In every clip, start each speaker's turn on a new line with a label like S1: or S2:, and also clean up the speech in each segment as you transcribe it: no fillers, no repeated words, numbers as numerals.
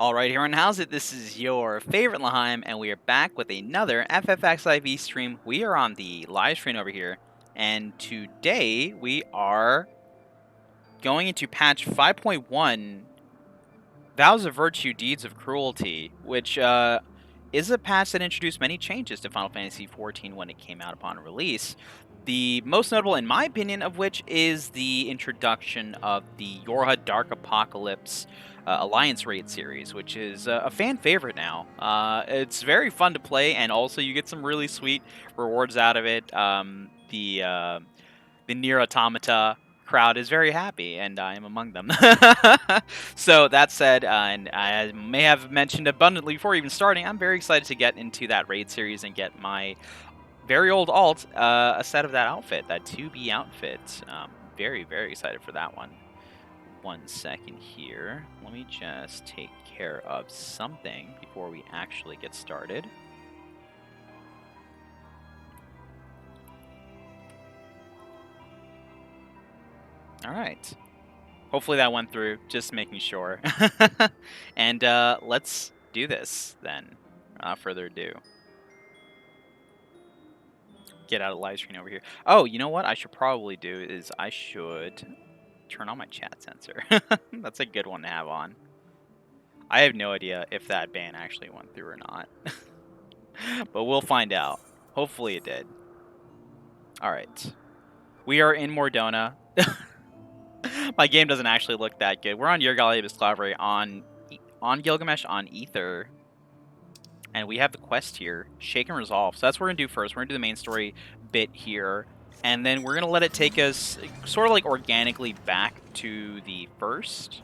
S1: Alright, everyone, how's it? This is your favorite Laheim, and we are back with another FFXIV stream. We are on the live stream over here, and today we are going into patch 5.1, Vows of Virtue, Deeds of Cruelty, which is a patch that introduced many changes to Final Fantasy XIV when it came out upon release. The most notable, in my opinion, of which is the introduction of the Yorha Dark Apocalypse Alliance Raid series, which is a fan favorite now. It's very fun to play, and also you get some really sweet rewards out of it. The Nier Automata crowd is very happy, and I am among them. So that said, and I may have mentioned abundantly before even starting, I'm very excited to get into that raid series and get my very old alt a set of that outfit, that 2B outfit. Very, very excited for that one. 1 second here. Let me just take care of something before we actually get started. All right. Hopefully that went through, just making sure. And let's do this then, without further ado. Get out of live screen over here. Oh, you know what I should probably do is I should turn on my chat sensor. That's a good one to have on. I have no idea if that ban actually went through or not. But we'll find out. Hopefully it did. Alright. We are in Mordona. My game doesn't actually look that good. We're on Yurgali Bisclaveri on Gilgamesh on Ether. And we have the quest here, Shake and Resolve. So that's what we're going to do first. We're going to do the main story bit here. And then we're going to let it take us sort of like organically back to the first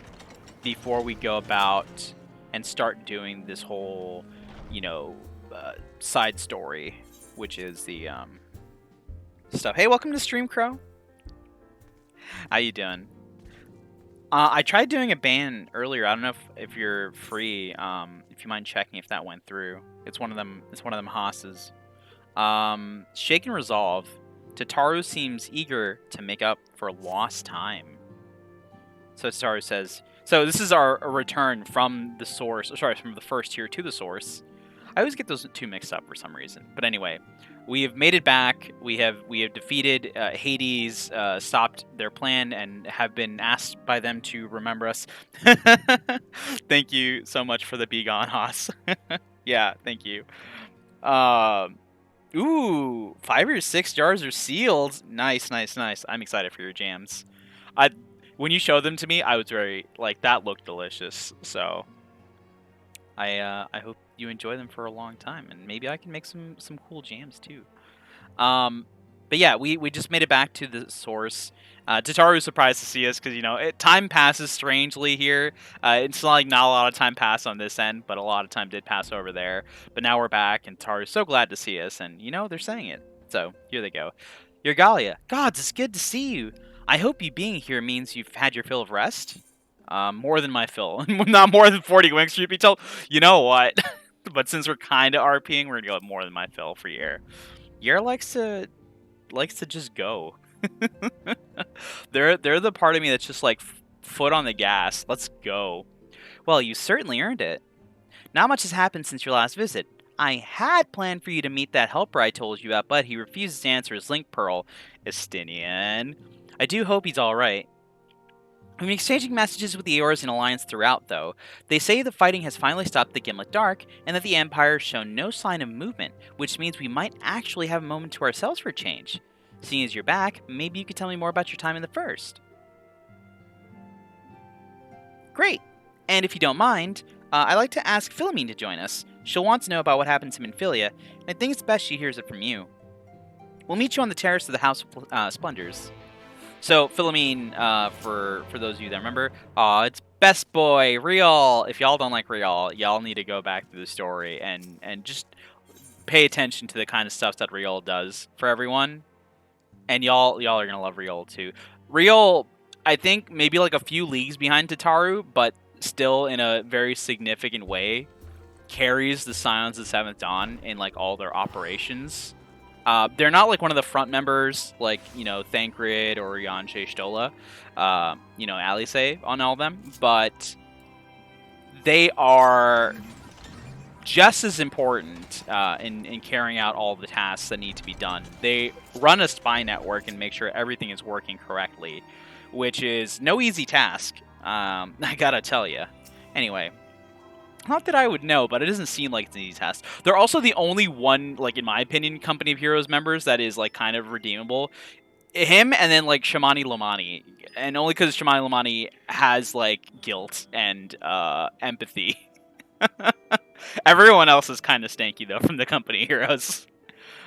S1: before we go about and start doing this whole, you know, side story, which is the stuff. Hey, welcome to Stream Crow. How you doing? I tried doing a ban earlier. I don't know if you're free. If you mind checking if that went through. It's one of them. It's one of them hosses. Shake and Resolve. Tataru seems eager to make up for lost time. So Tataru says. So this is our return from the source. Sorry, from the first tier to the source. I always get those two mixed up for some reason. But anyway, we have made it back. We have defeated Hades, stopped their plan, and have been asked by them to remember us. Thank you so much for the Begone Haas. Yeah, thank you. Ooh, 5 or 6 jars are sealed. Nice, nice, nice. I'm excited for your jams. When you showed them to me, I was very like that looked delicious. So I hope you enjoy them for a long time, and maybe I can make some cool jams too. But yeah, we just made it back to the source. Tataru's surprised to see us because, you know, time passes strangely here. It's not like not a lot of time passed on this end, but a lot of time did pass over there. But now we're back, and Tataru's so glad to see us, and, you know, they're saying it. So, here they go. Yurgalia, gods, it's good to see you. I hope you being here means you've had your fill of rest. More than my fill. Not more than 40 wings, should be told. You know what? But since we're kind of RPing, we're going to go more than my fill for Yer. Yer likes to just go. They're the part of me that's just like foot on the gas. Let's go. Well, you certainly earned it. Not much has happened since your last visit. I had planned for you to meet that helper I told you about, but he refuses to answer his link pearl. Estinian. I do hope he's alright. We've been exchanging messages with the Eors in Alliance throughout, though. They say the fighting has finally stopped the Gimlet Dark, and that the Empire has shown no sign of movement, which means we might actually have a moment to ourselves for a change. Seeing as you're back, maybe you could tell me more about your time in the First. Great! And if you don't mind, I'd like to ask Philomene to join us. She'll want to know about what happened to Minfilia, and I think it's best she hears it from you. We'll meet you on the terrace of the House of Splendors. So, Philomene, for those of you that remember, it's Best Boy, Riol. If y'all don't like Riol, y'all need to go back through the story and just pay attention to the kind of stuff that Riol does for everyone. And y'all are going to love Riol, too. Riol, I think, maybe like a few leagues behind Tataru, but still in a very significant way, carries the Scions of the Seventh Dawn in, like, all their operations. They're not like one of the front members, like, you know, Thancred or Yanshe Stola, you know, Alice on all of them, but they are just as important in carrying out all the tasks that need to be done. They run a spy network and make sure everything is working correctly, which is no easy task. I gotta tell you. Anyway, not that I would know, but it doesn't seem like it's an easy task. They're also the only one, like in my opinion, Company of Heroes members that is like kind of redeemable. Him and then like Shamani Lamani, and only because Shamani Lamani has like guilt and empathy. Everyone else is kind of stanky though from the Company of Heroes.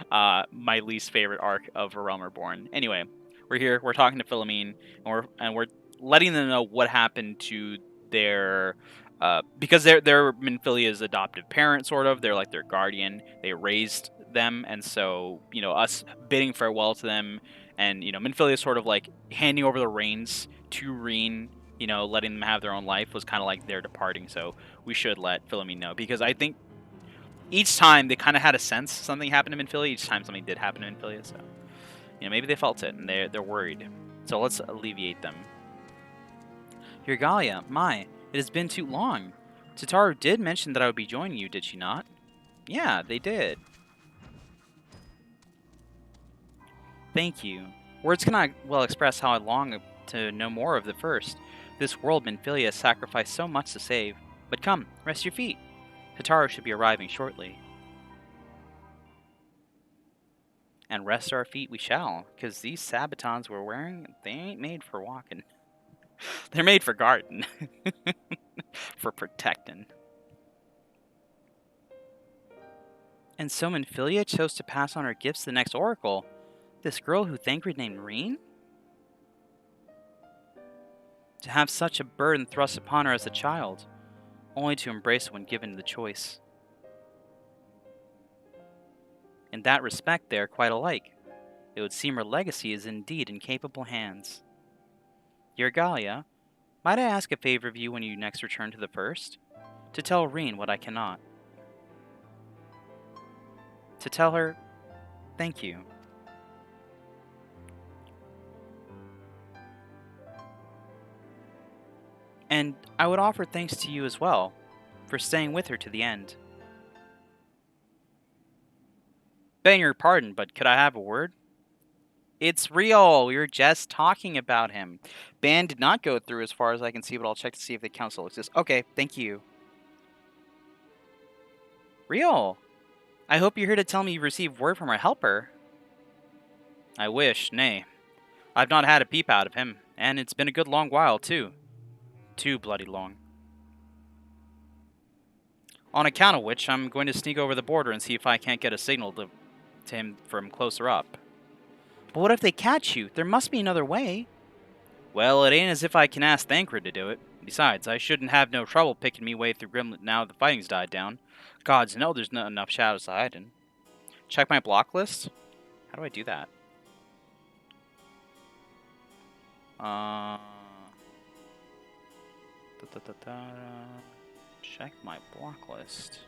S1: My least favorite arc of A Realm Reborn. Anyway, we're here. We're talking to Philomene, and we're letting them know what happened to their because they're Minfilia's adoptive parent, sort of. They're like their guardian. They raised them, and so us bidding farewell to them, and Minfilia sort of like handing over the reins to Reen. Letting them have their own life was kind of like they're departing. So we should let Philomene know, because I think each time they kind of had a sense something happened to Minfilia. Each time something did happen to Minfilia, so maybe they felt it and they're worried. So let's alleviate them. Hirgalia, my, it has been too long. Tataru did mention that I would be joining you, did she not? Yeah, they did. Thank you. Words cannot well express how I long to know more of the first. This world Minfilia sacrificed so much to save. But come, rest your feet. Tataru should be arriving shortly. And rest our feet we shall, because these sabatons we're wearing, they ain't made for walking. They're made for guarding. For protecting. And so Minfilia chose to pass on her gifts to the next oracle. This girl who Thancred named Reen? To have such a burden thrust upon her as a child, only to embrace it when given the choice. In that respect, they are quite alike. It would seem her legacy is indeed in capable hands. Hirgalia, might I ask a favor of you when you next return to the First? To tell Reen what I cannot. To tell her, thank you. And I would offer thanks to you as well, for staying with her to the end. Begging your pardon, but could I have a word? It's real! We were just talking about him. Ban did not go through as far as I can see, but I'll check to see if the council exists. Okay, thank you. Real! I hope you're here to tell me you received word from our helper. I wish, nay. I've not had a peep out of him, and it's been a good long while, too. Too bloody long. On account of which, I'm going to sneak over the border and see if I can't get a signal to him from closer up. But what if they catch you? There must be another way. Well, it ain't as if I can ask Thancred to do it. Besides, I shouldn't have no trouble picking me way through Grimlet now the fighting's died down. Gods know there's not enough shadows to hide in. Check my block list? How do I do that? Check my block list.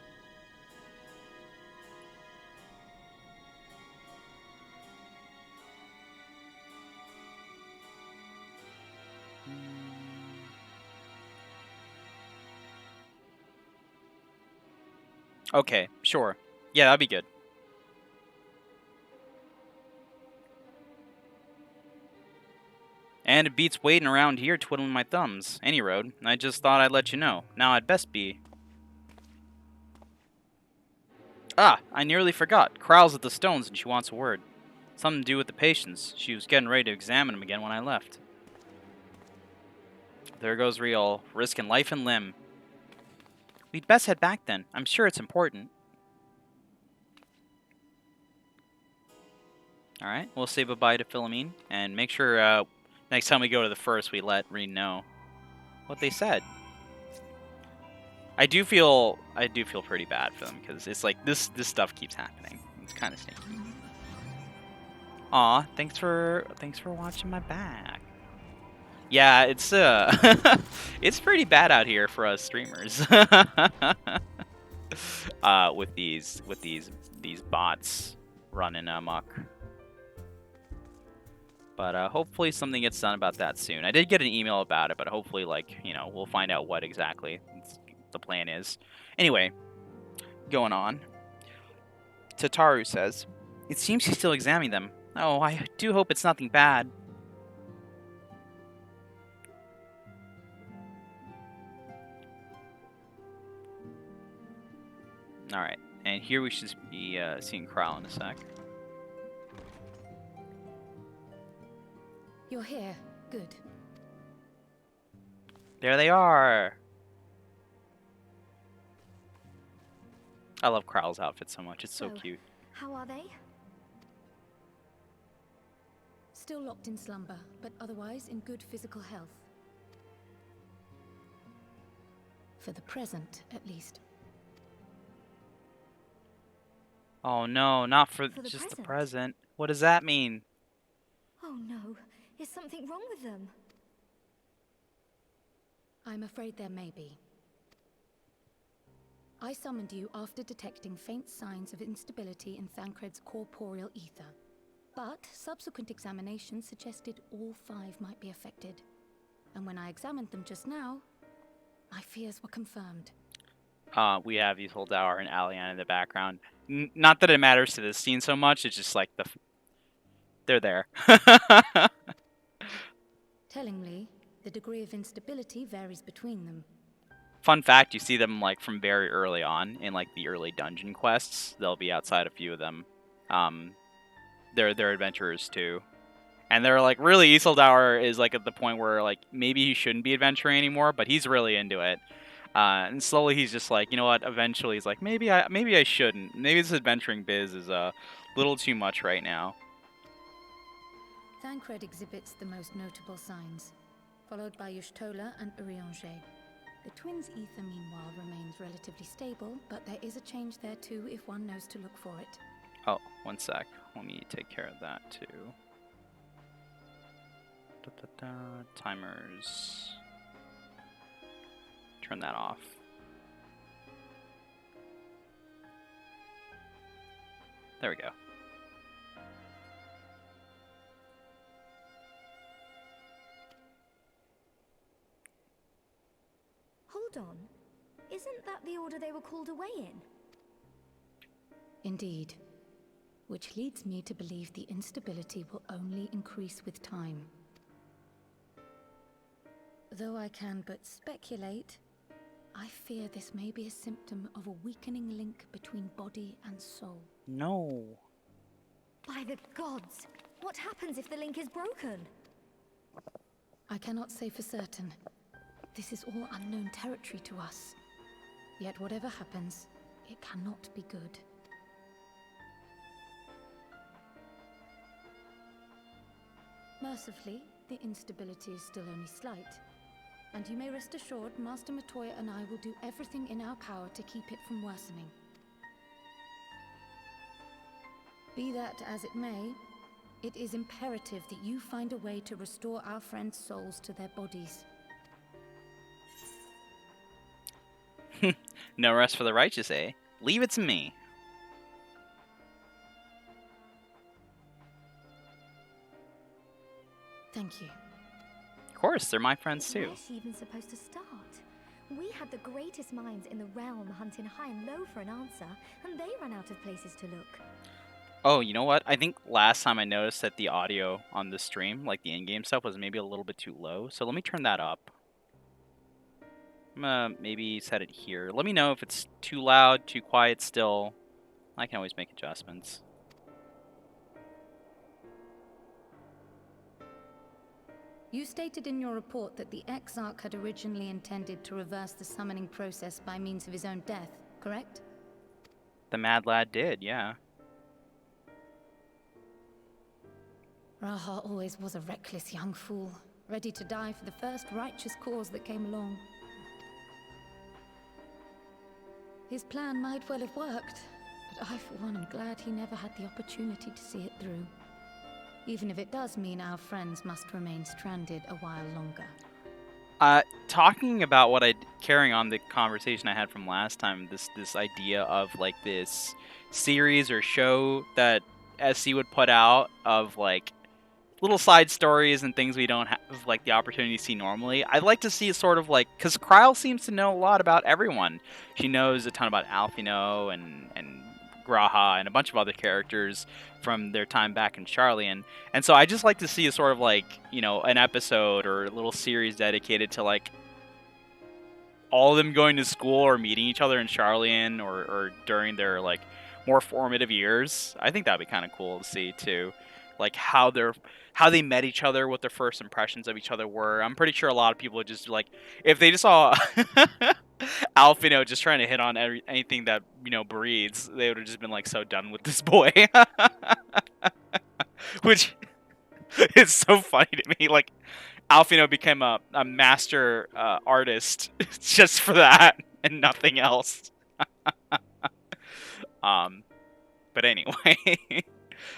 S1: Okay, sure. Yeah, that'd be good. And it beats waiting around here twiddling my thumbs. Any road. I just thought I'd let you know. Now I'd best be. Ah, I nearly forgot. Kral's at the stones and she wants a word. Something to do with the patients. She was getting ready to examine them again when I left. There goes Riol, risking life and limb. We'd best head back then. I'm sure it's important. Alright, we'll say bye-bye to Philomene. And make sure next time we go to the First, we let Reen know what they said. I do feel pretty bad for them, because it's like this stuff keeps happening. It's kind of stinky. Aw, thanks for watching my back. Yeah, it's it's pretty bad out here for us streamers. With these bots running amok. But hopefully something gets done about that soon. I did get an email about it, but hopefully, like, we'll find out what exactly. It's the plan is. Anyway, going on. Tataru says, "It seems he's still examining them. Oh, I do hope it's nothing bad." Alright, and here we should be seeing Kral in a sec.
S2: You're here. Good.
S1: There they are! I love Kral's outfit so much, it's so cute.
S2: How are they? Still locked in slumber, but otherwise in good physical health. For the present, at least.
S1: Oh no, not for
S3: the
S1: just the
S3: present?
S1: present. What does that mean?
S3: Oh no, is something wrong with them?
S2: I'm afraid there may be. I summoned you after detecting faint signs of instability in Thancred's corporeal ether. But subsequent examinations suggested all 5 might be affected. And when I examined them just now, my fears were confirmed.
S1: We have Ysoldaur and Alian in the background. Not that it matters to this scene so much, it's just like they're there.
S2: Tellingly, the degree of instability varies between them.
S1: Fun fact, you see them like from very early on in like the early dungeon quests. They'll be outside a few of them. They're adventurers too. And they're like, really, Ysoldaur is like at the point where like maybe he shouldn't be adventuring anymore, but he's really into it. And slowly he's just like, you know what? Eventually he's like, maybe I shouldn't. Maybe this adventuring biz is a little too much right now.
S2: Thancred exhibits the most notable signs, followed by Y'shtola and Urianger. The twins' ether, meanwhile, remains relatively stable, but there is a change there too if one knows to look for it.
S1: Oh, one sec. Let me take care of that too. Timers. Turn that off. There we go.
S3: Hold on. Isn't that the order they were called away in?
S2: Indeed. Which leads me to believe the instability will only increase with time. Though I can but speculate, I fear this may be a symptom of a weakening link between body and soul.
S1: No.
S3: By the gods! What happens if the link is broken?
S2: I cannot say for certain. This is all unknown territory to us. Yet whatever happens, it cannot be good. Mercifully, the instability is still only slight. And you may rest assured, Master Matoya and I will do everything in our power to keep it from worsening. Be that as it may, it is imperative that you find a way to restore our friends' souls to their bodies.
S1: No rest for the righteous, eh? Leave it to me.
S2: Thank you.
S1: Of course, they're my friends too.
S3: Where's she even supposed to start? We had the greatest minds in the realm hunting high and low for an answer, and they ran out of places to look.
S1: Oh, you know what? I think last time I noticed that the audio on the stream, like the in-game stuff, was maybe a little bit too low. So let me turn that up. I'm gonna maybe set it here. Let me know if it's too loud, too quiet still. I can always make adjustments.
S2: You stated in your report that the Exarch had originally intended to reverse the summoning process by means of his own death, correct?
S1: The mad lad did, yeah.
S2: Raha always was a reckless young fool, ready to die for the first righteous cause that came along. His plan might well have worked, but I for one am glad he never had the opportunity to see it through. Even if it does mean our friends must remain stranded a while longer.
S1: Talking about carrying on the conversation I had from last time, this idea of like this series or show that SC would put out of like little side stories and things we don't have like the opportunity to see normally. I'd like to see sort of like, because Kryle seems to know a lot about everyone. She knows a ton about Alphino and Graha and a bunch of other characters from their time back in Charlian. And so I just like to see a sort of like, you know, an episode or a little series dedicated to like all of them going to school or meeting each other in Charlian or during their like more formative years. I think that'd be kind of cool to see too, like how they met each other, what their first impressions of each other were. I'm pretty sure a lot of people would just like, if they just saw Alphino just trying to hit on anything that, you know, breathes, they would have just been like so done with this boy. Which is so funny to me. Like, Alphino became a master artist just for that and nothing else. But anyway,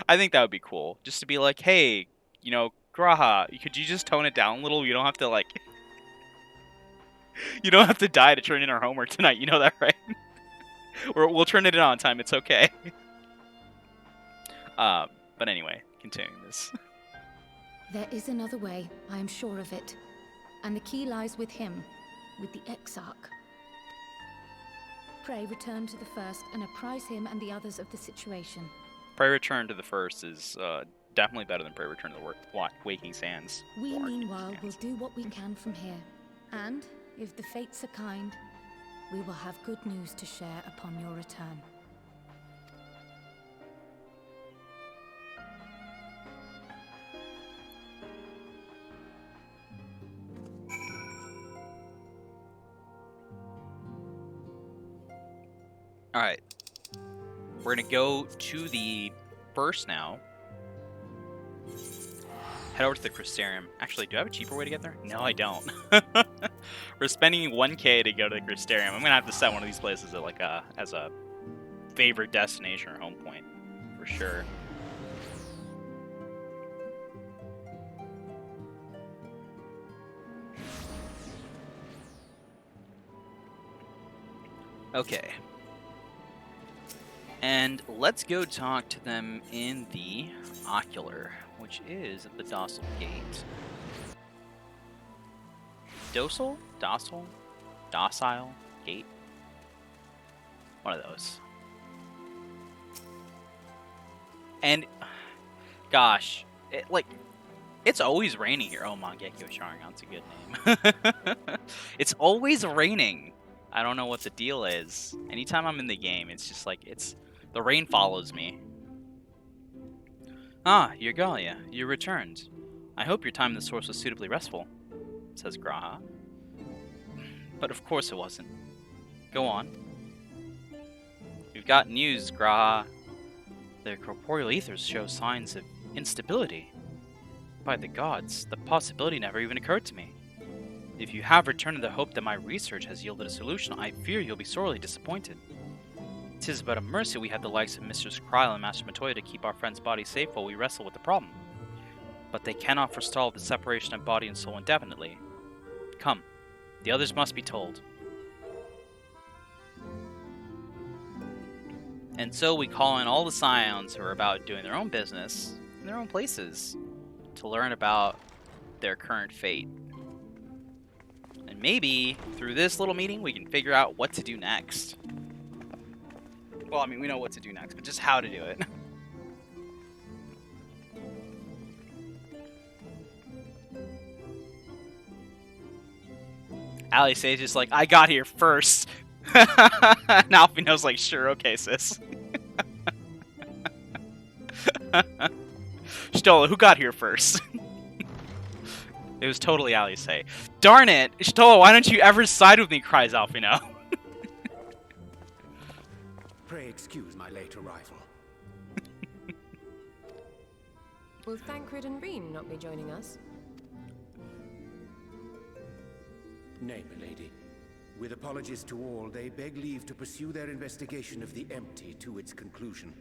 S1: I think that would be cool. Just to be like, hey, you know, Graha, could you just tone it down a little? You don't have to like, you don't have to die to turn in our homework tonight. You know that, right? We'll turn it in on time. It's okay. But anyway, continuing this.
S2: There is another way, I am sure of it. And the key lies with him, with the Exarch. Pray return to the first and apprise him and the others of the situation.
S1: Pray return to the first is definitely better than pray return to the Waking Sands.
S2: We, meanwhile, will do what we can from here. And, if the fates are kind, we will have good news to share upon your return.
S1: Alright. We're gonna go to the first now. Head over to the Crystarium. Actually, do I have a cheaper way to get there? No, I don't. We're spending 1K to go to the Crystarium. I'm gonna have to set one of these places as a favorite destination or home point, for sure. Okay. And let's go talk to them in the Ocular, which is at the Docile Gate. Docile? Docile? Docile? Gate? One of those. And, gosh, it's always raining here. Oh, Mangekyo Sharingan's a good name. It's always raining. I don't know what the deal is. Anytime I'm in the game, it's just like, the rain follows me. Ah, Yergalia, you returned. I hope your time in the source was suitably restful, says Graha. But of course it wasn't. Go on. We've got news, Graha. The corporeal ethers show signs of instability. By the gods, the possibility never even occurred to me. If you have returned in the hope that my research has yielded a solution, I fear you'll be sorely disappointed. 'Tis but a mercy we have the likes of Mistress Kryle and Master Matoya to keep our friend's body safe while we wrestle with the problem. But they cannot forestall the separation of body and soul indefinitely. Come, the others must be told. And so we call in all the Scions who are about doing their own business in their own places to learn about their current fate. And maybe through this little meeting we can figure out what to do next. Well, I mean, we know what to do next, but just how to do it. Ali Say's just like, I got here first. And Alphino's like, sure, okay, sis. Stola, who got here first? It was totally Ali Say. Darn it! Stola, why don't you ever side with me, cries Alphino.
S4: Pray excuse my late arrival.
S5: Will Thancred and Reen not be joining us?
S4: Nay, milady. With apologies to all, they beg leave to pursue their investigation of the empty to its conclusion.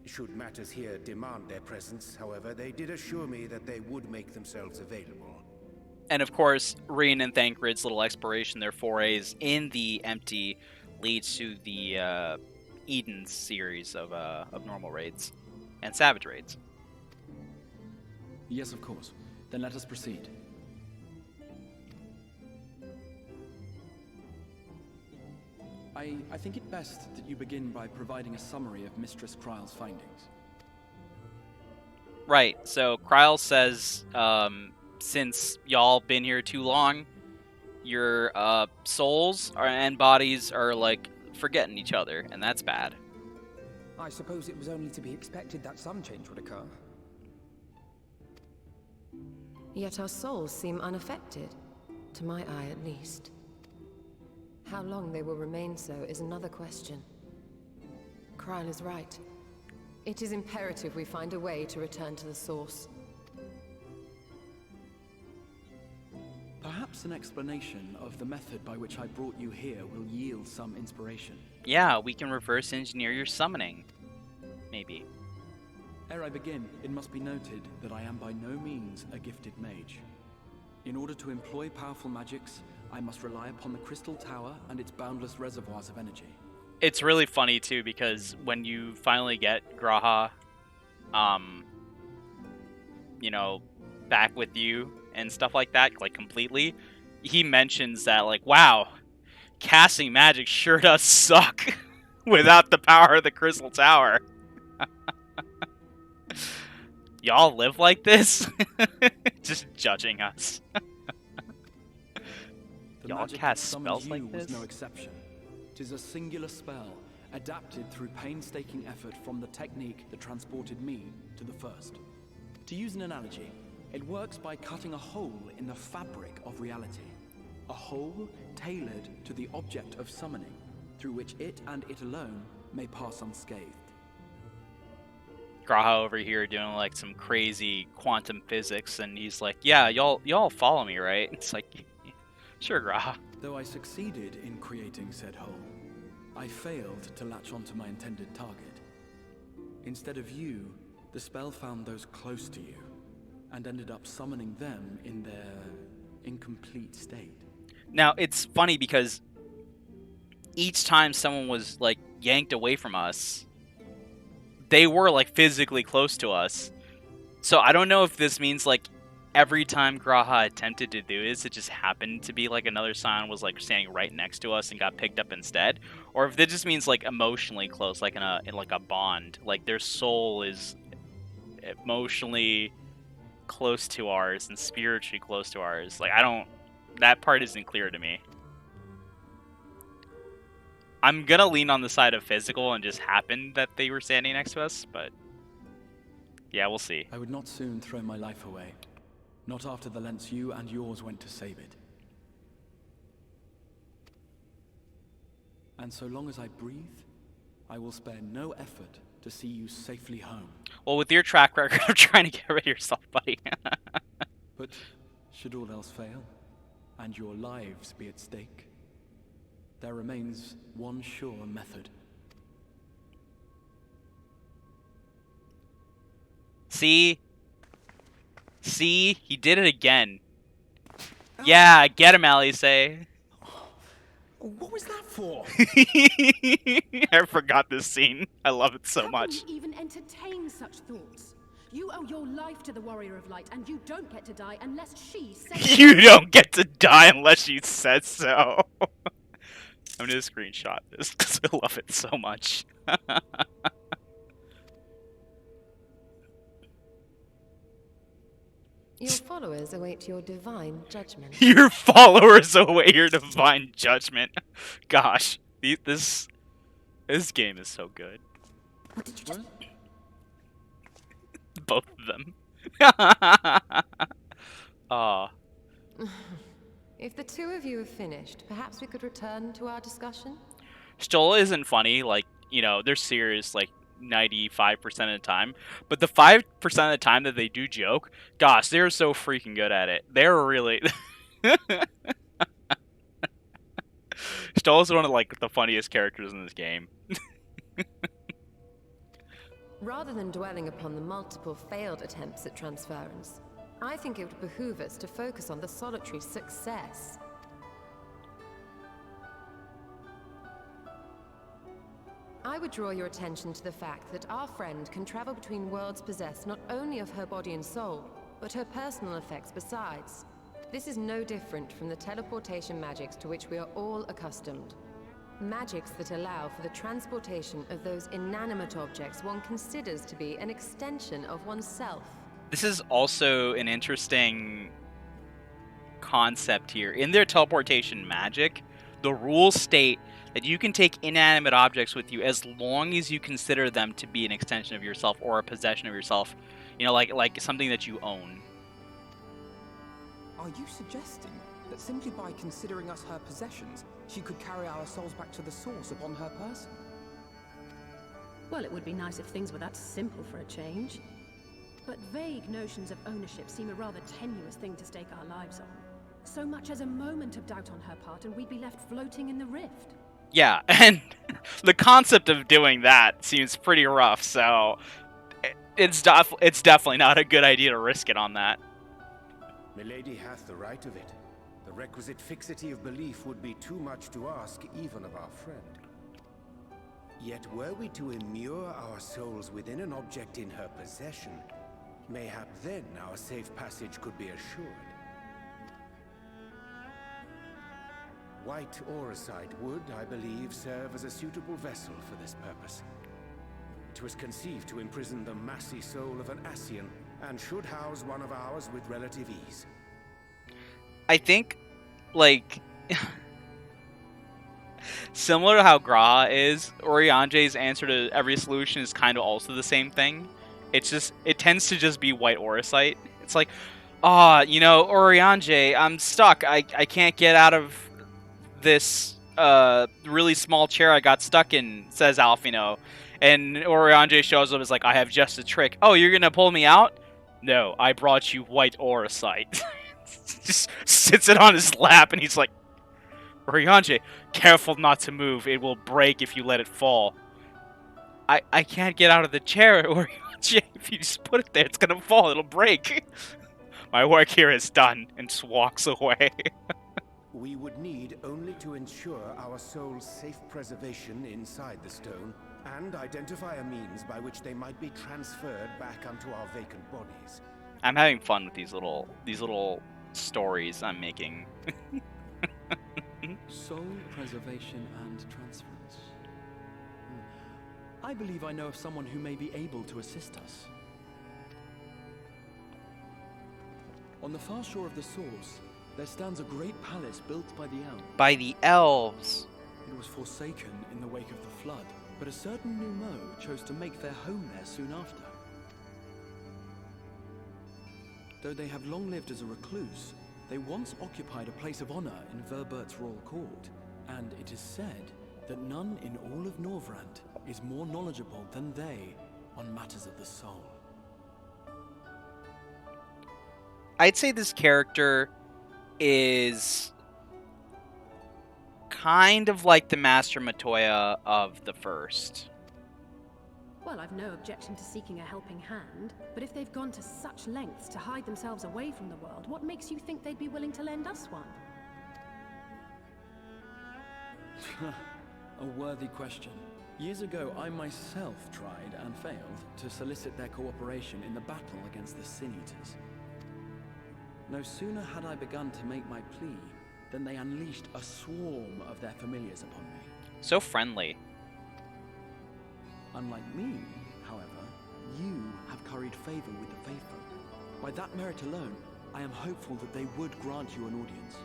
S4: Should matters here demand their presence, however, they did assure me that they would make themselves available.
S1: And of course, Reen and Thancred's little exploration, their forays in the empty, leads to the Eden series of normal raids and savage raids.
S6: Yes, of course. Then let us proceed. I think it best that you begin by providing a summary of Mistress Kryle's findings.
S1: Right, so Kryle says, since y'all been here too long, your souls and bodies are, like, forgetting each other, and that's bad.
S7: I suppose it was only to be expected that some change would occur.
S5: Yet our souls seem unaffected, to my eye at least. How long they will remain so is another question. Kryle is right. It is imperative we find a way to return to the source.
S6: Perhaps an explanation of the method by which I brought you here will yield some inspiration.
S1: Yeah, we can reverse engineer your summoning. Maybe.
S6: Ere I begin, it must be noted that I am by no means a gifted mage. In order to employ powerful magics, I must rely upon the Crystal Tower and its boundless reservoirs of energy.
S1: It's really funny, too, because when you finally get Graha, you know, back with you and stuff like that, like, completely, he mentions that, like, wow, casting magic sure does suck without the power of the Crystal Tower. Y'all live like this? Just judging us.
S6: The
S1: Y'all
S6: magic
S1: cast
S6: that summoned
S1: spells
S6: you
S1: like
S6: was
S1: this?
S6: no exception. 'Tis a singular spell, adapted through painstaking effort from the technique that transported me to the first. To use an analogy, it works by cutting a hole in the fabric of reality. A hole tailored to the object of summoning, through which it and it alone may pass unscathed.
S1: Graha over here doing like some crazy quantum physics, and he's like, "Yeah, y'all follow me, right?" It's like, sure, Graha.
S6: Though I succeeded in creating said hole, I failed to latch onto my intended target. Instead of you, the spell found those close to you, and ended up summoning them in their incomplete state.
S1: Now it's funny because each time someone was like yanked away from us, they were like physically close to us. So I don't know if this means like every time Graha attempted to do this, it just happened to be like another Scion was like standing right next to us and got picked up instead, or if it just means like emotionally close, like in like a bond, like their soul is emotionally close to ours and spiritually close to ours. Like that part isn't clear to me. I'm gonna lean on the side of physical and just happened that they were standing next to us, but yeah, we'll see.
S6: I would not soon throw my life away. Not after the lengths you and yours went to save it. And so long as I breathe, I will spare no effort to see you safely home.
S1: Well, with your track record of trying to get rid of yourself, buddy.
S6: But should all else fail, and your lives be at stake, there remains one sure method.
S1: See? See? He did it again. Yeah, get him, Alice.
S7: What was that for?
S1: I forgot this scene. I love it so much.
S8: How can we even entertain such thoughts? You owe your life to the Warrior of Light, and you don't get to die unless she says
S1: You don't get to die unless she says so. I'm gonna screenshot this because I love it so much.
S5: Your followers await your divine judgment.
S1: Your followers await your divine judgment. Gosh, this game is so good.
S7: What did you just...
S1: Both of them. Aw.
S5: If the two of you have finished, perhaps we could return to our discussion?
S1: Stola isn't funny, like, you know, they're serious, like, 95% of the time. But the 5% of the time that they do joke, gosh, they're so freaking good at it. They're really... Stola's one of, like, the funniest characters in this game.
S5: Rather than dwelling upon the multiple failed attempts at transference, I think it would behoove us to focus on the solitary success. I would draw your attention to the fact that our friend can travel between worlds possessed not only of her body and soul, but her personal effects besides. This is no different from the teleportation magics to which we are all accustomed. Magics that allow for the transportation of those inanimate objects one considers to be an extension of oneself.
S1: This is also an interesting concept here. In their teleportation magic, the rules state that you can take inanimate objects with you as long as you consider them to be an extension of yourself or a possession of yourself. You know, like something that you own.
S7: Are you suggesting that simply by considering us her possessions, she could carry our souls back to the source upon her person?
S8: Well, it would be nice if things were that simple for a change. But vague notions of ownership seem a rather tenuous thing to stake our lives on. So much as a moment of doubt on her part and we'd be left floating in the rift.
S1: Yeah, and the concept of doing that seems pretty rough, so it's definitely not a good idea to risk it on that.
S4: Milady hath the right of it. The requisite fixity of belief would be too much to ask even of our friend. Yet were we to immure our souls within an object in her possession, mayhap then our safe passage could be assured. White Auricite would, I believe, serve as a suitable vessel for this purpose. It was conceived to imprison the massy soul of an Ascian, and should house one of ours with relative ease.
S1: I think, like, similar to how Graha is, Oriange's answer to every solution is kind of also the same thing. It tends to just be White Auricite. It's like, you know, Oriange, I'm stuck. I can't get out of this really small chair I got stuck in, says Alfino. And Oriange shows up as like, I have just a trick. Oh, you're gonna pull me out? No, I brought you White Auricite. Just sits it on his lap and he's like, Oriange, careful not to move. It will break if you let it fall. I can't get out of the chair, Oriange. If you just put it there, it's gonna fall. It'll break. My work here is done, and just walks away.
S4: We would need only to ensure our soul's safe preservation inside the stone, and identify a means by which they might be transferred back onto our vacant bodies.
S1: I'm having fun with these little stories I'm making.
S6: Soul preservation and transference. I believe I know of someone who may be able to assist us. On the far shore of the source, there stands a great palace built by the elves.
S1: By the elves.
S6: It was forsaken in the wake of the flood, but a certain Numo chose to make their home there soon after. Though they have long lived as a recluse, they once occupied a place of honor in Verbert's royal court, and it is said that none in all of Norvrant is more knowledgeable than they on matters of the soul.
S1: I'd say this character is kind of like the Master Matoya of the first.
S8: Well, I've no objection to seeking a helping hand, but if they've gone to such lengths to hide themselves away from the world, what makes you think they'd be willing to lend us one?
S6: A worthy question. Years ago, I myself tried and failed to solicit their cooperation in the battle against the Sin Eaters. No sooner had I begun to make my plea than they unleashed a swarm of their familiars upon me.
S1: So friendly.
S6: Unlike me, however, you have curried favor with the faithful. By that merit alone, I am hopeful that they would grant you an audience.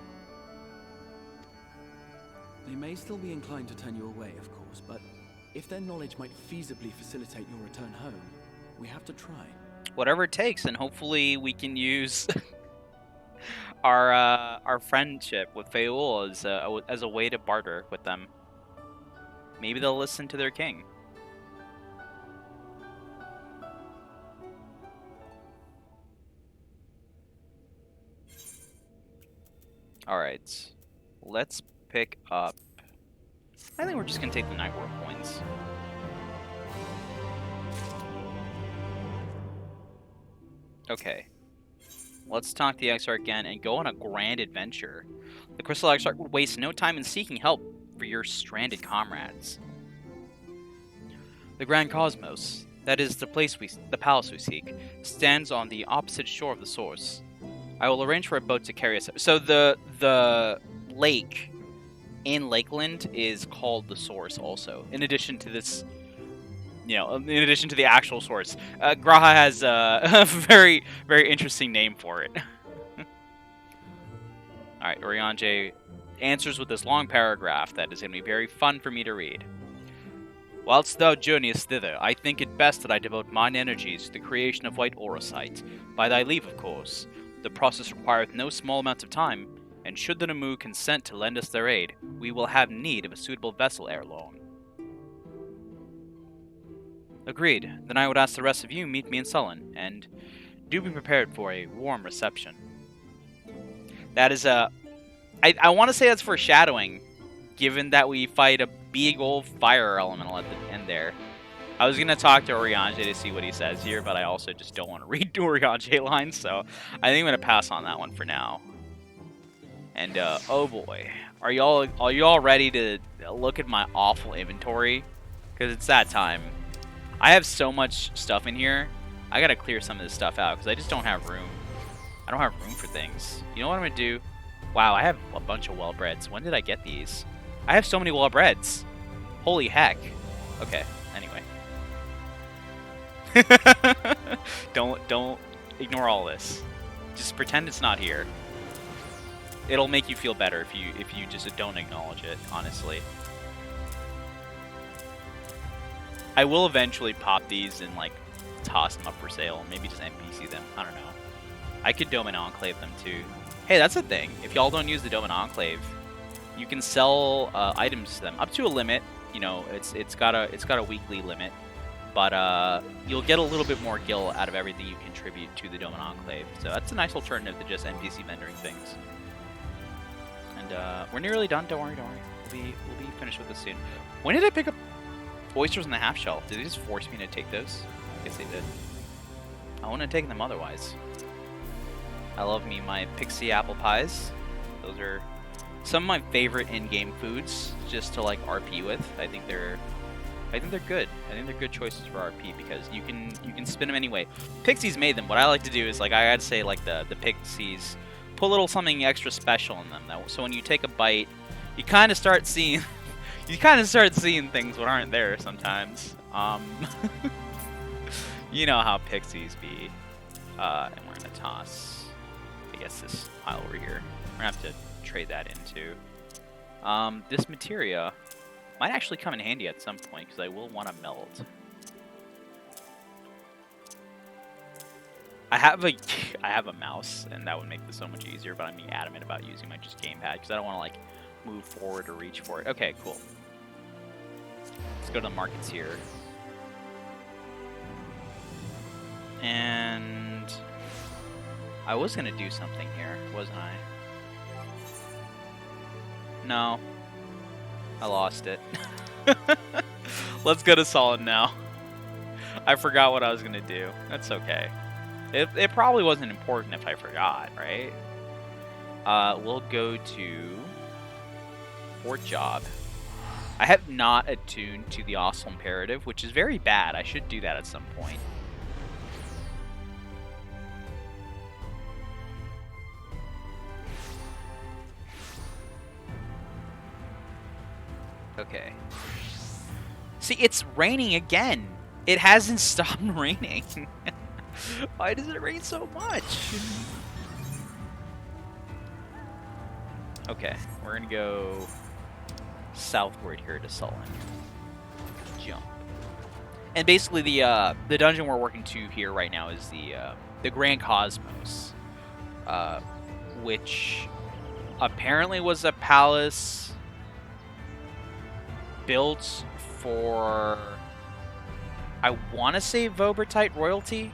S6: They may still be inclined to turn you away, of course, but if their knowledge might feasibly facilitate your return home, we have to try.
S1: Whatever it takes, and hopefully we can use our friendship with Feul as a way to barter with them. Maybe they'll listen to their king. Alright, let's pick up... I think we're just going to take the Night World coins. Okay. Let's talk to the Exarch again and go on a grand adventure. The Crystal Exarch would waste no time in seeking help for your stranded comrades. The Grand Cosmos, That is, the palace we seek, stands on the opposite shore of the source. I will arrange for a boat to carry us. So the lake in Lakeland is called the source also. In addition to this, in addition to the actual source, Graha has a very, very interesting name for it. All right, Oriange answers with this long paragraph that is going to be very fun for me to read. Whilst thou journeyest thither, I think it best that I devote mine energies to the creation of white aurosite. By thy leave, of course. The process requireth no small amount of time, and should the Namu consent to lend us their aid, we will have need of a suitable vessel ere long. Agreed. Then I would ask the rest of you meet me in Sullen, and do be prepared for a warm reception. That is I want to say that's foreshadowing, given that we fight a big old fire elemental at the end there. I was going to talk to Oriange to see what he says here, but I also just don't want to read Oriange lines, so I think I'm going to pass on that one for now. And, oh boy. Are y'all ready to look at my awful inventory? Because it's that time. I have so much stuff in here. I got to clear some of this stuff out, because I just don't have room. I don't have room for things. You know what I'm going to do? Wow, I have a bunch of well-breds. When did I get these? I have so many well-breds. Holy heck. Okay, anyway. Don't ignore all this. Just pretend it's not here. It'll make you feel better if you just don't acknowledge it, honestly. I will eventually pop these and like toss them up for sale. Maybe just NPC them. I don't know. I could Domain Enclave them too. Hey, that's a thing. If y'all don't use the Domain Enclave, you can sell items to them up to a limit. You know, it's got a weekly limit, but you'll get a little bit more gil out of everything you contribute to the Domain Enclave. So that's a nice alternative to just NPC vendoring things. And we're nearly done. Don't worry. We'll be finished with this soon. When did I pick up oysters in the half shell? Did they just force me to take those? I guess they did. I wouldn't have taken them otherwise. I love me my pixie apple pies. Those are some of my favorite in-game foods, just to like RP with. I think they're good. I think they're good choices for RP because you can spin them anyway. Pixies made them. What I like to do is like I gotta say like the pixies put a little something extra special in them. So when you take a bite, you kind of start seeing things that aren't there sometimes. You know how pixies be. And we're gonna toss. I guess this pile over here. We're gonna have to trade that into. This materia might actually come in handy at some point because I will want to melt. I have a mouse, and that would make this so much easier. But I'm being adamant about using my just gamepad because I don't want to like move forward or reach for it. Okay, cool. Let's go to the markets here, and I was gonna do something here, wasn't I? No. I lost it. Let's go to Solid now. I forgot what I was gonna do. That's okay. It probably wasn't important if I forgot, right? We'll go to Fort Job. I have not attuned to the Osel Imperative, which is very bad. I should do that at some point. Okay. See, it's raining again. It hasn't stopped raining. Why does it rain so much? Okay, we're gonna go southward here to Sullen. Jump. And basically, the dungeon we're working to here right now is the Grand Cosmos, which apparently was a palace built for, I want to say, Vobertite royalty,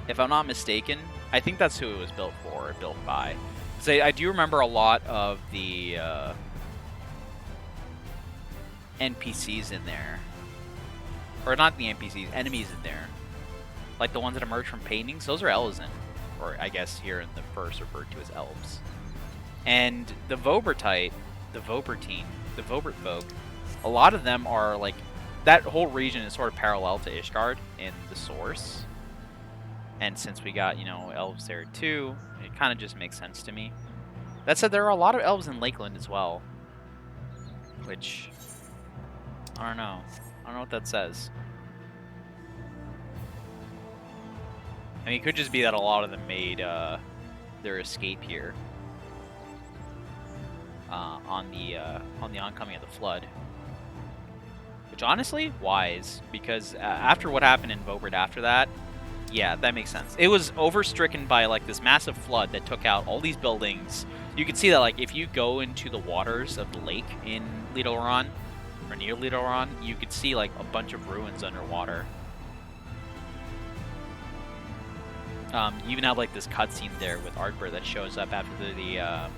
S1: if I'm not mistaken. I think that's who it was built for, or built by. So I do remember a lot of the NPCs in there, or not the NPCs, enemies in there, like the ones that emerge from paintings. Those are Elzen, or I guess here in the verse referred to as elves. And the Vobertite, the Vobert folk, a lot of them are like that whole region is sort of parallel to Ishgard in the source. And since we got, you know, elves there too, it kind of just makes sense to me. That said, there are a lot of elves in Lakeland as well. Which, I don't know. I don't know what that says. I mean, it could just be that a lot of them made their escape here on the oncoming of the flood. Which honestly, wise, because after what happened in Vobert after that, yeah, that makes sense. It was overstricken by like this massive flood that took out all these buildings. You can see that like if you go into the waters of the lake in Lidoran or near Lidoran, you could see like a bunch of ruins underwater. You even have like this cutscene there with Artbur that shows up after the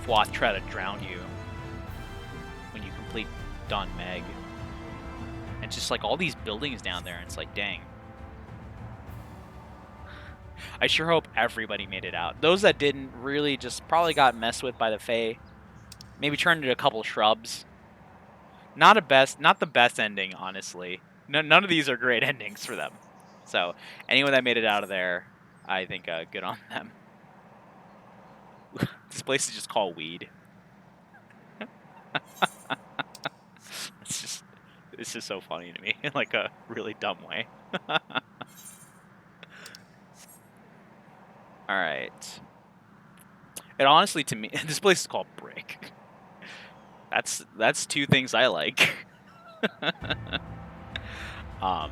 S1: Fwath try to drown you when you complete Don Meg. And just like all these buildings down there, and it's like, dang. I sure hope everybody made it out. Those that didn't really just probably got messed with by the Fae. Maybe turned into a couple shrubs. Not the best ending, honestly. None of these are great endings for them. So, anyone that made it out of there, I think good on them. This place is just called Weed. It's just so funny to me in like a really dumb way. All right. And honestly, to me, this place is called Brick. That's two things I like. But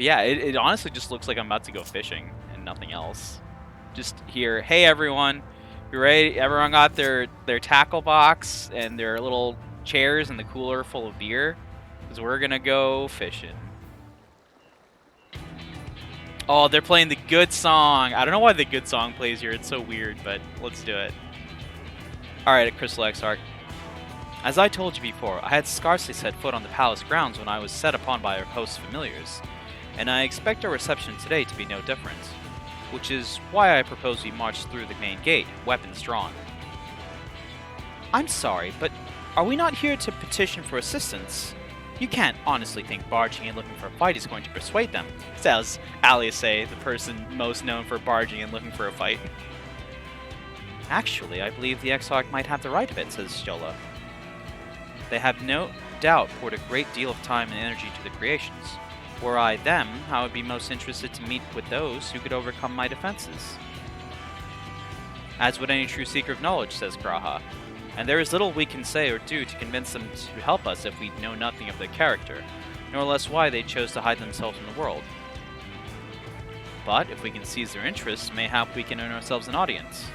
S1: yeah, it honestly just looks like I'm about to go fishing and nothing else. Just here, hey everyone, you ready? Everyone got their tackle box and their little chairs and the cooler full of beer, because we're gonna go fishing. Oh, they're playing the good song. I don't know why the good song plays here. It's so weird, but let's do it. All right, Crystal Exarch. As I told you before, I had scarcely set foot on the palace grounds when I was set upon by our host's familiars, and I expect our reception today to be no different, which is why I propose we march through the main gate, weapons drawn. I'm sorry, but are we not here to petition for assistance? You can't honestly think barging and looking for a fight is going to persuade them, says Alice, the person most known for barging and looking for a fight. Actually, I believe the Exarch might have the right of it, says Stola. They have no doubt poured a great deal of time and energy to the creations. Were I them, I would be most interested to meet with those who could overcome my defenses. As would any true seeker of knowledge, says Graha, and there is little we can say or do to convince them to help us if we know nothing of their character, nor less why they chose to hide themselves from the world. But if we can seize their interests, mayhap we can earn ourselves an audience.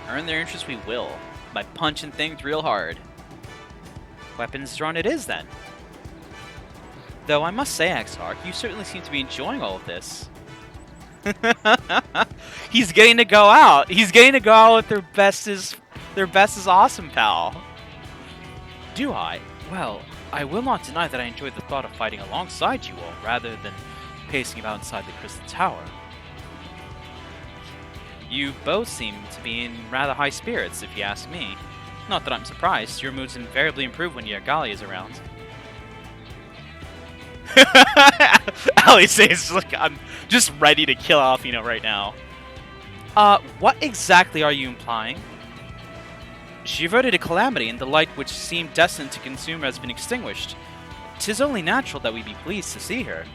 S1: Earn their interest we will, by punching things real hard. Weapons drawn it is, then. Though I must say, Exarch, you certainly seem to be enjoying all of this. He's getting to go out. He's getting to go out with their best is awesome, pal. Do I? Well, I will not deny that I enjoy the thought of fighting alongside you all, rather than pacing about inside the Crystal Tower. You both seem to be in rather high spirits, if you ask me. Not that I'm surprised. Your moods invariably improve when Yagali is around. Ali says, "Look, I'm just ready to kill Alfino right now." What exactly are you implying? She averted a calamity, and the light which seemed destined to consume her has been extinguished. 'Tis only natural that we be pleased to see her.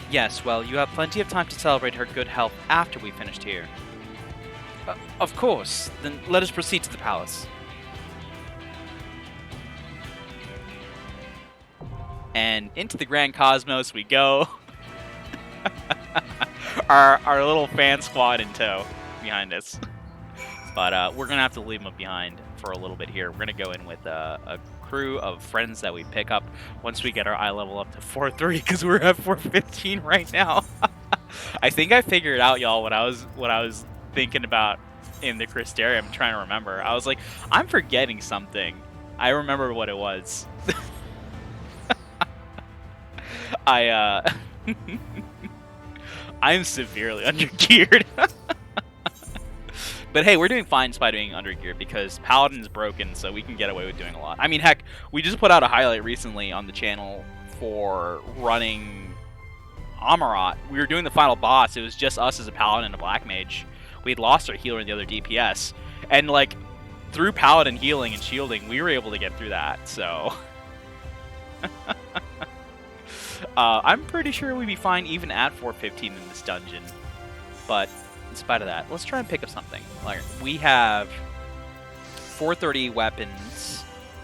S1: Yes, well, you have plenty of time to celebrate her good health after we've finished here. Of course. Then let us proceed to the palace. And into the Grand Cosmos we go. our little fan squad in tow behind us. But we're going to have to leave them behind for a little bit here. We're going to go in with a crew of friends that we pick up once we get our eye level up to 4:30, because we're at 4:15 right now. I think I figured out, y'all, what I was thinking about in the Crystarium. I'm trying to remember. I was like, I'm forgetting something. I remember what it was. I'm severely undergeared. But hey, we're doing fine despite being under gear because Paladin's broken, so we can get away with doing a lot. I mean, heck, we just put out a highlight recently on the channel for running Amarat. We were doing the final boss. It was just us as a Paladin and a Black Mage. We'd lost our healer and the other DPS. And, like, through Paladin healing and shielding, we were able to get through that, so... I'm pretty sure we'd be fine even at 415 in this dungeon. But in spite of that, let's try and pick up something. Like, we have 430 weapons,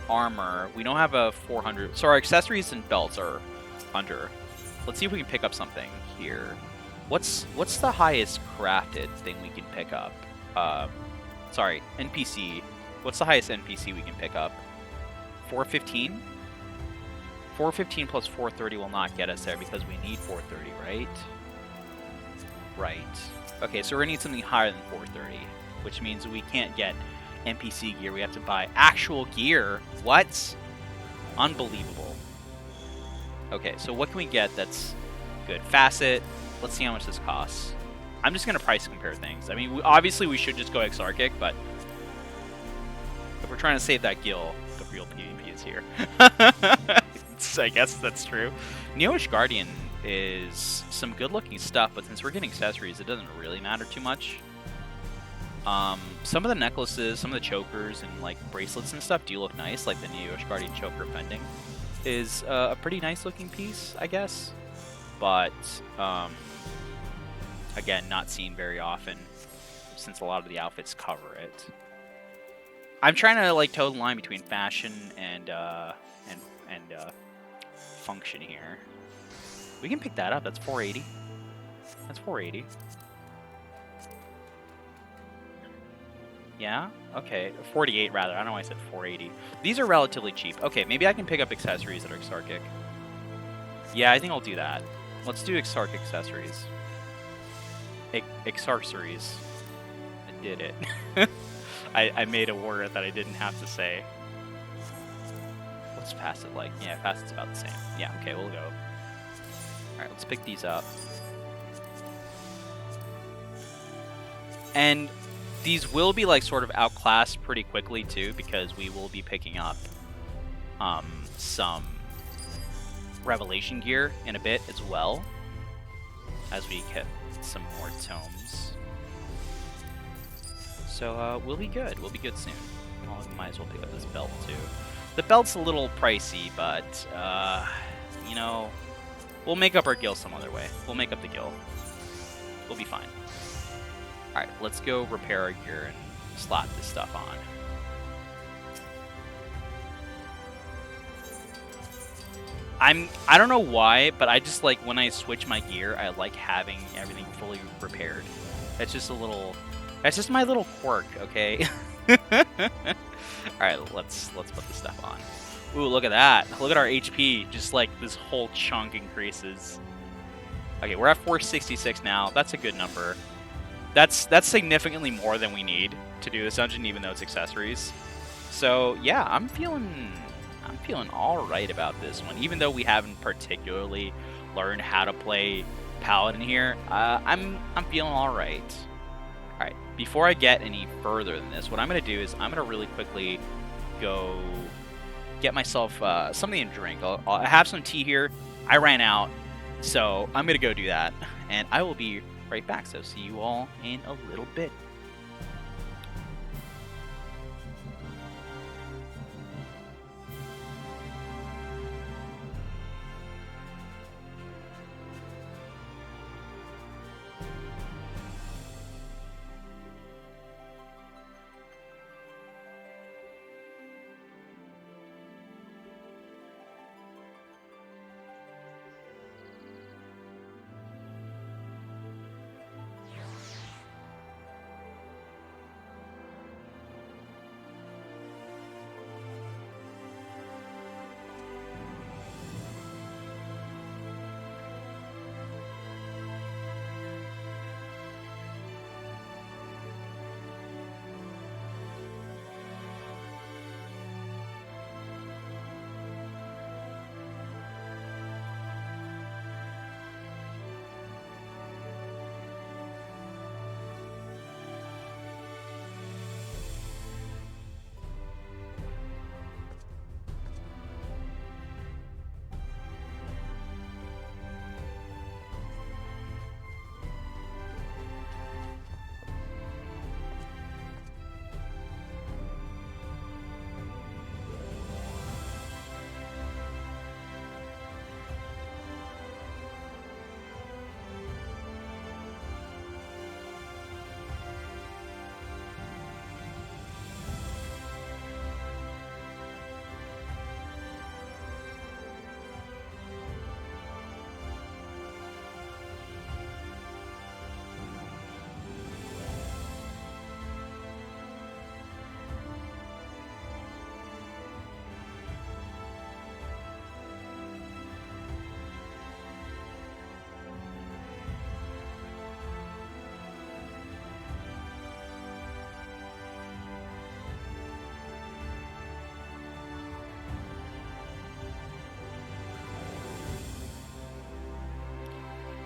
S1: armor. We don't have a 400. So our accessories and belts are under. Let's see if we can pick up something here. What's the highest crafted thing we can pick up? Sorry, NPC. What's the highest NPC we can pick up? 415? 415 plus 430 will not get us there because we need 430, right? Right. Okay, so we're gonna need something higher than 430, which means we can't get NPC gear. We have to buy actual gear. What? Unbelievable. Okay, so what can we get that's good? Facet. Let's see how much this costs. I'm just gonna price compare things. I mean, obviously we should just go Exarchic, but if we're trying to save that gil, the real PvP is here. I guess that's true. Neoish Guardian is some good-looking stuff, but since we're getting accessories, it doesn't really matter too much. Some of the necklaces, some of the chokers, and like bracelets and stuff do look nice, like the Neoish Guardian choker pending is a pretty nice-looking piece, I guess. But again, not seen very often since a lot of the outfits cover it. I'm trying to like toe the line between fashion and function here. We can pick that up. That's 480. That's 480. Yeah? Okay. 48 rather. I don't know why I said 480. These are relatively cheap. Okay, maybe I can pick up accessories that are Exarchic. Yeah, I think I'll do that. Let's do Exarch accessories. Exarceries. I did it. I made a word that I didn't have to say. What's Facet like? Yeah, Facet's about the same. Yeah, okay, we'll go. Alright, let's pick these up. And these will be like sort of outclassed pretty quickly too, because we will be picking up some Revelation gear in a bit as well, as we get some more tomes. So we'll be good. We'll be good soon. Well, we might as well pick up this belt too. The belt's a little pricey, but you know, we'll make up our gil some other way. We'll make up the gil. We'll be fine. Alright, let's go repair our gear and slot this stuff on. I don't know why, but I just like when I switch my gear, I like having everything fully repaired. That's just a little, that's just my little quirk, okay? Alright, let's put this stuff on. Ooh, look at that. Look at our HP. Just like this whole chunk increases. Okay, we're at 466 now. That's a good number. That's significantly more than we need to do this dungeon, even though it's accessories. So yeah, I'm feeling all right about this one, even though we haven't particularly learned how to play Paladin here. I'm feeling all right. All right, before I get any further than this, what I'm gonna do is I'm gonna really quickly go get myself something to drink. I'll have some tea here. I ran out, so I'm gonna go do that, and I will be right back. So see you all in a little bit.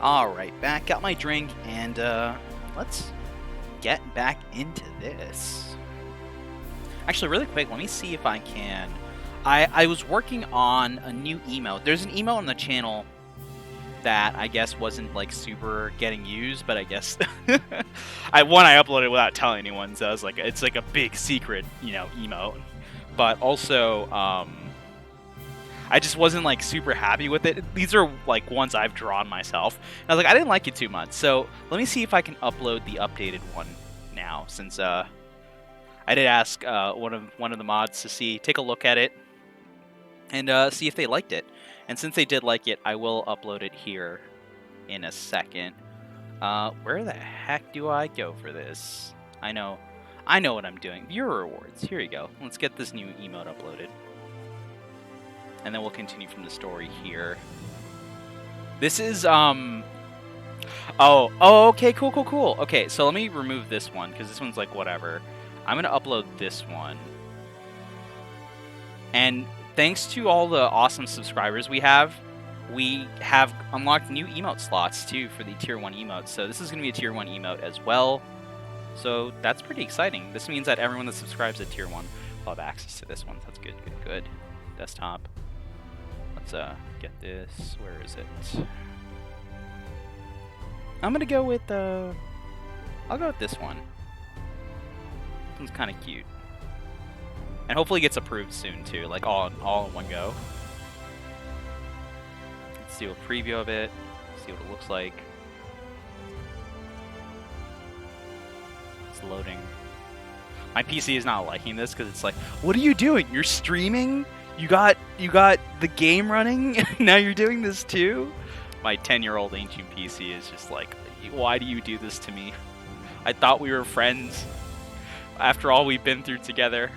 S1: Alright, back, got my drink, and let's get back into this. Actually, really quick, let me see if I can... I was working on a new emote. There's an emote on the channel that I guess wasn't like super getting used, but I guess I uploaded without telling anyone, so I was like, it's like a big secret, you know, emote. But also, I just wasn't like super happy with it. These are like ones I've drawn myself. And I was like, I didn't like it too much. So let me see if I can upload the updated one now, since I did ask one of the mods to take a look at it and see if they liked it. And since they did like it, I will upload it here in a second. Where the heck do I go for this? I know what I'm doing. Viewer rewards. Here you go. Let's get this new emote uploaded. And then we'll continue from the story here. This is, oh, okay, cool. Okay, so let me remove this one, because this one's like, whatever. I'm going to upload this one. And thanks to all the awesome subscribers we have unlocked new emote slots, too, for the Tier 1 emotes. So this is going to be a Tier 1 emote as well. So that's pretty exciting. This means that everyone that subscribes at Tier 1 will have access to this one. That's good. Desktop. Let's get this. Where is it? I'm gonna go with I'll go with this one. This one's kind of cute, and hopefully gets approved soon too, like all in one go. Let's do a preview of it. See what it looks like. It's loading. My PC is not liking this because it's like, what are you doing? You're streaming? You got the game running? Now you're doing this too? My 10-year-old ancient PC is just like, why do you do this to me? I thought we were friends after all we've been through together.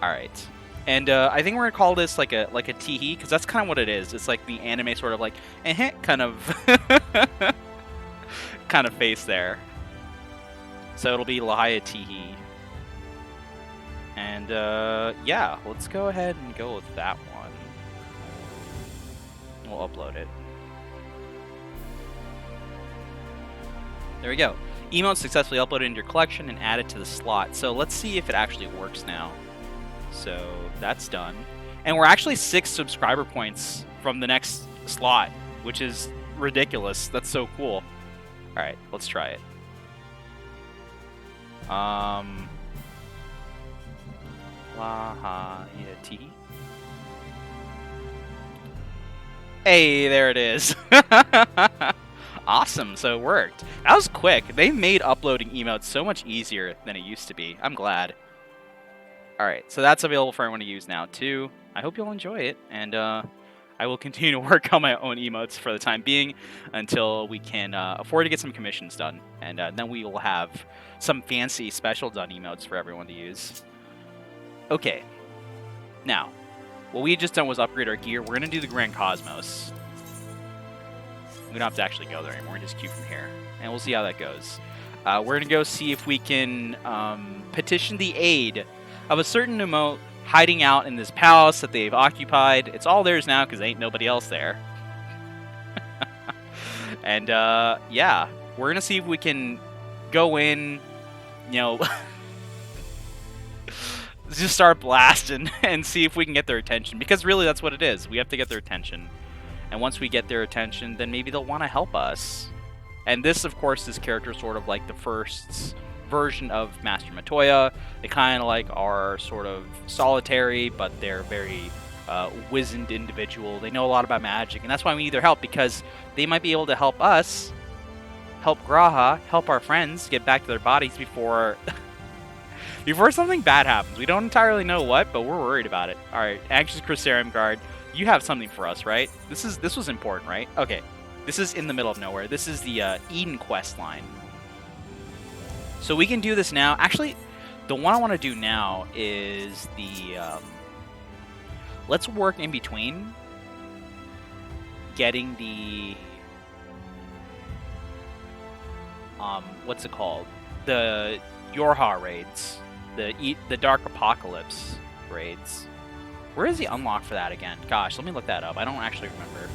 S1: Alright. And I think we're gonna call this like a teehee, because that's kind of what it is. It's like the anime sort of like kind of kind of face there. So it'll be Lahia teehee. And yeah, let's go ahead and go with that one. We'll upload it. There we go. Emote successfully uploaded into your collection and added to the slot. So let's see if it actually works now. So that's done. And we're actually 6 subscriber points from the next slot, which is ridiculous. That's so cool. Alright, let's try it. Lahia. Hey, there it is. Awesome, so it worked. That was quick. They made uploading emotes so much easier than it used to be. I'm glad. Alright, so that's available for everyone to use now, too. I hope you'll enjoy it, and I will continue to work on my own emotes for the time being until we can afford to get some commissions done. And then we will have some fancy special done emotes for everyone to use. Okay. Now, what we had just done was upgrade our gear. We're going to do the Grand Cosmos. We don't have to actually go there anymore. We just queue from here. And we'll see how that goes. We're going to go see if we can petition the aid of a certain emote hiding out in this palace that they've occupied. It's all theirs now because ain't nobody else there. And yeah, we're going to see if we can go in, you know, just start blasting and see if we can get their attention. Because really, that's what it is. We have to get their attention. And once we get their attention, then maybe they'll want to help us. And this, of course, this character is sort of like the first version of Master Matoya. They kind of like are sort of solitary, but they're very wizened individual. They know a lot about magic, and that's why we need their help, because they might be able to help us, help Graha, help our friends get back to their bodies before before something bad happens. We don't entirely know what, but we're worried about it. All right, Anxious Crusarum Guard, you have something for us, right? This was important, right? Okay, this is in the middle of nowhere. This is the Eden quest line. So we can do this now. Actually, the one I want to do now is the... let's work in between getting the... what's it called? The Yorha raids. The Dark Apocalypse raids. Where is the unlock for that again? Gosh, let me look that up. I don't actually remember.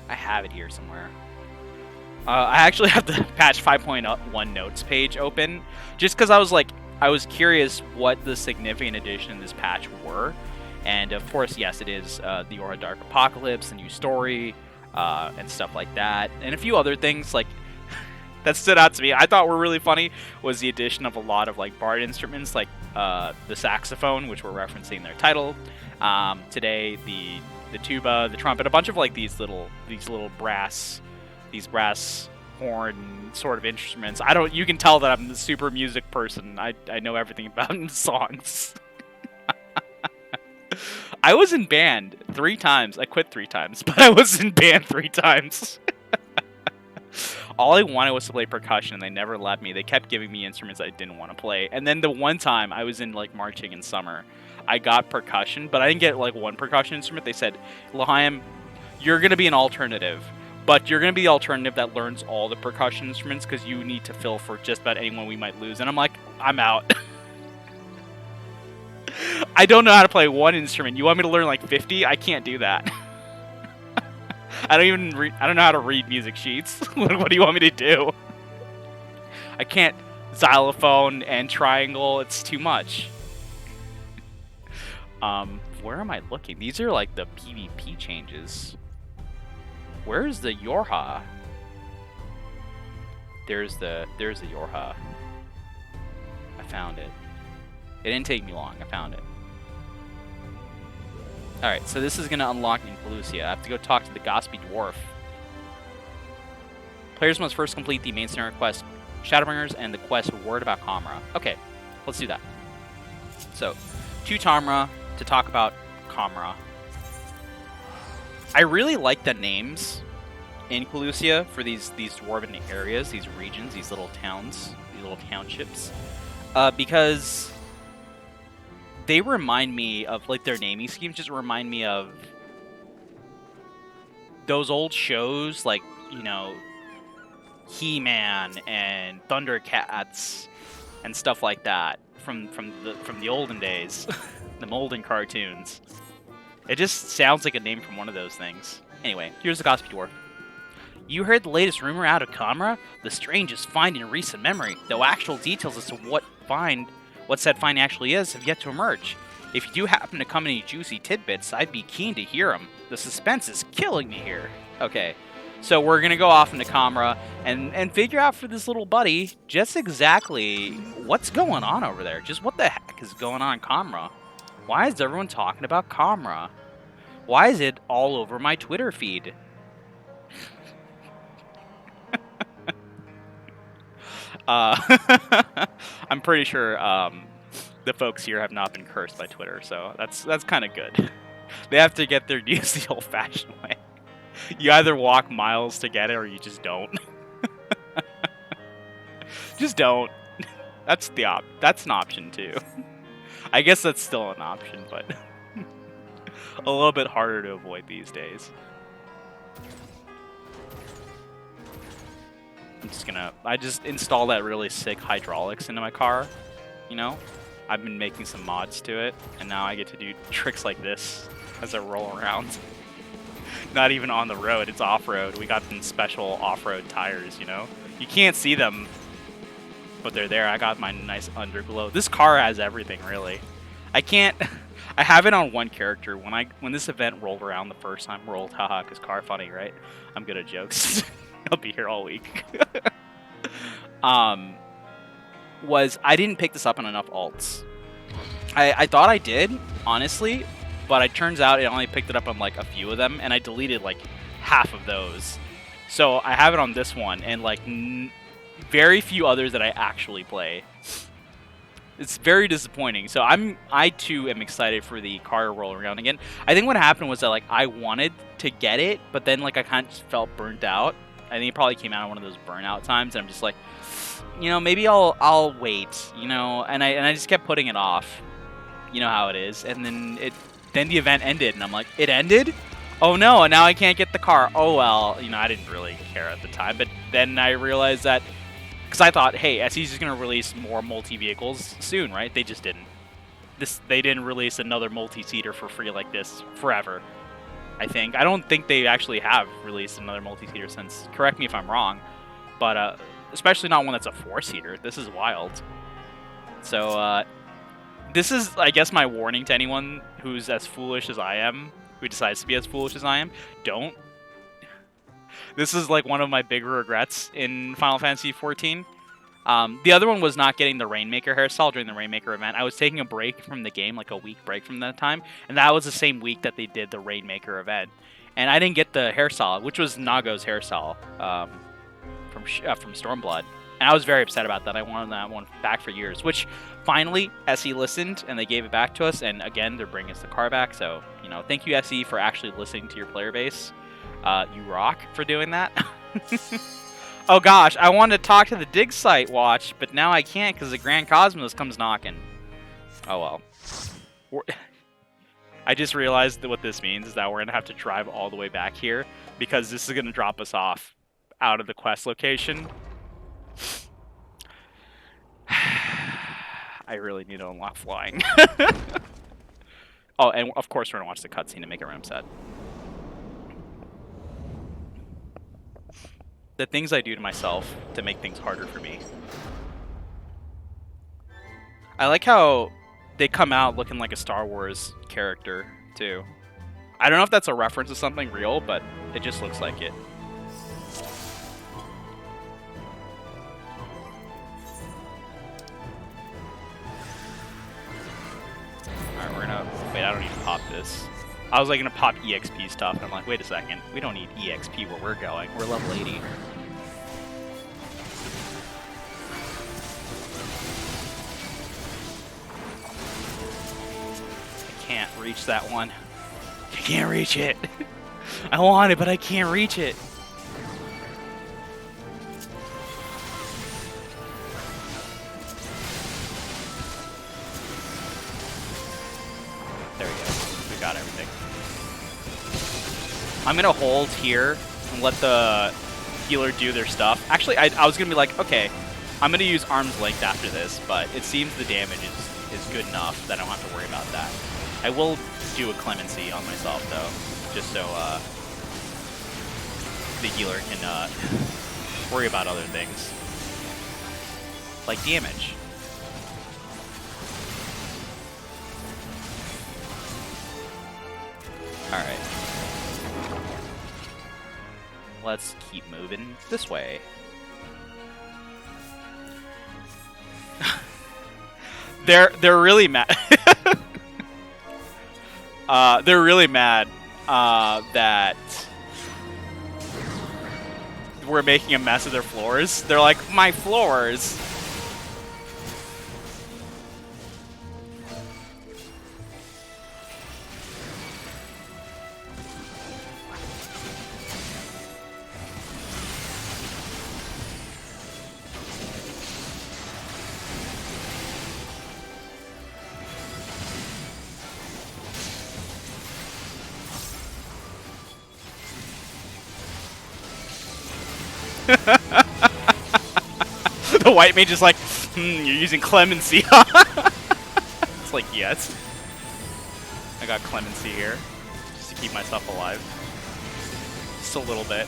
S1: I have it here somewhere. I actually have the patch 5.1 notes page open, just because I was curious what the significant addition in this patch were. And of course, yes, it is the Aura Dark Apocalypse, a new story, and stuff like that. And a few other things like that stood out to me. I thought were really funny was the addition of a lot of like bard instruments, like the saxophone, which we're referencing in their title. Today, the tuba, the trumpet, a bunch of like these little brass horn sort of instruments. You can tell that I'm a super music person. I know everything about songs. I was in band 3 times. I quit 3 times, but I was in band 3 times. All I wanted was to play percussion, and they never let me. They kept giving me instruments I didn't want to play. And then the one time I was in like marching in summer, I got percussion, but I didn't get like one percussion instrument. They said, L'chaim, you're going to be an alternative, but you're going to be the alternative that learns all the percussion instruments because you need to fill for just about anyone we might lose. And I'm like, I'm out. I don't know how to play one instrument. You want me to learn like 50? I can't do that. I don't know how to read music sheets. What do you want me to do? I can't xylophone and triangle. It's too much. Where am I looking? These are like the PvP changes. Where's the Yorha? There's the Yorha. I found it. It didn't take me long. I found it. Alright, so this is going to unlock in Pelusia. I have to go talk to the Gospy Dwarf. Players must first complete the main scenario quest, Shadowbringers, and the quest Word About Kamra. Okay, let's do that. So, to Tamra to talk about Kamra. I really like the names in Pelusia for these dwarven areas, these regions, these little towns, these little townships, because they remind me of, like, their naming schemes just remind me of those old shows, like, you know, He-Man and Thundercats and stuff like that from the olden days, the Molden cartoons. It just sounds like a name from one of those things. Anyway, here's the Gospy Dwarf. You heard the latest rumor out of Kamra? The strangest find in recent memory, though actual details as to what said find actually is have yet to emerge. If you do happen to come any juicy tidbits, I'd be keen to hear them. The suspense is killing me here. Okay, so we're going to go off into Kamra and figure out for this little buddy just exactly what's going on over there. Just what the heck is going on in Kamra? Why is everyone talking about Kamra? Why is it all over my Twitter feed? I'm pretty sure the folks here have not been cursed by Twitter, so that's kind of good. They have to get their news the old-fashioned way. You either walk miles to get it, or you just don't. Just don't. That's an option too. I guess that's still an option, but a little bit harder to avoid these days. I just installed that really sick hydraulics into my car, you know? I've been making some mods to it, and now I get to do tricks like this as I roll around. Not even on the road, it's off-road. We got them special off-road tires, you know? You can't see them, but they're there. I got my nice underglow. This car has everything, really. I have it on one character. When this event rolled around the first time, haha, because car funny, right? I'm good at jokes. I'll be here all week. I didn't pick this up on enough alts. I thought I did, honestly, but it turns out it only picked it up on like a few of them, and I deleted like half of those. So I have it on this one, and like very few others that I actually play. It's very disappointing. So I too am excited for the car to roll around again. I think what happened was that like I wanted to get it, but then like I kind of just felt burnt out. I think it probably came out of one of those burnout times, and I'm just like, you know, maybe I'll wait, you know, and I just kept putting it off. You know how it is. And then the event ended, and I'm like, it ended? Oh no, and now I can't get the car. Oh well, you know, I didn't really care at the time, but then I realized that, because I thought, hey, SE's just going to release more multi-vehicles soon, right? They just didn't. They didn't release another multi-seater for free like this forever. I think. I don't think they actually have released another multi-seater since. Correct me if I'm wrong, but especially not one that's a 4-seater. This is wild. So this is, I guess, my warning to anyone who's as foolish as I am, who decides to be as foolish as I am. Don't. This is like one of my bigger regrets in Final Fantasy XIV. The other one was not getting the Rainmaker hairstyle during the Rainmaker event. I was taking a break from the game, like a week break from that time, and that was the same week that they did the Rainmaker event. And I didn't get the hairstyle, which was Nago's hairstyle from Stormblood. And I was very upset about that. I wanted that one back for years, which finally SE listened, and they gave it back to us. And again, they're bringing us the car back. So, you know, thank you, SE, for actually listening to your player base. You rock for doing that. Oh gosh, I wanted to talk to the dig site watch, but now I can't because the Grand Cosmos comes knocking. Oh well. I just realized that what this means is that we're going to have to drive all the way back here because this is going to drop us off out of the quest location. I really need to unlock flying. Oh, and of course we're going to watch the cutscene to make everyone upset. The things I do to myself to make things harder for me. I like how they come out looking like a Star Wars character, too. I don't know if that's a reference to something real, but it just looks like it. Alright, we're gonna... Wait, I don't need to pop this. I was like gonna pop EXP stuff, and I'm like, wait a second, we don't need EXP where we're going. We're level 80. I can't reach that one. I can't reach it. I want it, but I can't reach it. There we go. We got everything. I'm gonna hold here and let the healer do their stuff. Actually, I was gonna be like, okay, I'm gonna use arm's length after this, but it seems the damage is good enough that I don't have to worry about that. I will do a clemency on myself though, just so the healer can worry about other things, like damage. Alright. Let's keep moving this way. They're really mad. They're really mad that we're making a mess of their floors. They're like, my floors. The white mage is like, you're using clemency. It's like, yes. I got clemency here, just to keep myself alive. Just a little bit.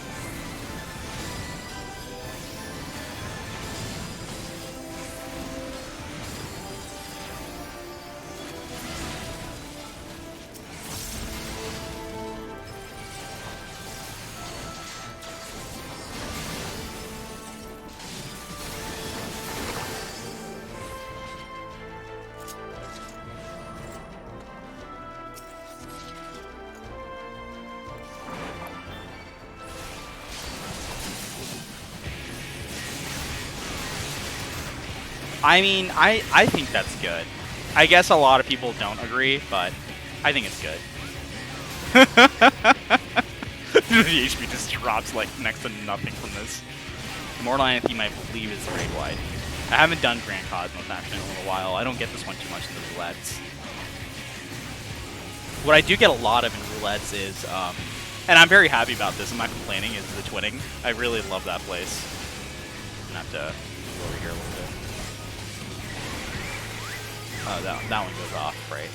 S1: I mean, I think that's good. I guess a lot of people don't agree, but I think it's good. The HP just drops like next to nothing from this. Immortal Anthem, I believe, is grade wide. I haven't done Grand Cosmos actually in a little while. I don't get this one too much in the roulettes. What I do get a lot of in roulettes is, and I'm very happy about this, I'm not complaining, is the twinning. I really love that place. I'm gonna have to go over here a little bit. Oh, that one goes off, right?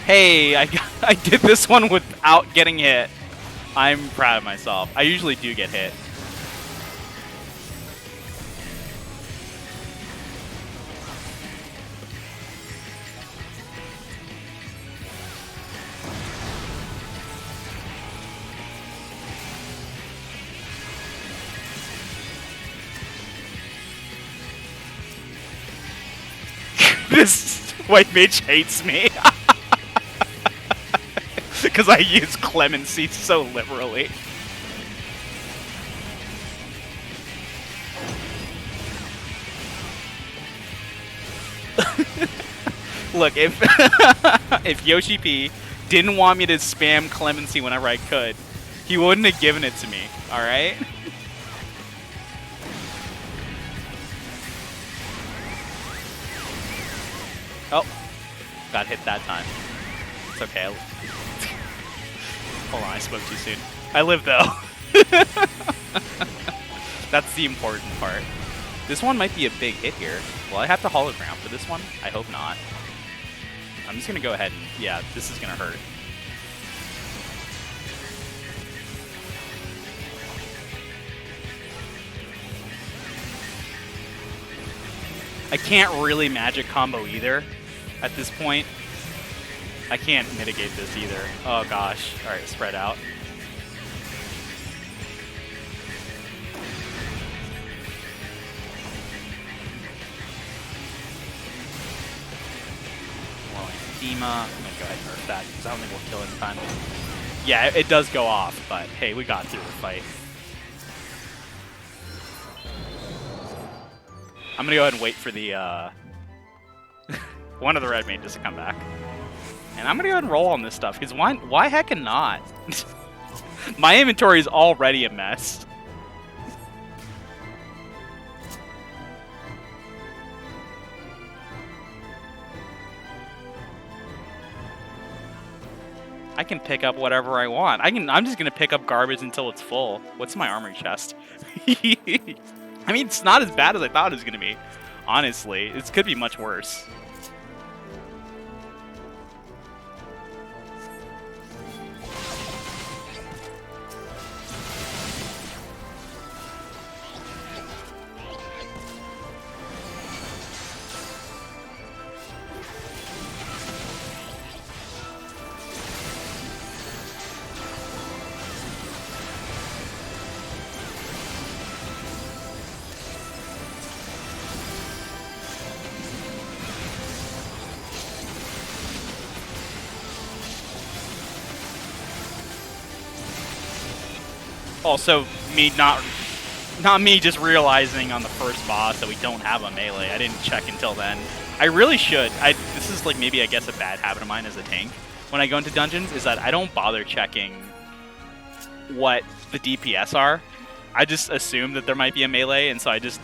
S1: Hey, I did this one without getting hit. I'm proud of myself. I usually do get hit. This white mage hates me. Because I use clemency so liberally. Look, if if Yoshi P didn't want me to spam clemency whenever I could, he wouldn't have given it to me, alright? Oh, got hit that time. It's okay. Hold on, I spoke too soon. I live though. That's the important part. This one might be a big hit here. Will I have to hologram for this one? I hope not. I'm just gonna go ahead and, yeah, this is gonna hurt. I can't really magic combo either at this point. I can't mitigate this either. Oh gosh. Alright, spread out. I'm gonna go ahead and nerf that because I don't think we'll kill it in time. Yeah, it does go off, but hey, we got through the fight. I'm gonna go ahead and wait for the one of the red mages to come back. And I'm gonna go ahead and roll on this stuff, because why heckin' not? My inventory is already a mess. I can pick up whatever I want. I'm just gonna pick up garbage until it's full. What's my armory chest? I mean, it's not as bad as I thought it was gonna be. Honestly, it could be much worse. Also, not me just realizing on the first boss that we don't have a melee. I didn't check until then. I really should. This is like maybe I guess a bad habit of mine as a tank. When I go into dungeons, is that I don't bother checking what the DPS are. I just assume that there might be a melee, and so I just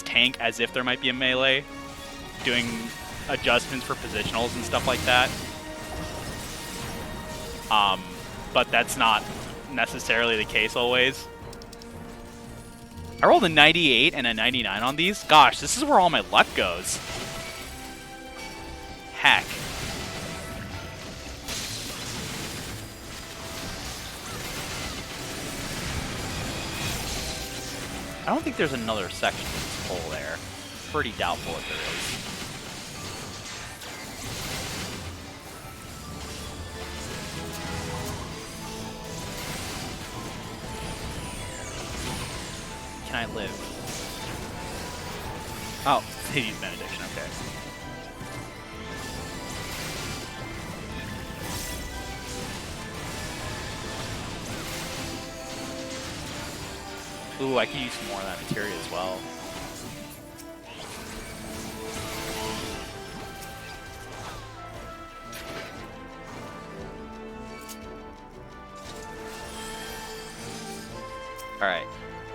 S1: tank as if there might be a melee, doing adjustments for positionals and stuff like that. But that's not necessarily the case always. I rolled a 98 and a 99 on these. Gosh, this is where all my luck goes. Heck. I don't think there's another section of this hole there. Pretty doubtful if there is. Can I live? Oh, Hades Benediction, okay. Ooh, I could use some more of that materia as well. Alright.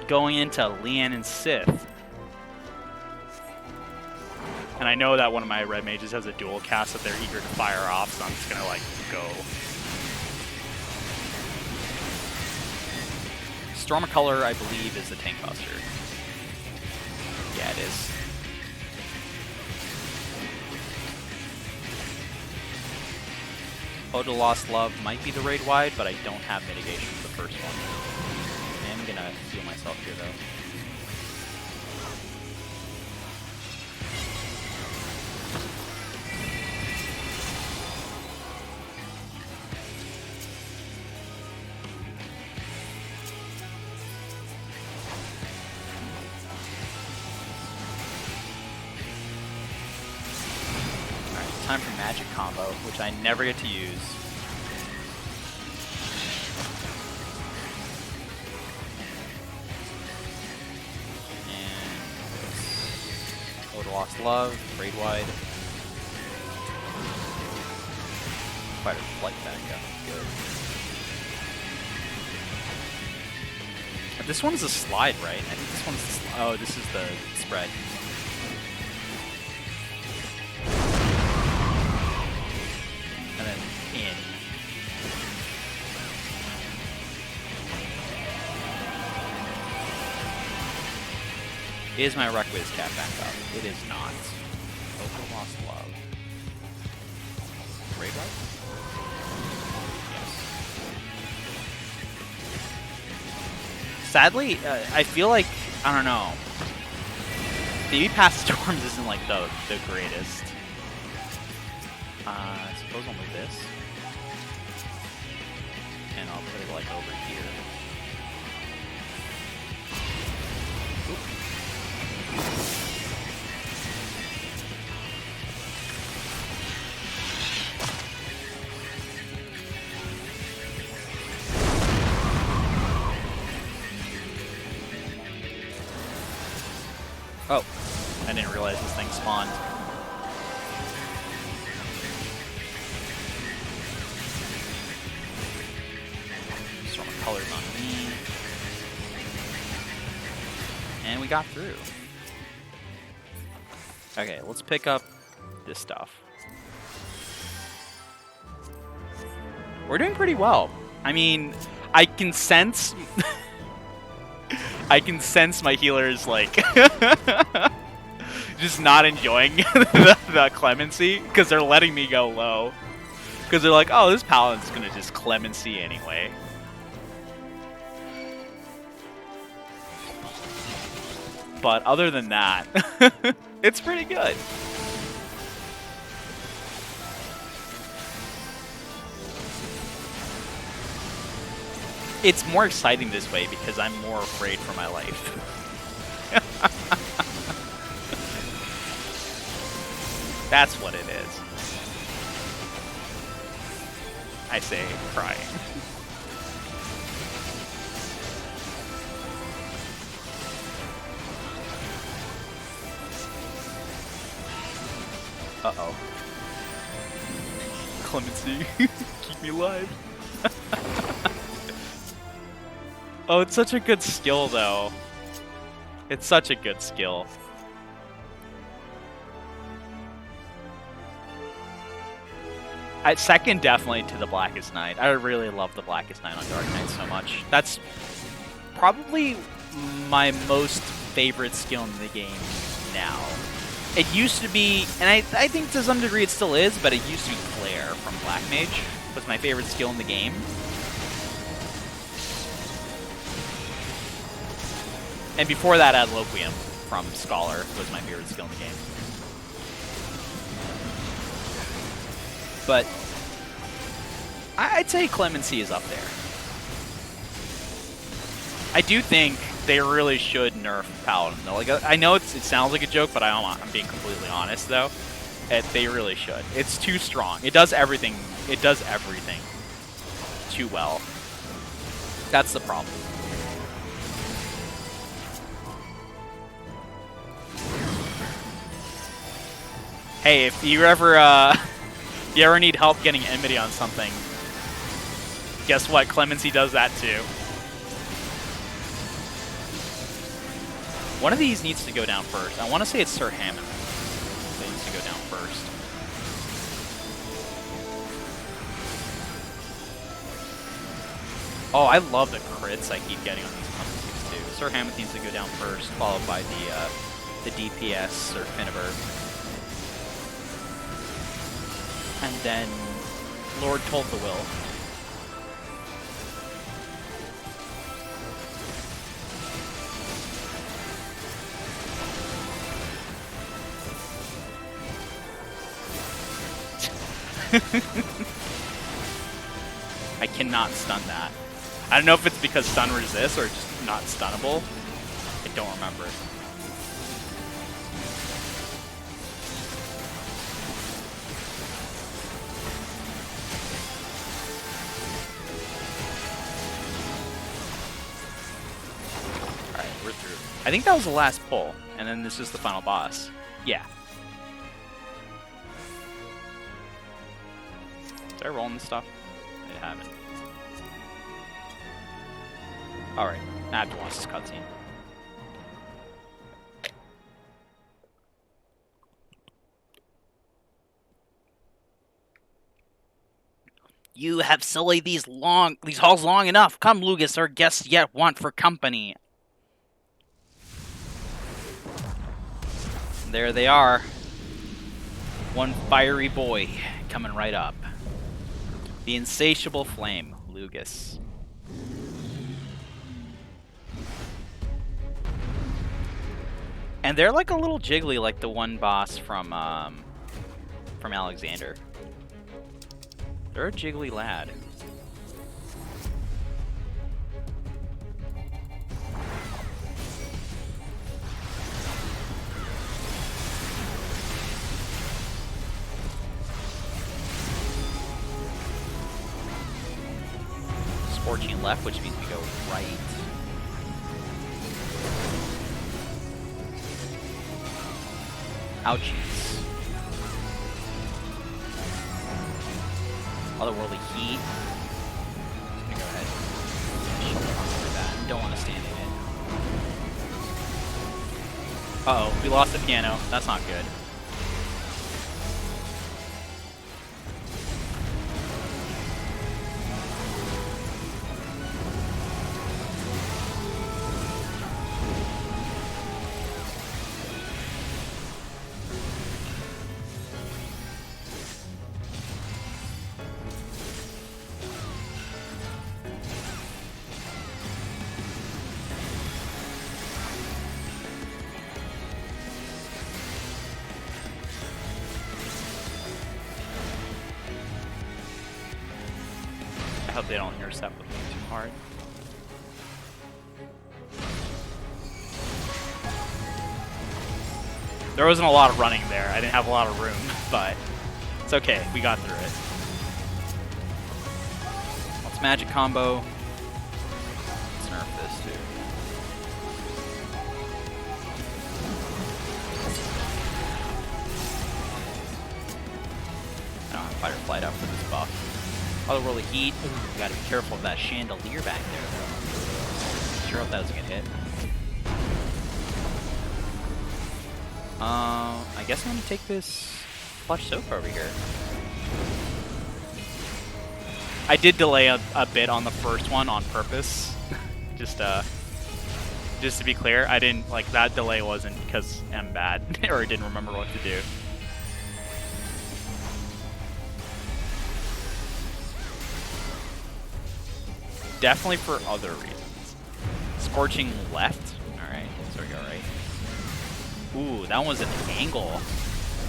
S1: Going into Leanne and Sith. And I know that one of my red mages has a dual cast that they're eager to fire off, so I'm just gonna like go. Storm of Color, I believe, is the tank buster. Yeah, it is. Ode to Lost Love might be the raid wide, but I don't have mitigation for the first one. I am gonna heal myself here though. Time for magic combo, which I never get to use. And Ode to Lost Love, raid wide. Fighter flight back up, good. This one's a slide, right? I think this one's the oh, this is the spread. And then in. Is my Requiz cap back up? It is not. Over Lost Love. Raid right? Yes. Sadly, I feel like, I don't know. The Past Storms isn't like the greatest. I suppose I'll move this. And I'll put it like over here. Oop. Oh, I didn't realize this thing spawned. Storm of Colors on me. And we got through. Okay, let's pick up this stuff. We're doing pretty well. I mean, I can sense... I can sense my healers, like, just not enjoying the clemency, because they're letting me go low. Because they're like, oh, this paladin's gonna just clemency anyway. But other than that, it's pretty good. It's more exciting this way because I'm more afraid for my life. That's what it is. I say, crying. Uh-oh. Clemency, keep me alive. Oh, it's such a good skill, though. It's such a good skill. Second, definitely to the Blackest Night. I really love the Blackest Night on Dark Knight so much. That's probably my most favorite skill in the game now. It used to be, and I think to some degree it still is, but it used to be Flare from Black Mage. Was my favorite skill in the game. And before that, Adloquium from Scholar was my favorite skill in the game. But I'd say Clemency is up there. I do think they really should nerf Paladin, though. Like, I know it sounds like a joke, but I'm being completely honest, though. They really should. It's too strong. It does everything. It does everything too well. That's the problem. Hey, if you ever need help getting enmity on something, guess what? Clemency does that too. One of these needs to go down first. I want to say it's Sir Hammond that needs to go down first. Oh, I love the crits I keep getting on these Clemencies too. Sir Hammond needs to go down first, followed by the DPS, Sir Finnever. And then Lord Tolthawil. I cannot stun that. I don't know if it's because stun resists or just not stunnable. I don't remember. Alright, we're through. I think that was the last pull, and then this is the final boss. Yeah. Did I roll in this stuff? I haven't. Alright, I have to watch this cutscene. You have sullied these halls long enough. Come, Lugus, our guests yet want for company. There they are. One fiery boy coming right up. The insatiable flame, Lugus. And they're like a little jiggly, like the one boss from Alexander. They're a jiggly lad. Scorching left, which means we go right. Ouchies. Otherworldly heat. I'm gonna go ahead and shoulder for that. Don't want to stand in it. Uh-oh, we lost the piano. That's not good. I hope they don't intercept with me too hard. There wasn't a lot of running there. I didn't have a lot of room, but it's okay. We got through it. Let's magic combo. Let's nerf this too. I don't have fight or flight up for this buff. Otherworldly heat. Ooh, we gotta be careful of that chandelier back there, though. Sure hope that doesn't get hit. I guess I'm gonna take this Flush Soak over here. I did delay a bit on the first one on purpose. just to be clear, I didn't, like, that delay wasn't because I'm bad or I didn't remember what to do. Definitely for other reasons. Scorching left. Alright, so we go right. Ooh, that one was an angle.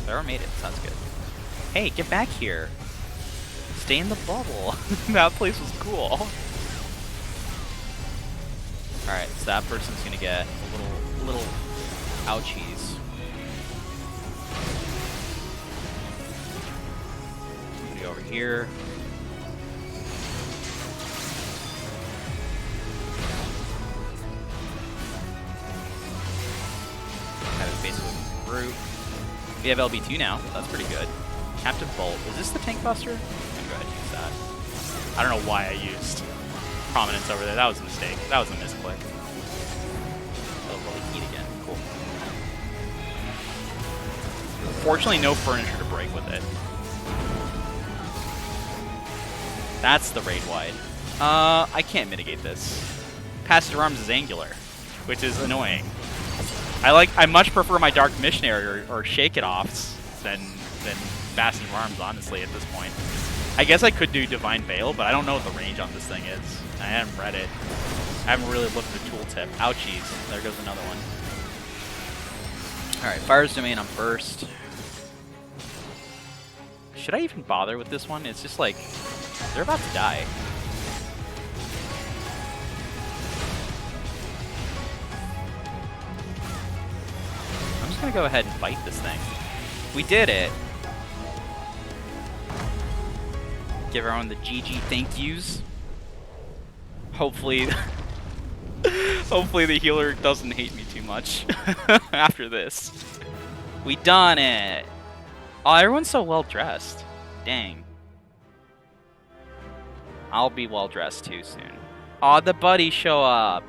S1: There made it, so that's good. Hey, get back here. Stay in the bubble. That place was cool. Alright, so that person's gonna get a little ouchies. I'm gonna go over here. Basically through. We have LB2 now. That's pretty good. Captive Bolt. Is this the Tank Buster? I'm gonna go ahead and use that. I don't know why I used Prominence over there. That was a mistake. That was a misclick. It'll really heat again. Cool. Fortunately, no furniture to break with it. That's the raid wide. I can't mitigate this. Passive Arms is angular, which is annoying. I much prefer my Dark Missionary or Shake It Offs than than Bastion of Arms, honestly, at this point. I guess I could do Divine Veil, but I don't know what the range on this thing is. I haven't read it. I haven't really looked at the tooltip. Ouchies. There goes another one. Alright, Fire's Domain on first. Should I even bother with this one? It's just like, they're about to die. I'm just gonna go ahead and fight this thing. We did it! Give everyone the GG thank yous. Hopefully, hopefully the healer doesn't hate me too much after this. We done it! Oh, everyone's so well dressed. Dang. I'll be well dressed too soon. Aw, the buddies show up.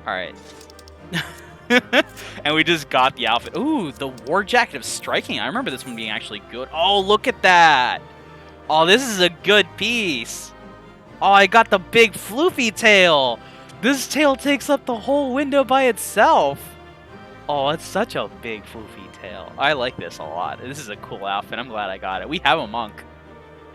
S1: Alright. And we just got the outfit. Ooh, the War Jacket of Striking. I remember this one being actually good. Oh, look at that. Oh, this is a good piece. Oh, I got the big floofy tail. This tail takes up the whole window by itself. Oh, it's such a big floofy tail. I like this a lot. This is a cool outfit. I'm glad I got it. We have a monk.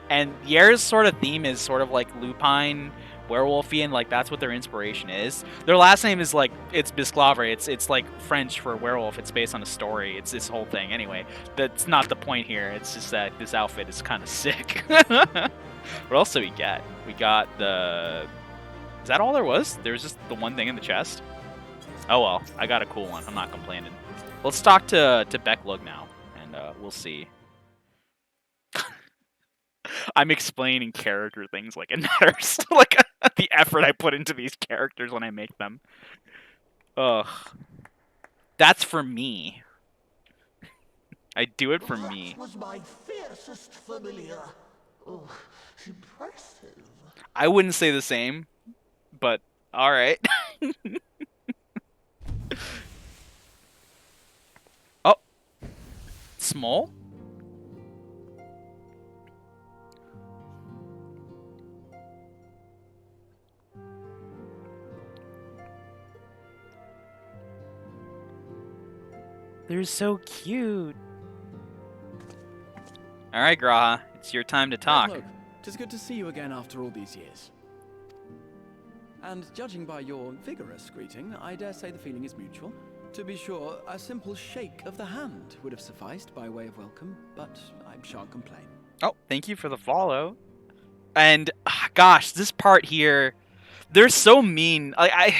S1: And Yer's sort of theme is sort of like lupine, werewolfian, like that's what their inspiration is. Their last name is like, it's Bisclavre. It's like French for werewolf. It's based on a story. It's this whole thing. Anyway, that's not the point here. It's just that this outfit is kind of sick. What else did we get? We got the... Is that all there was? There was just the one thing in the chest? Oh well, I got a cool one. I'm not complaining. Let's talk to Becklug now, and we'll see. I'm explaining character things like it matters. Like the effort I put into these characters when I make them. Ugh. That's for me. I do it for me.
S9: That was my fiercest familiar. Oh, impressive.
S1: I wouldn't say the same, but alright. Oh. Small? They're so cute. Alright, Graha. It's your time to talk.
S6: Look, tis good to see you again after all these years. And judging by your vigorous greeting, I dare say the feeling is mutual. To be sure, a simple shake of the hand would have sufficed by way of welcome, but I shan't complain.
S1: Oh, thank you for the follow. And, gosh, this part here, they're so mean. I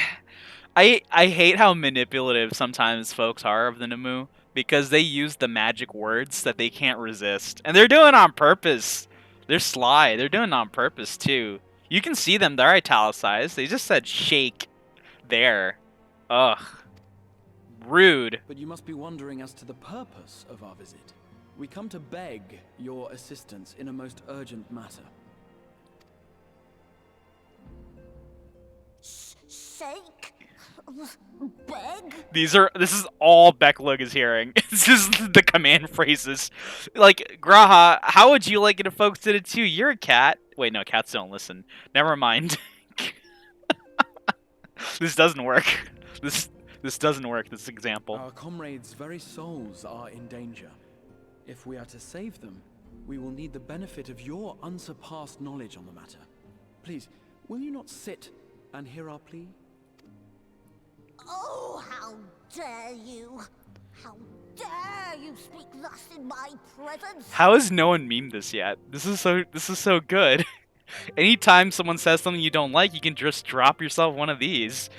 S1: hate how manipulative sometimes folks are of the Namu, because they use the magic words that they can't resist. And they're doing it on purpose. They're sly. They're doing it on purpose, too. You can see them. They're italicized. They just said shake there. Ugh. Rude.
S6: But you must be wondering as to the purpose of our visit. We come to beg your assistance in a most urgent matter.
S9: Shake? Beg?
S1: This is all Becklug is hearing. It's just the command phrases. Like, Graha, how would you like it if folks did it too? You're a cat. Wait, no, cats don't listen. Never mind. This doesn't work. This doesn't work, this example.
S6: Our comrades' very souls are in danger. If we are to save them, we will need the benefit of your unsurpassed knowledge on the matter. Please, will you not sit and hear our plea?
S9: Oh, how dare you! How dare you speak thus in my presence!
S1: How has no one memed this yet? This is so good. Anytime someone says something you don't like, you can just drop yourself one of these.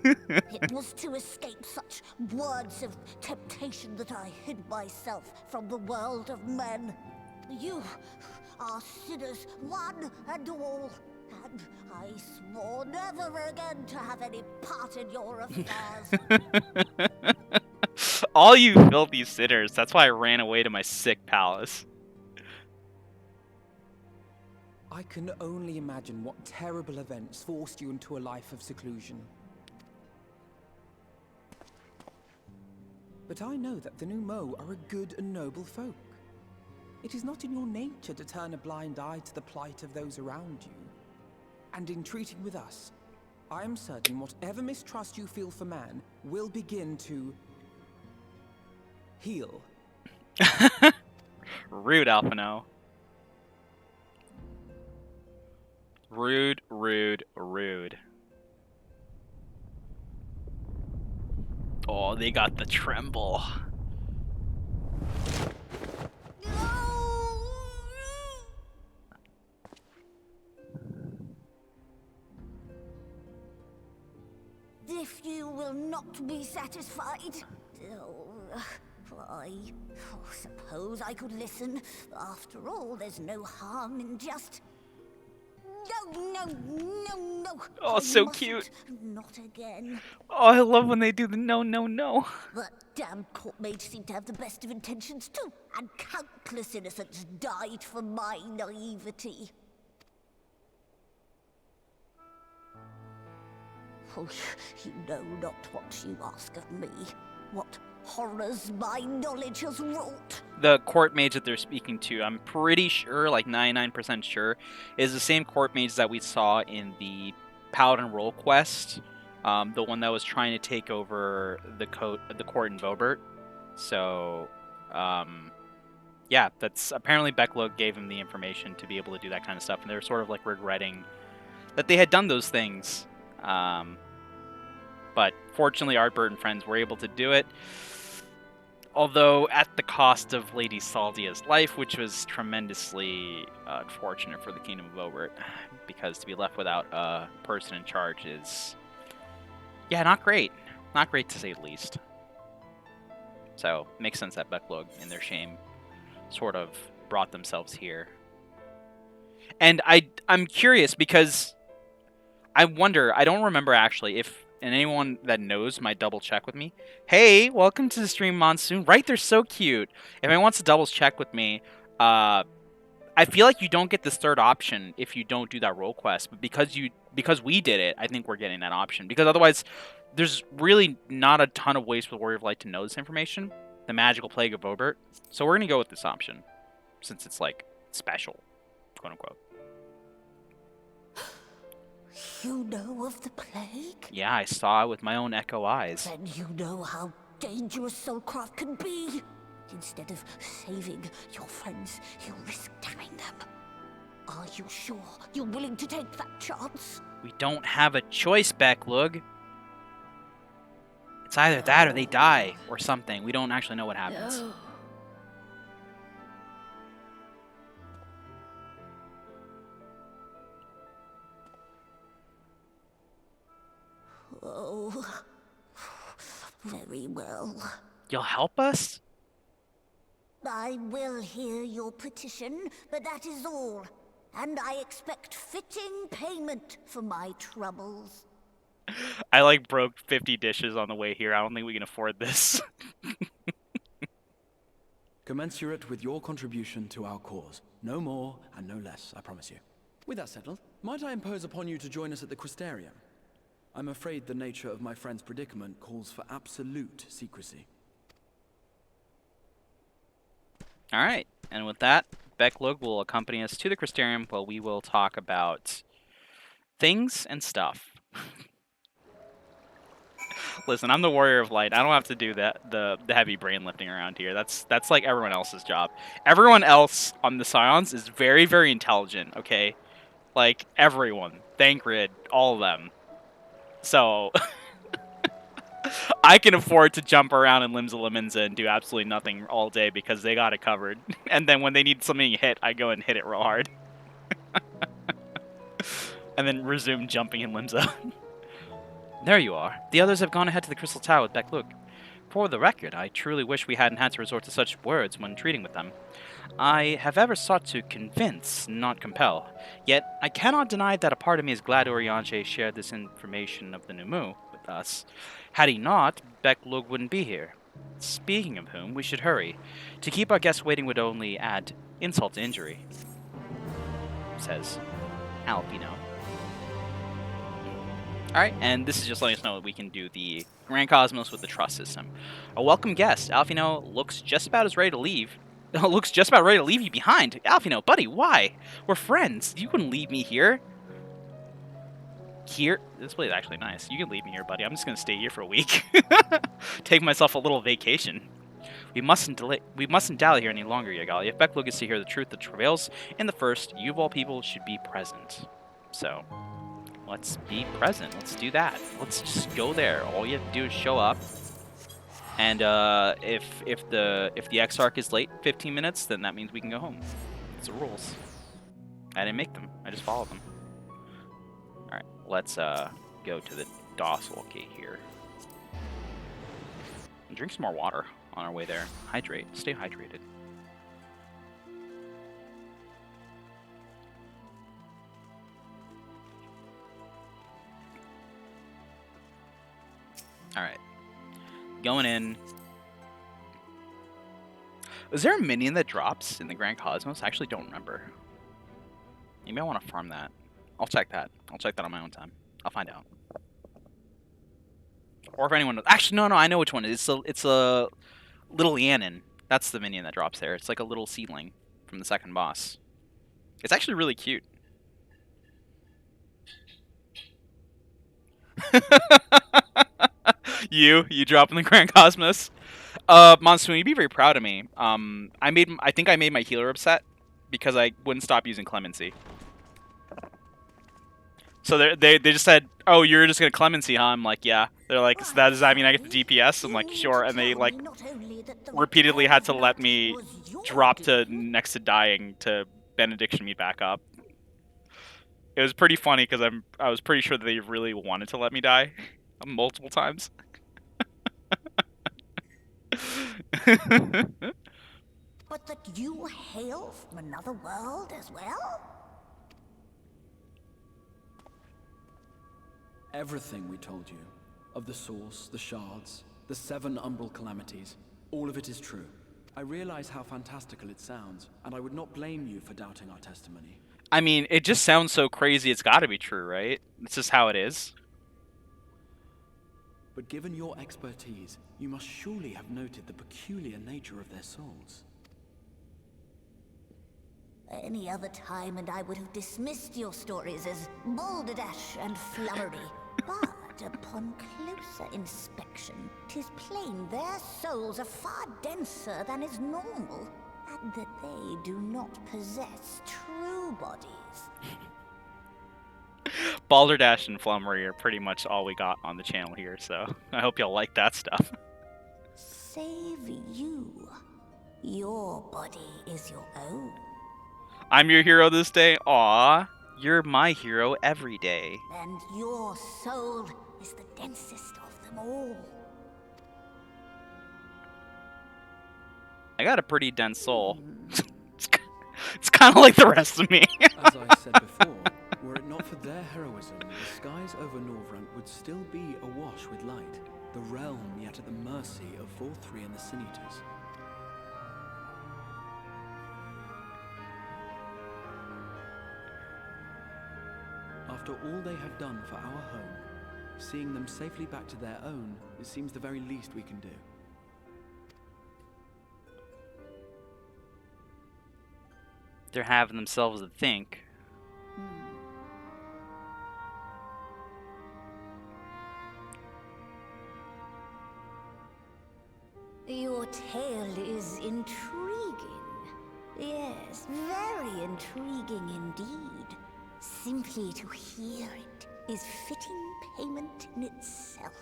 S9: It was to escape such words of temptation that I hid myself from the world of men. You are sinners, one and all, and I swore never again to have any part in your affairs.
S1: All you filthy sinners. That's why I ran away to my sick palace.
S7: I can only imagine what terrible events forced you into a life of seclusion. But I know that the Numo are a good and noble folk. It is not in your nature to turn a blind eye to the plight of those around you. And in treating with us, I am certain whatever mistrust you feel for man will begin to heal.
S1: Rude, Alphino. Rude, rude, rude. Oh, they got the tremble.
S9: If you will not be satisfied, I suppose I could listen. After all, there's no harm in just... No.
S1: Oh,
S9: I
S1: so
S9: mustn't.
S1: cute.
S9: Not again.
S1: Oh, I love when they do the no, no, no.
S9: That damn court mage seemed to have the best of intentions too, and countless innocents died for my naivety. Oh, you know not what you ask of me. What horrors my knowledge has wrought.
S1: The court mage that they're speaking to, I'm pretty sure, like 99% sure, is the same court mage that we saw in the Paladin Roll quest. The one that was trying to take over the court in Vobert. So, yeah, that's apparently Becklog gave him the information to be able to do that kind of stuff, and they were sort of like regretting that they had done those things. But fortunately, Artbert and friends were able to do it. Although at the cost of Lady Saldia's life, which was tremendously unfortunate for the Kingdom of Vobert, because to be left without a person in charge is, yeah, not great. Not great to say the least. So, makes sense that Becklog, in their shame, sort of brought themselves here. And I'm curious, because I wonder, I don't remember actually, if and anyone that knows might double check with me. Hey, welcome to the stream, Monsoon. Right, they're so cute. If anyone wants to double check with me, I feel like you don't get this third option if you don't do that role quest. But because we did it, I think we're getting that option. Because otherwise, there's really not a ton of ways for the Warrior of Light to know this information. The Magical Plague of Vobert. So we're gonna go with this option, since it's like special, quote unquote.
S9: You know of the plague?
S1: Yeah, I saw it with my own Echo eyes.
S9: Then you know how dangerous soulcraft can be. Instead of saving your friends, you risk damning them. Are you sure you're willing to take that chance?
S1: We don't have a choice, Becklug. It's either that or they die, or something. We don't actually know what happens.
S8: No.
S9: Oh, very well.
S1: You'll help us?
S9: I will hear your petition, but that is all. And I expect fitting payment for my troubles.
S1: I like broke 50 dishes on the way here. I don't think we can afford this.
S6: Commensurate with your contribution to our cause. No more and no less, I promise you. With that settled, might I impose upon you to join us at the Crystarium? I'm afraid the nature of my friend's predicament calls for absolute secrecy.
S1: Alright, and with that, Becklug will accompany us to the Crystarium while we will talk about things and stuff. Listen, I'm the Warrior of Light. I don't have to do the heavy brain lifting around here. That's like everyone else's job. Everyone else on the Scions is very, very intelligent, okay? Like, everyone. Thancred, all of them. So, I can afford to jump around in Limsa Limenza and do absolutely nothing all day because they got it covered. And then when they need something hit, I go and hit it real hard. And then resume jumping in Limsa. There you are. The others have gone ahead to the Crystal Tower with Becklug. For the record, I truly wish we hadn't had to resort to such words when treating with them. I have ever sought to convince, not compel. Yet, I cannot deny that a part of me is glad Orianche shared this information of the Numu with us. Had he not, Becklug wouldn't be here. Speaking of whom, we should hurry. To keep our guests waiting would only add insult to injury. Says Alpino. Alright, and this is just letting us know that we can do the Grand Cosmos with the trust system. A welcome guest. Alfino looks just about ready to leave you behind. Alfino, buddy, why? We're friends. You couldn't leave me here. Here, this place is actually nice. You can leave me here, buddy. I'm just gonna stay here for a week. Take myself a little vacation. We mustn't dally here any longer, Yagali. If Becklo gets to hear the truth that travails in the first, you of all people should be present. So, let's be present. Let's do that. Let's just go there. All you have to do is show up. And if the Exarch is late 15 minutes, then that means we can go home. It's the rules. I didn't make them. I just followed them. All right, let's go to the docile gate here. And drink some more water on our way there. Hydrate. Stay hydrated. All right. Going in. Is there a minion that drops in the Grand Cosmos? I actually don't remember. Maybe I want to farm that. I'll check that. I'll check that on my own time. I'll find out. Or if anyone knows. Actually, no, I know which one it is. It's a little Yanin. That's the minion that drops there. It's like a little seedling from the second boss. It's actually really cute. You drop in the Grand Cosmos. Monsoon, you'd be very proud of me. I think I made my healer upset because I wouldn't stop using Clemency. So they just said, "Oh, you're just gonna Clemency, huh?" I'm like, "Yeah." They're like, "So does that mean I get the DPS?" I'm like, "Sure." And they like repeatedly had to let me drop to next to dying to benediction me back up. It was pretty funny because I was pretty sure that they really wanted to let me die multiple times.
S9: But that you hail from another world as well?
S6: Everything we told you, of the source, the shards, the 7 umbral calamities, all of it is true. I realize how fantastical it sounds, and I would not blame you for doubting our testimony.
S1: I mean, it just sounds so crazy it's gotta be true, right? It's just how it is.
S6: But given your expertise, you must surely have noted the peculiar nature of their souls.
S9: Any other time and I would have dismissed your stories as balderdash and flummery. But upon closer inspection, 'tis plain their souls are far denser than is normal, and that they do not possess true bodies.
S1: Balderdash and Flummery are pretty much all we got on the channel here, so I hope y'all like that stuff.
S9: Save you. Your body is your own.
S1: I'm your hero this day? Aw, you're my hero every day.
S9: And your soul is the densest of them all.
S1: I got a pretty dense soul. It's kind of like the rest of me.
S6: As I said before, were it not for their heroism, the skies over Norvrant would still be awash with light, the realm yet at the mercy of Vorthri and the Sin Eaters. After all they have done for our home, seeing them safely back to their own, it seems the very least we can do.
S1: They're having themselves a think.
S9: Your tale is intriguing. Yes, very intriguing indeed. Simply to hear it is fitting payment in itself.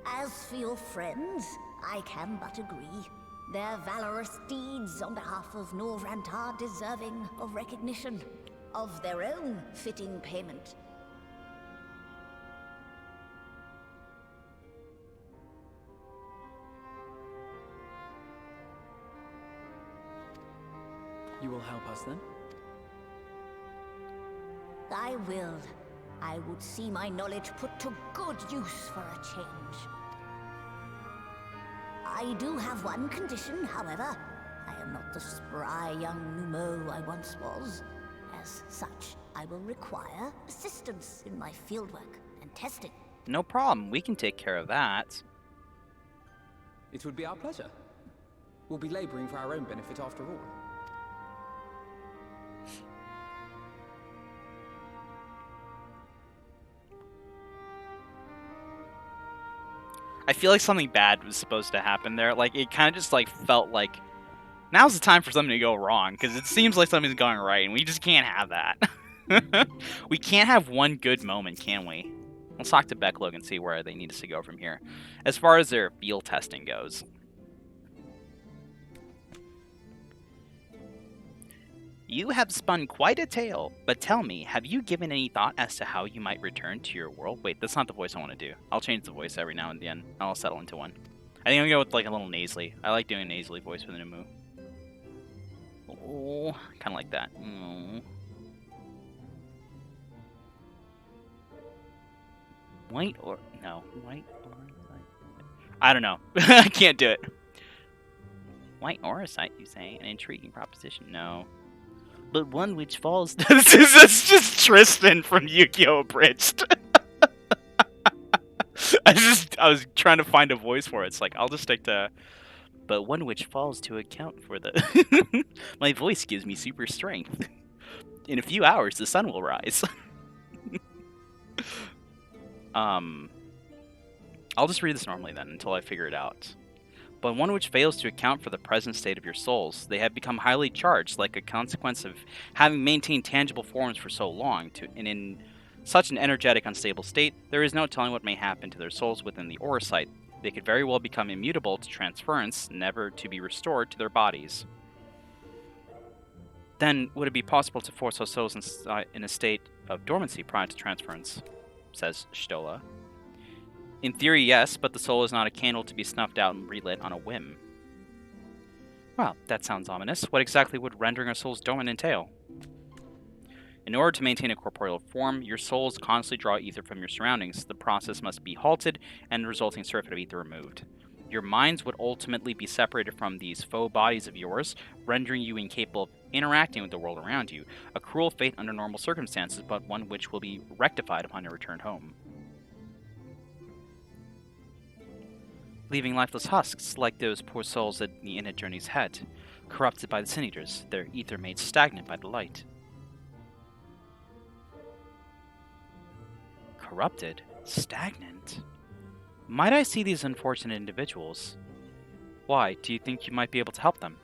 S9: As for your friends, I can but agree. Their valorous deeds on behalf of Norvrant are deserving of recognition, of their own fitting payment.
S6: You will help us then?
S9: I will. I would see my knowledge put to good use for a change. I do have one condition, however. I am not the spry young Numo I once was. As such, I will require assistance in my fieldwork and testing.
S1: No problem. We can take care of that.
S7: It would be our pleasure. We'll be laboring for our own benefit after all.
S1: I feel like something bad was supposed to happen there. Like, it kind of just, like, felt like, now's the time for something to go wrong, because it seems like something's going right, and we just can't have that. We can't have one good moment, can we? Let's talk to Becklog and see where they need us to go from here. As far as their field testing goes. You have spun quite a tale, but tell me, have you given any thought as to how you might return to your world? Wait, that's not the voice I want to do. I'll change the voice every now and then. I'll settle into one. I think I'm going to go with like a little nasally. I like doing a nasally voice with a new move. Oh, kind of like that. Oh. White or... no. White or... I don't know. I can't do it. White Orosite, you say? An intriguing proposition? No. But one which falls... This is just Tristan from Yu-Gi-Oh! Abridged. I was trying to find a voice for it. It's like, I'll just stick to... But one which falls to account for the... My voice gives me super strength. In a few hours, the sun will rise. I'll just read this normally then, until I figure it out. But one which fails to account for the present state of your souls. They have become highly charged, like a consequence of having maintained tangible forms for so long, and in such an energetic, unstable state, there is no telling what may happen to their souls within the Orosite. They could very well become immutable to transference, never to be restored to their bodies. Then, would it be possible to force our souls in a state of dormancy prior to transference? Says Stola. In theory, yes, but the soul is not a candle to be snuffed out and relit on a whim. Well, that sounds ominous. What exactly would rendering our souls dormant entail? In order to maintain a corporeal form, your souls constantly draw ether from your surroundings. The process must be halted and the resulting surfeit of ether removed. Your minds would ultimately be separated from these faux bodies of yours, rendering you incapable of interacting with the world around you. A cruel fate under normal circumstances, but one which will be rectified upon your return home. Leaving lifeless husks like those poor souls at the Inner Journey's head, corrupted by the Sin Eaters, their ether made stagnant by the light. Corrupted? Stagnant? Might I see these unfortunate individuals? Why, do you think you might be able to help them?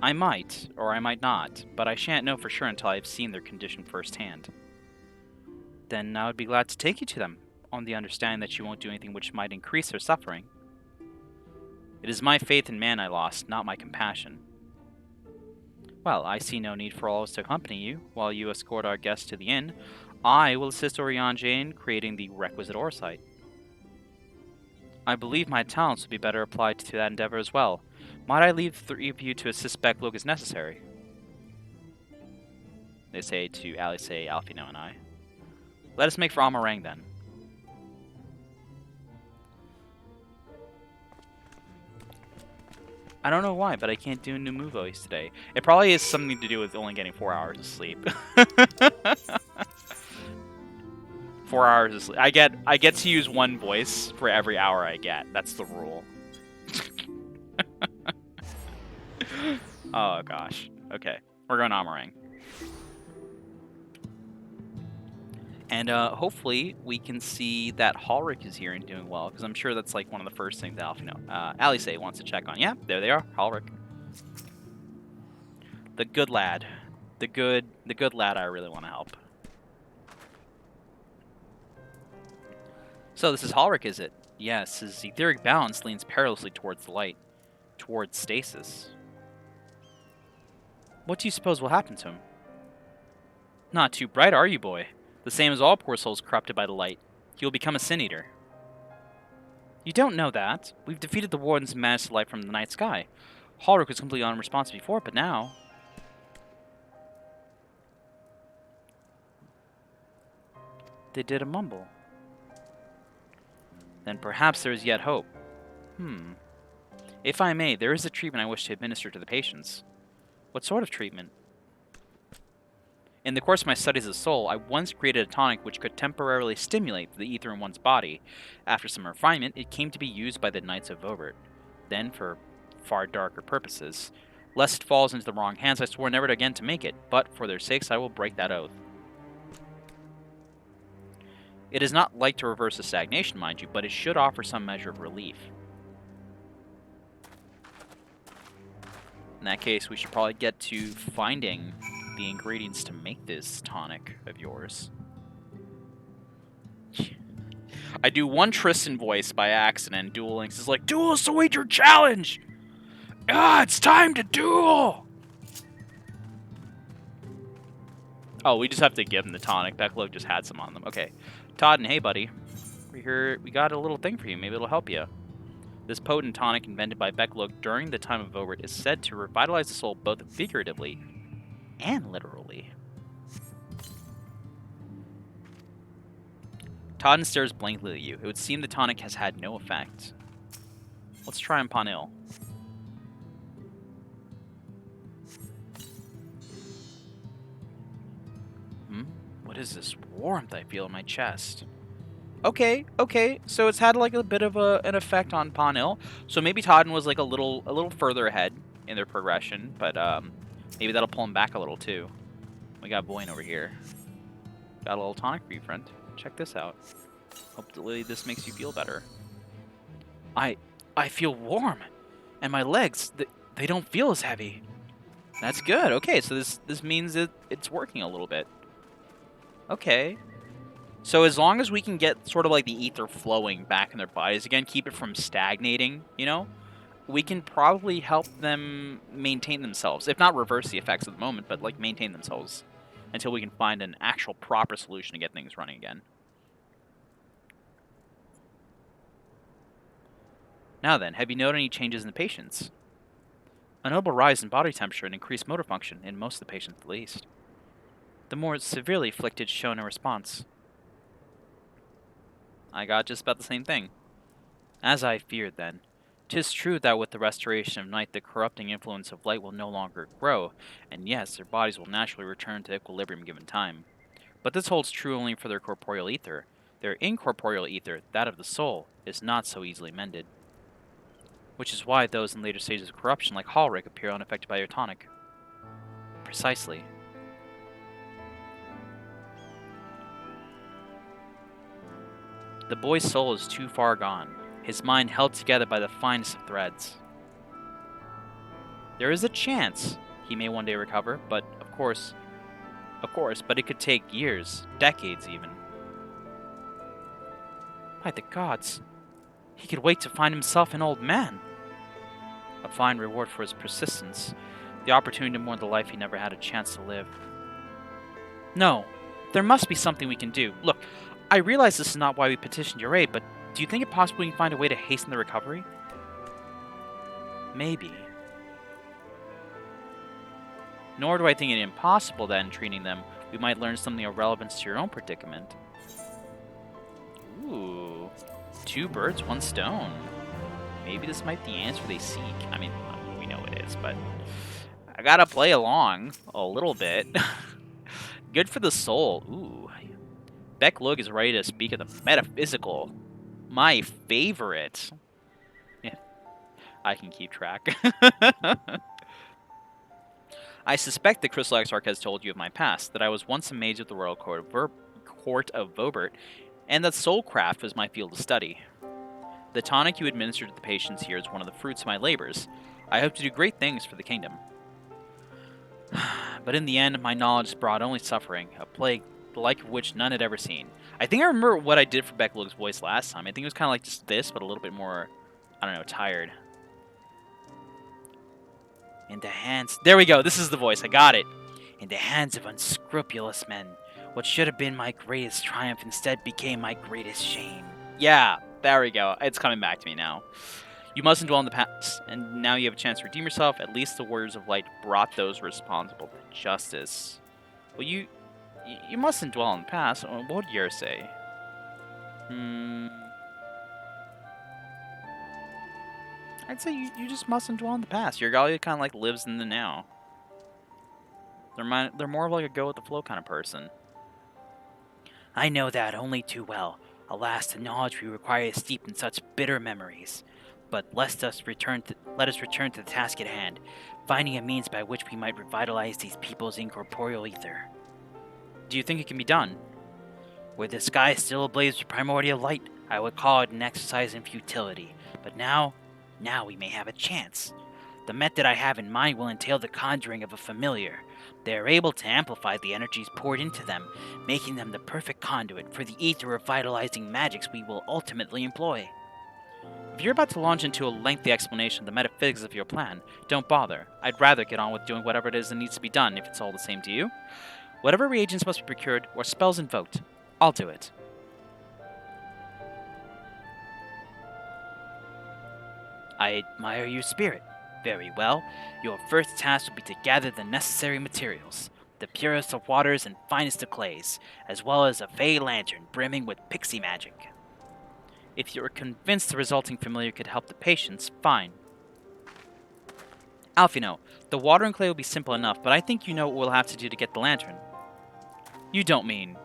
S1: I might, or I might not, but I shan't know for sure until I have seen their condition firsthand. Then I would be glad to take you to them, on the understanding that you won't do anything which might increase their suffering. It is my faith in man I lost, not my compassion. Well, I see no need for all of us to accompany you, while you escort our guests to the inn. I will assist Oriange in creating the requisite Orosite. I believe my talents would be better applied to that endeavor as well. Might I leave the three of you to assist Becklog as necessary? They say to Alice, Alfino, and I. Let us make for Amarang then. I don't know why, but I can't do a new move voice today. It probably has something to do with only getting 4 hours of sleep. 4 hours of sleep. I get to use one voice for every hour I get. That's the rule. Oh gosh. Okay, we're going Amarang. And hopefully we can see that Halric is here and doing well, because I'm sure that's like one of the first things that Alfino, Alice wants to check on. Yeah, there they are, Halric. The good lad. The good lad I really want to help. So this is Halric, is it? Yes, his etheric balance leans perilously towards the light. Towards stasis. What do you suppose will happen to him? Not too bright, are you, boy? The same as all poor souls corrupted by the light. He will become a Sin Eater. You don't know that. We've defeated the wardens and managed the light from the night sky. Halric was completely unresponsive before, but now... They did a mumble. Then perhaps there is yet hope. If I may, there is a treatment I wish to administer to the patients. What sort of treatment? In the course of my studies of soul, I once created a tonic which could temporarily stimulate the ether in one's body. After some refinement, it came to be used by the Knights of Vobert. Then, for far darker purposes. Lest it falls into the wrong hands, I swore never again to make it, but for their sakes I will break that oath. It is not like to reverse the stagnation, mind you, but it should offer some measure of relief. In that case, we should probably get to finding the ingredients to make this tonic of yours. I do one Tristan voice by accident. Duel Links is like, "Duelists await your challenge! Ah, it's time to duel!" Oh, we just have to give him the tonic. Becklow just had some on them. Okay. Todd, and hey, buddy. We're here. We got a little thing for you. Maybe it'll help you. This potent tonic invented by Becklow during the time of Vobert is said to revitalize the soul both figuratively and literally. Todd stares blankly at you. It would seem the tonic has had no effect. Let's try on Panil. What is this warmth I feel in my chest? Okay, so it's had like a bit of an effect on Panil. So maybe Todd was like a little further ahead in their progression, but maybe that'll pull him back a little too. We got Boyne over here. Got a little tonic for you, friend. Check this out. Hopefully this makes you feel better. I feel warm, and my legs they don't feel as heavy. That's good. Okay, so this means it's working a little bit. Okay. So as long as we can get sort of like the ether flowing back in their bodies again, keep it from stagnating, you know, we can probably help them maintain themselves. If not reverse the effects at the moment, but like maintain themselves until we can find an actual proper solution to get things running again. Now then, have you noted any changes in the patients? A notable rise in body temperature and increased motor function, in most of the patients at least. The more severely afflicted show no response. I got just about the same thing. As I feared then, 'tis true that with the restoration of night the corrupting influence of light will no longer grow, and yes, their bodies will naturally return to equilibrium given time. But this holds true only for their corporeal ether. Their incorporeal ether, that of the soul, is not so easily mended. Which is why those in later stages of corruption like Hallrick appear unaffected by your tonic. Precisely. The boy's soul is too far gone, his mind held together by the finest of threads. There is a chance he may one day recover, but of course, but it could take years, decades even. By the gods, he could wait to find himself an old man. A fine reward for his persistence, the opportunity to mourn the life he never had a chance to live. No, there must be something we can do. Look, I realize this is not why we petitioned your aid, but do you think it possible we can find a way to hasten the recovery? Maybe. Nor do I think it impossible that in treating them, we might learn something of relevance to your own predicament. Ooh. 2 birds, 1 stone. Maybe this might be the answer they seek. I mean, we know it is, but I gotta play along a little bit. Good for the soul. Ooh. Beck Lug is ready to speak of the metaphysical. My favorite. Yeah, I can keep track. I suspect the Crystal Exarch has told you of my past, that I was once a mage of the Royal Court of Vobert, and that soulcraft was my field of study. The tonic you administer to the patients here is one of the fruits of my labors. I hope to do great things for the kingdom. But in the end, my knowledge brought only suffering, a plague the like of which none had ever seen. I think I remember what I did for Beck Lug's voice last time. I think it was kind of like just this, but a little bit more, I don't know, tired. In the hands... There we go, this is the voice, I got it. In the hands of unscrupulous men, what should have been my greatest triumph instead became my greatest shame. Yeah, there we go. It's coming back to me now. You mustn't dwell in the past, and now you have a chance to redeem yourself. At least the Warriors of Light brought those responsible to justice. Well, you mustn't dwell in the past. What would yours say? I'd say you just mustn't dwell in the past. Your Galia kind of like lives in the now. They're more of like a go with the flow kind of person. I know that only too well. Alas, the knowledge we require is steeped in such bitter memories. But let us return to the task at hand, finding a means by which we might revitalize these people's incorporeal ether. Do you think it can be done? Were the sky still ablaze with primordial light, I would call it an exercise in futility. But now we may have a chance. The method I have in mind will entail the conjuring of a familiar. They are able to amplify the energies poured into them, making them the perfect conduit for the ether-revitalizing magics we will ultimately employ. If you're about to launch into a lengthy explanation of the metaphysics of your plan, don't bother. I'd rather get on with doing whatever it is that needs to be done if it's all the same to you. Whatever reagents must be procured or spells invoked, I'll do it. I admire your spirit. Very well. Your first task will be to gather the necessary materials. The purest of waters and finest of clays, as well as a fey lantern brimming with pixie magic. If you are convinced the resulting familiar could help the patients, fine. Alfino, the water and clay will be simple enough, but I think you know what we'll have to do to get the lantern. You don't mean...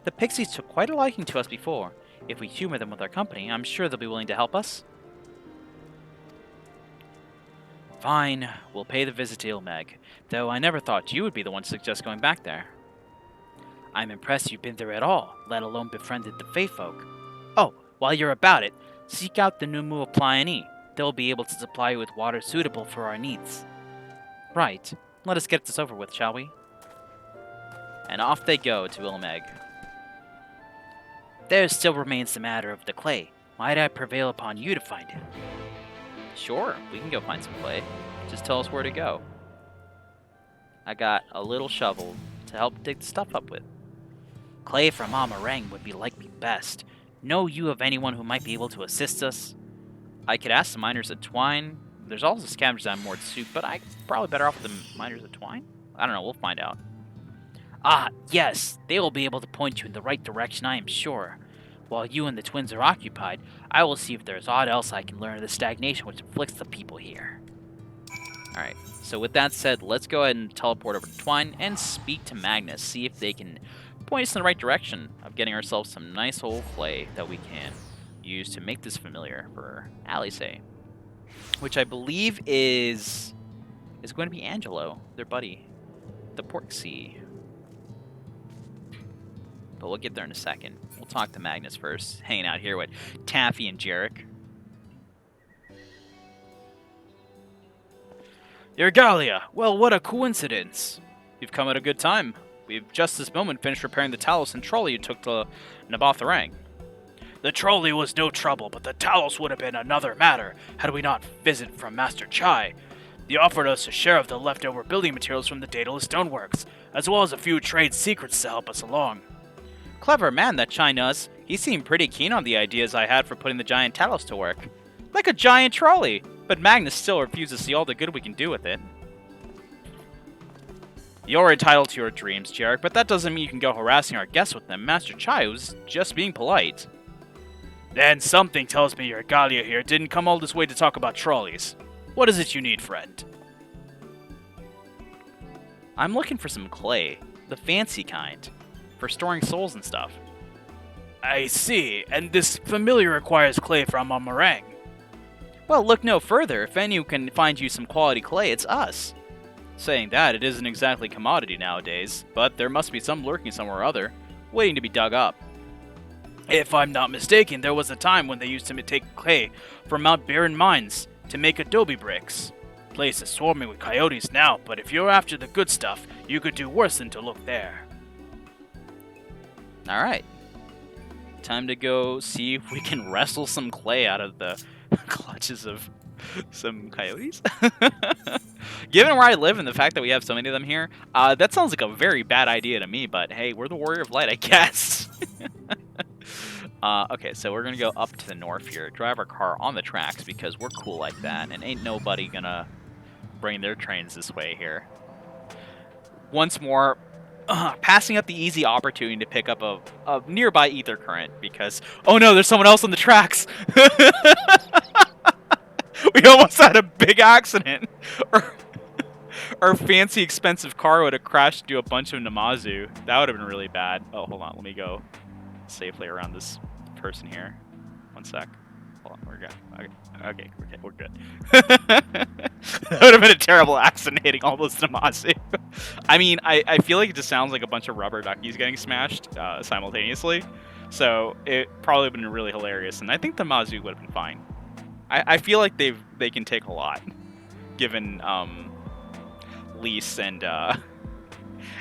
S1: The pixies took quite a liking to us before. If we humor them with our company, I'm sure they'll be willing to help us. Fine, we'll pay the visit to Ilmeg, though I never thought you would be the one to suggest going back there. I'm impressed you've been there at all, let alone befriended the Fey folk. Oh, while you're about it, seek out the Numu of Pleione. They'll be able to supply you with water suitable for our needs. Right, let us get this over with, shall we? And off they go to Ilmeg. There still remains the matter of the clay. Might I prevail upon you to find it? Sure, we can go find some clay. Just tell us where to go. I got a little shovel to help dig the stuff up with. Clay from Amarang would be likely best. Know you of anyone who might be able to assist us? I could ask the miners at Twine. There's also scavengers on Moored Soup, but I'm probably better off with the miners at Twine? I don't know, we'll find out. Ah, yes, they will be able to point you in the right direction, I am sure. While you and the twins are occupied, I will see if there's aught else I can learn of the stagnation which afflicts the people here. Alright, so with that said, let's go ahead and teleport over to Twine and speak to Magnus, see if they can point us in the right direction of getting ourselves some nice old clay that we can use to make this familiar for Alice, which I believe is going to be Angelo, their buddy, the Porksea. But we'll get there in a second. We'll talk to Magnus first, hanging out here with Taffy and Jarek. Irgalia! Well, what a coincidence! You've come at a good time. We've just this moment finished repairing the Talos and trolley you took to Nabatharang. The trolley was no trouble, but the Talos would have been another matter had we not visit from Master Chai. He offered us a share of the leftover building materials from the Daedalus Stoneworks, as well as a few trade secrets to help us along. Clever man, that China's. He seemed pretty keen on the ideas I had for putting the giant Talos to work. Like a giant trolley, but Magnus still refuses to see all the good we can do with it. You're entitled to your dreams, Jarek, but that doesn't mean you can go harassing our guests with them. Master Chai was just being polite. Then something tells me your Galia here didn't come all this way to talk about trolleys. What is it you need, friend? I'm looking for some clay, the fancy kind, for storing souls and stuff. I see, and this familiar requires clay from a meringue. Well, look no further. If anyone can find you some quality clay, it's us. Saying that, it isn't exactly commodity nowadays, but there must be some lurking somewhere or other, waiting to be dug up. If I'm not mistaken, there was a time when they used to take clay from Mount Barren mines to make adobe bricks. The place is swarming with coyotes now, but if you're after the good stuff, you could do worse than to look there. Alright. Time to go see if we can wrestle some clay out of the clutches of some coyotes. Given where I live and the fact that we have so many of them here, that sounds like a very bad idea to me, but hey, we're the Warrior of Light, I guess. Okay, so we're gonna go up to the north here, drive our car on the tracks because we're cool like that, and ain't nobody gonna bring their trains this way here. Once more, passing up the easy opportunity to pick up a nearby ether current because, oh no, there's someone else on the tracks! We almost had a big accident! Our fancy, expensive car would have crashed into a bunch of Namazu. That would have been really bad. Oh, hold on, let me go safely around this person here. One sec. Hold on, we're good. Okay, we're good. That would have been a terrible accent hitting all those Namazu. I mean, I feel like it just sounds like a bunch of rubber duckies getting smashed simultaneously. So it probably would have been really hilarious, and I think the Mazu would have been fine. I feel like they can take a lot, given Lise and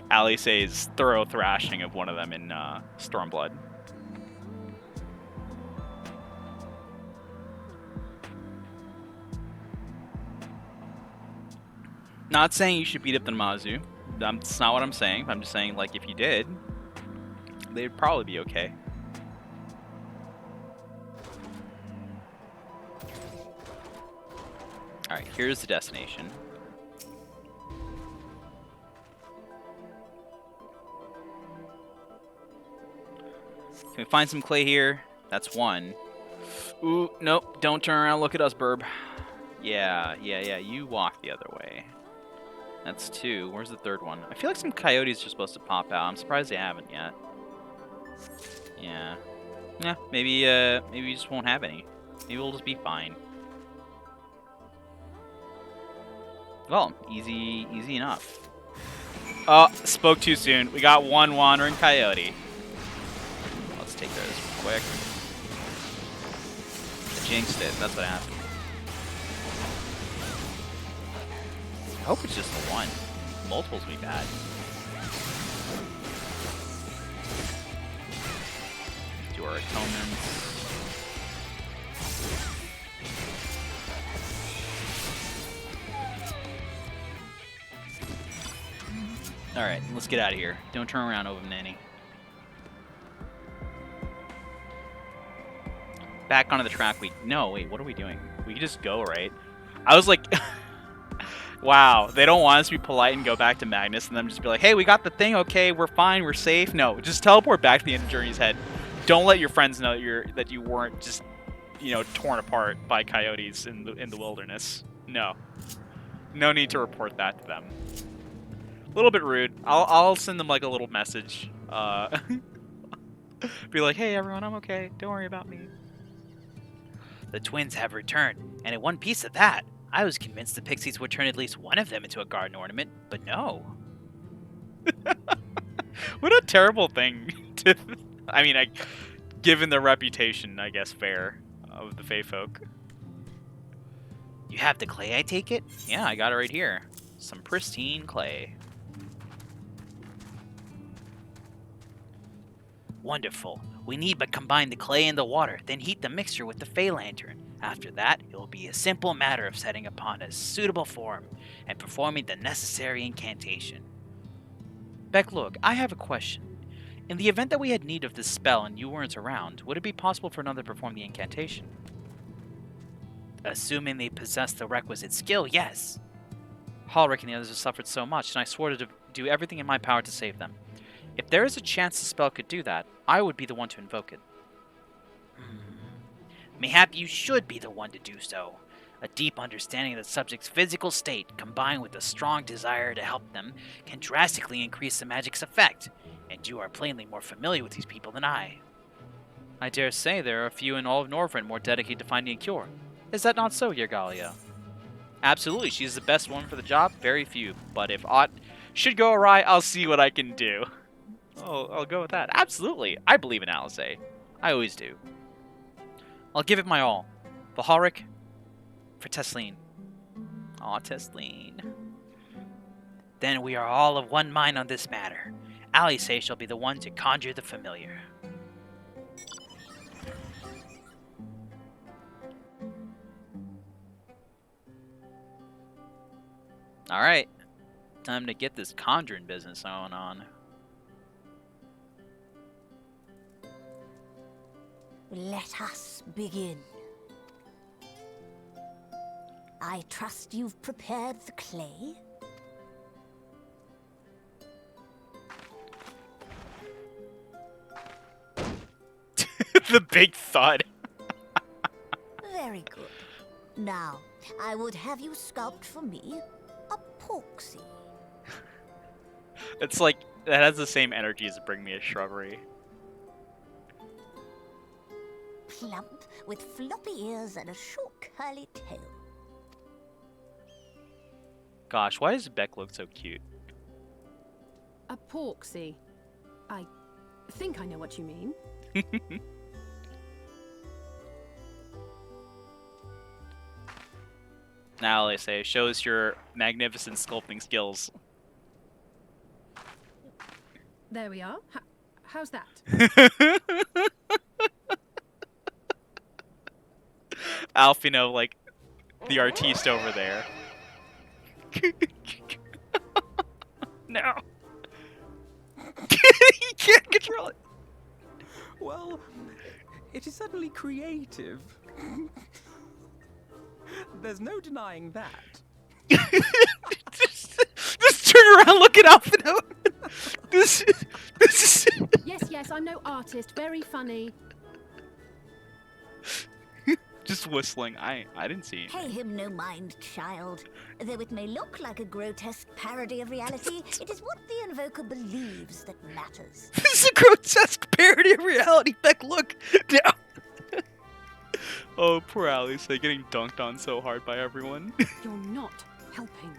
S1: Alice's thorough thrashing of one of them in Stormblood. Not saying you should beat up the Namazu. That's not what I'm saying. I'm just saying, like, if you did, they'd probably be okay. Alright, here's the destination. Can we find some clay here? That's one. Ooh, nope. Don't turn around. Look at us, Burb. Yeah. You walk the other way. That's two. Where's the third one? I feel like some coyotes are supposed to pop out. I'm surprised they haven't yet. Yeah. Yeah, maybe we just won't have any. Maybe we'll just be fine. Well, easy enough. Oh, spoke too soon. We got one wandering coyote. Let's take those real quick. I jinxed it. That's what happened. I hope it's just the one. Multiples would be bad. Do our atonements. Alright, let's get out of here. Don't turn around over Nanny. Back onto the track. No, wait, what are we doing? We can just go, right? I was like... Wow, they don't want us to be polite and go back to Magnus and then just be like, hey, we got the thing, okay, we're fine, we're safe. No, just teleport back to the end of Journey's Head. Don't let your friends know that you weren't just, torn apart by coyotes in the wilderness. No. No need to report that to them. A little bit rude. I'll send them like a little message. Be like, hey everyone, I'm okay. Don't worry about me. The twins have returned, and in one piece of that, I was convinced the pixies would turn at least one of them into a garden ornament, but no. What a terrible thing to... I mean, given the reputation, I guess, fair, of the Fae folk. You have the clay, I take it? Yeah, I got it right here. Some pristine clay. Wonderful. We need but combine the clay and the water, then heat the mixture with the Fae Lantern. After that, it will be a simple matter of setting upon a suitable form and performing the necessary incantation. Beck, look, I have a question. In the event that we had need of this spell and you weren't around, would it be possible for another to perform the incantation? Assuming they possess the requisite skill, yes. Halric and the others have suffered so much, and I swore to do everything in my power to save them. If there is a chance the spell could do that, I would be the one to invoke it. Mayhap you should be the one to do so. A deep understanding of the subject's physical state, combined with a strong desire to help them, can drastically increase the magic's effect, and you are plainly more familiar with these people than I. I dare say there are a few in all of Norvrend more dedicated to finding a cure. Is that not so, Yergalia? Absolutely, she's the best one for the job, very few, but if aught should go awry, I'll see what I can do. Oh, I'll go with that. Absolutely, I believe in Alice. I always do. I'll give it my all. For Halric, for Tesleen. Aw, Tesleen. Then we are all of one mind on this matter. Alice shall be the one to conjure the familiar. Alright. Time to get this conjuring business going on.
S9: Let us begin. I trust you've prepared the clay?
S1: The big thud.
S9: Very good. Now, I would have you sculpt for me a porksy.
S1: It's like, that has the same energy as Bring Me a Shrubbery.
S9: plump, with floppy ears and a short curly tail.
S1: Gosh, why does Beck look so cute?
S8: A porksy. I think I know what you mean.
S1: Now they say, shows your magnificent sculpting skills.
S8: There we are. How's that?
S1: Alfino, like, the artiste over there. No. He can't control it.
S7: Well, it is certainly creative. There's no denying that.
S1: just turn around, look at Alfino. This is...
S8: Yes, I'm no artist. Very funny.
S1: Just whistling. I didn't see it.
S9: Pay him no mind, child. Though it may look like a grotesque parody of reality, it is what the invoker believes that matters.
S1: This is a grotesque parody of reality. Beck, look. No. Oh, poor Alice. They're getting dunked on so hard by everyone.
S8: You're not helping.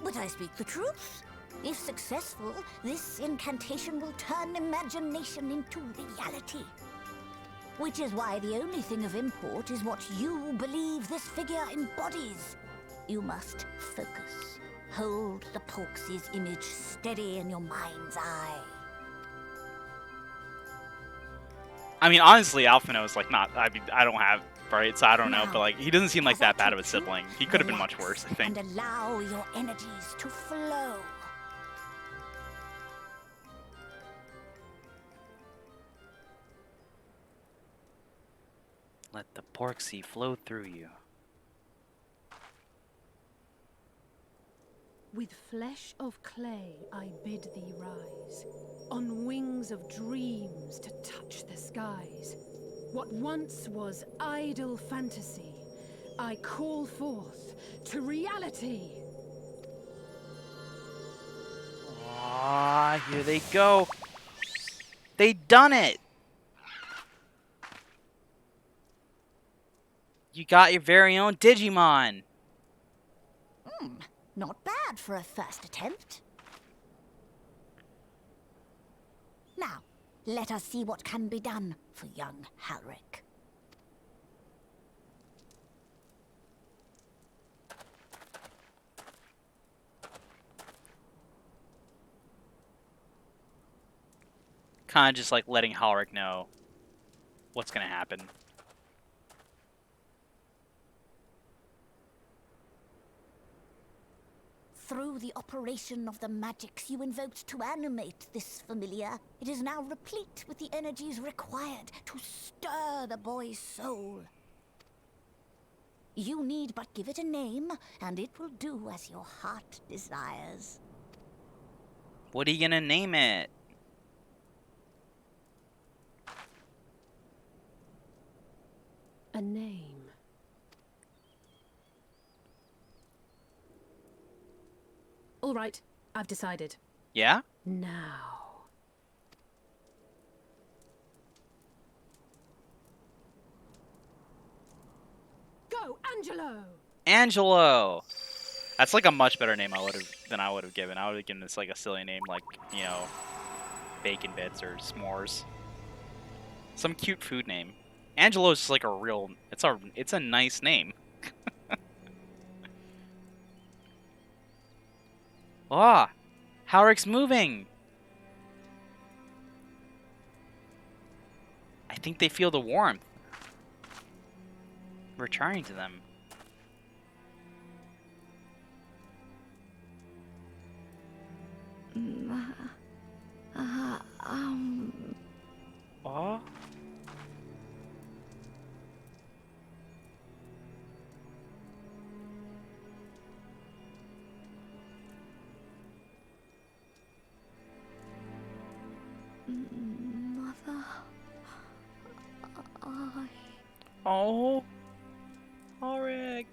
S9: But I speak the truth. If successful, this incantation will turn imagination into reality. Which is why the only thing of import is what you believe this figure embodies. You must focus. Hold the Porksy's image steady in your mind's eye.
S1: I mean, honestly, Alfino's like not. I mean, I don't have right, so I don't know, but like he doesn't seem like that bad of a sibling. He could have been much worse, I think.
S9: And allow your energies to flow.
S1: Let the Porksy flow through you.
S8: With flesh of clay I bid thee rise, on wings of dreams to touch the skies. What once was idle fantasy, I call forth to reality.
S1: Ah, here they go. They done it. You got your very own Digimon.
S9: Not bad for a first attempt. Now, let us see what can be done for young Halric.
S1: Kind of just like letting Halric know what's gonna happen.
S9: Through the operation of the magics you invoked to animate this familiar, it is now replete with the energies required to stir the boy's soul. You need but give it a name, and it will do as your heart desires.
S1: What are you gonna name it?
S8: A name. All right, I've decided.
S1: Yeah?
S8: Now. Go, Angelo!
S1: Angelo. That's like a much better name than I would have given. I would have given this like a silly name like, you know, bacon bits or s'mores. Some cute food name. Angelo is just like a real it's a nice name. Ah, Halric's moving. I think they feel the warmth returning to them. Oh.
S2: Mother,
S1: Oh, Halric.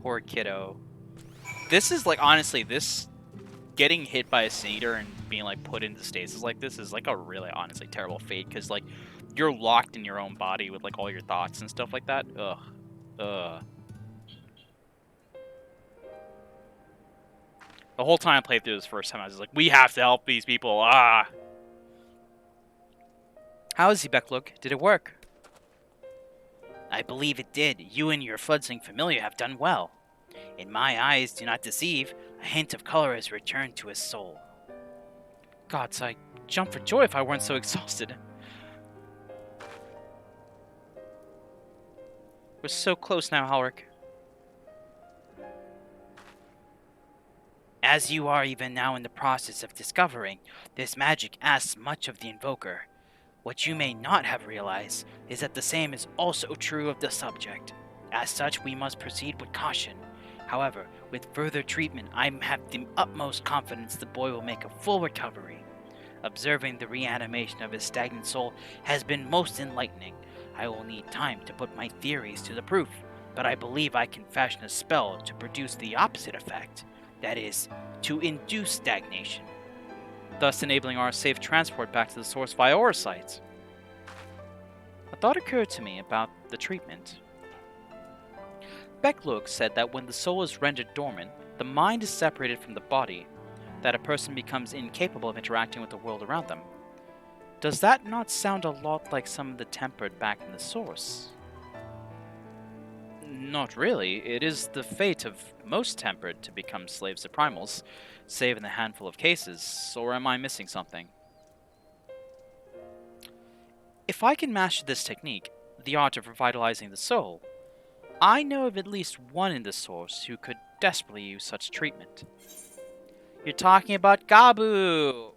S1: Poor kiddo. This is like, honestly, this getting hit by a Sin Eater and being like put into stasis like this is like a really honestly terrible fate, because like you're locked in your own body with like all your thoughts and stuff like that. Ugh. Ugh. The whole time I played through this first time, I was like, we have to help these people. Ah. How is he, Becklug? Did it work? I believe it did. You and your fledgling familiar have done well. In my eyes, do not deceive. A hint of color has returned to his soul. Gods, I'd jump for joy if I weren't so exhausted. We're so close now, Halric. As you are even now in the process of discovering, this magic asks much of the invoker. What you may not have realized is that the same is also true of the subject. As such, we must proceed with caution. However, with further treatment, I have the utmost confidence the boy will make a full recovery. Observing the reanimation of his stagnant soul has been most enlightening. I will need time to put my theories to the proof, but I believe I can fashion a spell to produce the opposite effect. That is, to induce stagnation, thus enabling our safe transport back to the source via Orsites. A thought occurred to me about the treatment. Becklug said that when the soul is rendered dormant, the mind is separated from the body, that a person becomes incapable of interacting with the world around them. Does that not sound a lot like some of the tempered back in the source? Not really. It is the fate of most tempered to become slaves to primals, save in a handful of cases, or am I missing something? If I can master this technique, the art of revitalizing the soul, I know of at least one in the source who could desperately use such treatment. You're talking about Gabu!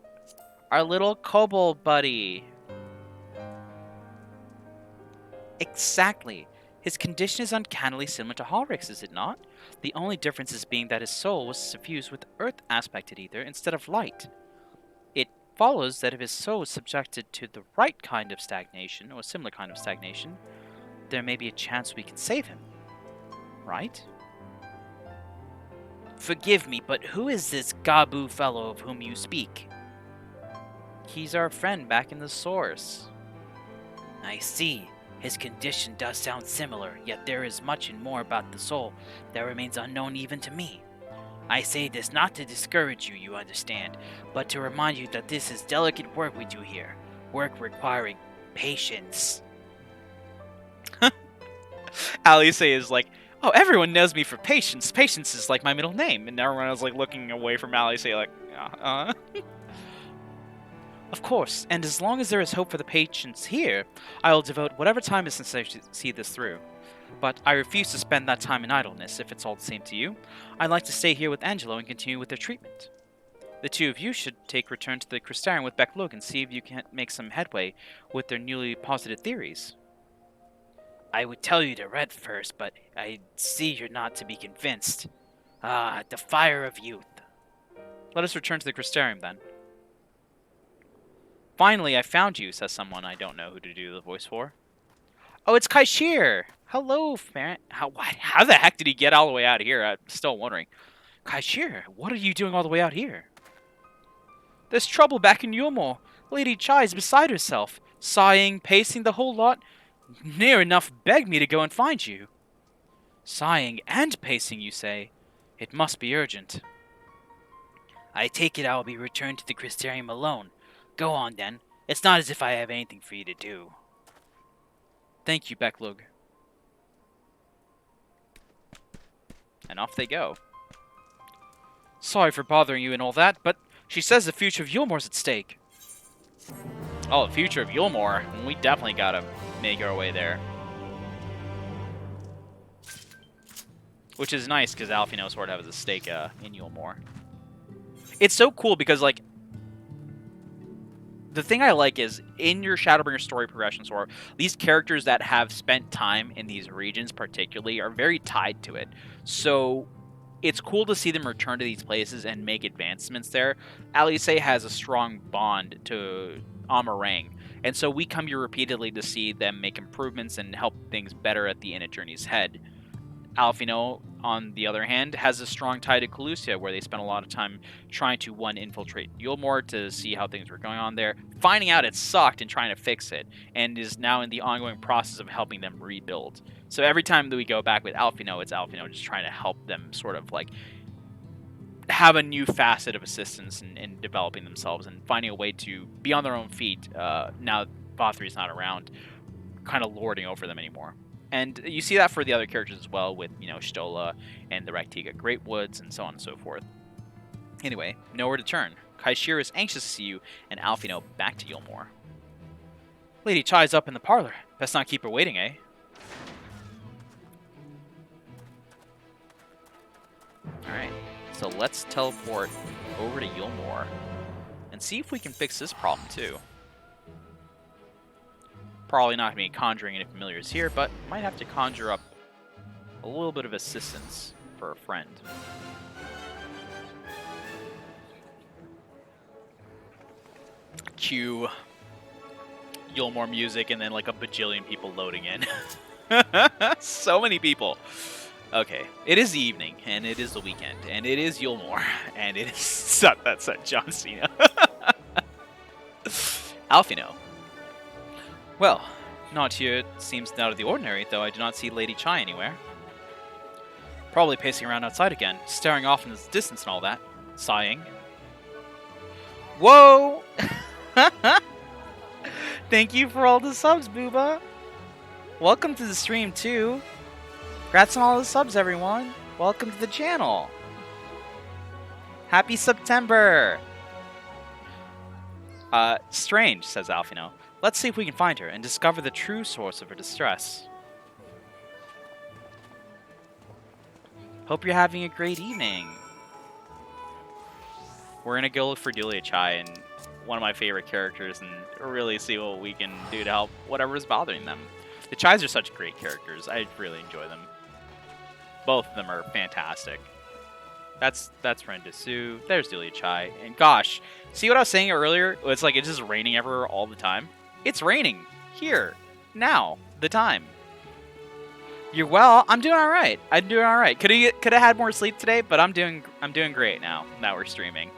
S1: Our little kobold buddy! Exactly! His condition is uncannily similar to Halric's, is it not? The only difference is being that his soul was suffused with earth-aspected ether instead of light. It follows that if his soul is subjected to the right kind of stagnation, or a similar kind of stagnation, there may be a chance we can save him. Right? Forgive me, but who is this Gabu fellow of whom you speak? He's our friend back in the source. I see. His condition does sound similar, yet there is much and more about the soul that remains unknown even to me. I say this not to discourage you, you understand, but to remind you that this is delicate work we do here. Work requiring patience. Alice is like, oh, everyone knows me for patience. Patience is like my middle name. And everyone was like looking away from Alice like, Of course, and as long as there is hope for the patients here, I will devote whatever time is necessary to see this through. But I refuse to spend that time in idleness, if it's all the same to you. I'd like to stay here with Angelo and continue with their treatment. The two of you should take return to the Crystarium with Becklug and see if you can make some headway with their newly posited theories. I would tell you to read first, but I see you're not to be convinced. Ah, the fire of youth. Let us return to the Crystarium, then. Finally, I found you, says someone I don't know who to do the voice for. Oh, it's Kaishir! Hello, Farron. How the heck did he get all the way out here? I'm still wondering. Kaishir, what are you doing all the way out here? There's trouble back in Yulmore. Lady Chai is beside herself, sighing, pacing the whole lot. Near enough begged me to go and find you. Sighing and pacing, you say? It must be urgent. I take it I will be returned to the Crystarium alone. Go on, then. It's not as if I have anything for you to do. Thank you, Becklug. And off they go. Sorry for bothering you and all that, but she says the future of Yulmore's at stake. Oh, the future of Yulmore. We definitely gotta make our way there. Which is nice, because Alfie sort of has a stake in Yulmore. It's so cool because, like, the thing I like is, in your Shadowbringers story progression, or these characters that have spent time in these regions particularly are very tied to it. So it's cool to see them return to these places and make advancements there. Alice has a strong bond to Amarang, and so we come here repeatedly to see them make improvements and help things better at the end of Journey's Head. Alfino, on the other hand, has a strong tie to Calusia, where they spent a lot of time trying to, one, infiltrate Yulmore to see how things were going on there, finding out it sucked and trying to fix it, and is now in the ongoing process of helping them rebuild. So every time that we go back with Alphino, it's Alphino just trying to help them sort of like have a new facet of assistance in developing themselves and finding a way to be on their own feet now Vothri's not around, kind of lording over them anymore. And you see that for the other characters as well, with, you know, Stola and the Raktiga Great Woods and so on and so forth. Anyway, nowhere to turn. Kaishira is anxious to see you and Alphino back to Yulmore. Lady Chai's up in the parlor. Best not keep her waiting, eh? Alright, so let's teleport over to Yulmore and see if we can fix this problem too. Probably not going to be conjuring any familiars here, but might have to conjure up a little bit of assistance for a friend. Cue Yulmore music and then like a bajillion people loading in. So many people. Okay, it is the evening, and it is the weekend, and it is Yulmore, and it is that's John Cena. Alphino. Well, not here seems out of the ordinary, though I do not see Lady Chai anywhere. Probably pacing around outside again, staring off in the distance and all that, sighing. Whoa! Thank you for all the subs, Booba. Welcome to the stream, too. Congrats on all the subs, everyone. Welcome to the channel. Happy September. Strange, says Alphino. Let's see if we can find her and discover the true source of her distress. Hope you're having a great evening. We're gonna go look for Delia Chai, and one of my favorite characters, and really see what we can do to help whatever's bothering them. The Chais are such great characters. I really enjoy them. Both of them are fantastic. That's Renda Sue. There's Delia Chai. And gosh, see what I was saying earlier? It's like it's just raining everywhere all the time. It's raining here now. The time. You're well. I'm doing all right. I'm doing all right. Could have had more sleep today, but I'm doing great now. Now we're streaming.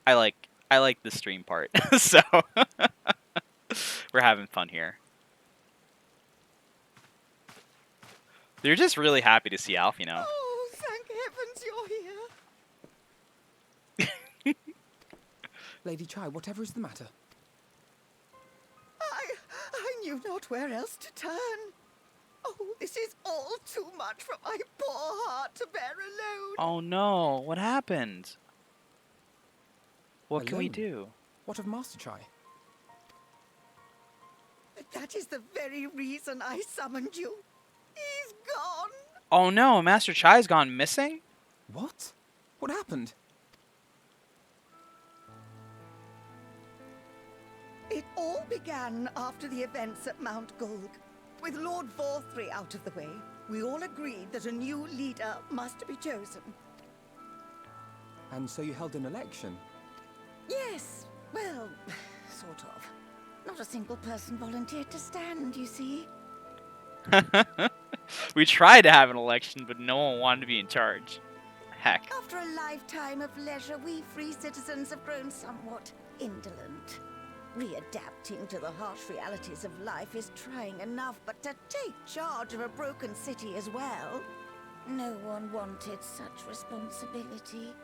S1: I like the stream part. So we're having fun here. They're just really happy to see Alphino.
S9: Oh, thank heavens you're here.
S7: Lady Chai, whatever is the matter?
S9: I knew not where else to turn. Oh, this is all too much for my poor heart to bear alone.
S1: Oh no, what happened? What can we
S7: Alone?
S1: do?
S7: What of Master Chai?
S9: That is the very reason I summoned you. He's gone.
S1: Oh no, Master Chai's gone missing?
S7: What? What happened?
S9: It all began after the events at Mount Gulg. With Lord Vorthri out of the way, we all agreed that a new leader must be chosen.
S7: And so you held an election?
S9: Yes, well, sort of. Not a single person volunteered to stand, you see.
S1: We tried to have an election, but no one wanted to be in charge. Heck.
S9: After a lifetime of leisure, we free citizens have grown somewhat indolent. Readapting to the harsh realities of life is trying enough, but to take charge of a broken city as well? No one wanted such responsibility.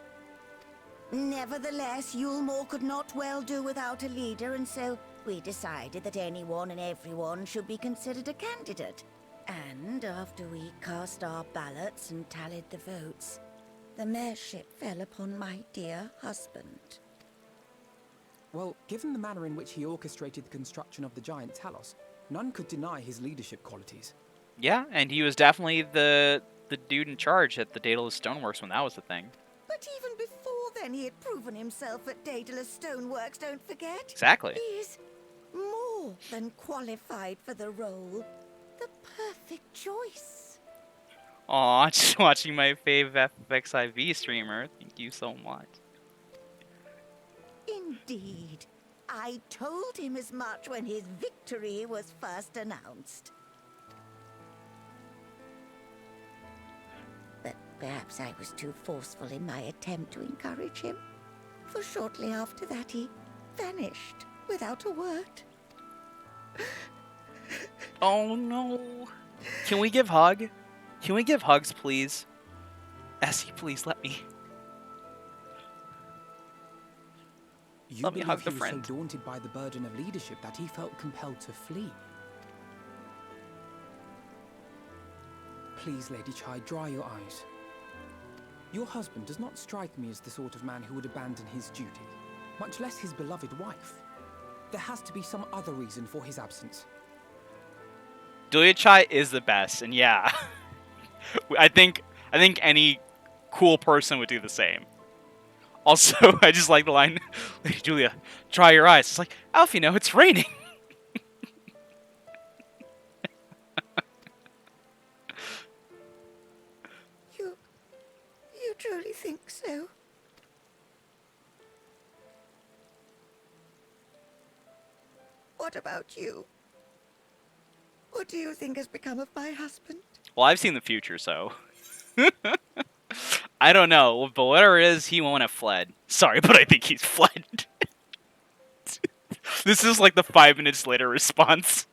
S9: Nevertheless, Yulmore could not well do without a leader, and so we decided that anyone and everyone should be considered a candidate. And after we cast our ballots and tallied the votes, the mayorship fell upon my dear husband.
S7: Well, given the manner in which he orchestrated the construction of the giant Talos, none could deny his leadership qualities.
S1: Yeah, and he was definitely the dude in charge at the Daedalus Stoneworks when that was the thing.
S9: But even before then, he had proven himself at Daedalus Stoneworks, don't forget.
S1: Exactly.
S9: He's more than qualified for the role. The perfect choice.
S1: Aw, just watching my fave FXIV streamer. Thank you so much.
S9: Indeed. I told him as much when his victory was first announced. But perhaps I was too forceful in my attempt to encourage him. For shortly after that, he vanished without a word.
S1: Oh no. Can we give hug? Can we give hugs, please? Essie, please let me.
S7: You
S1: Let me hug
S7: believe
S1: the
S7: he was
S1: friend.
S7: so daunted by the burden of leadership that he felt compelled to flee. Please, Lady Chai, dry your eyes. Your husband does not strike me as the sort of man who would abandon his duty, much less his beloved wife. There has to be some other reason for his absence.
S1: Julia Chai is the best, and yeah. I think any cool person would do the same. Also, I just like the line, Lady Julia, dry your eyes. It's like, Alfie, no, it's raining.
S9: You truly think so? What about you? What do you think has become of my husband?
S1: Well, I've seen the future, so. I don't know, but whatever it is, he won't have fled. Sorry, but I think he's fled. This is like the 5 minutes later response.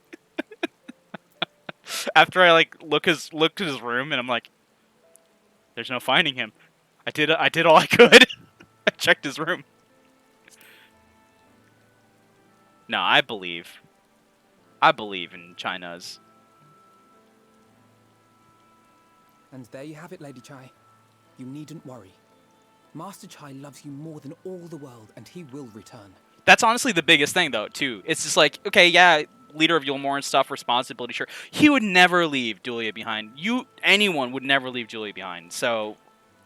S1: After I like looked at his room and I'm like, there's no finding him. I did all I could. I checked his room. No, I believe in China's.
S7: And there you have it, Lady Chai. You needn't worry. Master Chai loves you more than all the world, and he will return.
S1: That's honestly the biggest thing, though, too. It's just like, okay, yeah, leader of Yulmore and stuff, responsibility, sure. He would never leave Julia behind. Anyone would never leave Julia behind. So,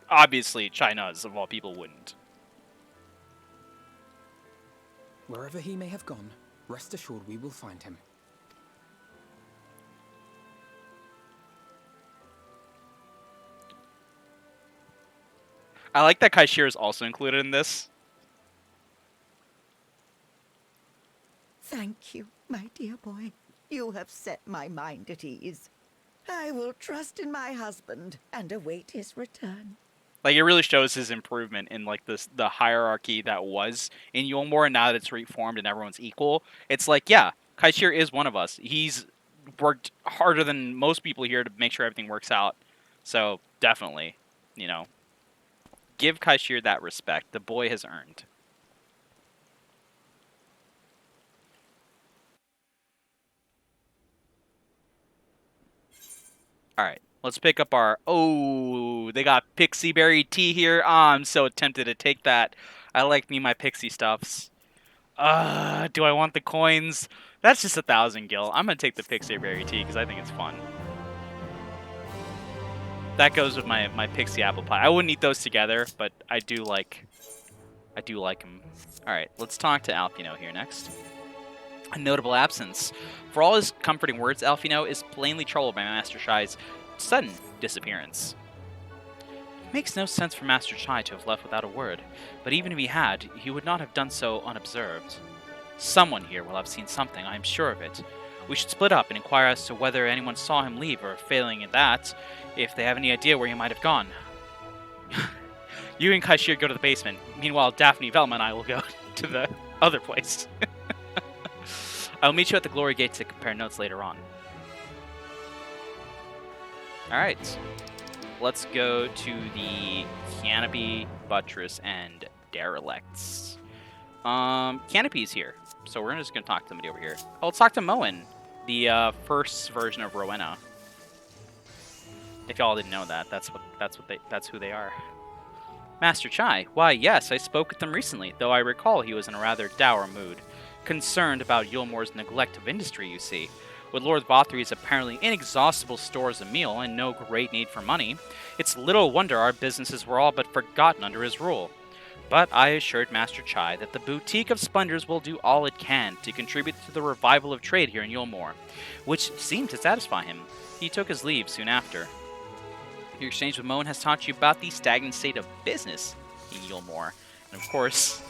S1: obviously, China's, of all people, wouldn't.
S7: Wherever he may have gone, rest assured we will find him.
S1: I like that Kaishir is also included in this.
S9: Thank you, my dear boy. You have set my mind at ease. I will trust in my husband and await his return.
S1: Like, it really shows his improvement in, like, the hierarchy that was in Yulmore, and now that it's reformed and everyone's equal. It's like, yeah, Kaishir is one of us. He's worked harder than most people here to make sure everything works out. So, definitely, you know, give Kaishir that respect. The boy has earned. Alright, let's pick up our... Oh, they got Pixie Berry Tea here. Oh, I'm so tempted to take that. I like me my Pixie Stuffs. Do I want the coins? That's just 1,000 gil. I'm going to take the Pixie Berry Tea because I think it's fun. That goes with my Pixie Apple Pie. I wouldn't eat those together, but I do like them. Alright, let's talk to Alfino here next. A notable absence. For all his comforting words, Alfino is plainly troubled by Master Chai's sudden disappearance. It makes no sense for Master Chai to have left without a word, but even if he had, he would not have done so unobserved. Someone here will have seen something, I am sure of it. We should split up and inquire as to whether anyone saw him leave, or failing in that, if they have any idea where he might have gone. You and Kaishir go to the basement. Meanwhile, Daphne, Velma, and I will go to the other place. I'll meet you at the Glory Gate to compare notes later on. Alright. Let's go to the Canopy, Buttress, and Derelicts. Canopy's here, so we're just going to talk to somebody over here. Oh, let's talk to Moen, the first version of Rowena. If y'all didn't know that, that's who they are. Master Chai, why yes, I spoke with him recently, though I recall he was in a rather dour mood. Concerned about Yulmore's neglect of industry, you see. With Lord Vothry's apparently inexhaustible stores of meal and no great need for money, it's little wonder our businesses were all but forgotten under his rule. But I assured Master Chai that the Boutique of Splendors will do all it can to contribute to the revival of trade here in Yulmore, which seemed to satisfy him. He took his leave soon after. Your exchange with Moen has taught you about the stagnant state of business in Yulmore, and of course...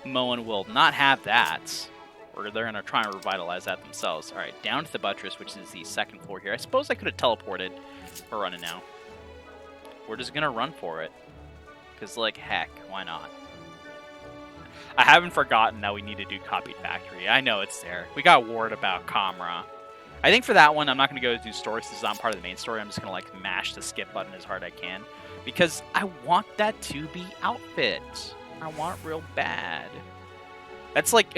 S1: Moen will not have that. Or they're going to try and revitalize that themselves. Alright, down to the buttress, which is the second floor here. I suppose I could have teleported. We're running now. We're just going to run for it. Because, like, heck, why not? I haven't forgotten that we need to do Copied Factory. I know it's there. We got word about Kamra. I think for that one, I'm not going to go do story since it's not part of the main story. I'm just going to, like, mash the skip button as hard as I can. Because I want that 2B outfit. I want it real bad. That's, like...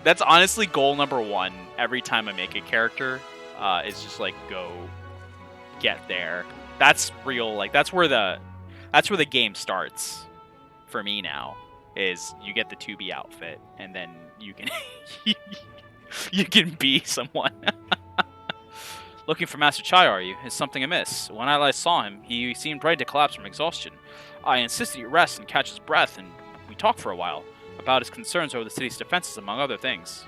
S1: That's honestly goal number one every time I make a character. Is just, like, go get there. That's real, like, that's where the game starts for me now. Is you get the 2B outfit, and then you can you can be someone. Looking for Master Chai, are you? Is something amiss? When I last saw him, he seemed ready to collapse from exhaustion. I insisted he rest and catch his breath, and we talked for a while about his concerns over the city's defenses, among other things.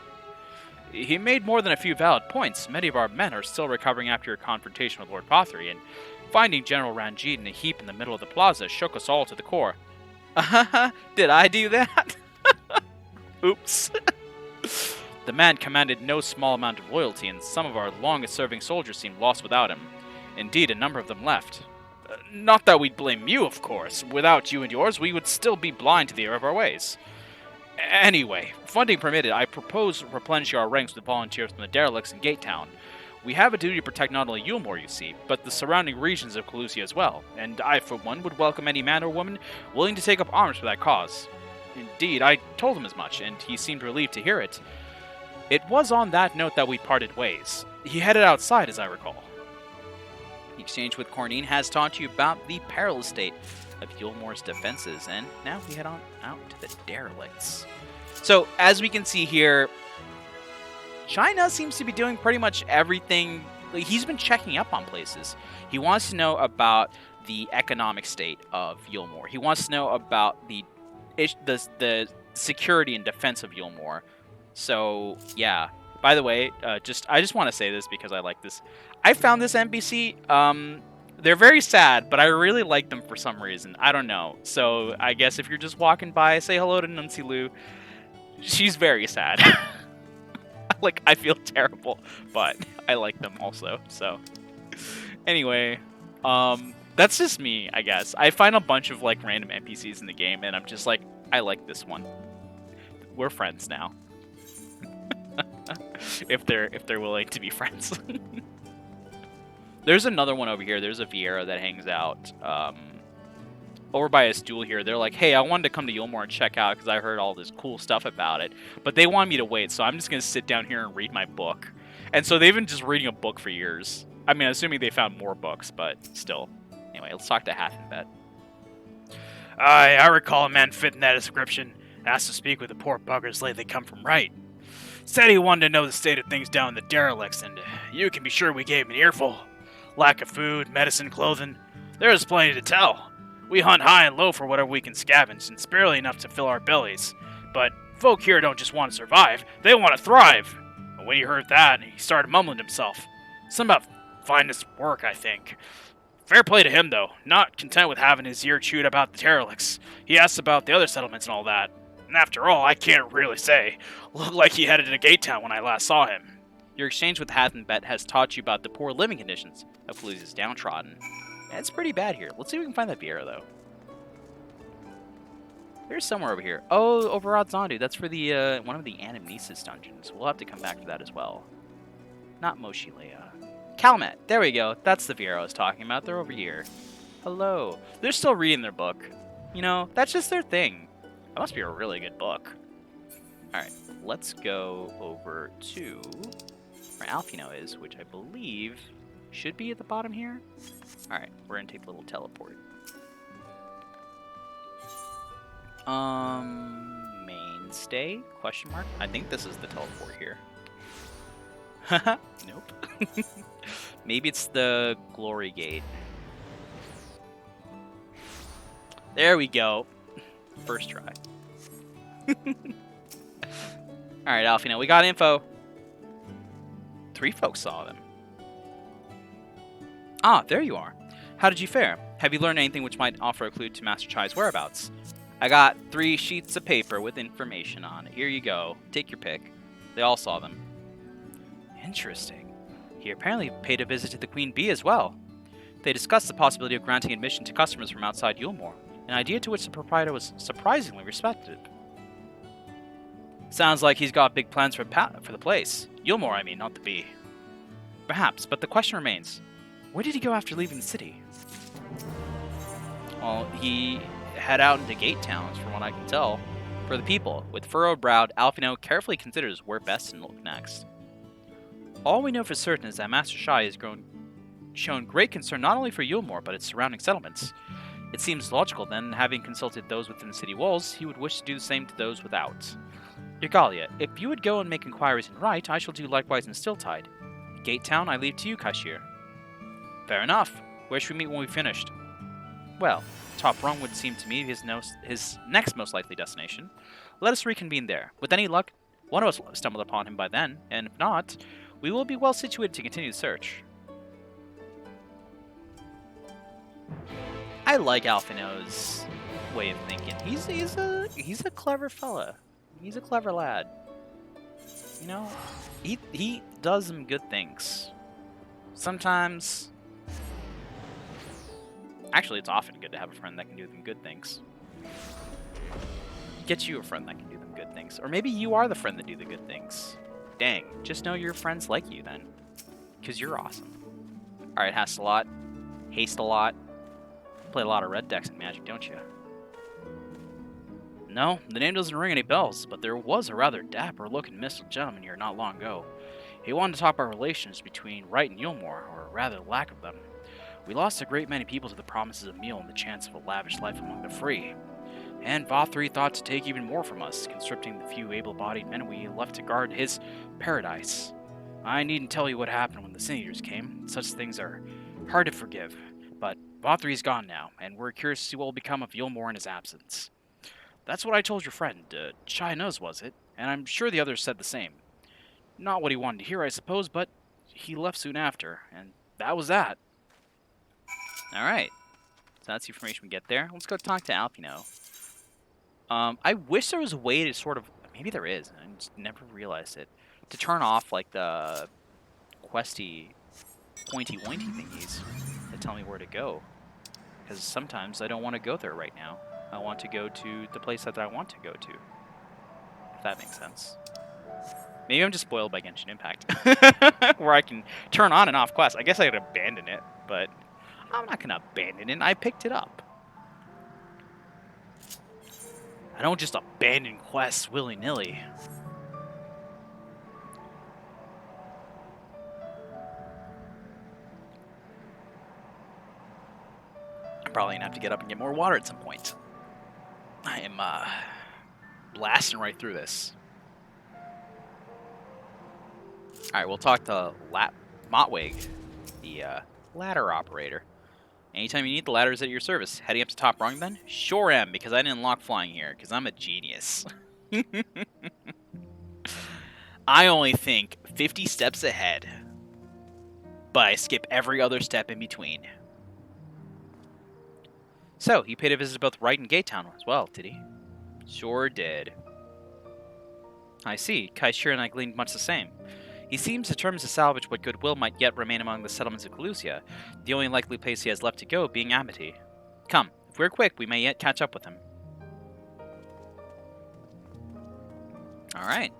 S1: He made more than a few valid points. Many of our men are still recovering after your confrontation with Lord Pothery, and finding General Ranjit in a heap in the middle of the plaza shook us all to the core. Did I do that? Oops. The man commanded no small amount of loyalty, and some of our longest-serving soldiers seemed lost without him. Indeed, a number of them left. Not that we'd blame you, of course. Without you and yours, we would still be blind to the error of our ways. Anyway, funding permitted, I propose replenishing our ranks with volunteers from the derelicts in Gatetown. We have a duty to protect not only Yulmore, you see, but the surrounding regions of Calusia as well, and I, for one, would welcome any man or woman willing to take up arms for that cause. Indeed, I told him as much, and he seemed relieved to hear it. It was on that note that we parted ways. He headed outside, as I recall. The exchange with Cornine has taught you about the perilous state of Yulmore's defenses, and now we head on out to the derelicts. So, as we can see here, China seems to be doing pretty much everything. Like, he's been checking up on places. He wants to know about the economic state of Yulmore. He wants to know about the security and defense of Yulmore. So, yeah. By the way, I just want to say this because I like this. I found this NPC. They're very sad, but I really like them for some reason. I don't know. So, I guess if you're just walking by, say hello to Nuncy Lou. She's very sad. Like, I feel terrible, but I like them also. So, anyway, that's just me, I guess. I find a bunch of, like, random NPCs in the game, and I'm just like, I like this one. We're friends now. if they're willing to be friends. There's another one over here. There's a Vieira that hangs out over by a stool here. They're like, hey, I wanted to come to Yulmore and check out because I heard all this cool stuff about it. But they want me to wait, so I'm just going to sit down here and read my book. And so they've been just reading a book for years. I mean, assuming they found more books, but still. Anyway, let's talk to Half and Bet.
S10: I recall a man fitting that description. Asked to speak with the poor buggers lately come from right. Said he wanted to know the state of things down in the derelicts, and you can be sure we gave him an earful. Lack of food, medicine, clothing. There is plenty to tell. We hunt high and low for whatever we can scavenge, and it's barely enough to fill our bellies. But folk here don't just want to survive, they want to thrive. And when he heard that, he started mumbling to himself. Something about finest work, I think. Fair play to him, though. Not content with having his ear chewed about the derelicts. He asked about the other settlements and all that. And after all, I can't really say. Looked like he headed to Gatetown when I last saw him.
S1: Your exchange with Hath and Bet has taught you about the poor living conditions of Calusia's downtrodden. Yeah, it's pretty bad here. Let's see if we can find that Vieira, though. There's somewhere over here. Oh, over at Zondu. That's for the one of the Anamnesis dungeons. We'll have to come back to that as well. Not Moshilea. Calmet. There we go. That's the Vieira I was talking about. They're over here. Hello. They're still reading their book. You know, that's just their thing. That must be a really good book. Alright, let's go over to where Alfino is, which I believe should be at the bottom here. Alright, we're gonna take a little teleport. Mainstay? Question mark? I think this is the teleport here. Haha, nope. Maybe it's the Glory Gate. There we go. First try. Alright, Alfino, we got info. 3 folks saw them. Ah, there you are. How did you fare? Have you learned anything which might offer a clue to Master Chai's whereabouts? I got 3 sheets of paper with information on it. Here you go. Take your pick. They all saw them. Interesting. He apparently paid a visit to the Queen Bee as well. They discussed the possibility of granting admission to customers from outside Yulmore, an idea to which the proprietor was surprisingly receptive. Sounds like he's got big plans for the place. Yulmore, I mean, not the Bee. Perhaps, but the question remains, where did he go after leaving the city? Well, he head out into Gate Towns, from what I can tell. For the people, with furrowed-browed, Alphino carefully considers where best to look next. All we know for certain is that Master Shai has shown great concern not only for Yulmore, but its surrounding settlements. It seems logical, then, having consulted those within the city walls, he would wish to do the same to those without. Regalia, if you would go and make inquiries in Right, I shall do likewise in Stilltide. Gate Town, I leave to you, Kashir. Fair enough. Where should we meet when we've finished? Well, Top Rung would seem to me his next most likely destination. Let us reconvene there. With any luck, one of us will have stumbled upon him by then, and if not, we will be well situated to continue the search. I like Alphino's way of thinking. He's a clever fella. He's a clever lad. You know, he does some good things. Sometimes, actually, it's often good to have a friend that can do them good things. Get you a friend that can do them good things, or maybe you are the friend that do the good things. Dang, just know your friends like you then, because you're awesome. All right, Haste-a-Lot, Haste-a-Lot. Play a lot of red decks in Magic, don't you? No, the name doesn't ring any bells, but there was a rather dapper-looking mystical gentleman here not long ago. He wanted to talk about relations between Wright and Yulmore, or rather lack of them. We lost a great many people to the promises of meal and the chance of a lavish life among the free. And Vothri thought to take even more from us, conscripting the few able-bodied men we left to guard his paradise. I needn't tell you what happened when the Sin Eaters came. Such things are hard to forgive, but Vothri's gone now, and we're curious to see what will become of Yulmore in his absence. That's what I told your friend. Chai knows, was it? And I'm sure the others said the same. Not what he wanted to hear, I suppose, but he left soon after, and that was that. Alright. So that's the information we get there. Let's go talk to Alphino. I wish there was a way to sort of... Maybe there is, I just never realized it. To turn off, like, the questy, pointy-wointy thingies that tell me where to go. Because sometimes I don't want to go there right now. I want to go to the place that I want to go to. If that makes sense. Maybe I'm just spoiled by Genshin Impact. Where I can turn on and off quests. I guess I could abandon it, but I'm not going to abandon it. I picked it up. I don't just abandon quests willy-nilly. I'm probably going to have to get up and get more water at some point. I am blasting right through this. Alright, we'll talk to Motwig, the ladder operator. Anytime you need, the ladder is at your service. Heading up to Top Rung then? Sure am, because I didn't unlock flying here, because I'm a genius. I only think 50 steps ahead, but I skip every other step in between. So, he paid a visit to both Wright and Gate Town as well, did he? Sure did. I see. Kaishir and I gleaned much the same. He seems determined to salvage what goodwill might yet remain among the settlements of Calusia, the only likely place he has left to go being Amity. Come, if we're quick, we may yet catch up with him. Alright.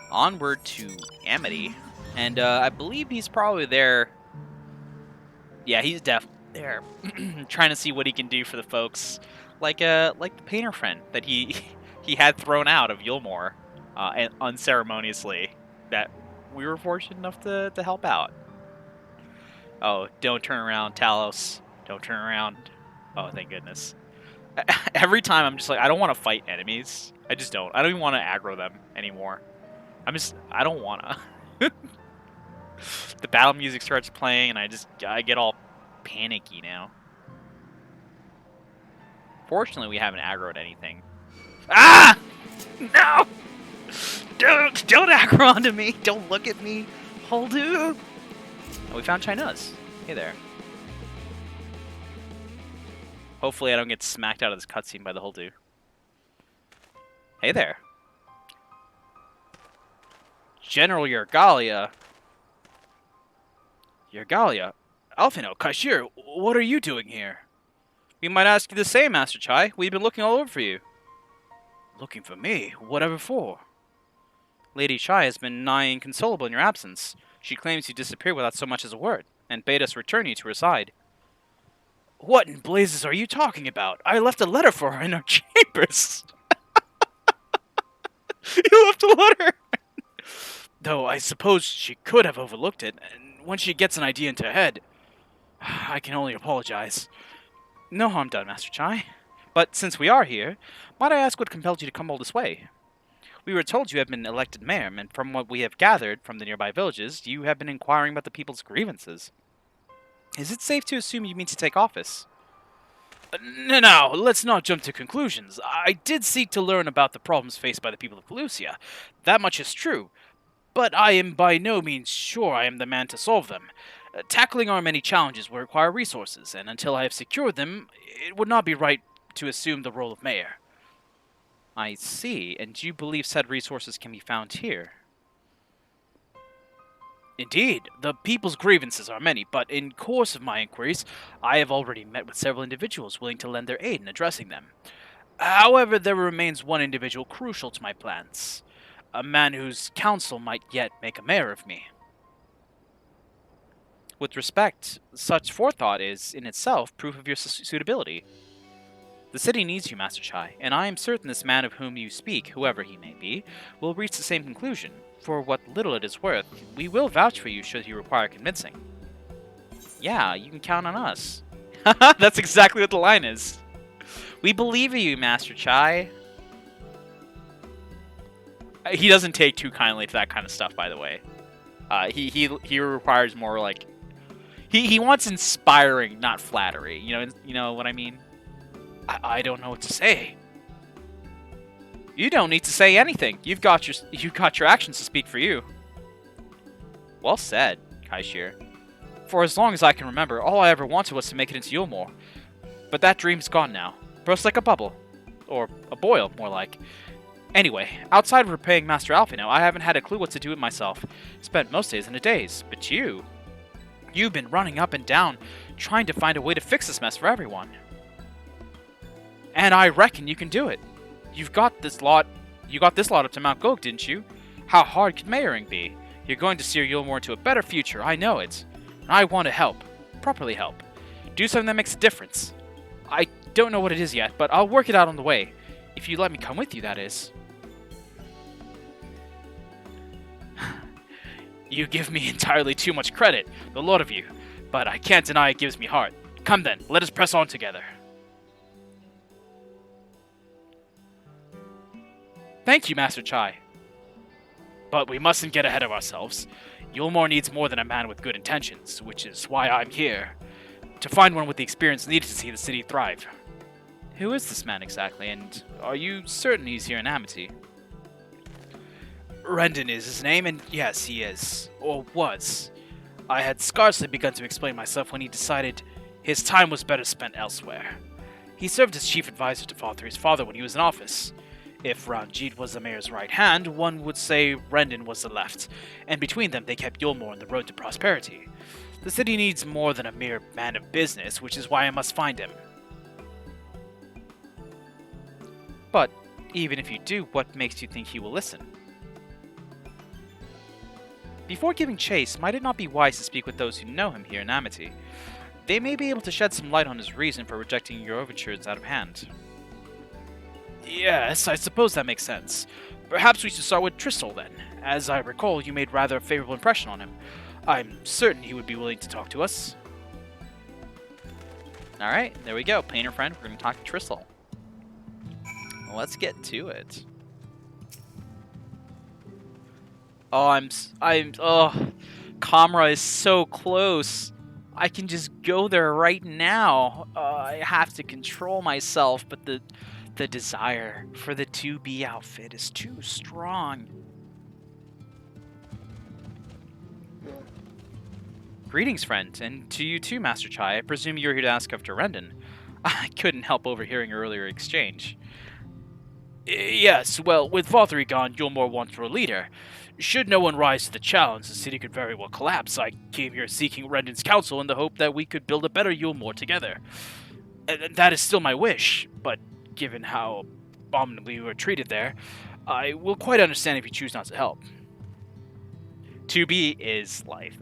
S1: Onward to Amity. And I believe he's probably there. Yeah, he's definitely there. Trying to see what he can do for the folks. Like the painter friend that he had thrown out of Yulmore and unceremoniously. That we were fortunate enough to help out. Oh, don't turn around, Talos. Don't turn around. Oh, thank goodness. Every time I'm just like, I don't want to fight enemies. I just don't. I don't even want to aggro them anymore. I don't want to. The battle music starts playing and I get all panicky now. Fortunately, we haven't aggroed anything. Ah! No! Don't aggro onto me! Don't look at me! Hold up! Oh, we found China's. Hey there. Hopefully I don't get smacked out of this cutscene by the Holdu. Hey there. General Yergalia. Yergalia? Alphino, Kashir, what are you doing here? We might ask you the same, Master Chai. We've been looking all over for you. Looking for me? Whatever for? Lady Chai has been nigh inconsolable in your absence. She claims you disappeared without so much as a word, and bade us return you to her side. What in blazes are you talking about? I left a letter for her in her chambers. You left a letter? Though I suppose she could have overlooked it, and when she gets an idea into her head, I can only apologize. No harm done, Master Chai. But since we are here, might I ask what compelled you to come all this way? We were told you have been elected mayor, and from what we have gathered from the nearby villages, you have been inquiring about the people's grievances. Is it safe to assume you mean to take office? No, let's not jump to conclusions. I did seek to learn about the problems faced by the people of Lucia. That much is true. But I am by no means sure I am the man to solve them. Tackling our many challenges will require resources, and until I have secured them, it would not be right to assume the role of mayor. I see, and do you believe said resources can be found here? Indeed, the people's grievances are many, but in course of my inquiries, I have already met with several individuals willing to lend their aid in addressing them. However, there remains one individual crucial to my plans. A man whose counsel might yet make a mayor of me. With respect, such forethought is, in itself, proof of your suitability. The city needs you, Master Chai, and I am certain this man of whom you speak, whoever he may be, will reach the same conclusion. For what little it is worth, we will vouch for you should you require convincing. Yeah, you can count on us. That's exactly what the line is. We believe in you, Master Chai. He doesn't take too kindly to that kind of stuff, by the way. He requires more like he wants inspiring, not flattery. You know what I mean? I don't know what to say. You don't need to say anything. You've got your actions to speak for you. Well said, Kaishir. For as long as I can remember, all I ever wanted was to make it into Yulmore. But that dream's gone now. Burst like a bubble. Or a boil, more like. Anyway, outside of repaying Master Alphino, I haven't had a clue what to do with myself. Spent most days in a daze. But you've been running up and down, trying to find a way to fix this mess for everyone. And I reckon you can do it. You got this lot up to Mount Gog, didn't you? How hard could mayoring be? You're going to steer Yulmore into a better future, I know it. And I want to help. Properly help. Do something that makes a difference. I don't know what it is yet, but I'll work it out on the way. If you let me come with you, that is. You give me entirely too much credit, the lot of you. But I can't deny it gives me heart. Come then, let us press on together. Thank you, Master Chai. But we mustn't get ahead of ourselves. Yulmore needs more than a man with good intentions, which is why I'm here. To find one with the experience needed to see the city thrive. Who is this man exactly, and are you certain he's here in Amity? Rendon is his name, and yes, he is. Or was. I had scarcely begun to explain myself when he decided his time was better spent elsewhere. He served as chief advisor to Father's father when he was in office. If Ranjit was the mayor's right hand, one would say Rendon was the left, and between them they kept Yulmore on the road to prosperity. The city needs more than a mere man of business, which is why I must find him. But, even if you do, what makes you think he will listen? Before giving chase, might it not be wise to speak with those who know him here in Amity? They may be able to shed some light on his reason for rejecting your overtures out of hand. Yes, I suppose that makes sense. Perhaps we should start with Tristel then. As I recall, you made rather a favorable impression on him. I'm certain he would be willing to talk to us. Alright, there we go. Painter friend, we're going to talk to Tristel. Let's get to it. Oh, Kamra is so close. I can just go there right now. I have to control myself, but the desire for the 2B outfit is too strong. Greetings, friend, and to you too, Master Chai. I presume you're here to ask after Rendon. I couldn't help overhearing your earlier exchange.
S10: Yes, well, with Vothri gone, Yulmore wants for a leader. Should no one rise to the challenge, the city could very well collapse. I came here seeking Rendon's counsel in the hope that we could build a better Yulmore together. And that is still my wish, but given how abominably we were treated there, I will quite understand if you choose not to help.
S1: To be is life.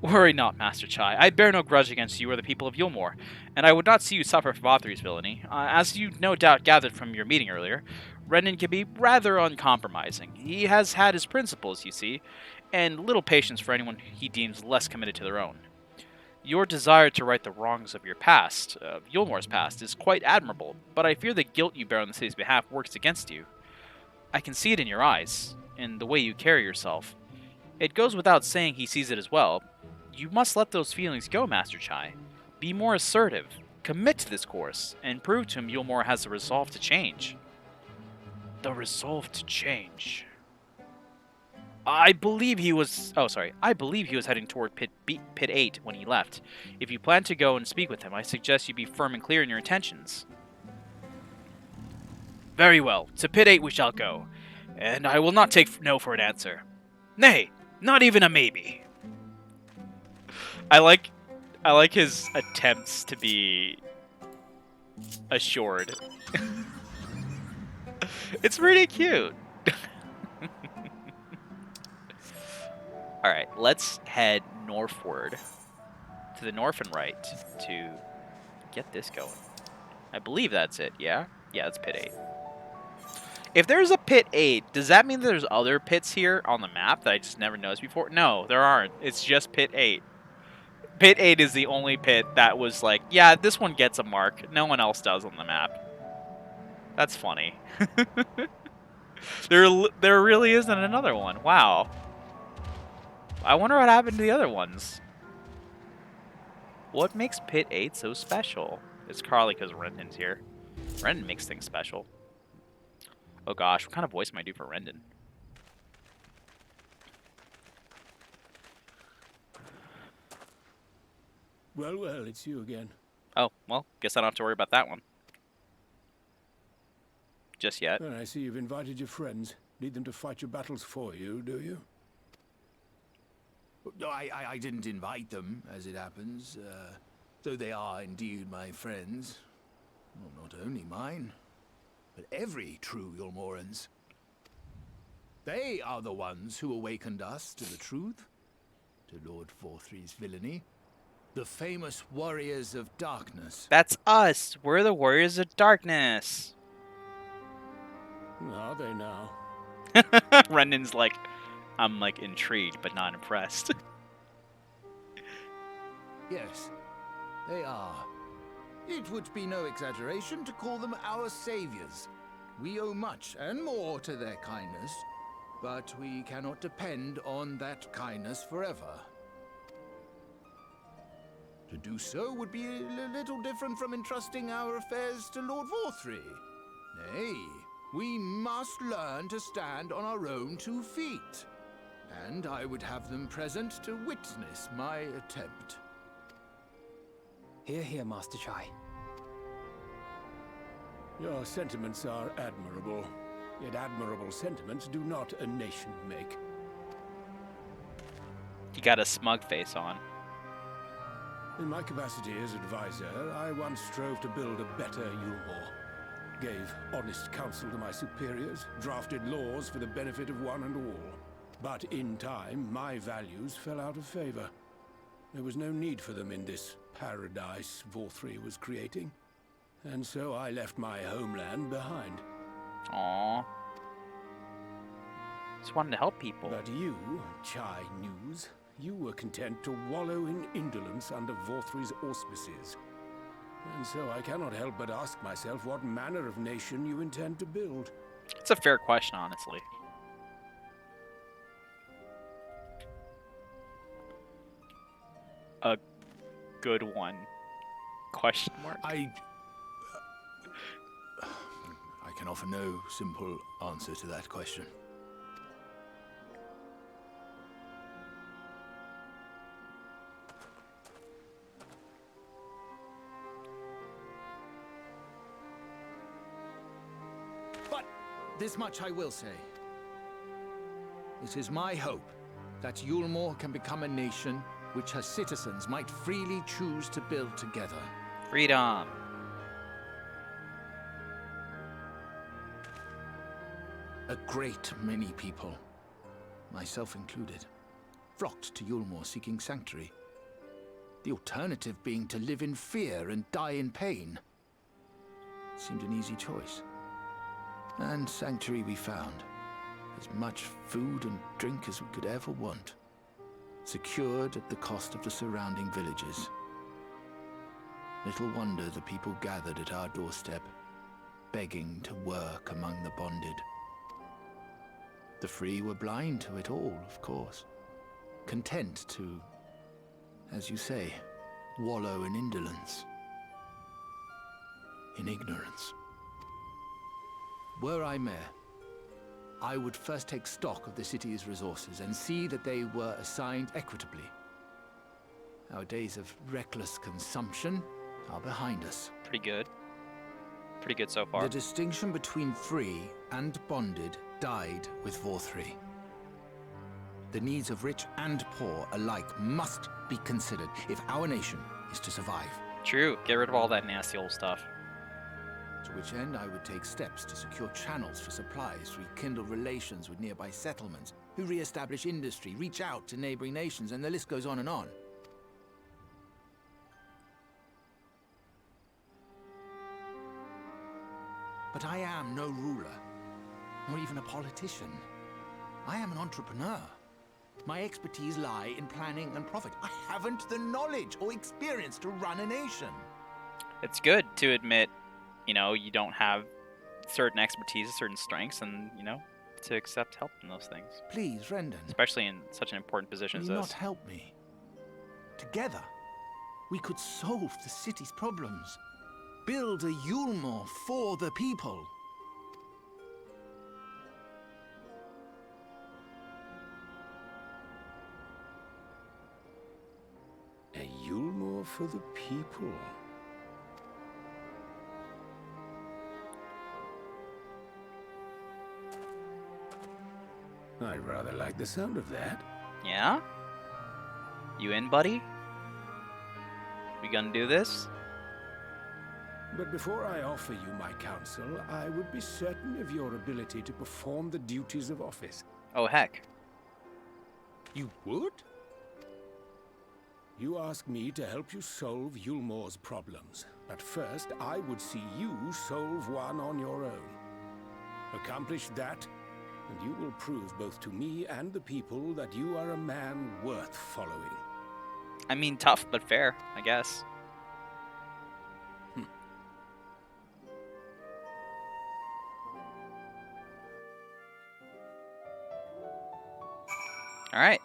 S1: Worry not, Master Chai. I bear no grudge against you or the people of Yulmore, and I would not see you suffer for Vothri's villainy. As you no doubt gathered from your meeting earlier, Rendon can be rather uncompromising. He has had his principles, you see, and little patience for anyone he deems less committed to their own. Your desire to right the wrongs of your past, of Yulmore's past, is quite admirable, but I fear the guilt you bear on the city's behalf works against you. I can see it in your eyes, in the way you carry yourself. It goes without saying he sees it as well. You must let those feelings go, Master Chai. Be more assertive, commit to this course, and prove to him Yulmore has the resolve to change.
S10: The resolve to change. I believe he was
S1: heading toward Pit 8 when he left. If you plan to go and speak with him, I suggest you be firm and clear in your intentions.
S10: Very well. To Pit 8 we shall go, and I will not take no for an answer. Nay, not even a maybe.
S1: I like his attempts to be assured. It's pretty cute. Alright, let's head northward. To the north and right to get this going. I believe that's it, yeah? Yeah, it's Pit 8. If there's a Pit 8, does that mean there's other pits here on the map that I just never noticed before? No, there aren't. It's just Pit 8. Pit 8 is the only pit that was like, yeah, this one gets a mark. No one else does on the map. That's funny. There really isn't another one. Wow. I wonder what happened to the other ones. What makes Pit 8 so special? It's probably because Rendon's here. Rendon makes things special. Oh gosh, what kind of voice am I do for Rendon?
S4: Well, well, it's you again.
S1: Oh, well, guess I don't have to worry about that one. Just yet.
S4: Well, I see you've invited your friends. Need them to fight your battles for you, do you?
S11: No, I didn't invite them, as it happens. Though they are indeed my friends. Well, not only mine, but every true Yulmoran's. They are the ones who awakened us to the truth, to Lord Vothri's villainy. The famous Warriors of Darkness.
S1: That's us! We're the Warriors of Darkness!
S4: Are they now?
S1: Rendon's like, I'm like intrigued, but not impressed.
S11: Yes, they are. It would be no exaggeration to call them our saviors. We owe much and more to their kindness, but we cannot depend on that kindness forever. To do so would be a little different from entrusting our affairs to Lord Vothri. Nay, we must learn to stand on our own 2 feet. And I would have them present to witness my attempt.
S7: Hear, hear, Master Chai.
S4: Your sentiments are admirable. Yet admirable sentiments do not a nation make.
S1: You got a smug face on.
S4: In my capacity as advisor, I once strove to build a better Yulmore. Gave honest counsel to my superiors, drafted laws for the benefit of one and all. But in time, my values fell out of favor. There was no need for them in this paradise Vothri was creating. And so I left my homeland behind.
S1: Aww. Just wanted to help people.
S4: But you, Chai News, you were content to wallow in indolence under Vothri's auspices. And so I cannot help but ask myself what manner of nation you intend to build.
S1: It's a fair question, honestly. A good one. Question mark.
S11: I can offer no simple answer to that question. this much I will say. It is my hope that Yulmore can become a nation which her citizens might freely choose to build together.
S1: Freedom.
S11: A great many people, myself included, flocked to Yulmore seeking sanctuary. The alternative being to live in fear and die in pain. Seemed an easy choice. And sanctuary we found. As much food and drink as we could ever want. Secured at the cost of the surrounding villages. Little wonder the people gathered at our doorstep, begging to work among the bonded. The free were blind to it all, of course. Content to, as you say, wallow in indolence. In ignorance. Were I mayor, I would first take stock of the city's resources and see that they were assigned equitably. Our days of reckless consumption are behind us.
S1: Pretty good. Pretty good so far.
S11: The distinction between free and bonded died with Vorthri. The needs of rich and poor alike must be considered if our nation is to survive.
S1: True. Get rid of all that nasty old stuff.
S11: To which end I would take steps to secure channels for supplies, rekindle relations with nearby settlements, who re-establish industry, reach out to neighboring nations, and the list goes on and on. But I am no ruler, nor even a politician. I am an entrepreneur. My expertise lie in planning and profit. I haven't the knowledge or experience to run a nation.
S1: It's good to admit, you know, you don't have certain expertise, certain strengths, and, you know, to accept help in those things.
S11: Please, Rendon.
S1: Especially in such an important position as
S11: Will you
S1: this.
S11: not help me? Together, we could solve the city's problems. Build a Yulmore for the people.
S4: A Yulmore for the people. I rather like the sound of that.
S1: Yeah? You in, buddy? We gonna do this?
S4: But before I offer you my counsel, I would be certain of your ability to perform the duties of office.
S1: Oh, heck.
S11: You would?
S4: You ask me to help you solve Yulmore's problems, but first I would see you solve one on your own. Accomplish that, and you will prove both to me and the people that you are a man worth following.
S1: I mean, tough but fair, I guess. Alright,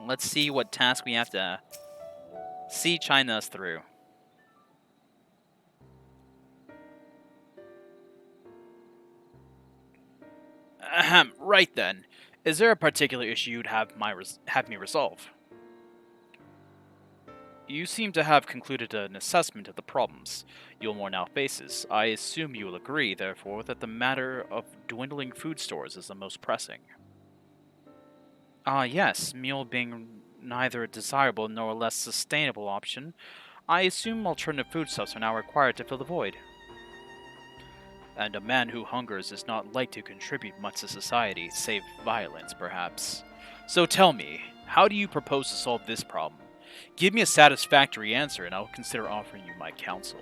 S1: let's see what task we have to see China us through. Ahem, right then. Is there a particular issue you'd have me resolve? You seem to have concluded an assessment of the problems Yulmore now faces. I assume you will agree, therefore, that the matter of dwindling food stores is the most pressing. Yes, meal being neither a desirable nor a less sustainable option, I assume alternative foodstuffs are now required to fill the void. And a man who hungers is not like to contribute much to society, save violence, perhaps. So tell me, how do you propose to solve this problem? Give me a satisfactory answer, and I'll consider offering you my counsel.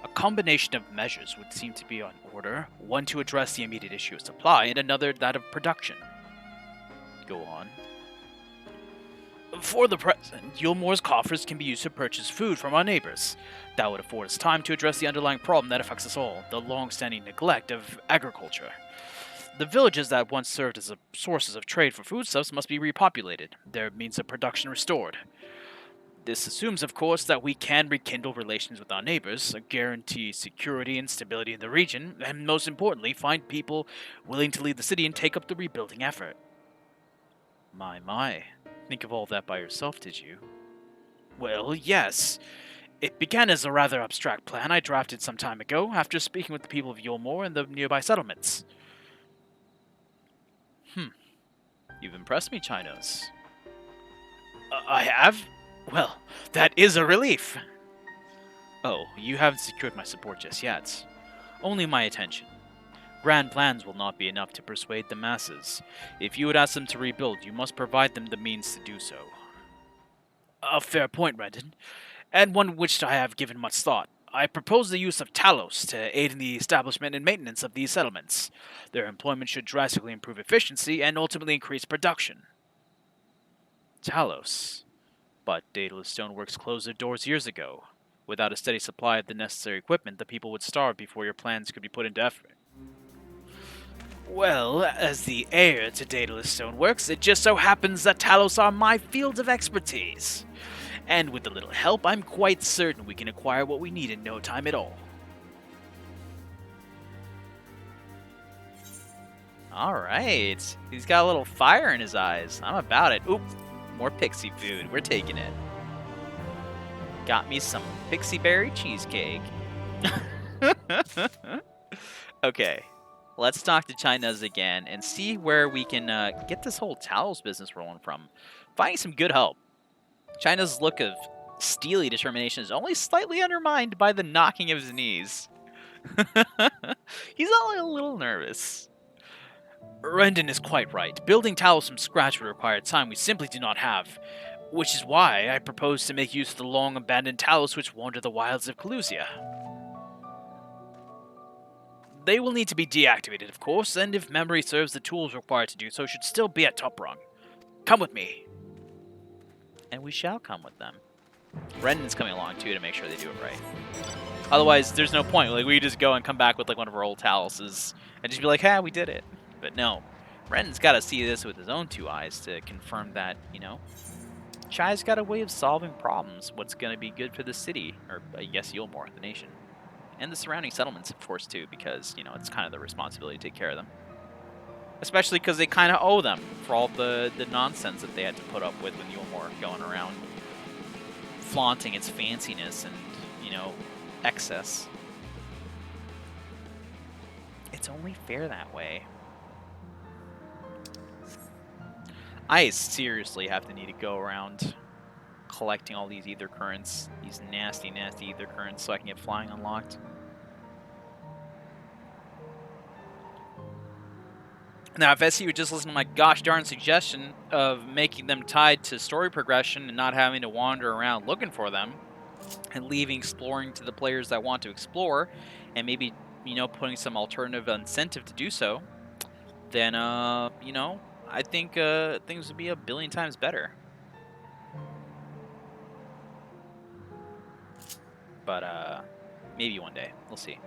S1: A combination of measures would seem to be on order, one to address the immediate issue of supply, and another that of production. Go on. For the present, Yulmore's coffers can be used to purchase food from our neighbors. That would afford us time to address the underlying problem that affects us all, the long-standing neglect of agriculture. The villages that once served as sources of trade for foodstuffs must be repopulated, their means of production restored.
S10: This assumes, of course, that we can rekindle relations with our neighbors, guarantee security and stability in the region, and most importantly, find people willing to lead the city and take up the rebuilding effort. My. Think of all that by yourself, did you? Well, yes. It began as a rather abstract plan I drafted some time ago after speaking with the people of Yulmore and the nearby settlements.
S1: You've impressed me, Chinos.
S10: I have? Well, that is a relief.
S1: Oh, you haven't secured my support just yet. Only my attention. Grand plans will not be enough to persuade the masses. If you would ask them to rebuild, you must provide them the means to do so.
S10: A fair point, Rendon, and one which I have given much thought. I propose the use of Talos to aid in the establishment and maintenance of these settlements. Their employment should drastically improve efficiency and ultimately increase production.
S1: Talos? But Daedalus Stoneworks closed their doors years ago. Without a steady supply of the necessary equipment, the people would starve before your plans could be put into effort.
S10: Well, as the heir to Daedalus Stoneworks, it just so happens that Talos are my field of expertise. And with a little help, I'm quite certain we can acquire what we need in no time at all.
S1: Alright. He's got a little fire in his eyes. I'm about it. Oop. More pixie food. We're taking it. Got me some pixie berry cheesecake. Okay. Let's talk to China's again and see where we can get this whole Talos business rolling from. Finding some good help. China's look of steely determination is only slightly undermined by the knocking of his knees. He's a little nervous.
S10: Rendon is quite right. Building Talos from scratch would require time we simply do not have, which is why I propose to make use of the long-abandoned Talos which wander the wilds of Calusia. They will need to be deactivated, of course, and if memory serves, the tools required to do so should still be at top rung. Come with me.
S1: And we shall come with them. Brendan's coming along, too, to make sure they do it right. Otherwise, there's no point. Like, we just go and come back with, like, one of our old Taloses and just be like, we did it. But no. Brendan's got to see this with his own two eyes to confirm that, you know, Chai's got a way of solving problems. What's going to be good for the city, or I guess Yulmore, the nation. And the surrounding settlements, of course, too, because, you know, it's kind of their responsibility to take care of them. Especially because they kind of owe them for all the nonsense that they had to put up with Yulmore going around flaunting its fanciness and, you know, excess. It's only fair that way. I seriously have to need to go around collecting all these ether currents, these nasty, nasty ether currents, so I can get flying unlocked. Now, if SE would just listen to my gosh darn suggestion of making them tied to story progression and not having to wander around looking for them, and leaving exploring to the players that want to explore, and maybe, you know, putting some alternative incentive to do so, then, you know, I think things would be a billion times better. But, maybe one day. We'll see.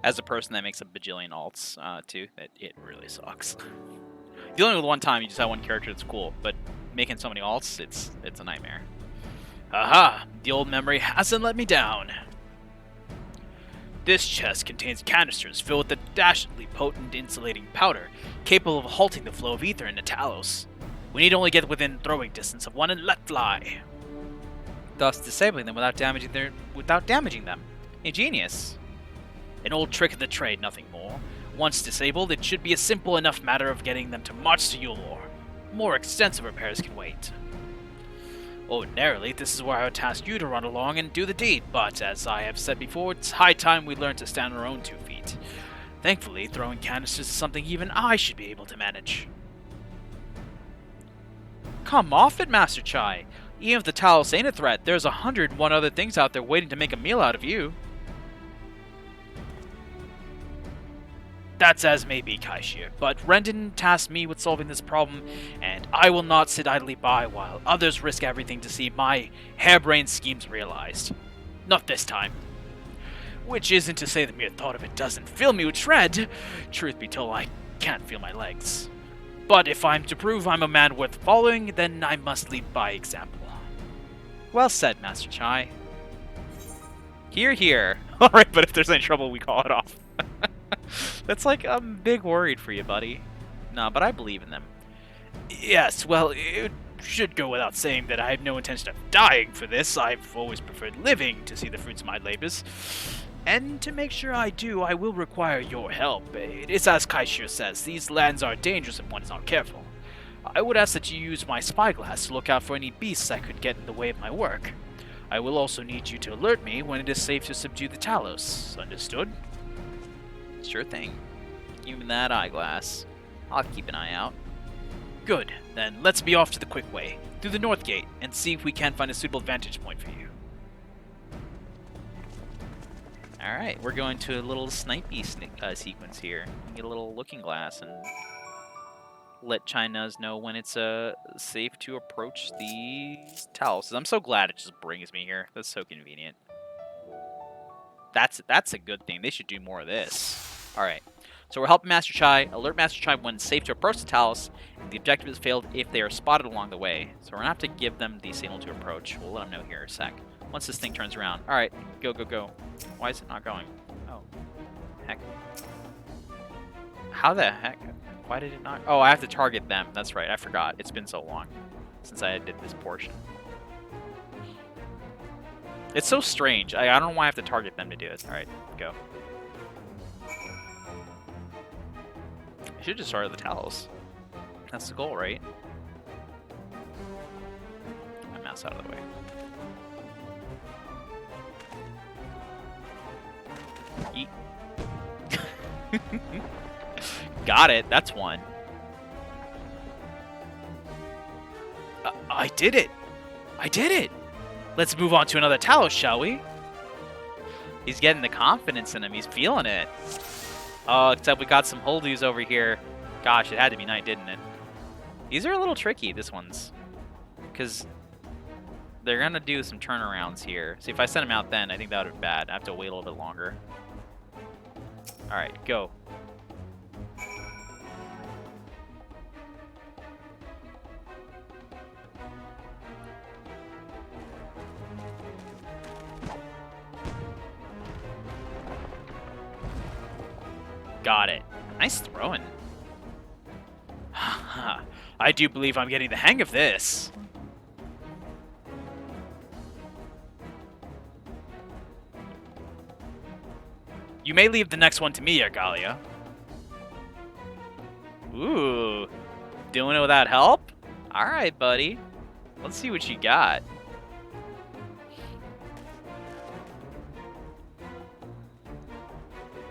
S1: As a person that makes a bajillion alts, too, it really sucks. Dealing with one time, you just have one character that's cool, but making so many alts, it's a nightmare.
S10: Aha! The old memory hasn't let me down. This chest contains canisters filled with a dastardly potent insulating powder, capable of halting the flow of ether into Talos. We need only get within throwing distance of one and let fly.
S1: Thus disabling them without damaging them. Ingenious.
S10: An old trick of the trade, nothing more. Once disabled, it should be a simple enough matter of getting them to march to Yulmore. More extensive repairs can wait. Ordinarily, this is where I would task you to run along and do the deed, but as I have said before, it's high time we learn to stand on our own 2 feet. Thankfully, throwing canisters is something even I should be able to manage.
S1: Come off it, Master Chai. Even if the Talos ain't a threat, there's 101 other things out there waiting to make a meal out of you.
S10: That's as may be, Kaishir, but Rendon tasked me with solving this problem, and I will not sit idly by while others risk everything to see my harebrained schemes realized. Not this time. Which isn't to say the mere thought of it doesn't fill me with dread. Truth be told, I can't feel my legs. But if I'm to prove I'm a man worth following, then I must lead by example.
S1: Well said, Master Chai. Here, here. Alright, but if there's any trouble, we call it off. That's like, I'm big worried for you, buddy. No, but I believe in them.
S10: Yes, well, it should go without saying that I have no intention of dying for this. I've always preferred living to see the fruits of my labors. And to make sure I do, I will require your help. It's as Kaishir says, these lands are dangerous if one is not careful. I would ask that you use my spyglass to look out for any beasts that could get in the way of my work. I will also need you to alert me when it is safe to subdue the Talos. Understood?
S1: Sure thing. Even that eyeglass. I'll keep an eye out.
S10: Good. Then let's be off to the quick way, through the north gate, and see if we can find a suitable vantage point for you.
S1: Alright, we're going to a little snipey sequence here. Get a little looking glass and let China's know when it's safe to approach these Talos. I'm so glad it just brings me here. That's so convenient. That's a good thing. They should do more of this. Alright. So we're helping Master Chai. Alert Master Chai when it's safe to approach the Talos. And the objective is failed if they are spotted along the way. So we're going to have to give them the signal to approach. We'll let them know here in a sec. Once this thing turns around. Alright, go, go, go. Why is it not going? Oh. Heck. How the heck? Why did it not? Oh, I have to target them. That's right, I forgot. It's been so long since I did this portion. It's so strange. I don't know why I have to target them to do it. Alright, go. I should just start at the Talos. That's the goal, right? My mouse out of the way. Eat. Got it. That's one.
S10: I did it! I did it! Let's move on to another Talos, shall we?
S1: He's getting the confidence in him. He's feeling it. Oh, except we got some holdies over here. Gosh, it had to be night, didn't it? These are a little tricky, this one's. Because they're going to do some turnarounds here. See, if I send them out then, I think that would be bad. I have to wait a little bit longer. Alright, go. Got it. Nice throwing.
S10: I do believe I'm getting the hang of this. You may leave the next one to me, Argalia.
S1: Ooh. Doing it without help? Alright, buddy. Let's see what you got.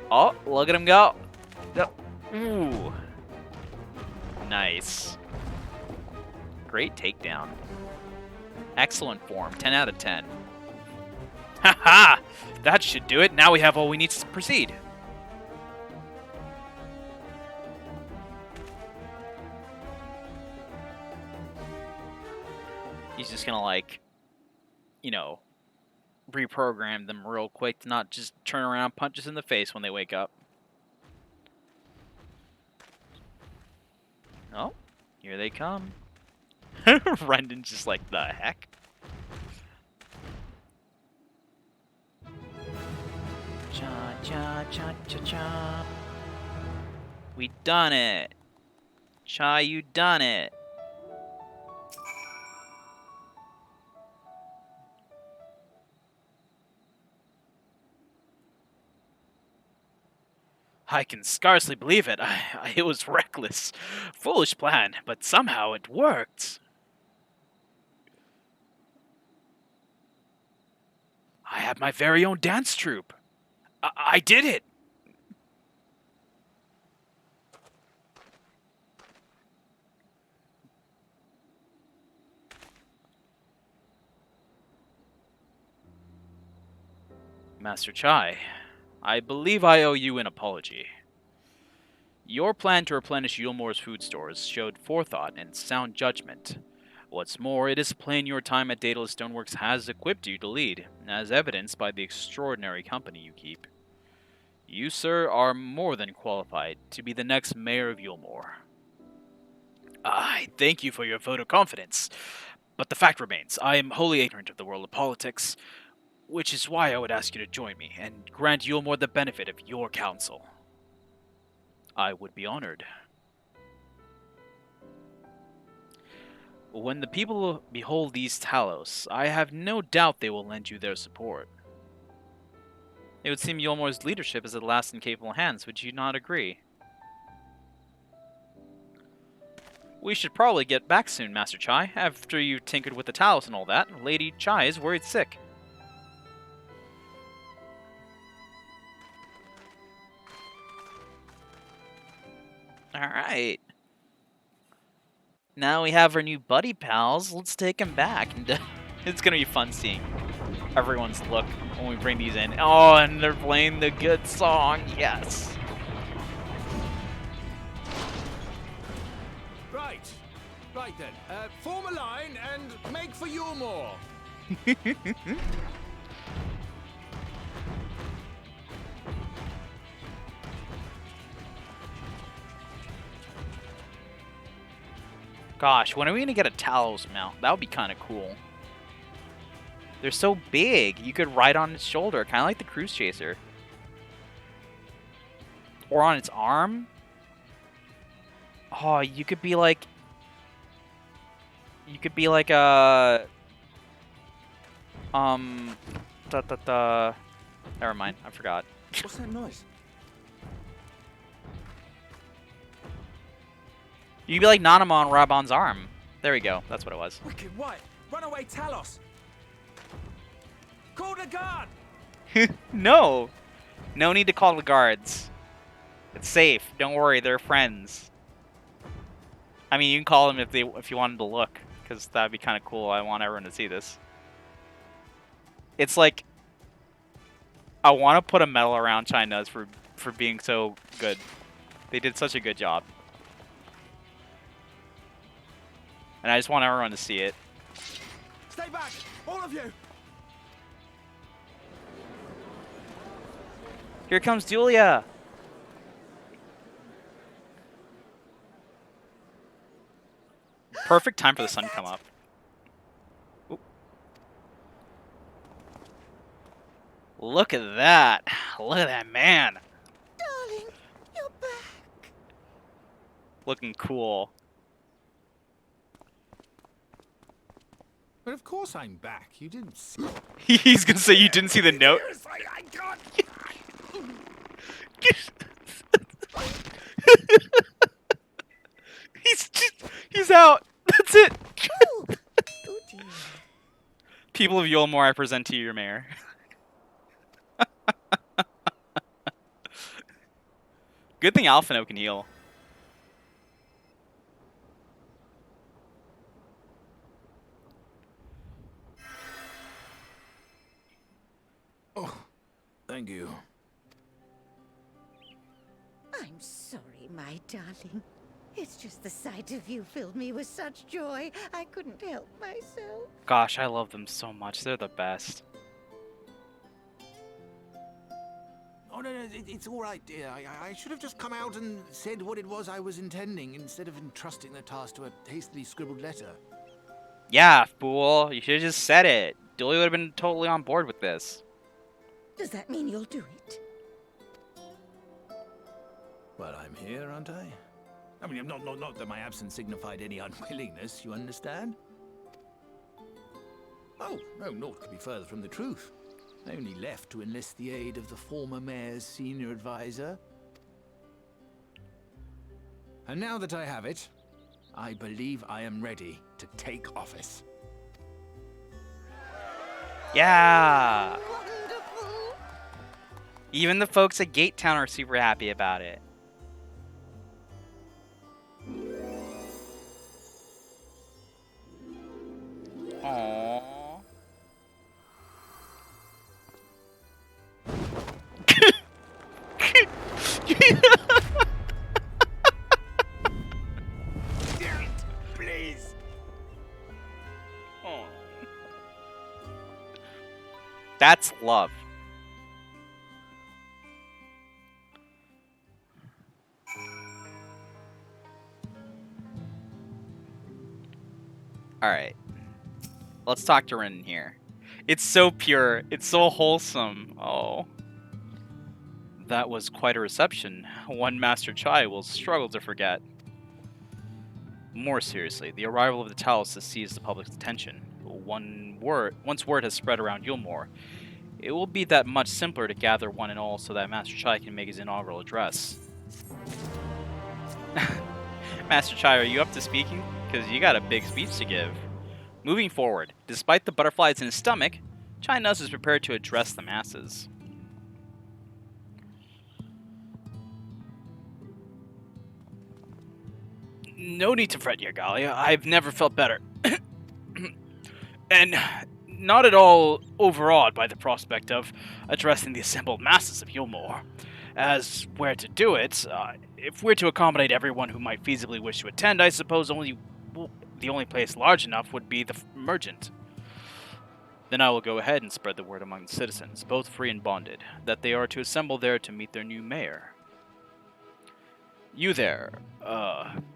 S1: Oh, look at him go. Ooh. Nice. Great takedown. Excellent form. 10 out of 10.
S10: Haha! That should do it. Now we have all we need to proceed.
S1: He's just gonna, like, you know, reprogram them real quick to not just turn around, punch us in the face when they wake up. Oh, here they come. Rendon's just like, the heck? Cha cha cha cha cha. We done it. Cha, you done it.
S10: I can scarcely believe it. It was reckless. Foolish plan, but somehow it worked. I have my very own dance troupe. I did it!
S1: Master Chai, I believe I owe you an apology. Your plan to replenish Yulmore's food stores showed forethought and sound judgment. What's more, it is plain your time at Daedalus Stoneworks has equipped you to lead, as evidenced by the extraordinary company you keep. You, sir, are more than qualified to be the next mayor of Yulmore.
S10: I thank you for your vote of confidence. But the fact remains, I am wholly ignorant of the world of politics, which is why I would ask you to join me and grant Yulmore the benefit of your counsel. I would be honored. When the people behold these Talos, I have no doubt they will lend you their support. It would seem Yulmore's leadership is at last in capable hands, would you not agree? We should probably get back soon, Master Chai. After you tinkered with the Talos and all that, Lady Chai is worried sick. Alright. Now we have our new buddy pals. Let's take them back. And it's gonna be fun seeing everyone's look when we bring these in. Oh, and they're playing the good song. Yes.
S11: Right. Right then. Form a line and make for Yulmore.
S1: Gosh, when are we gonna get a Talos mount? That would be kind of cool. They're so big, you could ride on its shoulder, kind of like the Cruise Chaser. Or on its arm. Oh, you could be like... You could be like a... Never mind, I forgot.
S7: What's that noise?
S1: You could be like Nanama on Raban's arm. There we go, that's what it was.
S7: Wicked white! Runaway Talos! Call the guard!
S1: No! No need to call the guards. It's safe. Don't worry, they're friends. I mean, you can call them if you wanted to look, because that'd be kind of cool. I want everyone to see this. It's like I want to put a medal around China's for being so good. They did such a good job, and I just want everyone to see it.
S7: Stay back, all of you!
S1: Here comes Julia. Perfect time for the sun to come up. Oop. Look at that. Look at that man.
S9: Darling, you're back.
S1: Looking cool.
S11: But of course I'm back. You didn't see.
S1: He's gonna say you didn't see the note.
S11: I can't.
S1: He's out. That's it.
S9: Oh dear.
S1: People of Yulmore, I present to you your mayor. Good thing Alphino can heal.
S11: Oh, thank you.
S12: I'm sorry, my darling. It's just the sight of you filled me with such joy, I couldn't help myself.
S1: Gosh, I love them so much. They're the best.
S11: Oh, no, it's all right, dear. I should have just come out and said what it was I was intending instead of entrusting the task to a hastily scribbled letter.
S1: Yeah, fool. You should have just said it. Dilly would have been totally on board with this.
S12: Does that mean you'll do it?
S11: Well, I'm here, aren't I? I mean, not that my absence signified any unwillingness, you understand? Oh, no, naught could be further from the truth. I only left to enlist the aid of the former mayor's senior advisor. And now that I have it, I believe I am ready to take office.
S1: Yeah!
S12: Wonderful!
S1: Even the folks at Gate Town are super happy about it. Aww.
S11: Please.
S1: Aw. That's love. Alright. Let's talk to Rin here. It's so pure. It's so wholesome. Oh. That was quite a reception. One Master Chai will struggle to forget. More seriously, the arrival of the Talos has seized the public's attention. Once word has spread around Yulmore, it will be that much simpler to gather one and all so that Master Chai can make his inaugural address. Master Chai, are you up to speaking? Because you got a big speech to give. Moving forward, despite the butterflies in his stomach, Chai Nuz is prepared to address the masses.
S10: No need to fret, Yergalia. I've never felt better. And not at all overawed by the prospect of addressing the assembled masses of Yulmore. As where to do it, if we're to accommodate everyone who might feasibly wish to attend, I suppose the only place large enough would be the Merchant. Then I will go ahead and spread the word among the citizens, both free and bonded, that they are to assemble there to meet their new mayor. You there,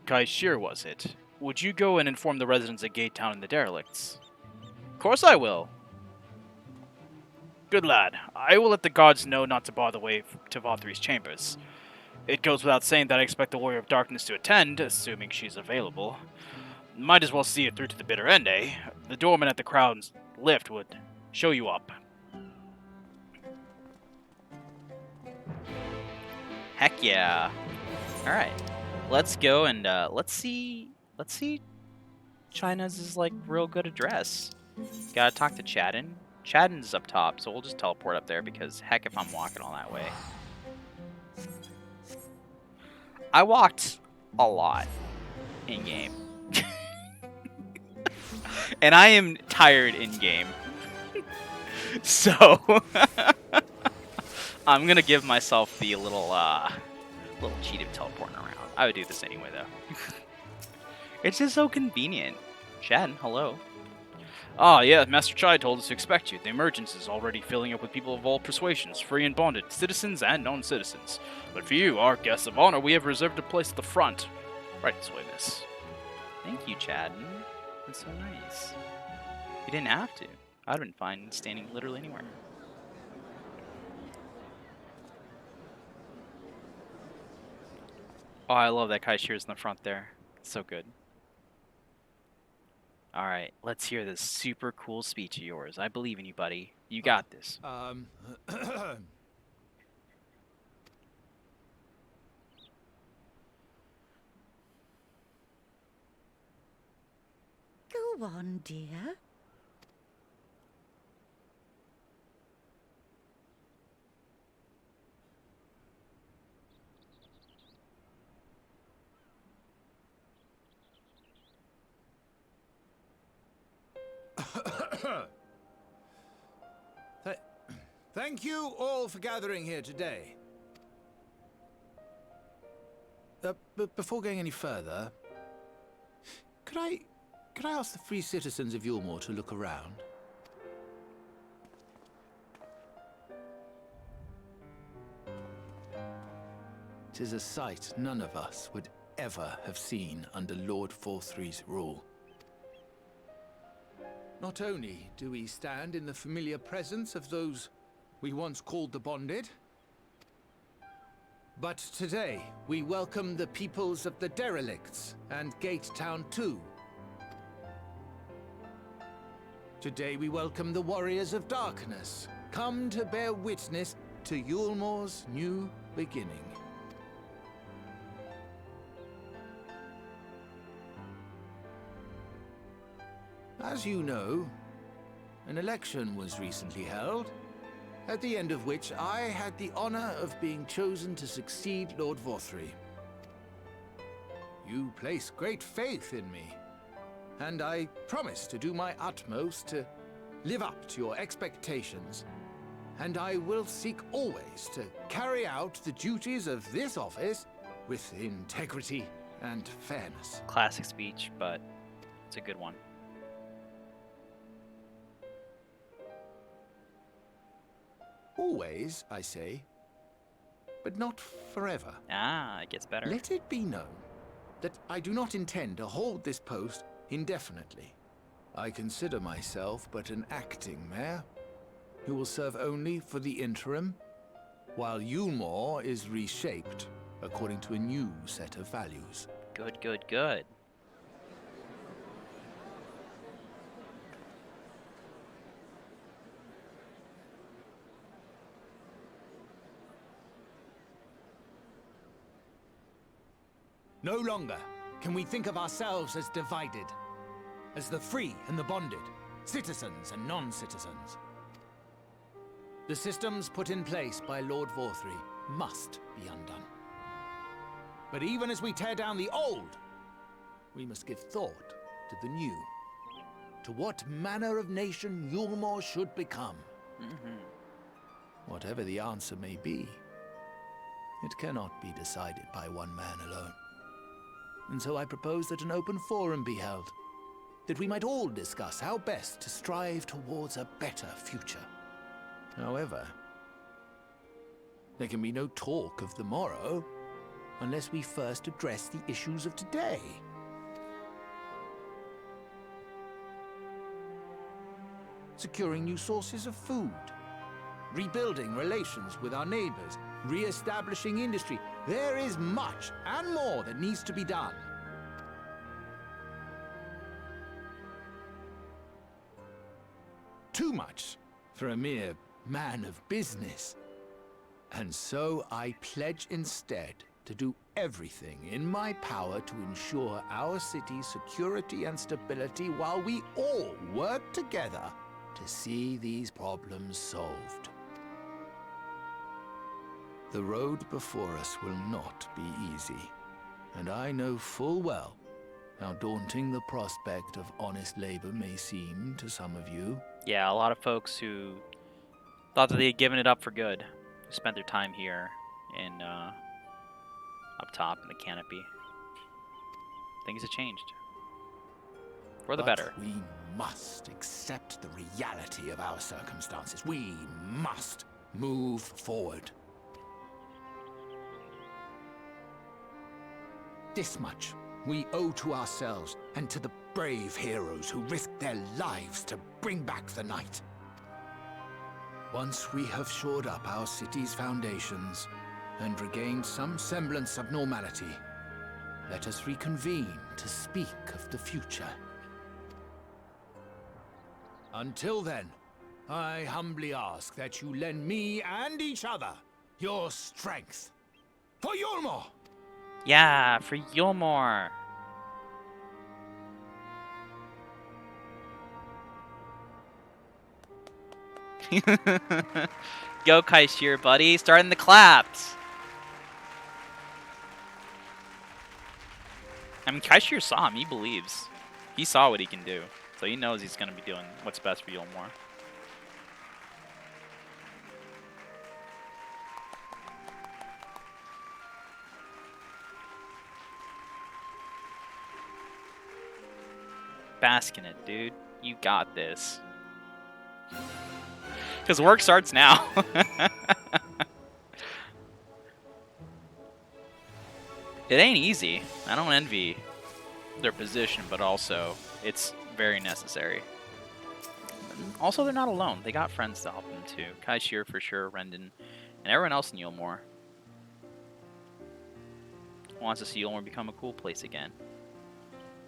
S10: Kai Shear was it? Would you go and inform the residents of Gate Town and the derelicts?
S1: Of course I will.
S10: Good lad. I will let the guards know not to bar the way to Vothri's chambers. It goes without saying that I expect the Warrior of Darkness to attend, assuming she's available. Might as well see it through to the bitter end, eh? The doorman at the Crown's lift would show you up.
S1: Heck yeah. Alright. Let's go and let's see China's like real good address. Gotta talk to Chadden. Chadden's up top, so we'll just teleport up there because heck if I'm walking all that way. I walked a lot in game. And I am tired in game. So I'm gonna give myself the little cheat of teleporting around. I would do this anyway though. It's just so convenient. Chad, hello.
S10: Ah, yeah, Master Chai told us to expect you. The emergence is already filling up with people of all persuasions, free and bonded, citizens and non-citizens. But for you, our guests of honor, we have reserved a place at the front. Right this way, miss.
S1: Thank you, Chad. That's so nice. You didn't have to. I'd have been fine standing literally anywhere. Oh, I love that Kai Shear's in the front there. It's so good. Alright, let's hear this super cool speech of yours. I believe in you, buddy. You got this.
S12: Go on, dear.
S11: Thank you all for gathering here today. But before going any further, could I ask the free citizens of Yulmore to look around? Tis a sight none of us would ever have seen under Lord Forthry's rule. Not only do we stand in the familiar presence of those we once called the Bonded, but today we welcome the peoples of the Derelicts and Gate Town too. Today we welcome the Warriors of Darkness, come to bear witness to Yulmore's new beginning. As you know, an election was recently held, at the end of which I had the honor of being chosen to succeed Lord Vothry. You place great faith in me, and I promise to do my utmost to live up to your expectations, and I will seek always to carry out the duties of this office with integrity and fairness.
S1: Classic speech, but it's a good one.
S11: Always, I say, but not forever.
S1: Ah, it gets better.
S11: Let it be known that I do not intend to hold this post indefinitely. I consider myself but an acting mayor, who will serve only for the interim, while Yulmore is reshaped according to a new set of values.
S1: Good, good, good.
S11: No longer can we think of ourselves as divided, as the free and the bonded, citizens and non-citizens. The systems put in place by Lord Vorthry must be undone. But even as we tear down the old, we must give thought to the new, to what manner of nation Yulmore should become. Whatever the answer may be, it cannot be decided by one man alone. And so I propose that an open forum be held, that we might all discuss how best to strive towards a better future. However, there can be no talk of the morrow unless we first address the issues of today. Securing new sources of food, rebuilding relations with our neighbors, re-establishing industry. There is much and more that needs to be done. Too much for a mere man of business. And so I pledge instead to do everything in my power to ensure our city's security and stability while we all work together to see these problems solved. The road before us will not be easy, and I know full well how daunting the prospect of honest labor may seem to some of you.
S1: Yeah, a lot of folks who thought that they had given it up for good, who spent their time here in up top in the canopy. Things have changed. For the better.
S11: We must accept the reality of our circumstances. We must move forward. This much we owe to ourselves and to the brave heroes who risked their lives to bring back the night. Once we have shored up our city's foundations and regained some semblance of normality, let us reconvene to speak of the future. Until then, I humbly ask that you lend me and each other your strength. For Yulmore!
S1: Yeah, for Yulmore. Go, Kaishir, buddy. Starting the claps. I mean, Kaishir saw him. He believes. He saw what he can do. So he knows he's going to be doing what's best for Yulmore. Bask in it, dude. You got this. Because work starts now. It ain't easy. I don't envy their position, but also it's very necessary. Also, they're not alone. They got friends to help them too. Kaishir for sure, Rendon, and everyone else in Yulmore wants to see Yulmore become a cool place again.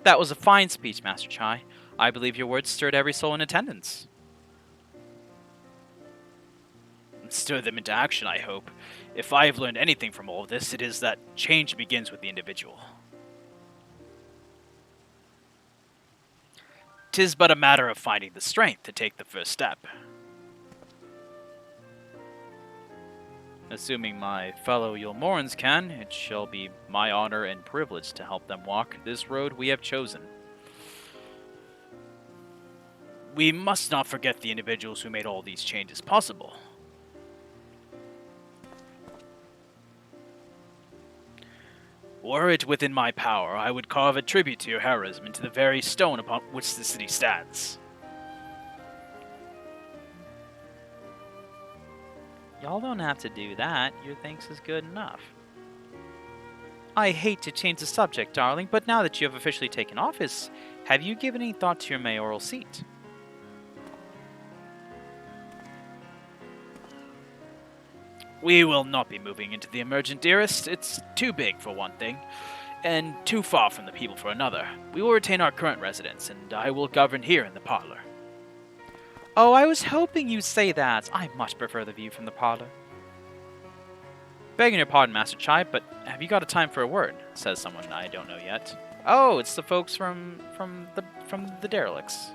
S1: That was a fine speech, Master Chai. I believe your words stirred every soul in attendance. Stir them into action, I hope. If I have learned anything from all of this, it is that change begins with the individual. 'Tis but a matter of finding the strength to take the first step. Assuming my fellow Yulmorans can, it shall be my honor and privilege to help them walk this road we have chosen. We must not forget the individuals who made all these changes possible. Were it within my power, I would carve a tribute to your heroism into the very stone upon which the city stands. Y'all don't have to do that. Your thanks is good enough. I hate to change the subject, darling, but now that you have officially taken office, Have you given any thought to your mayoral seat?
S10: We will not be moving into the emergent, dearest. It's too big for one thing, and too far from the people for another. We will retain our current residence, and I will govern here in the parlor.
S1: Oh, I was hoping you'd say that. I much prefer the view from the parlor. Begging your pardon, Master Chai, but have you got a time for a word? Says someone I don't know yet. Oh, it's the folks from the derelicts.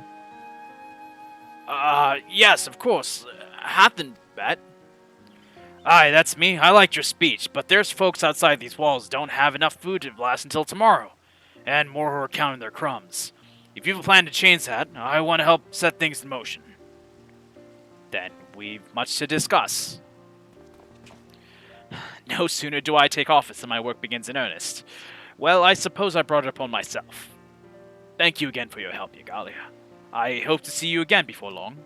S10: Yes, of course. Hatten, bet. Aye, that's me. I liked your speech, but there's folks outside these walls don't have enough food to last until tomorrow, and more who are counting their crumbs. If you have a plan to change that, I want to help set things in motion.
S1: Then we've much to discuss.
S10: No sooner do I take office than my work begins in earnest. Well, I suppose I brought it upon myself. Thank you again for your help, Yagalia. I hope to see you again before long.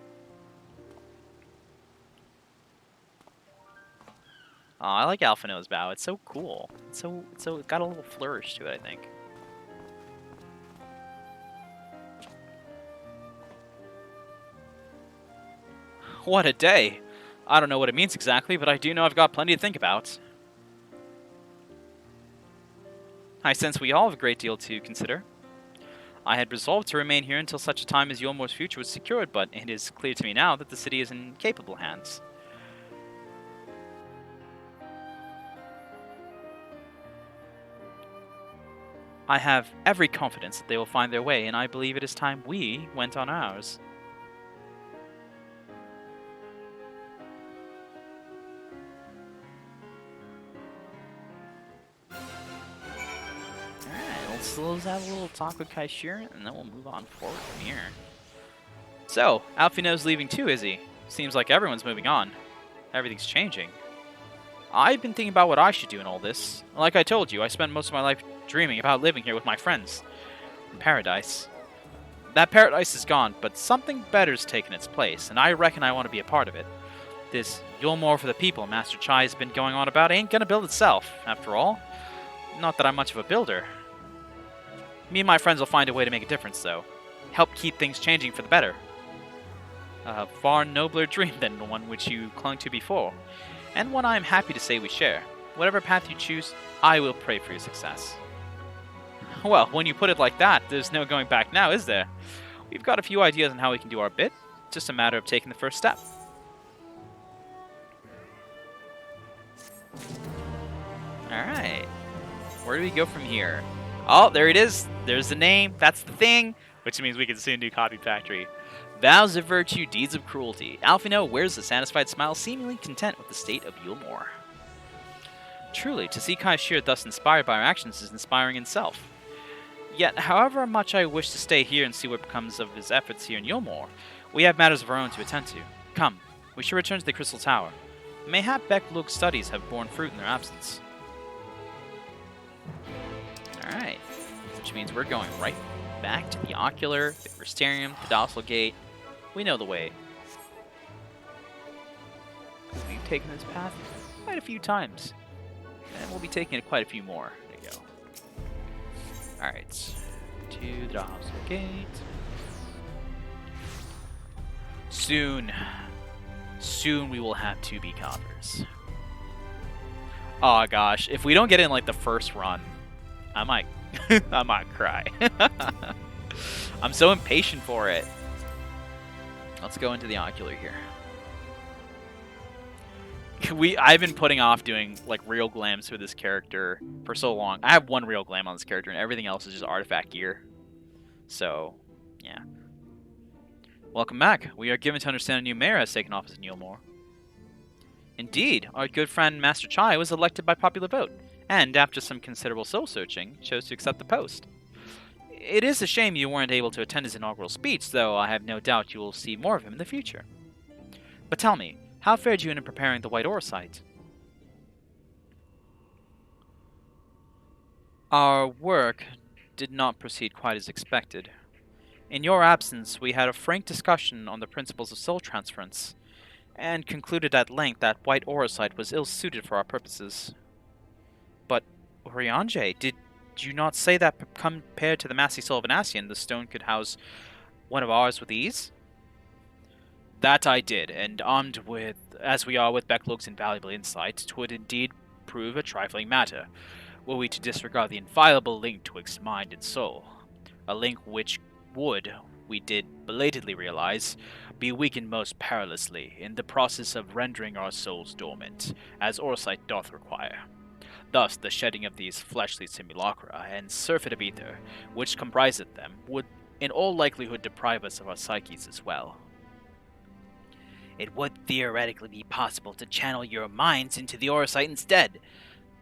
S1: Oh, I like Alphinaud's bow. It's so cool. It's so it got a little flourish to it, I think. What a day! I don't know what it means exactly, but I do know I've got plenty to think about. I sense we all have a great deal to consider. I had resolved to remain here until such a time as Yulmore's future was secured, but it is clear to me now that the city is in capable hands. I have every confidence that they will find their way, and I believe it is time we went on ours. Let's have a little talk with Kaishir, and then we'll move on forward from here. So, Alphinaud's leaving too, is he? Seems like everyone's moving on. Everything's changing. I've been thinking about what I should do in all this. Like I told you, I spent most of my life dreaming about living here with my friends. In paradise. That paradise is gone, but something better's taken its place, and I reckon I want to be a part of it. This Yulmore for the people Master Chai has been going on about ain't gonna build itself, after all. Not that I'm much of a builder. Me and my friends will find a way to make a difference, though. Help keep things changing for the better. A far nobler dream than the one which you clung to before, and one I am happy to say we share. Whatever path you choose, I will pray for your success. Well, when you put it like that, there's no going back now, is there? We've got a few ideas on how we can do our bit. Just a matter of taking the first step. Alright. Where do we go from here? Oh, there it is. There's the name. That's the thing. Which means we can soon do Copy Factory. Vows of virtue, deeds of cruelty. Alphinaud wears a satisfied smile, seemingly content with the state of Yulmore. Truly, to see Kaishir thus inspired by our actions is inspiring in itself. Yet, however much I wish to stay here and see what becomes of his efforts here in Yulmore, we have matters of our own to attend to. Come, we should return to the Crystal Tower. Mayhap Beck-Lug's studies have borne fruit in their absence. Alright, which means we're going right back to the Ocular, the Crystarium, the Docile Gate. We know the way. We've taken this path quite a few times, and we'll be taking it quite a few more. There you go. Alright, to the Docile Gate. Soon we will have 2B coppers. Oh gosh, if we don't get in like the first run, I might cry. I'm so impatient for it. Let's go into the Ocular here. I've been putting off doing like real glams for this character for so long. I have one real glam on this character, and everything else is just artifact gear. So, yeah. Welcome back. We are given to understand a new mayor has taken office in Yulmore. Indeed, our good friend Master Chai was elected by popular vote, and after some considerable soul-searching, chose to accept the post. It is a shame you weren't able to attend his inaugural speech, though I have no doubt you will see more of him in the future. But tell me, how fared you in preparing the White Ore site? Our work did not proceed quite as expected. In your absence, we had a frank discussion on the principles of soul transference, and concluded at length that White Ore site was ill-suited for our purposes. But, Oriange, Do you not say that compared to the massy soul of an Ascian, the stone could house one of ours with ease? That I did, and armed with, as we are with Becklog's invaluable insight, 'twould indeed prove a trifling matter, were we to disregard the inviolable link twixt mind and soul. A link which would, we did belatedly realize, be weakened most perilously in the process of rendering our souls dormant, as Orsight doth require. Thus, the shedding of these fleshly simulacra and surfeit of ether, which compriseth them, would in all likelihood deprive us of our psyches as well. It would theoretically be possible to channel your minds into the Orsight instead,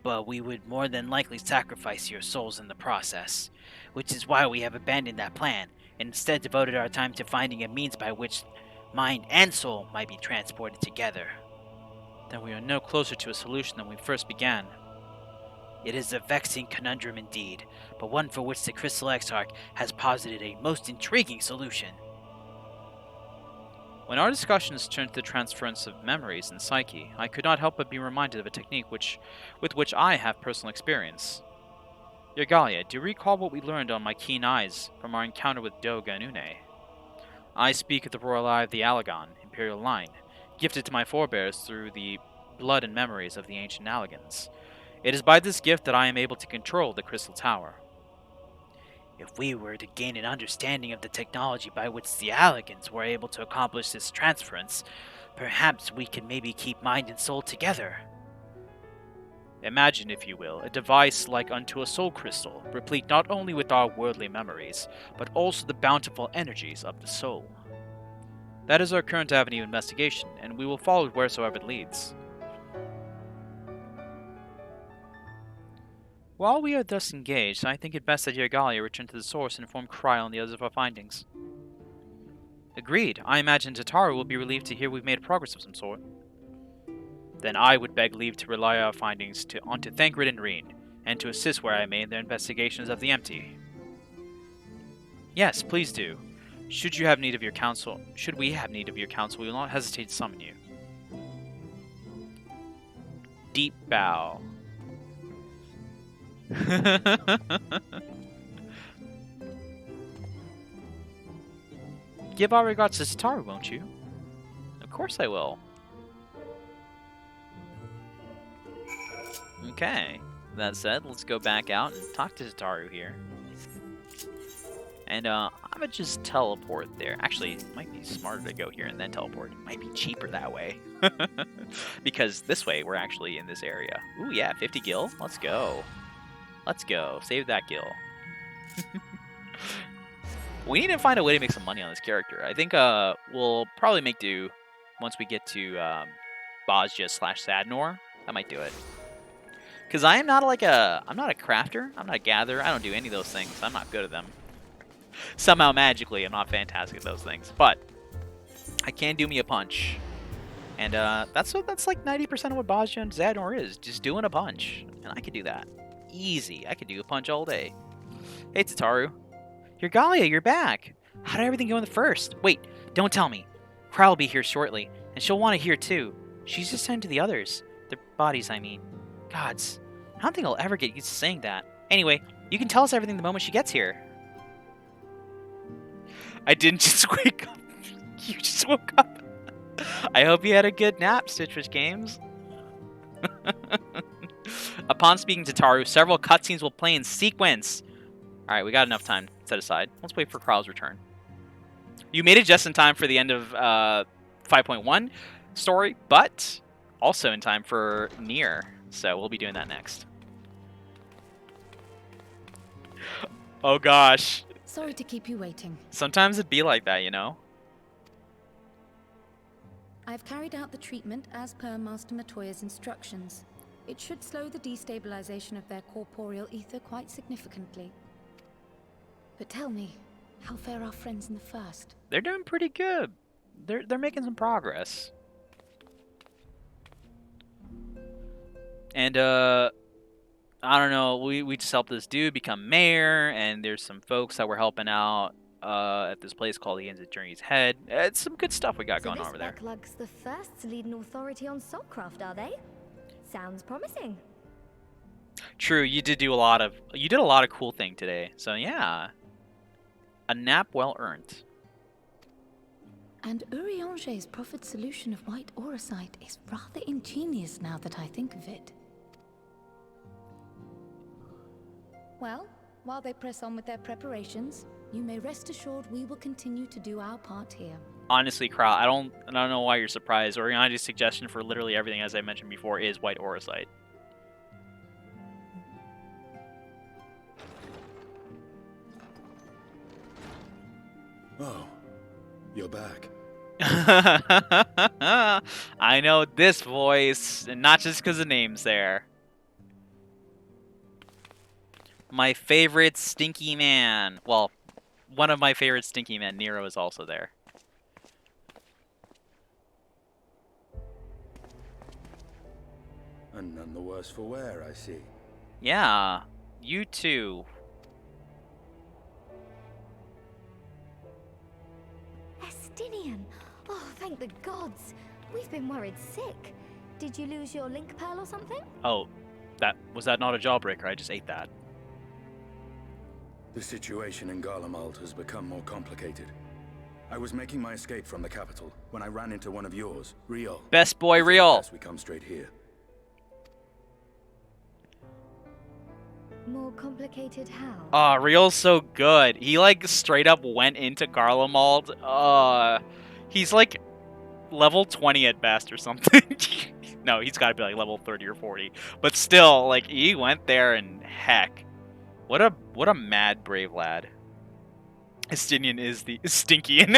S1: but we would more than likely sacrifice your souls in the process, which is why we have abandoned that plan, and instead devoted our time to finding a means by which mind and soul might be transported together. Then we are no closer to a solution than we first began. It is a vexing conundrum indeed, but one for which the Crystal Exarch has posited a most intriguing solution. When our discussions turned to the transference of memories and psyche, I could not help but be reminded of a technique with which I have personal experience. Yergalia, do you recall what we learned on my keen eyes from our encounter with Doga and Une? I speak of the royal eye of the Allagan, imperial line, gifted to my forebears through the blood and memories of the ancient Allagans. It is by this gift that I am able to control the Crystal Tower. If we were to gain an understanding of the technology by which the Allagans were able to accomplish this transference, perhaps we could maybe keep mind and soul together. Imagine, if you will, a device like unto a soul crystal, replete not only with our worldly memories, but also the bountiful energies of the soul. That is our current avenue of investigation, and we will follow it wheresoever it leads. While we are thus engaged, I think it best that Yergalia return to the source and inform Kryl and the others of our findings. Agreed. I imagine Tataru will be relieved to hear we've made progress of some sort. Then I would beg leave to rely our findings onto Thancred and Reen, and to assist where I may in their investigations of the empty. Yes, please do. Should we have need of your counsel, we will not hesitate to summon you. Deep bow. Give our regards to Tataru, won't you? Of course I will. Okay. That said, let's go back out and talk to Tataru here. And I'm gonna just teleport there. Actually, it might be smarter to go here and then teleport. It might be cheaper that way. Because this way, we're actually in this area. Ooh, yeah, 50 gil. Let's go. Let's go. Save that gil. We need to find a way to make some money on this character. I think we'll probably make do once we get to Bozja/Sadnor. That might do it. Because I'm not a crafter. I'm not a gatherer. I don't do any of those things. I'm not good at them. Somehow magically, I'm not fantastic at those things. But I can do me a punch. And that's like 90% of what Bozja and Zadnor is. Just doing a punch. And I can do that. Easy. I could do a punch all day. Hey, Tataru. Yergalia, you're back. How did everything go in the first? Wait, don't tell me. Kryl will be here shortly, and she'll want to hear too. She's just sent to the others. Their bodies, I mean. Gods. I don't think I'll ever get used to saying that. Anyway, you can tell us everything the moment she gets here. I didn't just wake up. You just woke up. I hope you had a good nap, Citrus Games. Upon speaking to Tataru, several cutscenes will play in sequence. Alright, we got enough time set aside. Let's wait for Kryl's return. You made it just in time for the end of 5.1 story, but also in time for Nier. So we'll be doing that next. Oh gosh.
S2: Sorry to keep you waiting.
S1: Sometimes it'd be like that, you know?
S2: I've carried out the treatment as per Master Matoya's instructions. It should slow the destabilization of their corporeal ether quite significantly. But tell me, how fare our friends in the first?
S1: They're doing pretty good. They're making some progress. And I don't know, we just helped this dude become mayor, and there's some folks that were helping out at this place called the Ends of Journey's Head. It's some good stuff we got going on over there.
S3: Becklug's the first to lead an authority on soulcraft, are they? Sounds promising.
S1: True, you did a lot of cool thing today. So yeah, a nap well earned.
S2: And Urianger's proffered solution of white auracite is rather ingenious now that I think of it. Well, while they press on with their preparations, you may rest assured we will continue to do our part here.
S1: Honestly, Kral, I don't know why you're surprised. Oriana's suggestion for literally everything, as I mentioned before, is white auracite.
S11: Oh, you're back.
S1: I know this voice, and not just because the name's there. My favorite stinky man. Well, one of my favorite stinky men, Nero, is also there.
S11: And none the worse for wear, I see.
S1: Yeah, you too.
S3: Estinian! Oh, thank the gods! We've been worried sick. Did you lose your link pearl or something?
S1: Oh, was that not a jawbreaker? I just ate that.
S11: The situation in Garlemald has become more complicated. I was making my escape from the capital when I ran into one of yours, Riol.
S1: Best boy, Riol.
S11: We come straight here.
S3: More complicated how?
S1: Oh, Riol's so good. He like straight up went into Garlemald. He's like level 20 at best or something. No, he's got to be like level 30 or 40. But still, like he went there and heck, what a mad brave lad. Estinian is the Stinkian.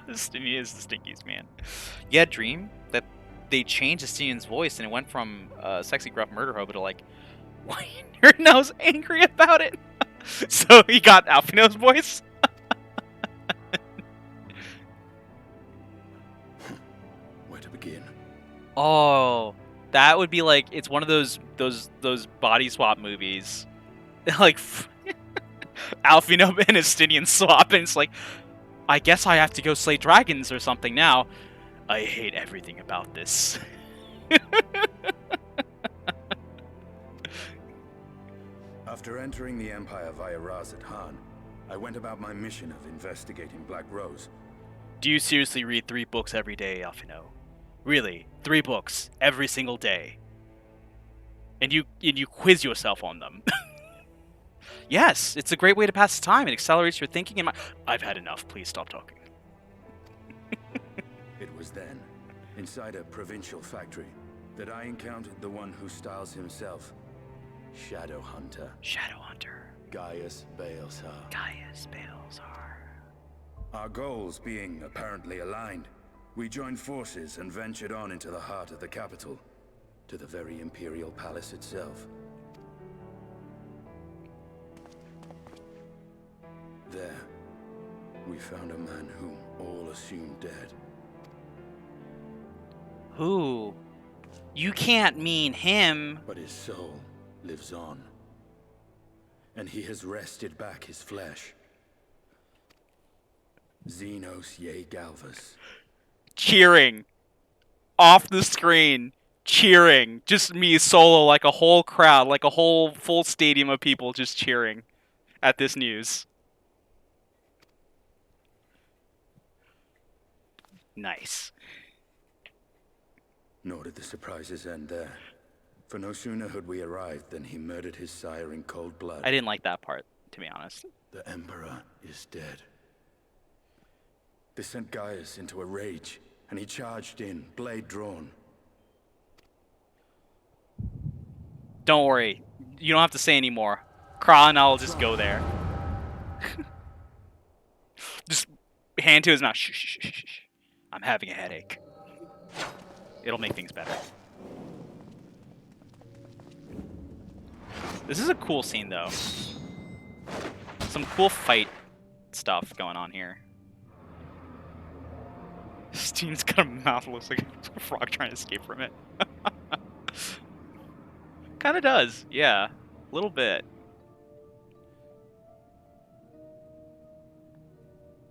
S1: Estinian is the stinkiest man. Yeah, Dream that they changed Estinian's voice and it went from sexy gruff murder hobo to like, why Nerdno's angry about it? So he got Alphino's voice.
S11: Where to begin?
S1: Oh, that would be like it's one of those body swap movies, like Alphino and Estinian swap, and it's like, I guess I have to go slay dragons or something now. I hate everything about this.
S11: After entering the Empire via Razat Han, I went about my mission of investigating Black Rose.
S1: Do you seriously read 3 books every day, Alphino? Really, 3 books every single day? And you quiz yourself on them? Yes, it's a great way to pass the time. It accelerates your thinking and I've had enough. Please stop talking.
S11: It was then, inside a provincial factory, that I encountered the one who styles himself Shadowhunter.
S1: Shadowhunter.
S11: Gaius Balesar.
S1: Gaius Balesar.
S11: Our goals being apparently aligned, we joined forces and ventured on into the heart of the capital, to the very Imperial Palace itself. There, we found a man whom all assumed dead.
S1: Who? You can't mean him.
S11: But his soul lives on. And he has wrested back his flesh. Xenos Ye Galvus.
S1: Cheering. Off the screen. Cheering. Just me solo, like a whole crowd, like a whole full stadium of people just cheering at this news. Nice.
S11: Nor did the surprises end there. For no sooner had we arrived than he murdered his sire in cold blood.
S1: I didn't like that part, to be honest.
S11: The Emperor is dead. This sent Gaius into a rage, and he charged in, blade drawn.
S1: Don't worry. You don't have to say anymore. Kral and I'll just go there. Just hand to his mouth. Shh, shh, shh, shh. I'm having a headache. It'll make things better. This is a cool scene, though. Some cool fight stuff going on here. Steen's got a mouth that looks like a frog trying to escape from it. Kinda does, yeah. A little bit.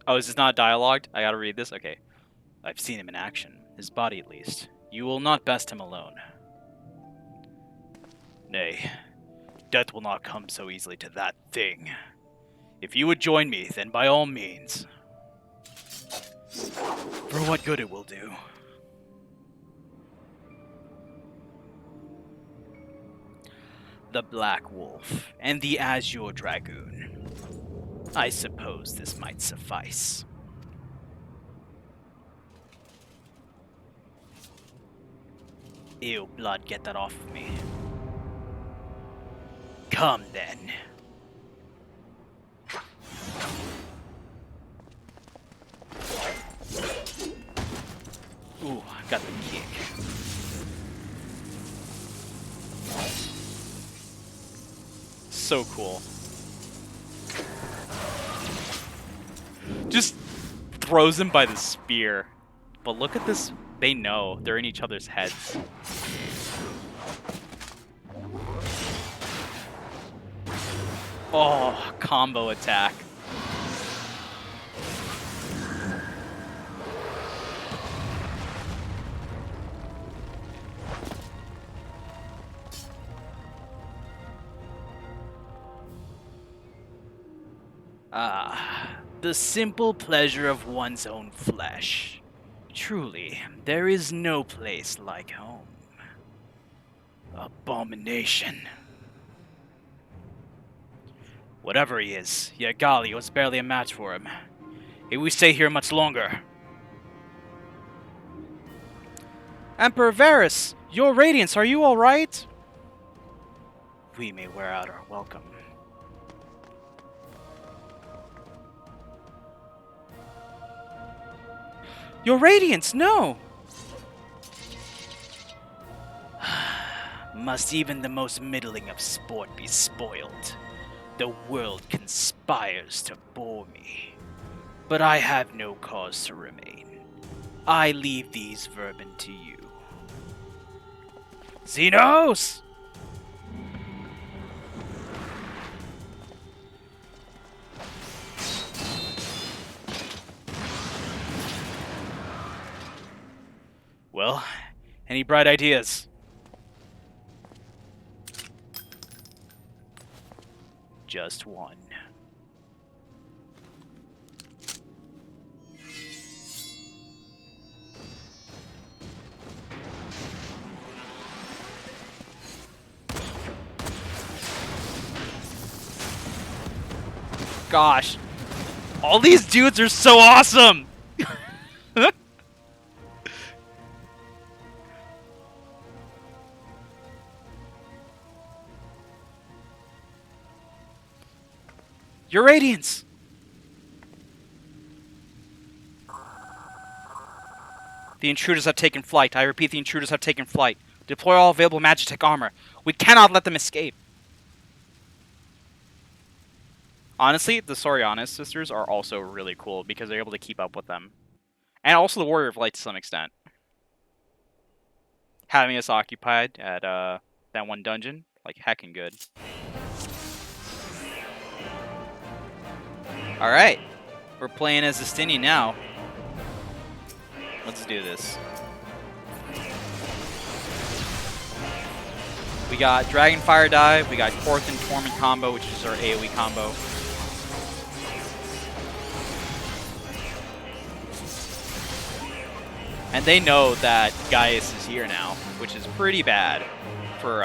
S1: Oh, is this not dialogued? I gotta read this? Okay. I've seen him in action. His body, at least. You will not best him alone. Nay.
S10: death will not come so easily to that thing. If you would join me, then by all means. For what good it will do.
S1: The Black Wolf and the Azure Dragoon. I suppose this might suffice. Ew, blood, get that off of me. Come then. Ooh, got the kick. So cool. Just throws him by the spear. But look at this. They know. They're in each other's heads. Oh, combo attack. Ah, the simple pleasure of one's own flesh. Truly, there is no place like home. Abomination. Whatever he is, Yagali was barely a match for him. If we stay here much longer... Emperor Varus, your Radiance, are you alright? We may wear out our welcome. Your Radiance, no! Must even the most middling of sport be spoiled? The world conspires to bore me. But I have no cause to remain. I leave these vermin to you. Xenos! Well, any bright ideas? Just one. Gosh, all these dudes are so awesome! Your Radiance! The intruders have taken flight. I repeat, the intruders have taken flight. Deploy all available Magitech armor. We cannot let them escape. Honestly, the Sorianis sisters are also really cool because they're able to keep up with them. And also the Warrior of Light to some extent. Having us occupied at that one dungeon, like heckin' good. Alright, we're playing as Justinian now. Let's do this. We got Dragonfire Dive, we got Korth and Torment combo, which is our AoE combo. And they know that Gaius is here now, which is pretty bad for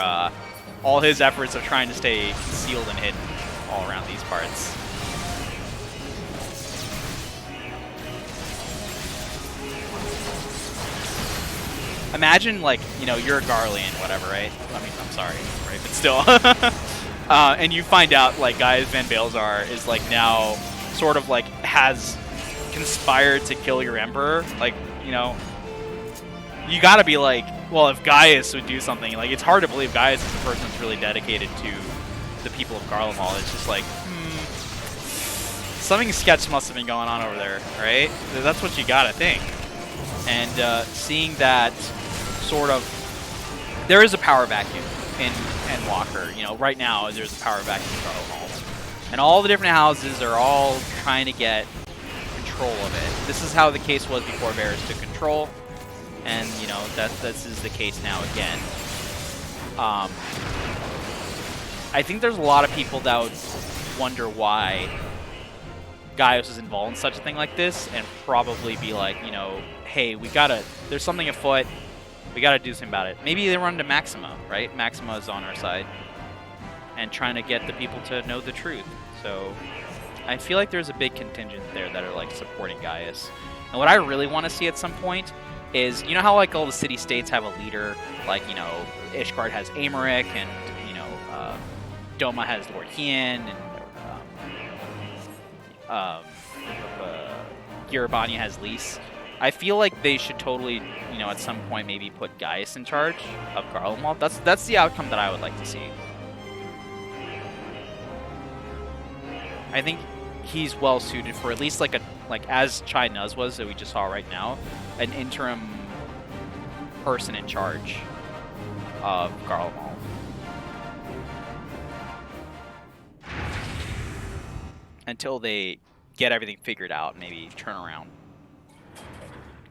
S1: all his efforts of trying to stay concealed and hidden all around these parts. Imagine, like, you know, you're a Garlean, whatever, right? I mean, I'm sorry, right? But still. And you find out, like, Gaius Van Balezar is, like, now sort of, like, has conspired to kill your Emperor. Like, you know, you gotta be like, well, if Gaius would do something, like, it's hard to believe Gaius is the person that's really dedicated to the people of Garlemald. It's just like, something sketch must have been going on over there, right? That's what you gotta think. And seeing that sort of, there is a power vacuum in Walker. You know, right now there's a power vacuum in Garlemald, and all the different houses are all trying to get control of it. This is how the case was before Varus took control, and you know this is the case now again. I think there's a lot of people that would wonder why Gaius is involved in such a thing like this, and probably be like, you know, hey, there's something afoot, we gotta do something about it. Maybe they run into Maxima, right? Maxima is on our side, and trying to get the people to know the truth. So I feel like there's a big contingent there that are like supporting Gaius. And what I really want to see at some point is, you know how like all the city-states have a leader, like, you know, Ishgard has Amaric, and, you know, Doma has Lord Hien, and Girabania has Lys. I feel like they should totally, you know, at some point maybe put Gaius in charge of Garlemald. That's the outcome that I would like to see. I think he's well suited for at least like as Chai Nuz was that we just saw right now, an interim person in charge of Garlemald. Until they get everything figured out, maybe turn around.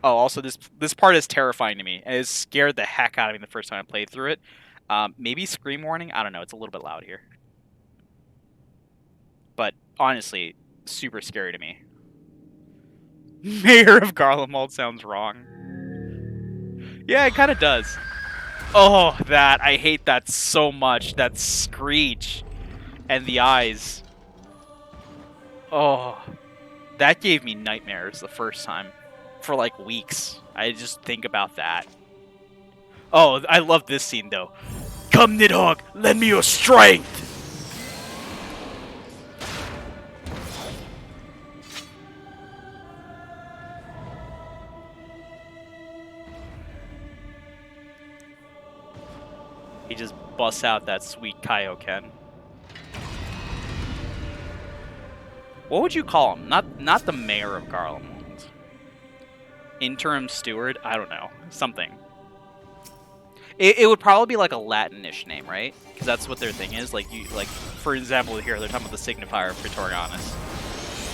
S1: Oh, also this part is terrifying to me. It scared the heck out of me the first time I played through it. Maybe scream warning? I don't know. It's a little bit loud here. But honestly, super scary to me. Mayor of Garlemald sounds wrong. Yeah, it kind of does. Oh, that. I hate that so much. That screech. And the eyes. Oh. That gave me nightmares the first time. For like weeks. I just think about that. Oh, I love this scene though. Come, Nidhogg, lend me your strength! He just busts out that sweet Kaioken. What would you call him? Not the mayor of Garlemald. Interim steward? I don't know. Something. It would probably be like a Latinish name, right? Because that's what their thing is. Like, for example, here they're talking about the signifier of Praetorianus.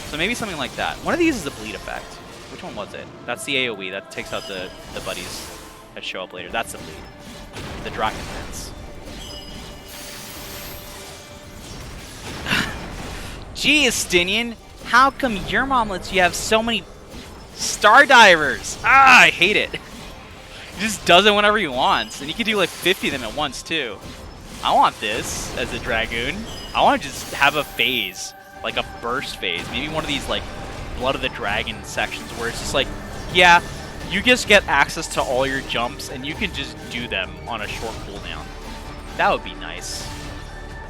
S1: So maybe something like that. One of these is a bleed effect. Which one was it? That's the AoE. That takes out the buddies that show up later. That's the bleed. The Drakenlance. Gee, Estinian, how come your mom lets you have so many star divers? Ah, I hate it. He just does it whenever he wants, and he can do like 50 of them at once too. I want this as a Dragoon. I want to just have a phase, like a burst phase. Maybe one of these like Blood of the Dragon sections where it's just like, yeah, you just get access to all your jumps and you can just do them on a short cooldown. That would be nice.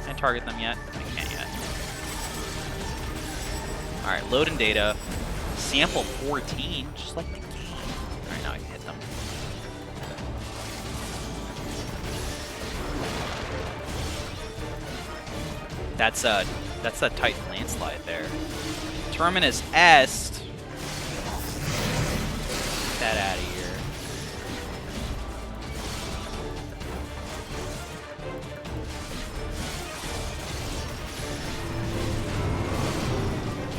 S1: Can I target them yet? I can't yet. Alright, loading data. Sample 14, just like the game. Alright, now I can hit them. That's a Titan landslide there. Terminus Est. Get that out of here.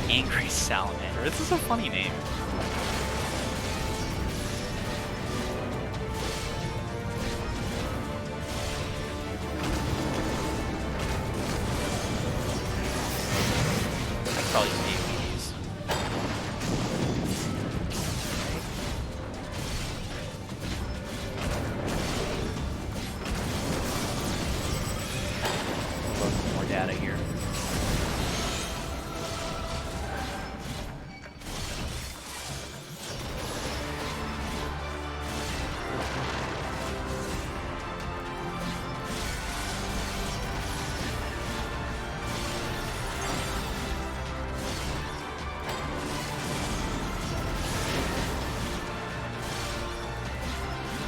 S1: Angry Salamander. This is a funny name. I could probably just AoEs. Load some more data here.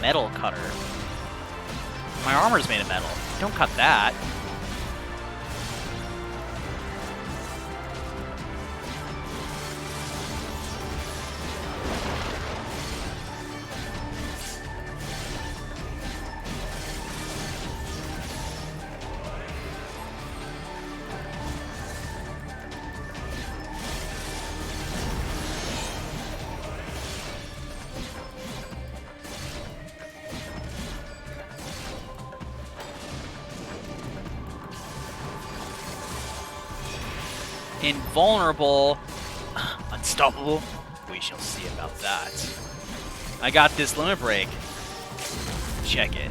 S1: Metal cutter. My armor's made of metal. Don't cut that. Invulnerable. Unstoppable? We shall see about that. I got this limit break. Check it.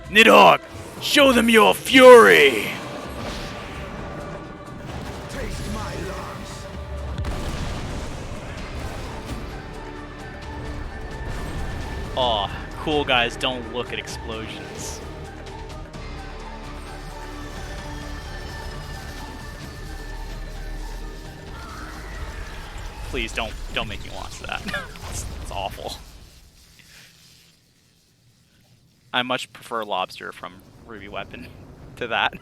S10: Nidhogg, show them your fury!
S4: Taste my lungs.
S1: Oh, cool guys don't look at explosions. Please don't make me watch that. It's awful. I much prefer Lobster from Ruby Weapon to that.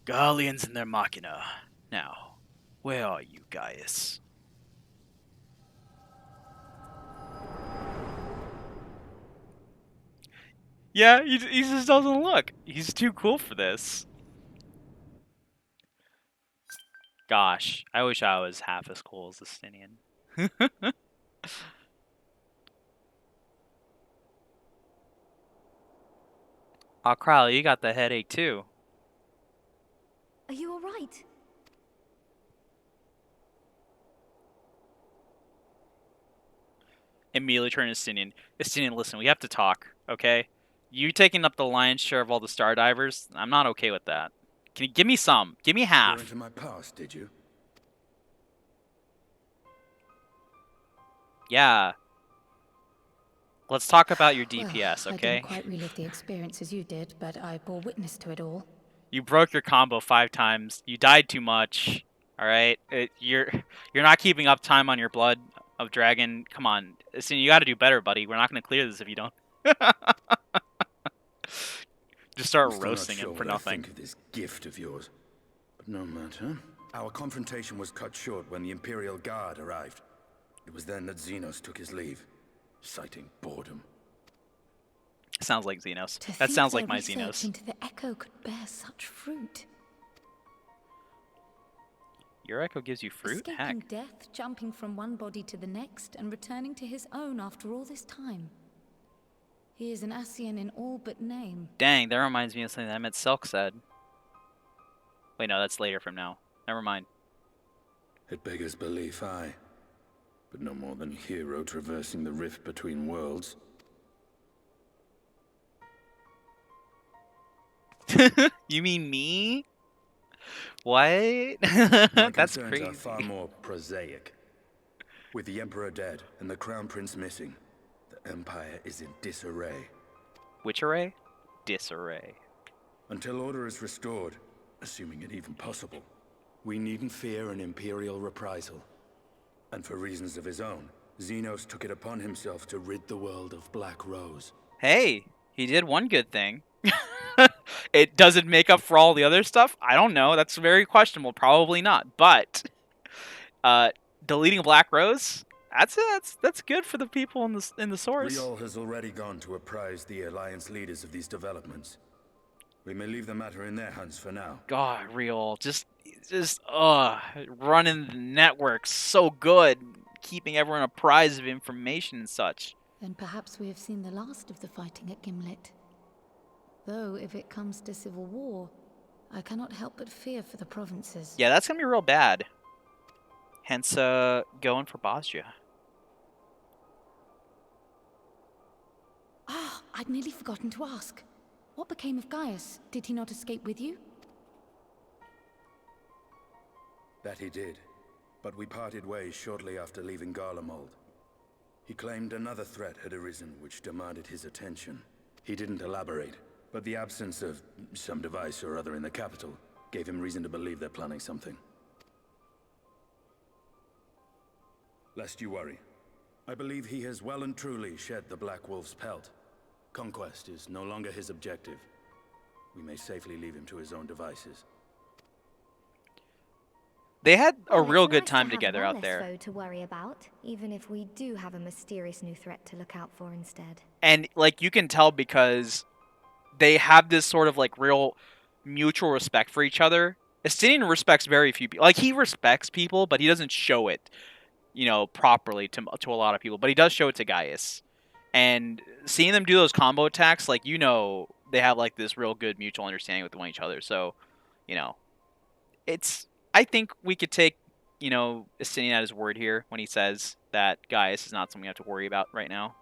S10: Gallians and their machina. Now, where are you, Gaius?
S1: Yeah, he just doesn't look. He's too cool for this. Gosh, I wish I was half as cool as Justinian. Aw, Crowley, you got the headache too.
S3: Are you alright?
S1: Immediately turn to Justinian. Justinian, listen, we have to talk, okay? You taking up the lion's share of all the star divers? I'm not okay with that. Can you give me some? Give me
S4: You're
S1: half.
S4: into my past, did you?
S1: Yeah. Let's talk about your
S2: Well,
S1: DPS,
S2: I
S1: okay?
S2: didn't quite relive the experience as you did, but I bore witness to it all.
S1: You broke your combo 5 times. You died too much. All right, you're not keeping up time on your blood of dragon. Come on, Justinian, you got to do better, buddy. We're not gonna clear this if you don't. Just start
S4: I'm still
S1: roasting
S4: not sure
S1: him for
S4: what I
S1: nothing.
S4: think of this gift of yours. But no matter. Our confrontation was cut short when the Imperial Guard arrived. It was then that Xenos took his leave, citing boredom.
S1: Sounds like Xenos.
S2: To
S1: That
S2: think
S1: sounds
S2: their
S1: like my
S2: research
S1: Xenos.
S2: into the Echo could bear such fruit.
S1: Your echo gives you fruit?
S2: Escaping
S1: Heck.
S2: death, jumping from one body to the next, and returning to his own after all this time. He is an Ascian in all but name.
S1: Dang, that reminds me of something that Emmett Selk said. Wait, no, that's later from now. Never mind.
S4: It beggars belief, aye. But no more than hero traversing the rift between worlds.
S1: You mean me? What?
S4: My
S1: That's
S4: concerns
S1: crazy.
S4: are far more prosaic. With the Emperor dead and the Crown Prince missing, the Empire is in disarray.
S1: Which array? Disarray.
S4: Until order is restored, assuming it even possible, we needn't fear an Imperial reprisal. And for reasons of his own, Xenos took it upon himself to rid the world of Black Rose.
S1: Hey, he did one good thing. It doesn't make up for all the other stuff? I don't know. That's very questionable. Probably not. But deleting Black Rose? That's good for the people in the source.
S4: Riol has already gone to apprise the Alliance leaders of these developments. We may leave the matter in their hands for now.
S1: God, Riol, just running the network so good, keeping everyone apprised of information and such.
S2: Then perhaps we have seen the last of the fighting at Gimlet. Though, if it comes to civil war, I cannot help but fear for the provinces.
S1: Yeah, that's gonna be real bad. Hence, going for Bosnia.
S2: Ah, I'd nearly forgotten to ask. What became of Gaius? Did he not escape with you?
S4: That he did, but we parted ways shortly after leaving Garlemald. He claimed another threat had arisen which demanded his attention. He didn't elaborate, but the absence of some device or other in the capital gave him reason to believe they're planning something. Lest you worry, I believe he has well and truly shed the Black Wolf's pelt. Conquest is no longer his objective. We may safely leave him to his own devices.
S1: They had a
S3: Well,
S1: real
S3: it's
S1: good
S3: nice
S1: time
S3: to have
S1: together
S3: one
S1: out
S3: less
S1: there.
S3: foe to worry about, even if we do have a mysterious new threat to look out for instead.
S1: And like you can tell because they have this sort of like real mutual respect for each other. Estinian respects very few people. Like he respects people, but he doesn't show it. you know, properly to a lot of people, but he does show it to Gaius. And seeing them do those combo attacks, like, you know, they have like this real good mutual understanding with one each other. So, you know, I think we could take, you know, Estinian at his word here when he says that Gaius is not something we have to worry about right now.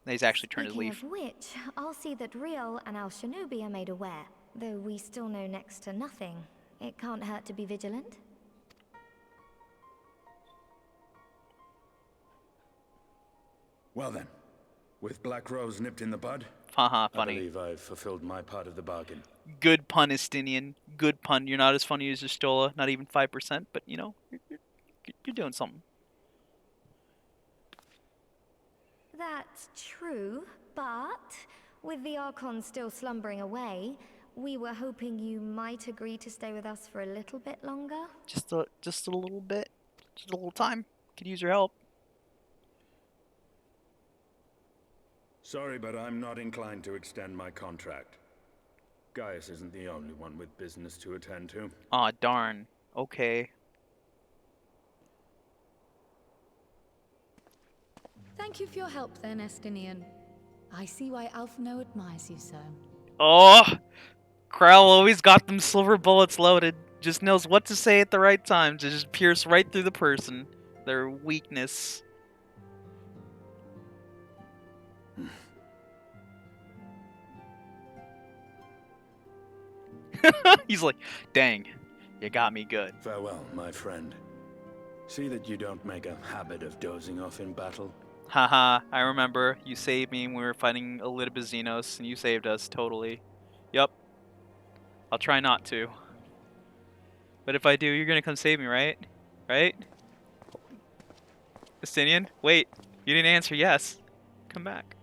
S1: He's actually turned his
S3: Speaking
S1: leaf.
S3: of which, I'll see that Riel and Al Shinobi are made aware. Though we still know next to nothing, it can't hurt to be vigilant.
S4: Well then, with Black Rose nipped in the bud,
S1: Haha,
S4: I
S1: funny.
S4: believe I've fulfilled my part of the bargain.
S1: Good pun, Estinian. Good pun. You're not as funny as Stola, not even 5%, but, you know, you're doing something.
S3: That's true, but with the Archon still slumbering away, we were hoping you might agree to stay with us for a little bit longer.
S1: Just a little bit. Just a little time. Could use your help.
S4: Sorry, but I'm not inclined to extend my contract. Gaius isn't the only one with business to attend to.
S1: Aw, darn. Okay.
S2: Thank you for your help then, Estinian. I see why Alphino admires you so.
S1: Oh! Krell always got them silver bullets loaded. Just knows what to say at the right time to just pierce right through the person. Their weakness. He's like, dang, you got me good.
S4: Farewell, my friend. See that you don't make a habit of dozing off in battle.
S1: Haha, I remember. You saved me when we were fighting Elitibazinos, and you saved us, totally. Yup. I'll try not to. But if I do, you're gonna come save me, right? Right? Estinian? Wait, you didn't answer yes. Come back.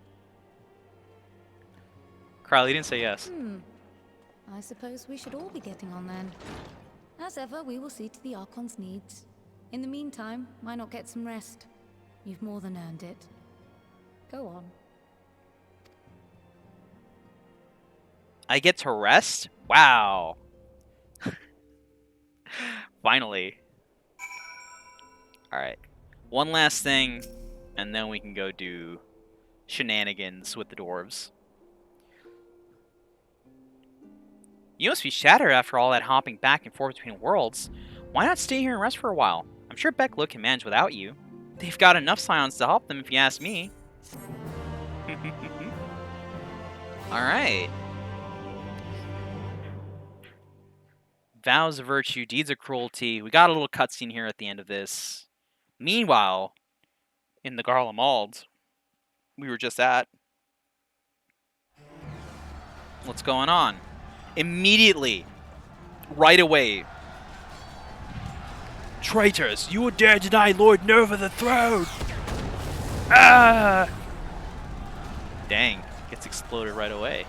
S1: Crowley didn't say yes.
S2: I suppose we should all be getting on then. As ever, we will see to the Archon's needs. In the meantime, why not get some rest? You've more than earned it. Go on.
S1: I get to rest? Wow. Finally. Alright. One last thing, and then we can go do shenanigans with the dwarves. You must be shattered after all that hopping back and forth between worlds. Why not stay here and rest for a while? I'm sure Beckla can manage without you. They've got enough scions to help them if you ask me. Alright. Vows of virtue, deeds of cruelty. We got a little cutscene here at the end of this. Meanwhile, in the Garlemald we were just at, what's going on? Immediately, right away.
S10: Traitors, you would dare deny Lord Nerva the throne! Ah!
S1: Dang, gets exploded right away.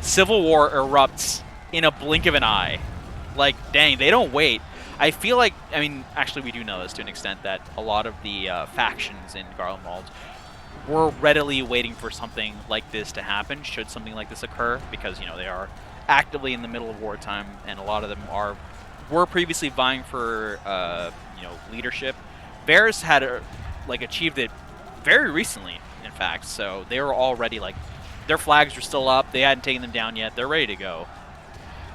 S1: Civil war erupts in a blink of an eye. Like, dang, they don't wait. I feel like, I mean, actually we do know this to an extent, that a lot of the factions in Garlemald were readily waiting for something like this to happen, should something like this occur, because, you know, they are actively in the middle of wartime, and a lot of them were previously vying for, you know, leadership. Varys had, achieved it very recently, in fact, so they were already, like, their flags were still up, they hadn't taken them down yet, they're ready to go.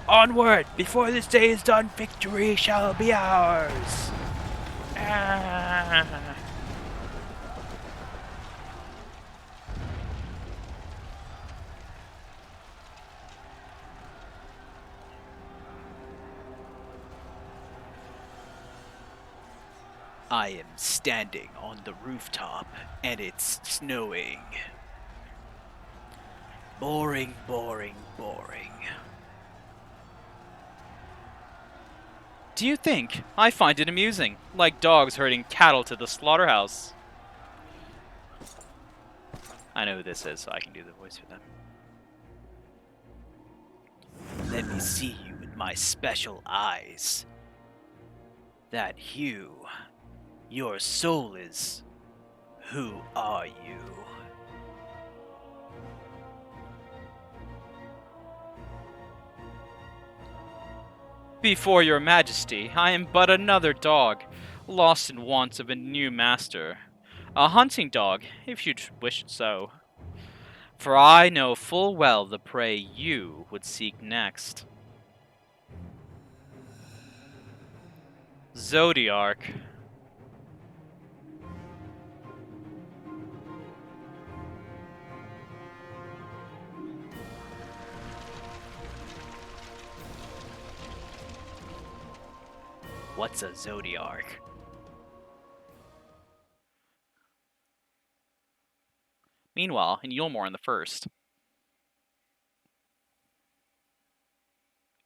S10: Onward! Before this day is done, victory shall be ours! Ah.
S1: I am standing on the rooftop, and it's snowing. Boring, boring, boring. Do you think? I find it amusing, like dogs herding cattle to the slaughterhouse. I know who this is, so I can do the voice for them. Let me see you with my special eyes. That hue. Your soul is... Who are you? Before your majesty, I am but another dog, lost in want of a new master. A hunting dog, if you'd wish it so. For I know full well the prey you would seek next. Zodiarch. What's a Zodiarch? Meanwhile, in Yulmore in the first.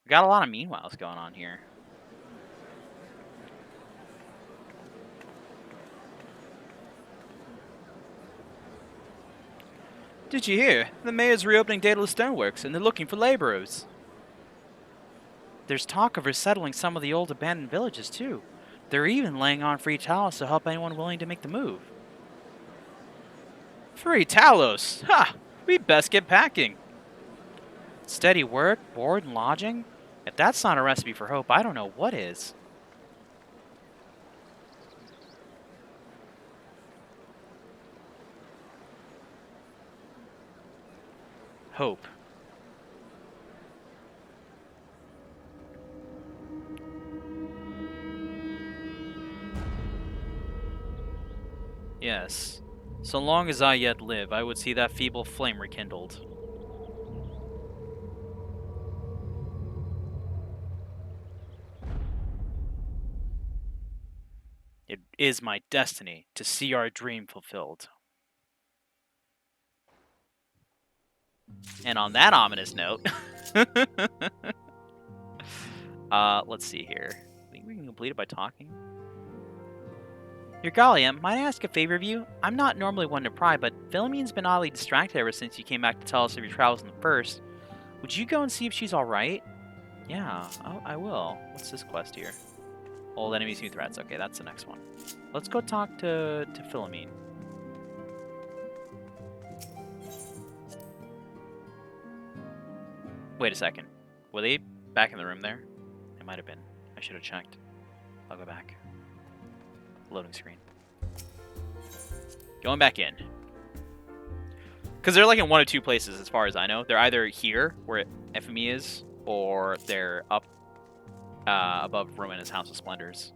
S1: We got a lot of meanwhiles going on here. Did you hear? The mayor's reopening Daedalus Stoneworks, and they're looking for laborers. There's talk of resettling some of the old abandoned villages, too. They're even laying on free Talos to help anyone willing to make the move. Free Talos? Ha! We'd best get packing. Steady work, board, and lodging? If that's not a recipe for hope, I don't know what is. Hope. Yes. So long as I yet live, I would see that feeble flame rekindled. It is my destiny to see our dream fulfilled. And on that ominous note, let's see here. I think we can complete it by talking. Your Gallia, might I ask a favor of you? I'm not normally one to pry, but Philomene's been oddly distracted ever since you came back to tell us of your travels in the first. Would you go and see if she's alright? Yeah, I will. What's this quest here? Old enemies, new threats. Okay, that's the next one. Let's go talk to Philomene. Wait a second. Were they back in the room there? They might have been. I should have checked. I'll go back. Loading screen. Going back in. Because they're like in one of two places as far as I know. They're either here, where FME is, or they're up above Roman's House of Splendors.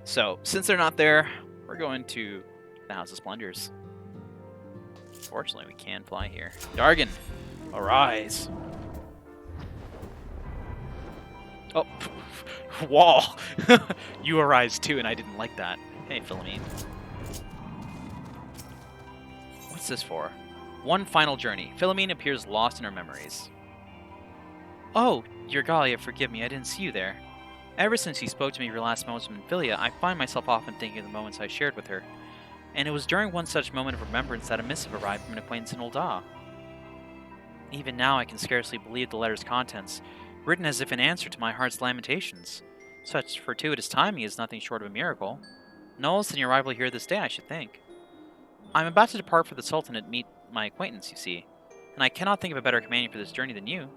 S1: So, since they're not there, we're going to the House of Splendors. Fortunately, we can fly here. Dargon, arise. Oh, wall. You arise too, and I didn't like that. Hey, Philomene. What's this for? One final journey. Philomene appears lost in her memories. Oh, your Gallia, forgive me, I didn't see you there. Ever since you spoke to me of your last moments of Amphilia, I find myself often thinking of the moments I shared with her. And it was during one such moment of remembrance that a missive arrived from an acquaintance in Ul'dah. Even now I can scarcely believe the letter's contents, written as if in answer to my heart's lamentations. Such fortuitous timing is nothing short of a miracle. No less than your arrival here this day, I should think. I am about to depart for the Sultanate to meet my acquaintance, you see, and I cannot think of a better companion for this journey than you.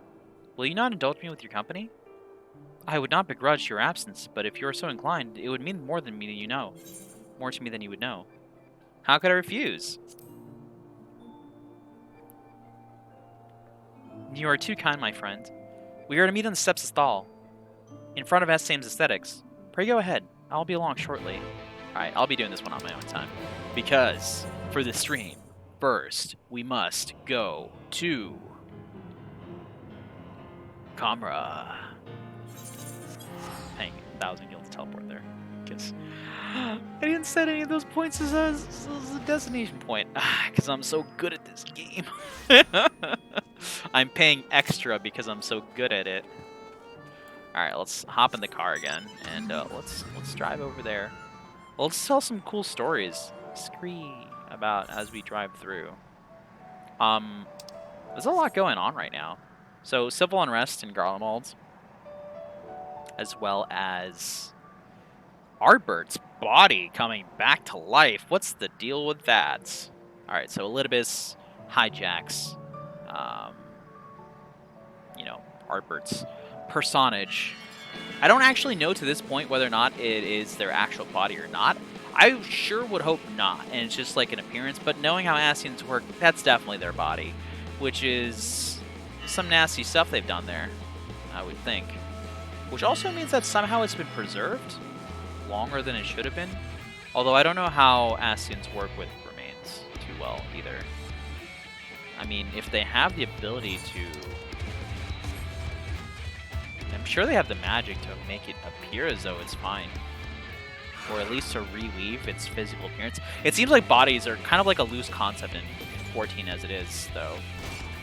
S1: Will you not indulge me with your company? I would not begrudge your absence, but if you are so inclined, it would mean more than me than you know. More to me than you would know. How could I refuse? You are too kind, my friend. We are to meet on the steps of Sthal, in front of S-Same's Aesthetics. Pray go ahead. I'll be along shortly. Alright, I'll be doing this one on my own time. Because, for the stream, first, we must go to Kamra. Paying 1,000 gil to teleport there. Because I didn't set any of those points as a destination point. Because I'm so good at this game. I'm paying extra because I'm so good at it. Alright, let's hop in the car again. And let's drive over there. Let's tell some cool stories. Scree about as we drive through. There's a lot going on right now. So, civil unrest in Garlemald, as well as Artbird's body coming back to life. What's the deal with that? Alright, so Elidibus hijacks you know, Artbert's personage. I don't actually know to this point whether or not it is their actual body or not. I sure would hope not, and it's just like an appearance, but knowing how Ascians work, that's definitely their body, which is some nasty stuff they've done there, I would think. Which also means that somehow it's been preserved longer than it should have been. Although I don't know how Ascians work with remains too well either. I mean, if they have the ability to... I'm sure they have the magic to make it appear as though it's fine. Or at least to reweave its physical appearance. It seems like bodies are kind of like a loose concept in 14 as it is, though.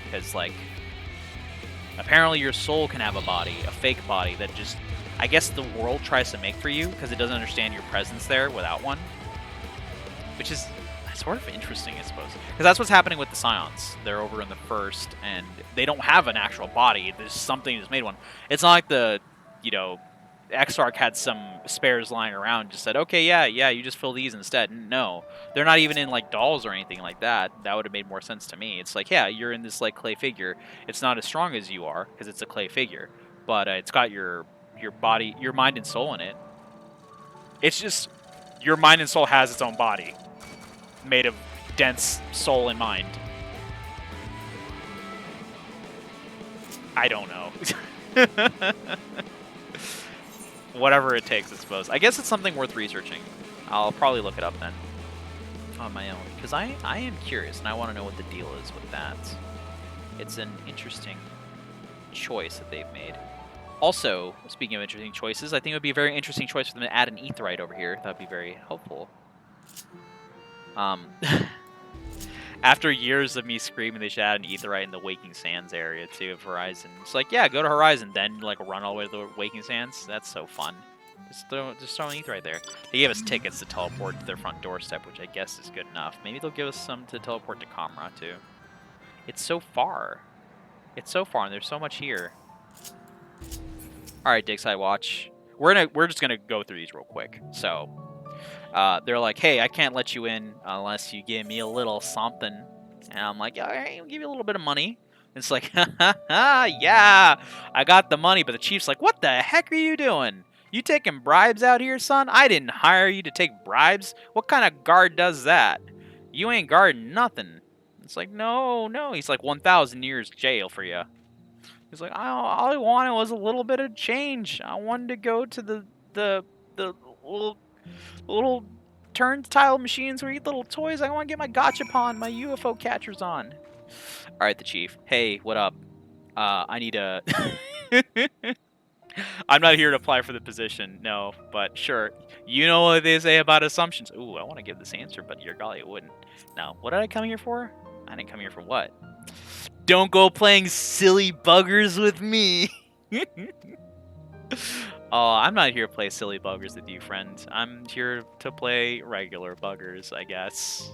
S1: Because, like, apparently your soul can have a body, a fake body, that just, I guess the world tries to make for you, because it doesn't understand your presence there without one. Which is sort of interesting, I suppose. Because that's what's happening with the Scions. They're over in the first, and they don't have an actual body. There's something that's made one. It's not like the, you know, Exarch had some spares lying around, just said, okay, yeah, you just fill these instead. No, they're not even in like dolls or anything like that. That would have made more sense to me. It's like, yeah, you're in this like clay figure. It's not as strong as you are because it's a clay figure, but it's got your body, your mind and soul in it. It's just your mind and soul has its own body made of dense soul and mind. I don't know. Whatever it takes, I suppose. I guess it's something worth researching. I'll probably look it up then on my own, because I am curious and I want to know what the deal is with that. It's an interesting choice that they've made. Also, speaking of interesting choices, I think it would be a very interesting choice for them to add an aetheryte over here. That would be very helpful. After years of me screaming they should add an aetheryte in the Waking Sands area too of Horizon. It's like, yeah, go to Horizon, then like run all the way to the Waking Sands. That's so fun. Just throw an aetheryte there. They gave us tickets to teleport to their front doorstep, which I guess is good enough. Maybe they'll give us some to teleport to Kamra too. It's so far. It's so far, and there's so much here. All right, Digside Watch. We're just gonna go through these real quick. So. They're like, hey, I can't let you in unless you give me a little something. And I'm like, all right, I'll give you a little bit of money. And it's like, ha ha ha, yeah, I got the money. But the chief's like, what the heck are you doing? You taking bribes out here, son? I didn't hire you to take bribes. What kind of guard does that? You ain't guarding nothing. It's like, no. He's like, 1,000 years jail for you. He's like, all I wanted was a little bit of change. I wanted to go to the little turnstile machines where you eat little toys. I want to get my gachapon, my UFO catchers on. All right, the chief. Hey, what up? I need a... I'm not here to apply for the position, no, but sure. You know what they say about assumptions. Ooh, I want to give this answer, but your golly, it wouldn't. Now, what did I come here for? I didn't come here for what? Don't go playing silly buggers with me. Oh, I'm not here to play silly buggers with you, friend. I'm here to play regular buggers, I guess.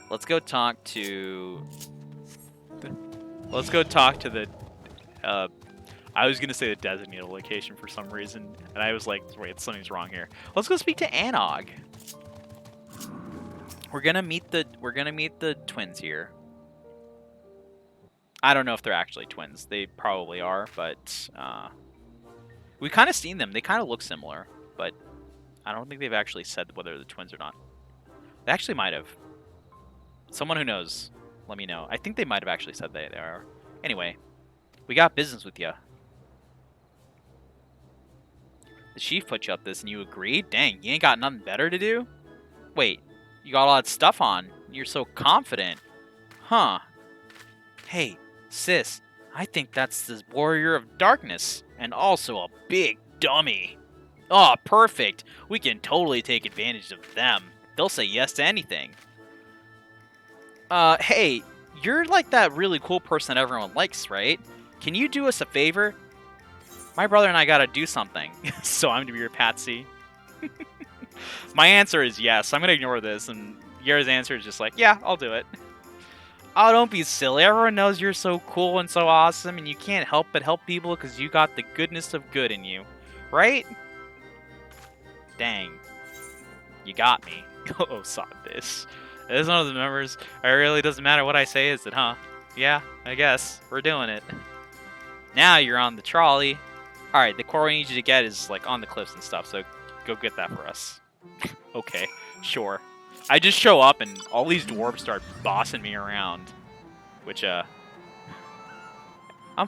S1: Let's go talk to... Let's go talk to the... I was going to say the designated location for some reason, and I was like, wait, something's wrong here. Let's go speak to Anog. We're gonna meet the twins here. I don't know if they're actually twins. They probably are, but we kind of seen them. They kind of look similar, but I don't think they've actually said whether they're twins or not. They actually might have. Someone who knows, let me know. I think they might have actually said they are. Anyway, we got business with you. The chief put you up this and you agreed? Dang, you ain't got nothing better to do? Wait, you got all that stuff on. You're so confident. Huh. Hey, sis, I think that's the Warrior of Darkness, and also a big dummy. Oh, perfect. We can totally take advantage of them. They'll say yes to anything. Hey, you're like that really cool person that everyone likes, right? Can you do us a favor? My brother and I gotta do something, so I'm gonna be your patsy. My answer is yes. I'm gonna ignore this, and Yara's answer is just like, yeah, I'll do it. Oh, don't be silly. Everyone knows you're so cool and so awesome, and you can't help but help people because you got the goodness of good in you. Right? Dang. You got me. Oh, saw this. As one of the members, it really doesn't matter what I say, is it, huh? Yeah, I guess. We're doing it. Now you're on the trolley. Alright, the core we need you to get is like on the cliffs and stuff, so go get that for us. Okay, sure. I just show up and all these dwarves start bossing me around. Which, I'm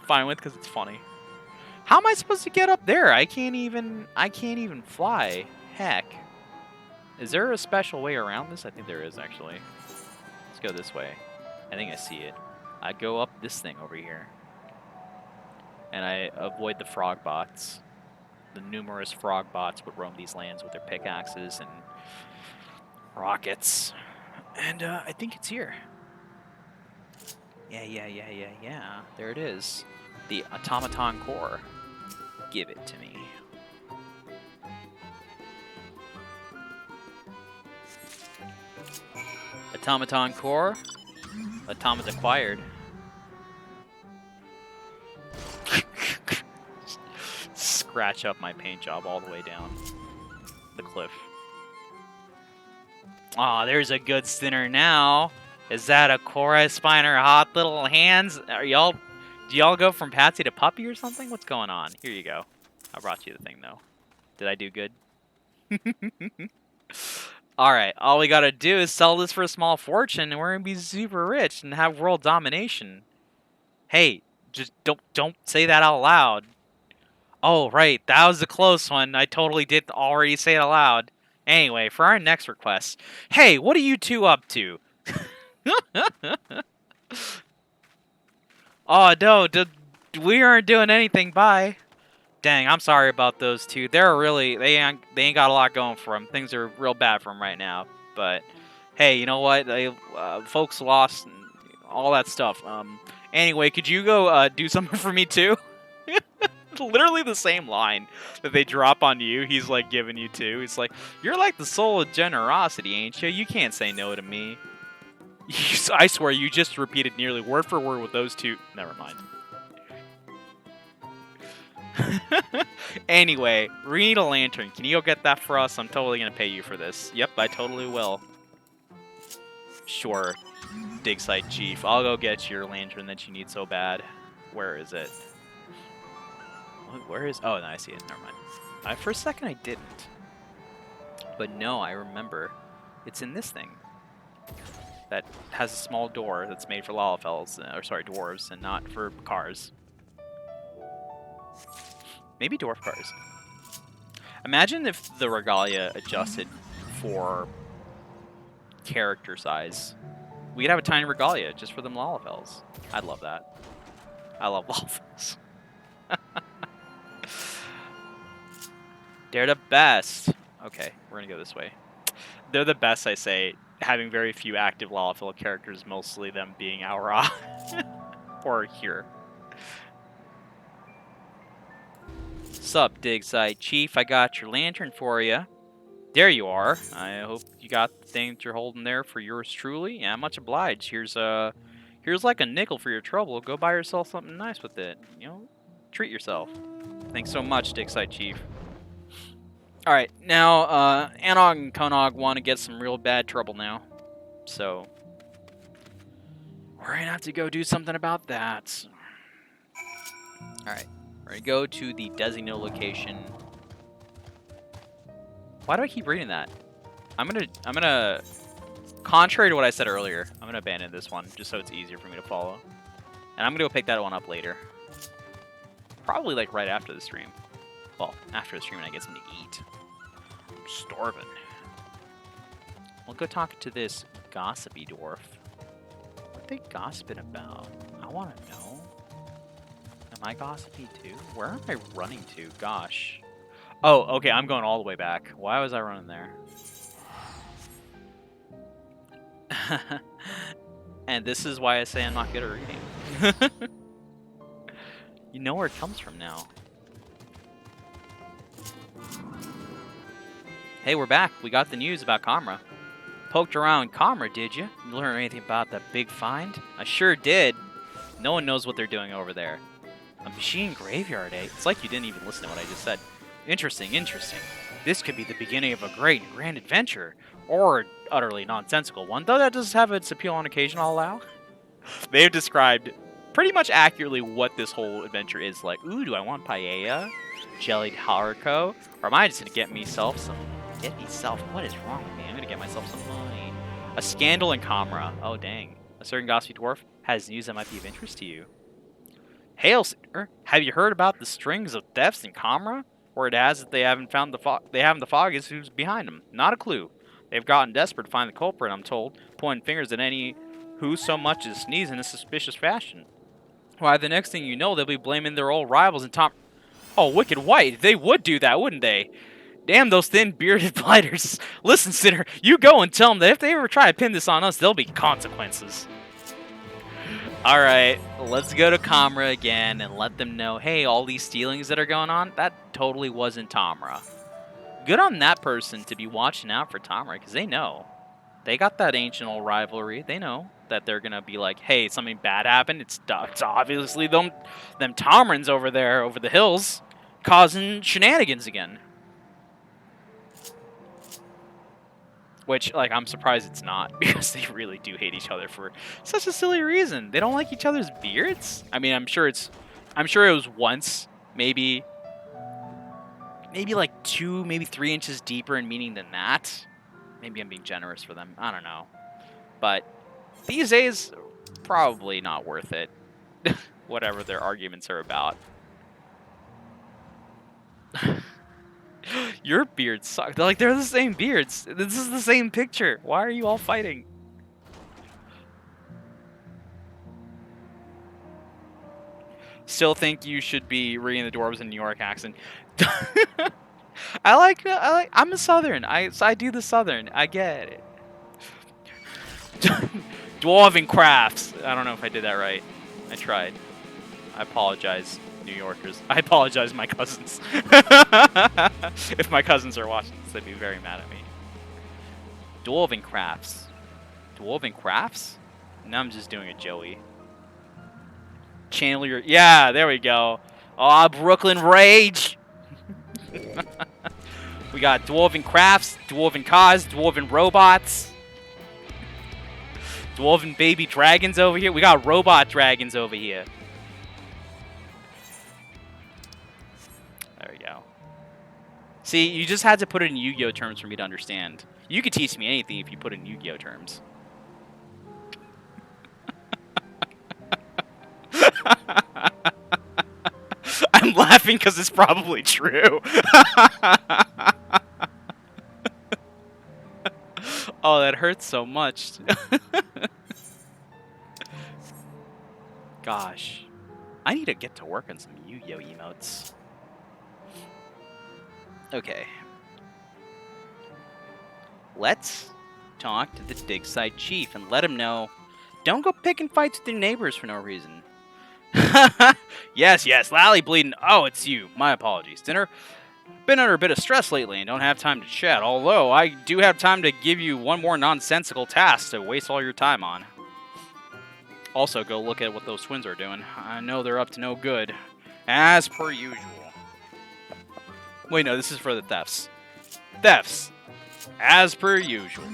S1: fine with because it's funny. How am I supposed to get up there? I can't even fly. Heck. Is there a special way around this? I think there is, actually. Let's go this way. I think I see it. I go up this thing over here. And I avoid the frog bots. The numerous frog bots would roam these lands with their pickaxes and rockets. And I think it's here. Yeah. There it is. The automaton core. Give it to me. Automaton core. Automata acquired. Scratch up my paint job all the way down the cliff. Aw, there's a good sinner now. Is that a core I spine her hot little hands? Are y'all... Do y'all go from Patsy to Puppy or something? What's going on? Here you go. I brought you the thing, though. Did I do good? Alright, all we gotta do is sell this for a small fortune, and we're gonna be super rich and have world domination. Hey, just don't say that out loud. Oh, right, that was a close one. I totally did already say it aloud. Anyway, for our next request. Hey, what are you two up to? Oh, no, we aren't doing anything, bye. Dang, I'm sorry about those two. They're really, they ain't got a lot going for them. Things are real bad for them right now. But, hey, you know what? They, folks lost and all that stuff. Anyway, could you go do something for me, too? Literally the same line that they drop on you, he's, like, giving you, too. He's like, you're like the soul of generosity, ain't you? You can't say no to me. I swear, you just repeated nearly word for word with those two. Never mind. Anyway, we need a lantern. Can you go get that for us? I'm totally going to pay you for this. Yep, I totally will. Sure, dig site chief. I'll go get your lantern that you need so bad. Where is it? Where is... Oh, no, I see it. Never mind. For a second, I didn't. But no, I remember. It's in this thing. That has a small door that's made for Lalafels, or sorry, dwarves, and not for cars. Maybe dwarf cars. Imagine if the regalia adjusted for character size. We'd have a tiny regalia just for them Lalafels. I'd love that. I love Lalafels. They're the best. Okay, we're gonna go this way. They're the best, I say. Having very few active Lalafell characters, mostly them being Aura or here. Sup, dig site chief? I got your lantern for you. There you are. I hope you got the thing that you're holding there for yours truly. Yeah, much obliged. Here's like a nickel for your trouble. Go buy yourself something nice with it. You know, treat yourself. Thanks so much, dig site chief. Alright, now, Anog and Konog want to get some real bad trouble now. So, we're going to have to go do something about that. Alright, we're going to go to the designated location. Why do I keep reading that? I'm gonna, contrary to what I said earlier, I'm going to abandon this one, just so it's easier for me to follow. And I'm going to go pick that one up later. Probably, like, right after the stream. Well, after the stream and I get something to eat. I'm starving. We'll go talk to this gossipy dwarf. What are they gossiping about? I want to know. Am I gossipy too? Where am I running to? Gosh. Oh, okay, I'm going all the way back. Why was I running there? And this is why I say I'm not good at reading. You know where it comes from now. Hey, we're back. We got the news about Kamra. Poked around Kamra, did you? You learn anything about that big find? I sure did. No one knows what they're doing over there. A machine graveyard, eh? It's like you didn't even listen to what I just said. Interesting, interesting. This could be the beginning of a great and grand adventure. Or an utterly nonsensical one, though that does have its appeal on occasion, I'll allow. They've described pretty much accurately what this whole adventure is like. Ooh, do I want paella? Jellied haricot? Or am I just gonna get myself some... What is wrong with me? I'm gonna get myself some money. A scandal in Comra. Oh, dang. A certain gossipy dwarf has news that might be of interest to you. Hail, sir. Have you heard about the strings of thefts in Comra? Word has it they haven't found the fog is who's behind them. Not a clue. They've gotten desperate to find the culprit, I'm told, pointing fingers at any who so much as sneeze in a suspicious fashion. Why, the next thing you know, they'll be blaming their old rivals in Tom... Oh, Wicked White. They would do that, wouldn't they? Damn those thin, bearded blighters. Listen, Sinner, you go and tell them that if they ever try to pin this on us, there'll be consequences. Alright, let's go to Comra again and let them know, hey, all these stealings that are going on, that totally wasn't Tamra. Good on that person to be watching out for Tamra, because they know. They got that ancient old rivalry. They know that they're going to be like, hey, something bad happened. It's obviously them Tomrins over there, over the hills, causing shenanigans again. Which, like, I'm surprised it's not, because they really do hate each other for such a silly reason. They don't like each other's beards? I mean, I'm sure it was once, maybe like 2, maybe 3 inches deeper in meaning than that. Maybe I'm being generous for them. I don't know. But these days, probably not worth it. Whatever their arguments are about. Your beards suck. They're the same beards. This is the same picture. Why are you all fighting? Still think you should be reading the dwarves in New York accent. I'm a Southern. I do the Southern. I get it. Dwarven crafts. I don't know if I did that right. I tried. I apologize, New Yorkers. I apologize, my cousins. If my cousins are watching this, they'd be very mad at me. Dwarven crafts. Dwarven crafts? Now I'm just doing a Joey. Channel your... Yeah, there we go. Aw, Brooklyn Rage! We got Dwarven crafts, Dwarven cars, Dwarven robots. Dwarven baby dragons over here. We got robot dragons over here. There we go. See, you just had to put it in Yu-Gi-Oh terms for me to understand. You could teach me anything if you put it in Yu-Gi-Oh terms. I'm laughing because it's probably true. Oh, that hurts so much. Gosh. I need to get to work on some Yu-Gi-Oh emotes. Okay. Let's talk to the Digside Chief and let him know, don't go picking fights with your neighbors for no reason. Yes, Lally bleeding. Oh, it's you. My apologies. Dinner. Been under a bit of stress lately and don't have time to chat, although I do have time to give you one more nonsensical task to waste all your time on. Also, go look at what those twins are doing. I know they're up to no good. As per usual. Wait, no, this is for the thefts. Thefts. As per usual.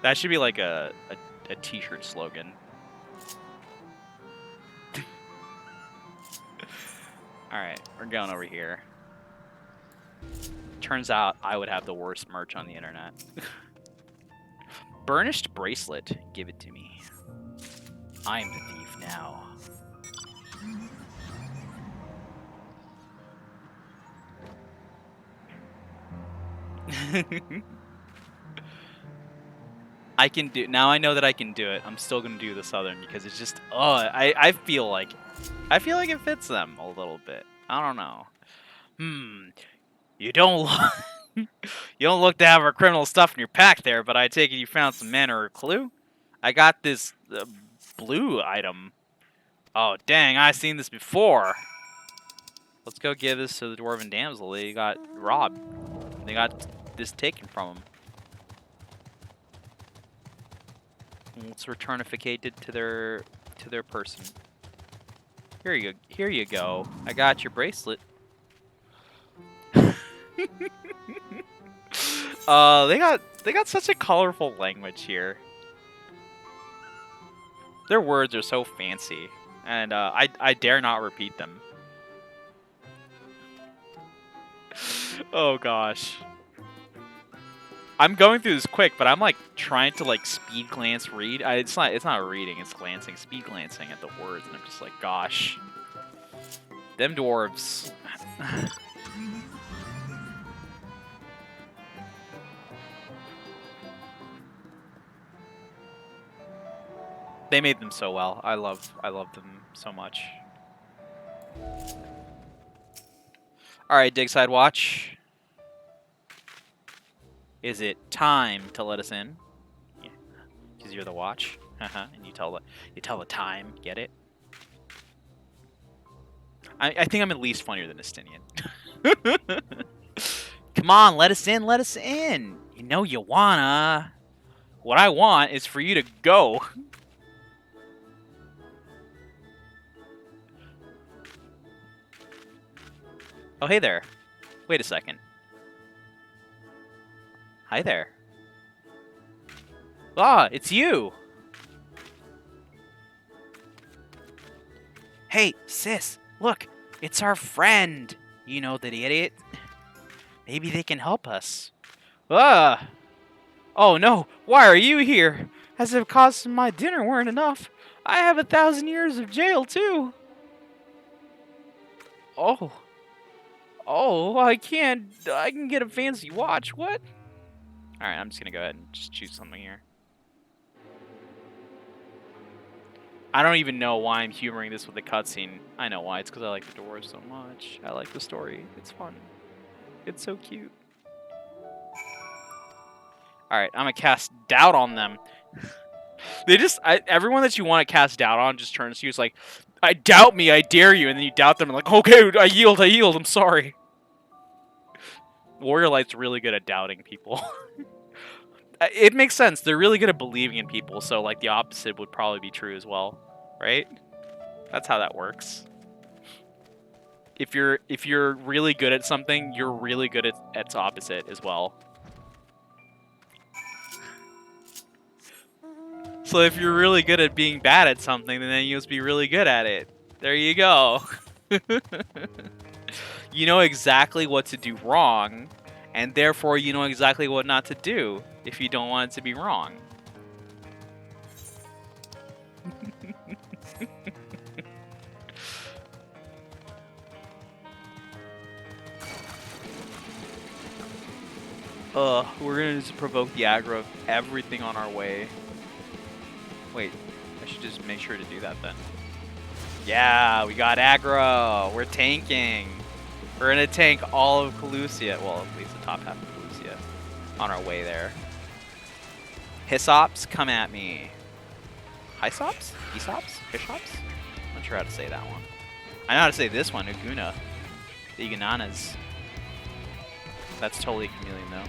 S1: That should be like a t-shirt slogan. Alright, we're going over here. Turns out I would have the worst merch on the internet. Burnished bracelet. Give it to me. I'm the thief now. I can do... Now I know that I can do it. I'm still going to do the Southern because it's just... Oh, I feel like it fits them a little bit. I don't know. You don't look to have our criminal stuff in your pack there, but I take it you found some manner or clue? I got this blue item. Oh, dang, I've seen this before. Let's go give this to the Dwarven Damsel. They got robbed. They got this taken from them. Let's returnificate it to their person. Here you go. Here you go. I got your bracelet. They got such a colorful language here. Their words are so fancy, and I dare not repeat them. Oh gosh. I'm going through this quick, but I'm like trying to like speed glance read. It's not reading, it's glancing, speed glancing at the words, and I'm just like, gosh. Them dwarves. They made them so well. I love them so much. Alright, Digside Watch. Is it time to let us in? Yeah. Because you're the watch. And you tell the time, get it? I think I'm at least funnier than Estinian. Come on, let us in, let us in. You know you wanna. What I want is for you to go. Oh, hey there. Wait a second. Hi there. Ah, it's you. Hey, sis, look. It's our friend. You know that idiot. Maybe they can help us. Ah! Oh no, why are you here? As if costs of my dinner weren't enough. I have 1,000 years of jail too. Oh. Oh, I can get a fancy watch. What? Alright, I'm just gonna go ahead and just choose something here. I don't even know why I'm humoring this with the cutscene. I know why. It's because I like the dwarves so much. I like the story. It's fun. It's so cute. Alright, I'm gonna cast doubt on them. Everyone that you want to cast doubt on just turns to you. It's like, I doubt me, I dare you. And then you doubt them and like, okay, I yield, I'm sorry. Warrior Light's really good at doubting people. It makes sense. They're really good at believing in people, so like the opposite would probably be true as well, right? That's how that works. If you're really good at something, you're really good at its opposite as well. So if you're really good at being bad at something, then you must be really good at it. There you go. You know exactly what to do wrong, and therefore you know exactly what not to do if you don't want it to be wrong. We're gonna just provoke the aggro of everything on our way. Wait, I should just make sure to do that then. Yeah, we got aggro. We're tanking. We're gonna tank all of Calusia. Well, at least the top half of Calusia. On our way there. Hissops, come at me. Hysops? Esops? Hishops? I'm not sure how to say that one. I know how to say this one, Uguna. The Iguananas. That's totally a chameleon though.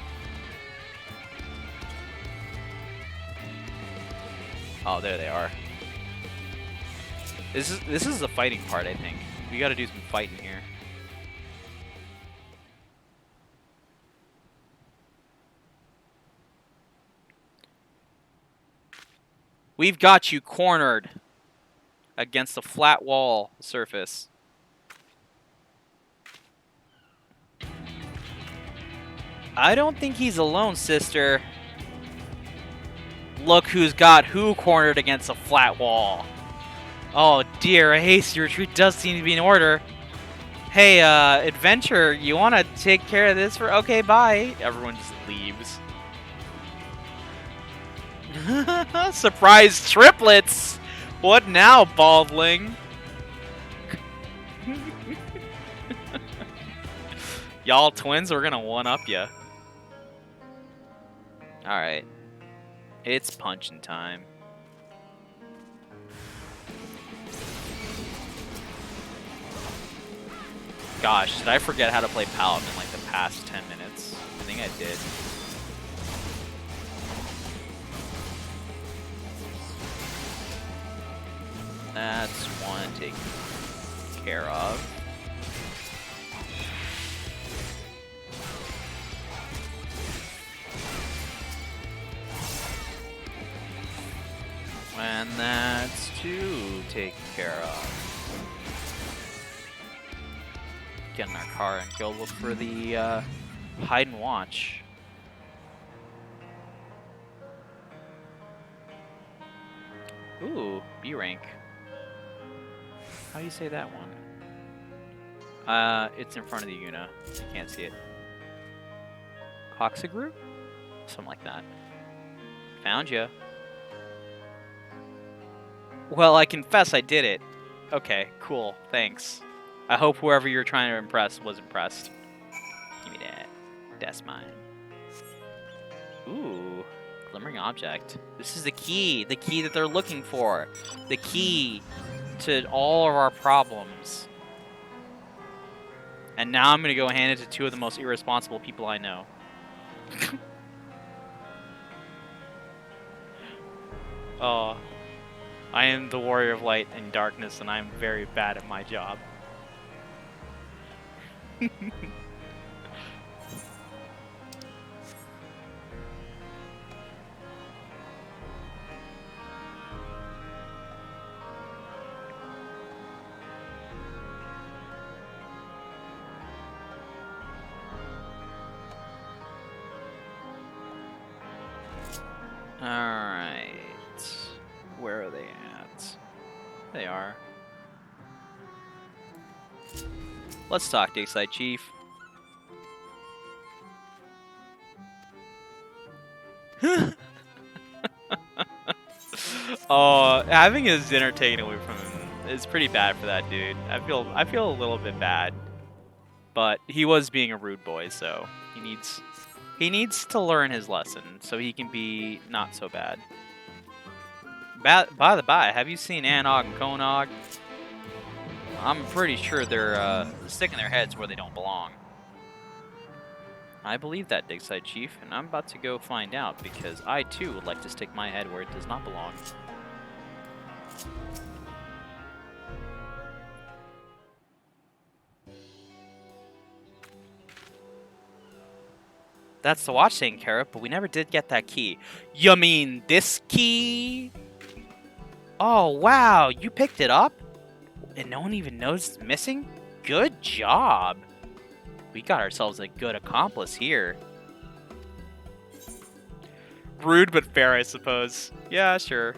S1: Oh, there they are. This is the fighting part, I think. We gotta do some fighting here. We've got you cornered against a flat wall surface. I don't think he's alone, sister. Look who's got who cornered against a flat wall. Oh dear, a hasty retreat does seem to be in order. Hey, adventure, you want to take care of this for... Okay, bye. Everyone just leaves. Surprise triplets! What now, baldling? Y'all twins, we're gonna one-up ya. Alright. It's punching time. Gosh, did I forget how to play Paladin in like the past 10 minutes? I think I did. That's one taken care of. And that's 2 taken care of. Get in our car and go look for the hide and watch. Ooh, B rank. How do you say that one? It's in front of the Una. I can't see it. Coxagroup? Something like that. Found ya. Well, I confess I did it. Okay, cool. Thanks. I hope whoever you're trying to impress was impressed. Give me that. That's mine. Ooh. Glimmering object. This is the key. The key that they're looking for. The key to all of our problems. And now I'm going to go hand it to 2 of the most irresponsible people I know. Oh. I am the warrior of light and darkness, and I'm very bad at my job. Alright. Where are they at? They are. Let's talk, Dayside Chief. Oh, having his dinner taken away from him is pretty bad for that dude. I feel a little bit bad. But he was being a rude boy, so he needs to learn his lesson so he can be not so bad. By the by, have you seen Anog and Konog? I'm pretty sure they're sticking their heads where they don't belong. I believe that, Digside Chief, and I'm about to go find out because I too would like to stick my head where it does not belong. That's the watch taken care of, but we never did get that key. You mean this key? Oh, wow, you picked it up? And no one even knows it's missing? Good job. We got ourselves a good accomplice here. Rude but fair, I suppose. Yeah, sure.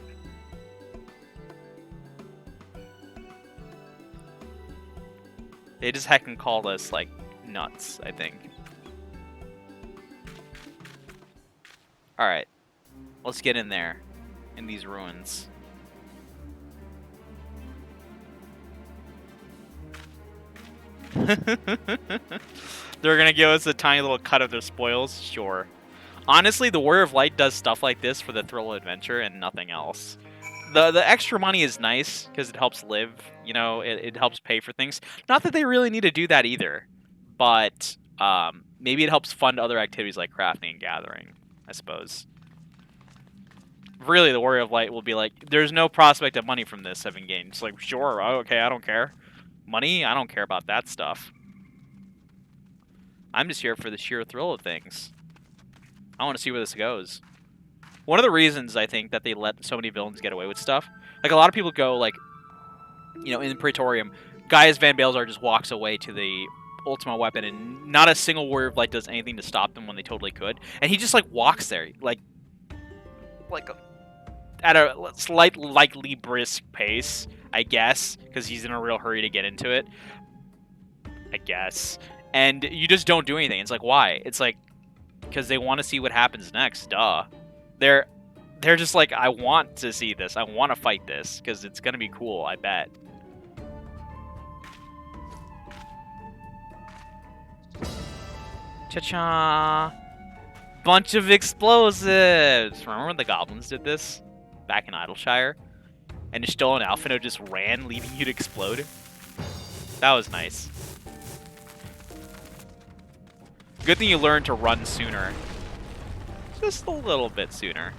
S1: They just heckin' called us, like, nuts, I think. Alright. Let's get in there. In these ruins. They're gonna give us a tiny little cut of their spoils? Sure. Honestly, the Warrior of Light does stuff like this for the thrill of adventure and nothing else. The extra money is nice because it helps live, you know, it helps pay for things. Not that they really need to do that either, but maybe it helps fund other activities like crafting and gathering, I suppose. Really, the Warrior of Light will be like, there's no prospect of money from this having gained. It's like, sure, okay, I don't care. Money? I don't care about that stuff. I'm just here for the sheer thrill of things. I want to see where this goes. One of the reasons I think that they let so many villains get away with stuff, like a lot of people go like, you know, in Praetorium, Gaius Van Balezar just walks away to the Ultima weapon and not a single Warrior of Light does anything to stop them when they totally could. And he just like walks there, like at a slightly brisk pace, I guess, because he's in a real hurry to get into it, I guess. And you just don't do anything. It's like, why? It's like, because they want to see what happens next, duh. They're just like, I want to see this. I want to fight this, because it's going to be cool, I bet. Cha-cha! Bunch of explosives! Remember when the goblins did this? Back in Idleshire? And Ishtal and Alphino just ran, leaving you to explode? That was nice. Good thing you learned to run sooner. Just a little bit sooner.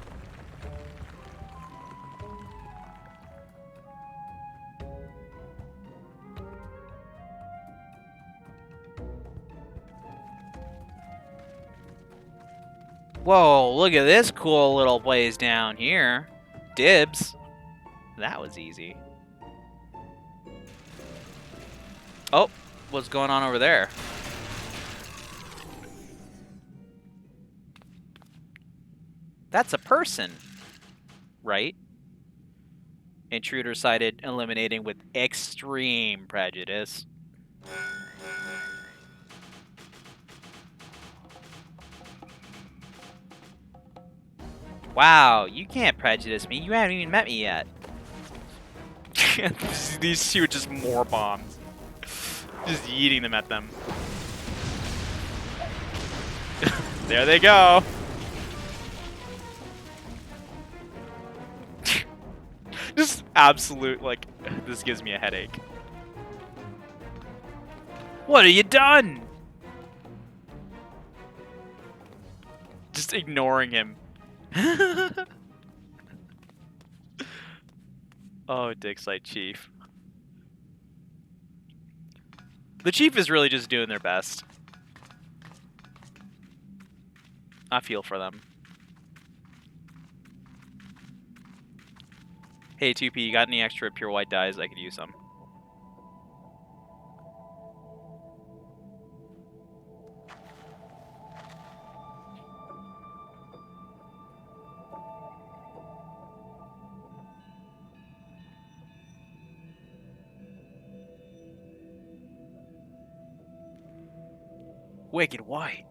S1: Whoa, look at this cool little place down here. Dibs. That was easy. Oh, what's going on over there? That's a person, right? Intruder sighted, eliminating with extreme prejudice. Wow, you can't prejudice me. You haven't even met me yet. These two are just more bombs. Just yeeting them at them. There they go. Just absolute, like, this gives me a headache. What have you done? Just ignoring him. Oh, Digsite Chief. The Chief is really just doing their best. I feel for them. Hey, 2P, you got any extra pure white dyes? I could use some. Wicked white.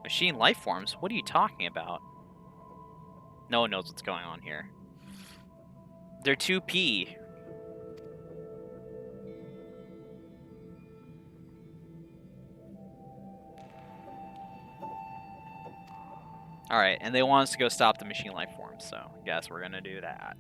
S1: Machine life forms? What are you talking about? No one knows what's going on here. They're 2P. Alright, and they want us to go stop the machine life forms, so I guess we're gonna do that.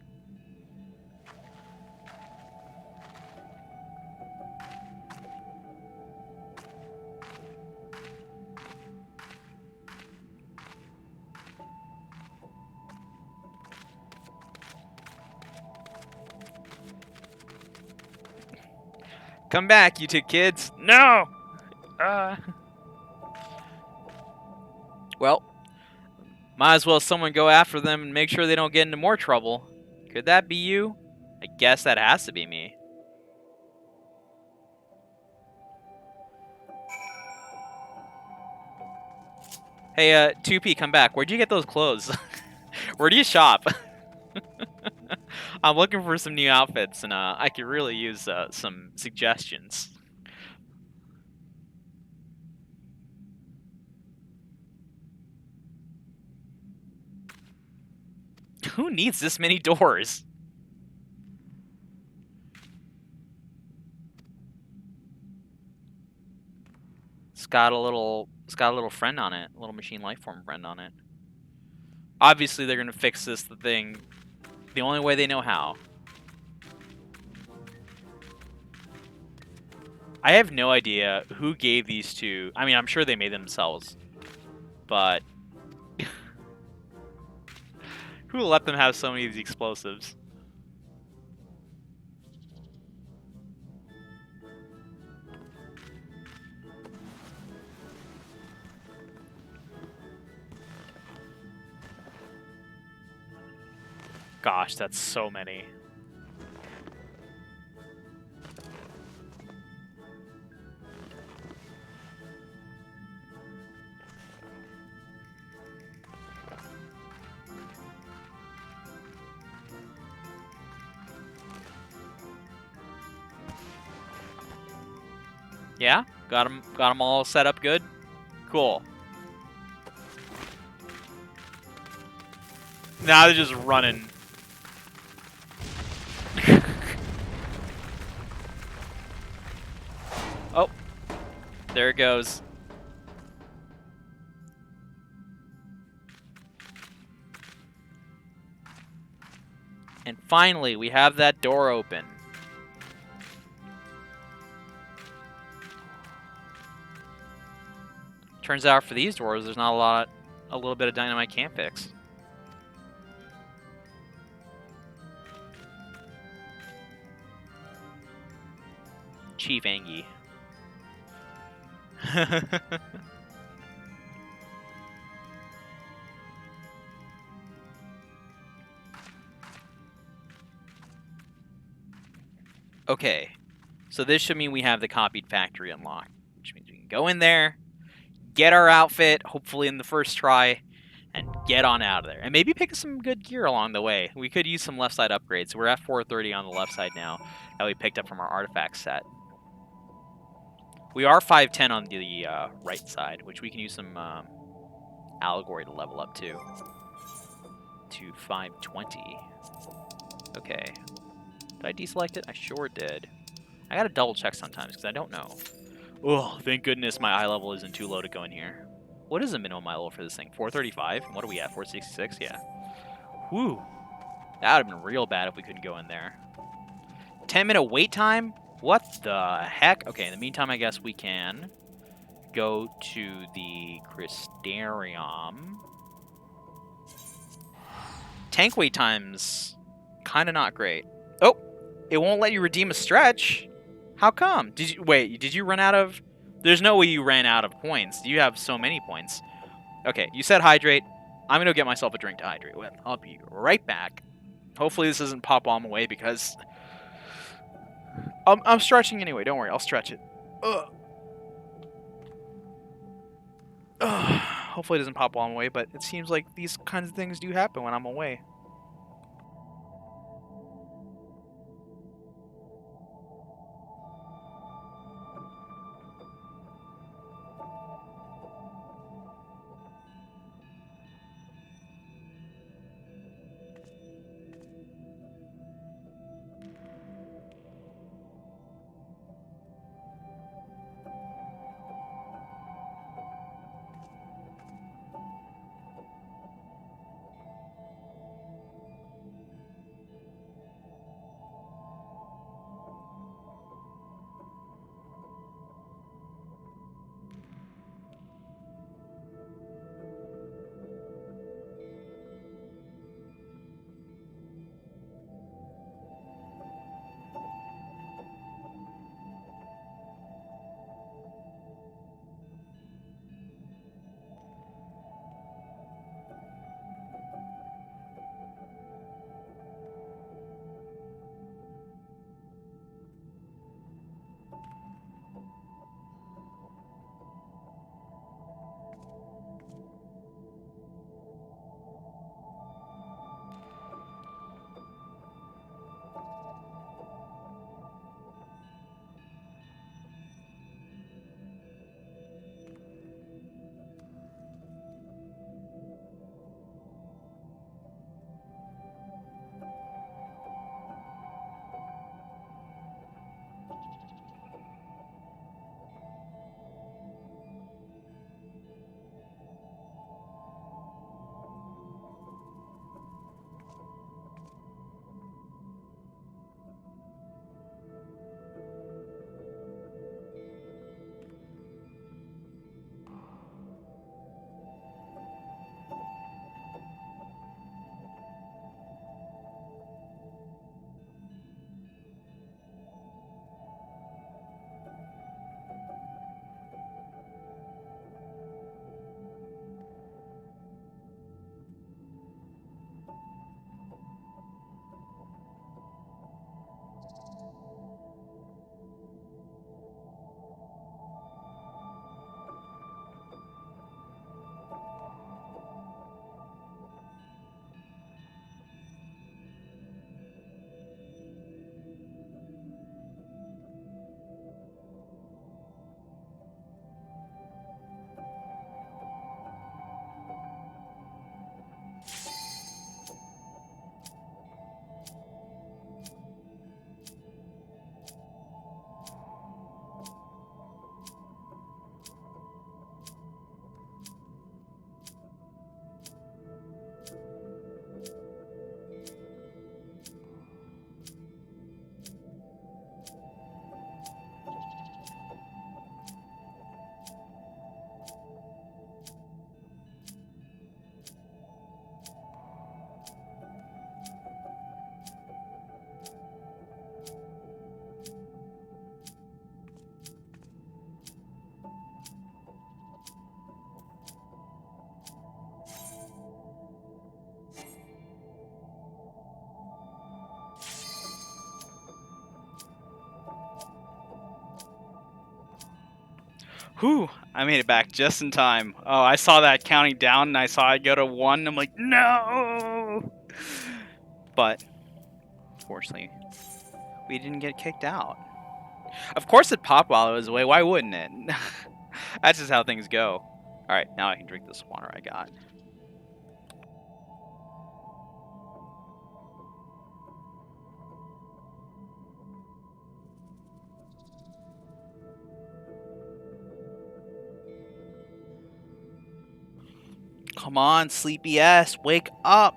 S1: Come back, you two kids. No! Well, might as well someone go after them and make sure they don't get into more trouble. Could that be you? I guess that has to be me. Hey, 2P, come back. Where'd you get those clothes? Where do you shop? I'm looking for some new outfits, and I could really use some suggestions. Who needs this many doors? It's got a little friend on it, a little machine life form friend on it. Obviously, they're gonna fix this thing the only way they know how. I have no idea who gave these two. I mean, I'm sure they made them themselves, but who let them have so many of these explosives? Gosh, that's so many. Yeah? Got them all set up good? Cool. Now they're just running. Oh. There it goes. And finally, we have that door open. Turns out for these doors, there's not a little bit of dynamite can't fix. Chief Angie. Okay, so this should mean we have the copied factory unlocked, which means we can go in there, get our outfit, hopefully in the first try, and get on out of there. And maybe pick up some good gear along the way. We could use some left side upgrades. We're at 430 on the left side now that we picked up from our artifact set. We are 510 on the right side, which we can use some allegory to level up to 520. Okay. Did I deselect it? I sure did. I gotta double check sometimes because I don't know. Oh, thank goodness my eye level isn't too low to go in here. What is the minimum eye level for this thing? 435? What are we at? 466? Yeah. Whew. That would have been real bad if we couldn't go in there. 10-minute wait time? What the heck? Okay, in the meantime, I guess we can go to the Crystarium. Tank wait time's kind of not great. Oh, it won't let you redeem a stretch. How come? Did you run out of... There's no way you ran out of points. You have so many points. Okay, you said hydrate. I'm going to get myself a drink to hydrate with. I'll be right back. Hopefully this doesn't pop bomb away because... I'm stretching anyway. Don't worry, I'll stretch it. Ugh. Ugh. Hopefully it doesn't pop bomb away, but it seems like these kinds of things do happen when I'm away. Whew, I made it back just in time. Oh, I saw that counting down and I saw it go to 1. I'm like, no! But, fortunately, we didn't get kicked out. Of course it popped while I was away. Why wouldn't it? That's just how things go. Alright, now I can drink this water I got. Come on, sleepy ass, wake up.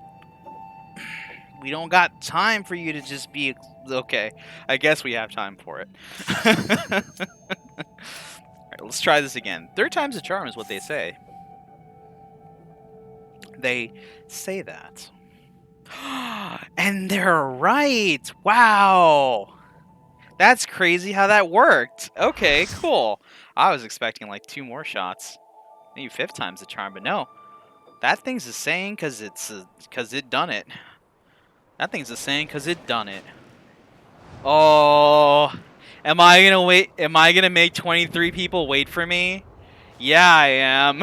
S1: We don't got time for you to just be okay. I guess we have time for it. Alright, let's try this again. 3rd time's a charm is what they say. They say that. And they're right. Wow. That's crazy how that worked. Okay, cool. I was expecting like 2 more shots. Maybe 5th time's the charm, but no. That thing's a saying because it done it. That thing's a saying because it done it. Oh, am I gonna wait? Am I gonna make 23 people wait for me? Yeah, I am.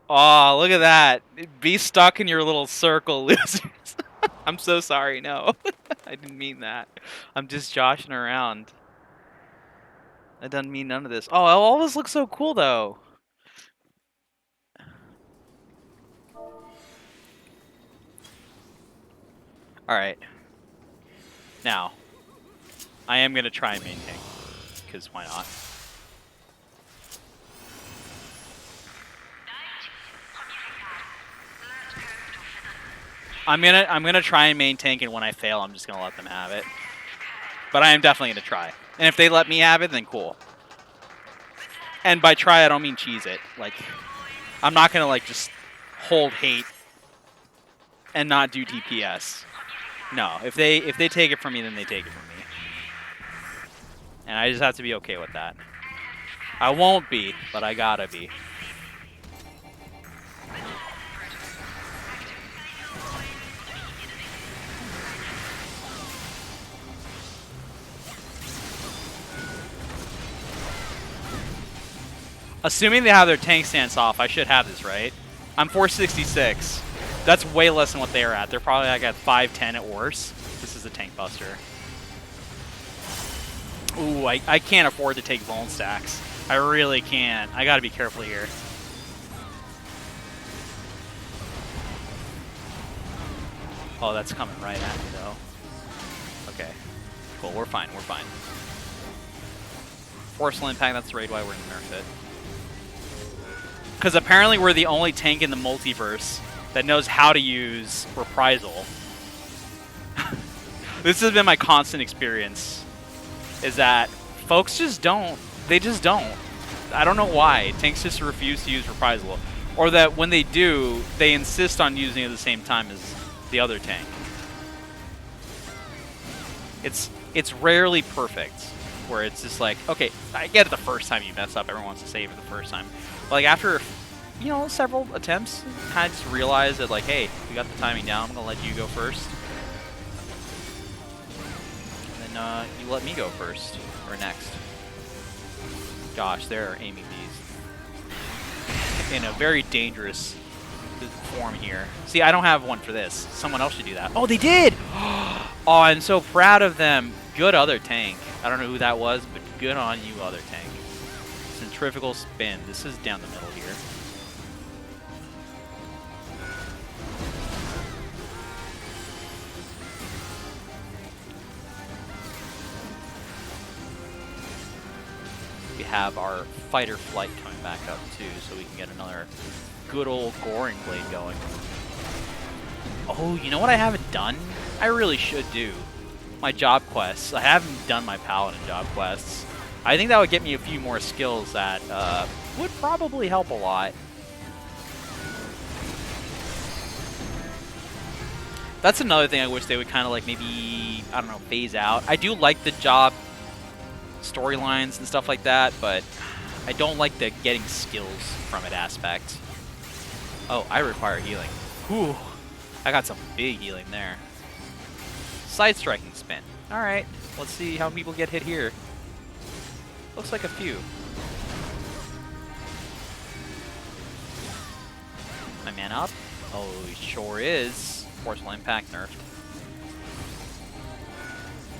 S1: Oh, look at that. Be stuck in your little circle, losers. I'm so sorry. No, I didn't mean that. I'm just joshing around. That doesn't mean none of this. Oh, all this looks so cool, though. Alright. Now, I am going to try and maintain. Because why not? I'm gonna try and maintain, and when I fail, I'm just gonna let them have it. But I am definitely gonna try. And if they let me have it, then cool. And by try, I don't mean cheese it. Like, I'm not gonna like just hold hate and not do DPS. No, if they take it from me, then they take it from me. And I just have to be okay with that. I won't be, but I gotta be. Assuming they have their tank stance off, I should have this, right? I'm 466. That's way less than what they are at. They're probably like at 510 at worst. This is a tank buster. Ooh, I can't afford to take Vuln stacks. I really can't. I gotta be careful here. Oh, that's coming right at me, though. Okay. Cool, we're fine, we're fine. Forceful Impact, that's the raid why we're gonna nerf it. Because apparently we're the only tank in the multiverse that knows how to use Reprisal. This has been my constant experience, is that folks just don't. They just don't. I don't know why. Tanks just refuse to use Reprisal. Or that when they do, they insist on using it at the same time as the other tank. It's rarely perfect, where it's just like, okay, I get it the first time you mess up, everyone wants to save it the first time. But like after, you know, several attempts, kind of just realize that like, hey, we got the timing down, I'm gonna let you go first. And then you let me go first, or next. Gosh, they're aiming these in a very dangerous form here. See, I don't have one for this. Someone else should do that. Oh, they did! Oh, I'm so proud of them. Good other tank. I don't know who that was, but good on you, other tank. Centrifugal spin. This is down the middle here. We have our fighter flight coming back up too, so we can get another good old goring blade going. Oh, you know what I haven't done? I really should do my job quests. I haven't done my paladin job quests. I think that would get me a few more skills that would probably help a lot. That's another thing I wish they would kind of like maybe, I don't know, phase out. I do like the job storylines and stuff like that, but I don't like the getting skills from it aspect. Oh, I require healing. Whew. I got some big healing there. Side striking spin. Alright, let's see how people get hit here. Looks like a few. My man up? Oh, he sure is. Forceful impact nerfed.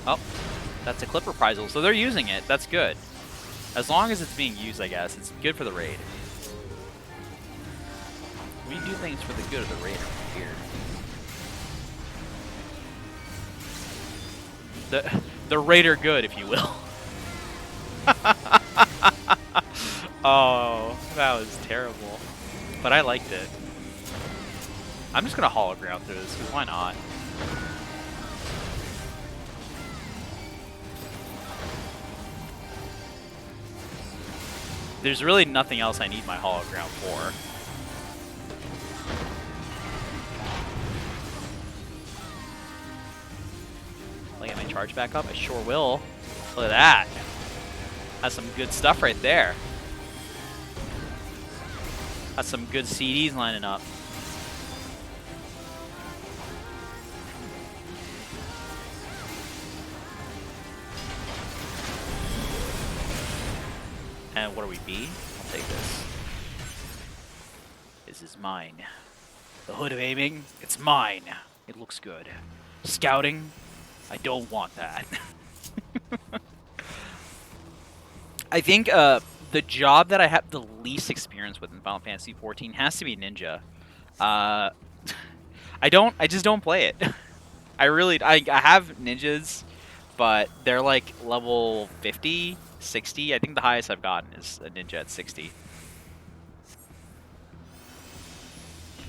S1: Oh, that's a clip reprisal, so they're using it. That's good. As long as it's being used, I guess. It's good for the raid. We do things for the good of the raid here. The raider good, if you will. Oh, that was terrible. But I liked it. I'm just gonna hologram through this, because why not? There's really nothing else I need my hologram for. I'll get my charge back up. I sure will. Look at that. That's some good stuff right there. That's some good CDs lining up. And what are we, B? I'll take this. This is mine. The hood of aiming, it's mine. It looks good. Scouting, I don't want that. I think the job that I have the least experience with in Final Fantasy XIV has to be ninja. I just don't play it. I have ninjas, but they're like level 50, 60. I think the highest I've gotten is a ninja at 60.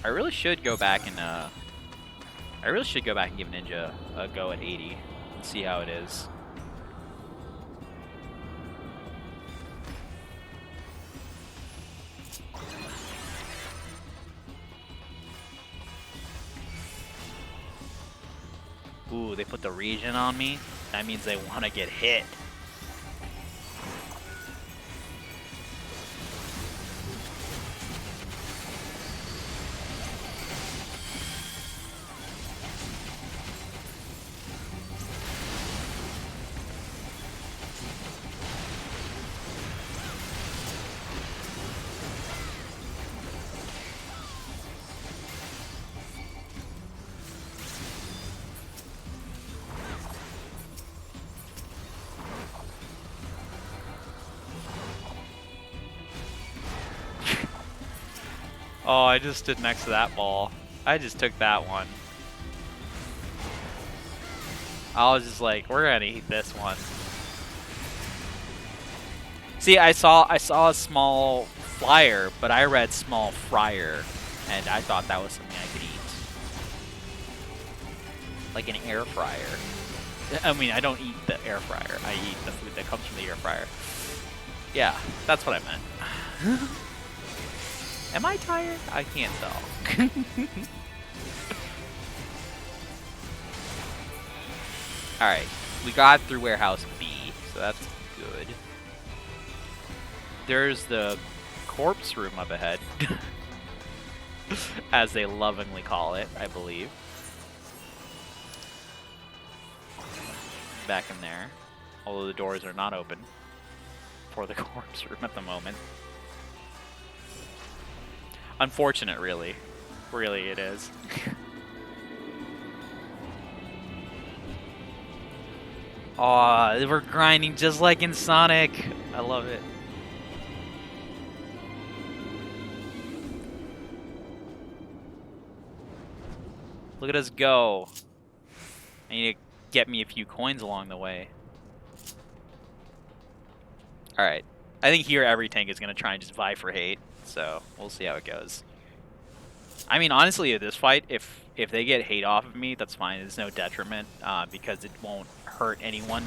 S1: I really should go back and give ninja a go at 80 and see how it is. Ooh, they put the region on me. That means they want to get hit. Oh, I just stood next to that ball. I just took that one. I was just like, we're gonna eat this one. See, I saw a small flyer, but I read small fryer, and I thought that was something I could eat. Like an air fryer. I mean, I don't eat the air fryer. I eat the food that comes from the air fryer. Yeah, that's what I meant. Am I tired? I can't tell. Alright, we got through Warehouse B, so that's good. There's the corpse room up ahead. As they lovingly call it, I believe. Back in there. Although the doors are not open for the corpse room at the moment. Unfortunate, really. Really, it is. Aw, we're grinding just like in Sonic. I love it. Look at us go. I need to get me a few coins along the way. Alright. I think here every tank is going to try and just vie for hate. So, we'll see how it goes. I mean, honestly, at this fight, if they get hate off of me, that's fine. There's no detriment, because it won't hurt anyone.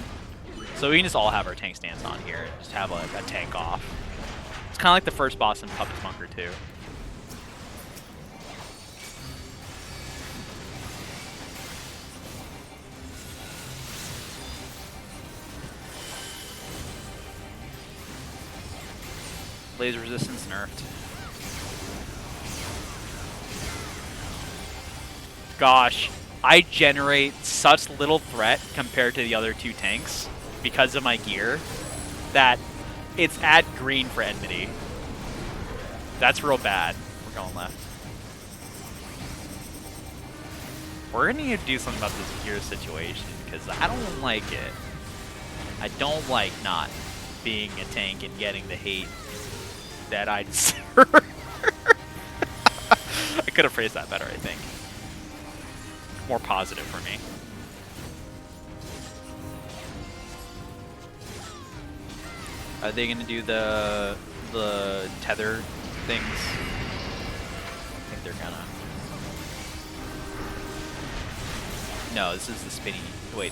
S1: So we can just all have our tank stance on here. Just have a tank off. It's kind of like the first boss in Puppet's Bunker 2. Laser resistance nerfed. Gosh, I generate such little threat compared to the other two tanks because of my gear that it's at green for enmity. That's real bad. We're going left. We're gonna need to do something about this gear situation because I don't like it. I don't like not being a tank and getting the hate that I deserve. I could have phrased that better, I think. More positive for me. Are they gonna do the tether things? I think they're gonna. No, this is the spinny. Wait,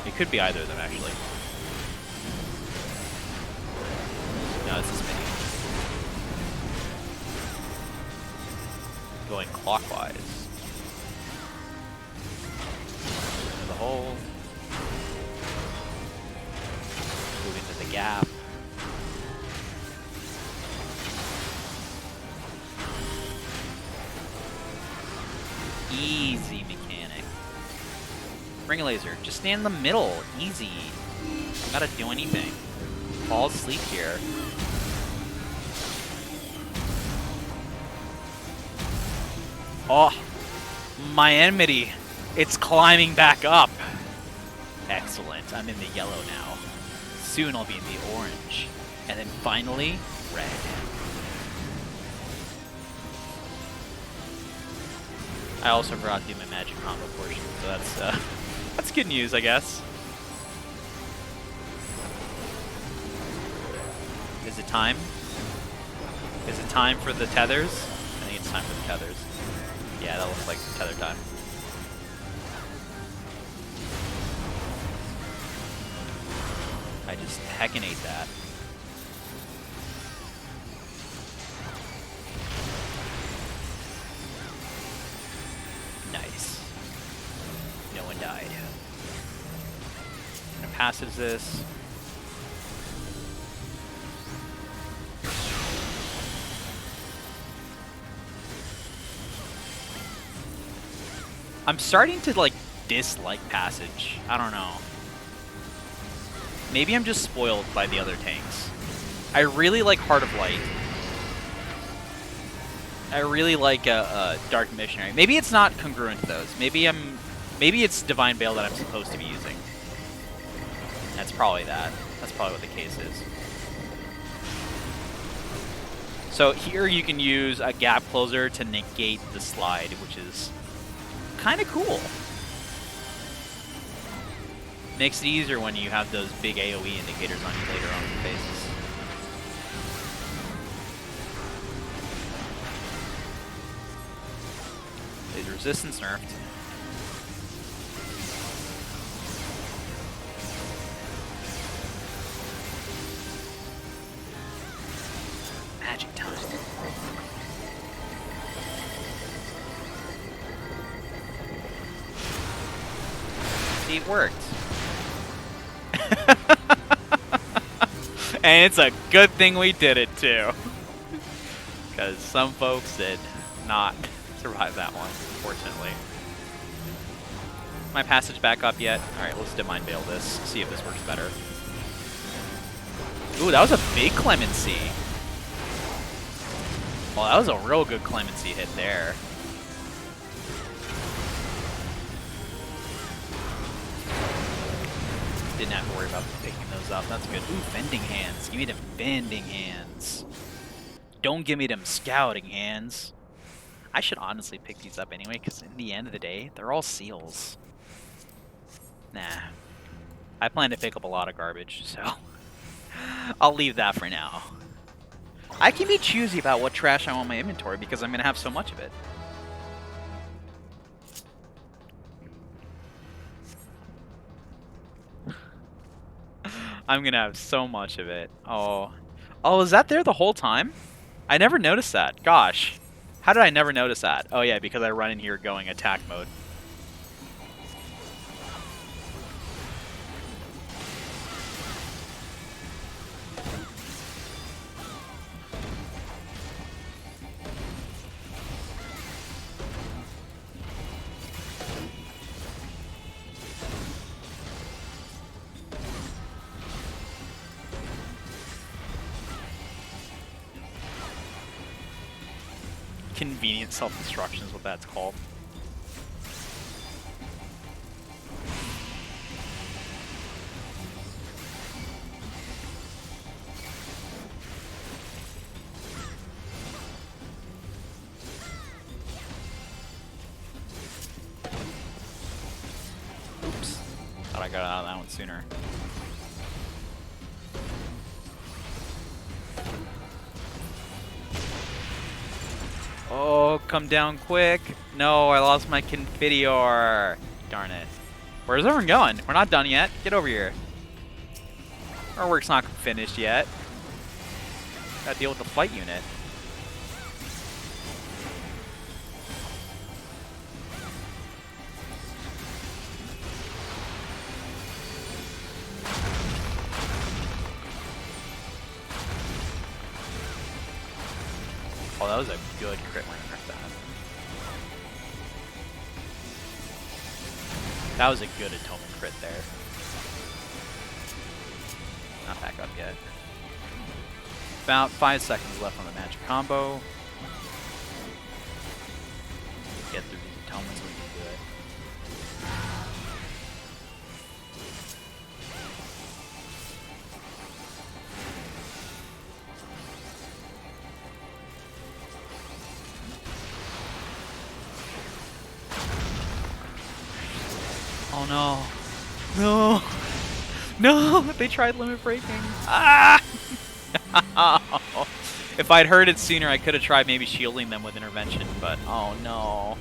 S1: it could be either of them actually. No, it's the spinny. Going clockwise. Into the hole. Move into the gap. Easy mechanic. Ring laser. Just stand in the middle. Easy. Don't gotta do anything. Fall asleep here. Oh, my enmity. It's climbing back up. Excellent. I'm in the yellow now. Soon I'll be in the orange. And then finally, red. I also forgot to do my magic combo portion, so that's good news, I guess. Is it time? Is it time for the tethers? I think it's time for the tethers. Yeah, that looks like tether time. I just heckin' ate that. Nice. No one died. I'm gonna passage this. I'm starting to, like, dislike Passage. I don't know. Maybe I'm just spoiled by the other tanks. I really like Heart of Light. I really like Dark Missionary. Maybe it's not congruent to those. Maybe it's Divine Veil that I'm supposed to be using. That's probably that. That's probably what the case is. So here you can use a Gap Closer to negate the slide, which is kind of cool. Makes it easier when you have those big AoE indicators on you later on in the phases. Laser resistance nerfed. Magic time. See, it worked. And it's a good thing we did it too. Because some folks did not survive that one, unfortunately. My passage back up yet? Alright, let's Divine Veil this, see if this works better. Ooh, that was a big Clemency. Well, that was a real good Clemency hit there. Didn't have to worry about picking those up. That's good. Ooh, Bending Hands. Give me them Bending Hands. Don't give me them Scouting Hands. I should honestly pick these up anyway, because in the end of the day, they're all seals. Nah. I plan to pick up a lot of garbage, so I'll leave that for now. I can be choosy about what trash I want in my inventory because I'm going to have so much of it. I'm going to have so much of it. Oh. Oh, is that there the whole time? I never noticed that. Gosh. How did I never notice that? Oh yeah, because I run in here going attack mode. Convenient self-destruction is what that's called. Oops. Thought I got out of that one sooner. Oh, come down quick. No, I lost my Confiteor. Darn it. Where's everyone going? We're not done yet. Get over here. Our work's not finished yet. Gotta deal with the fight unit. Oh, that was a good crit when I nerfed that. That was a good atonement crit there. Not back up yet. About 5 seconds left on the magic combo. Get through these atonements so we can do it. Oh no. No. No, they tried limit breaking. Ah! If I'd heard it sooner, I could have tried maybe shielding them with intervention, but oh no.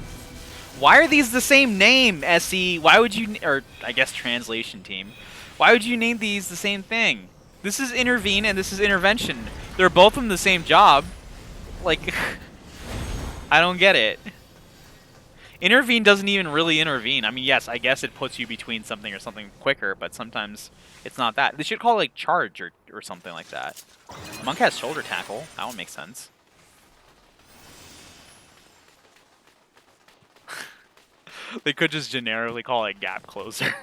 S1: Why are these the same name, SE? Why would you, or I guess translation team, why would you name these the same thing? This is intervene and this is intervention. They're both in the same job. Like, I don't get it. Intervene doesn't even really intervene. I mean, yes, I guess it puts you between something or something quicker, but sometimes it's not that. They should call it like charge or something like that. Monk has shoulder tackle. That one makes sense. They could just generically call it gap closer.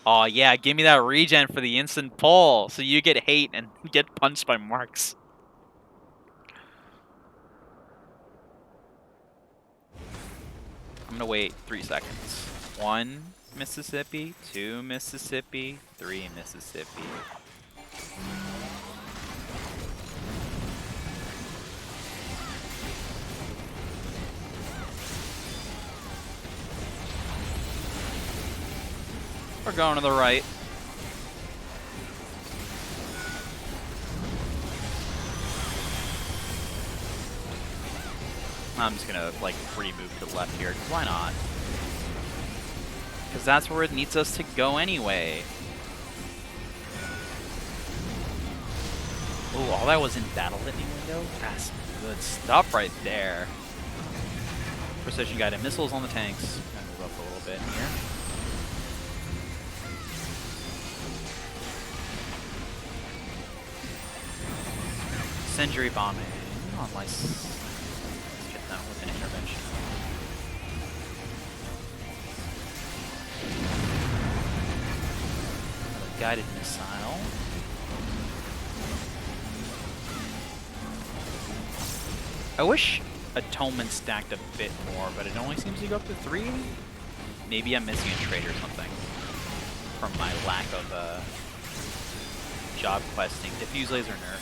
S1: Oh yeah, give me that regen for the instant pull, so you get hate and get punched by marks. I'm gonna wait 3 seconds. 1 Mississippi, 2 Mississippi, 3 Mississippi. We're going to the right. I'm just gonna like free move to the left here, 'cause why not? Because that's where it needs us to go anyway. Oh, all that was in battle hitting window? That's good stuff right there. Precision guided missiles on the tanks. Gonna move up a little bit here. Incendiary bombing on my... with an intervention. Another guided missile. I wish Atonement stacked a bit more, but it only seems to go up to 3. Maybe I'm missing a trait or something from my lack of job questing. Diffuse laser nerf.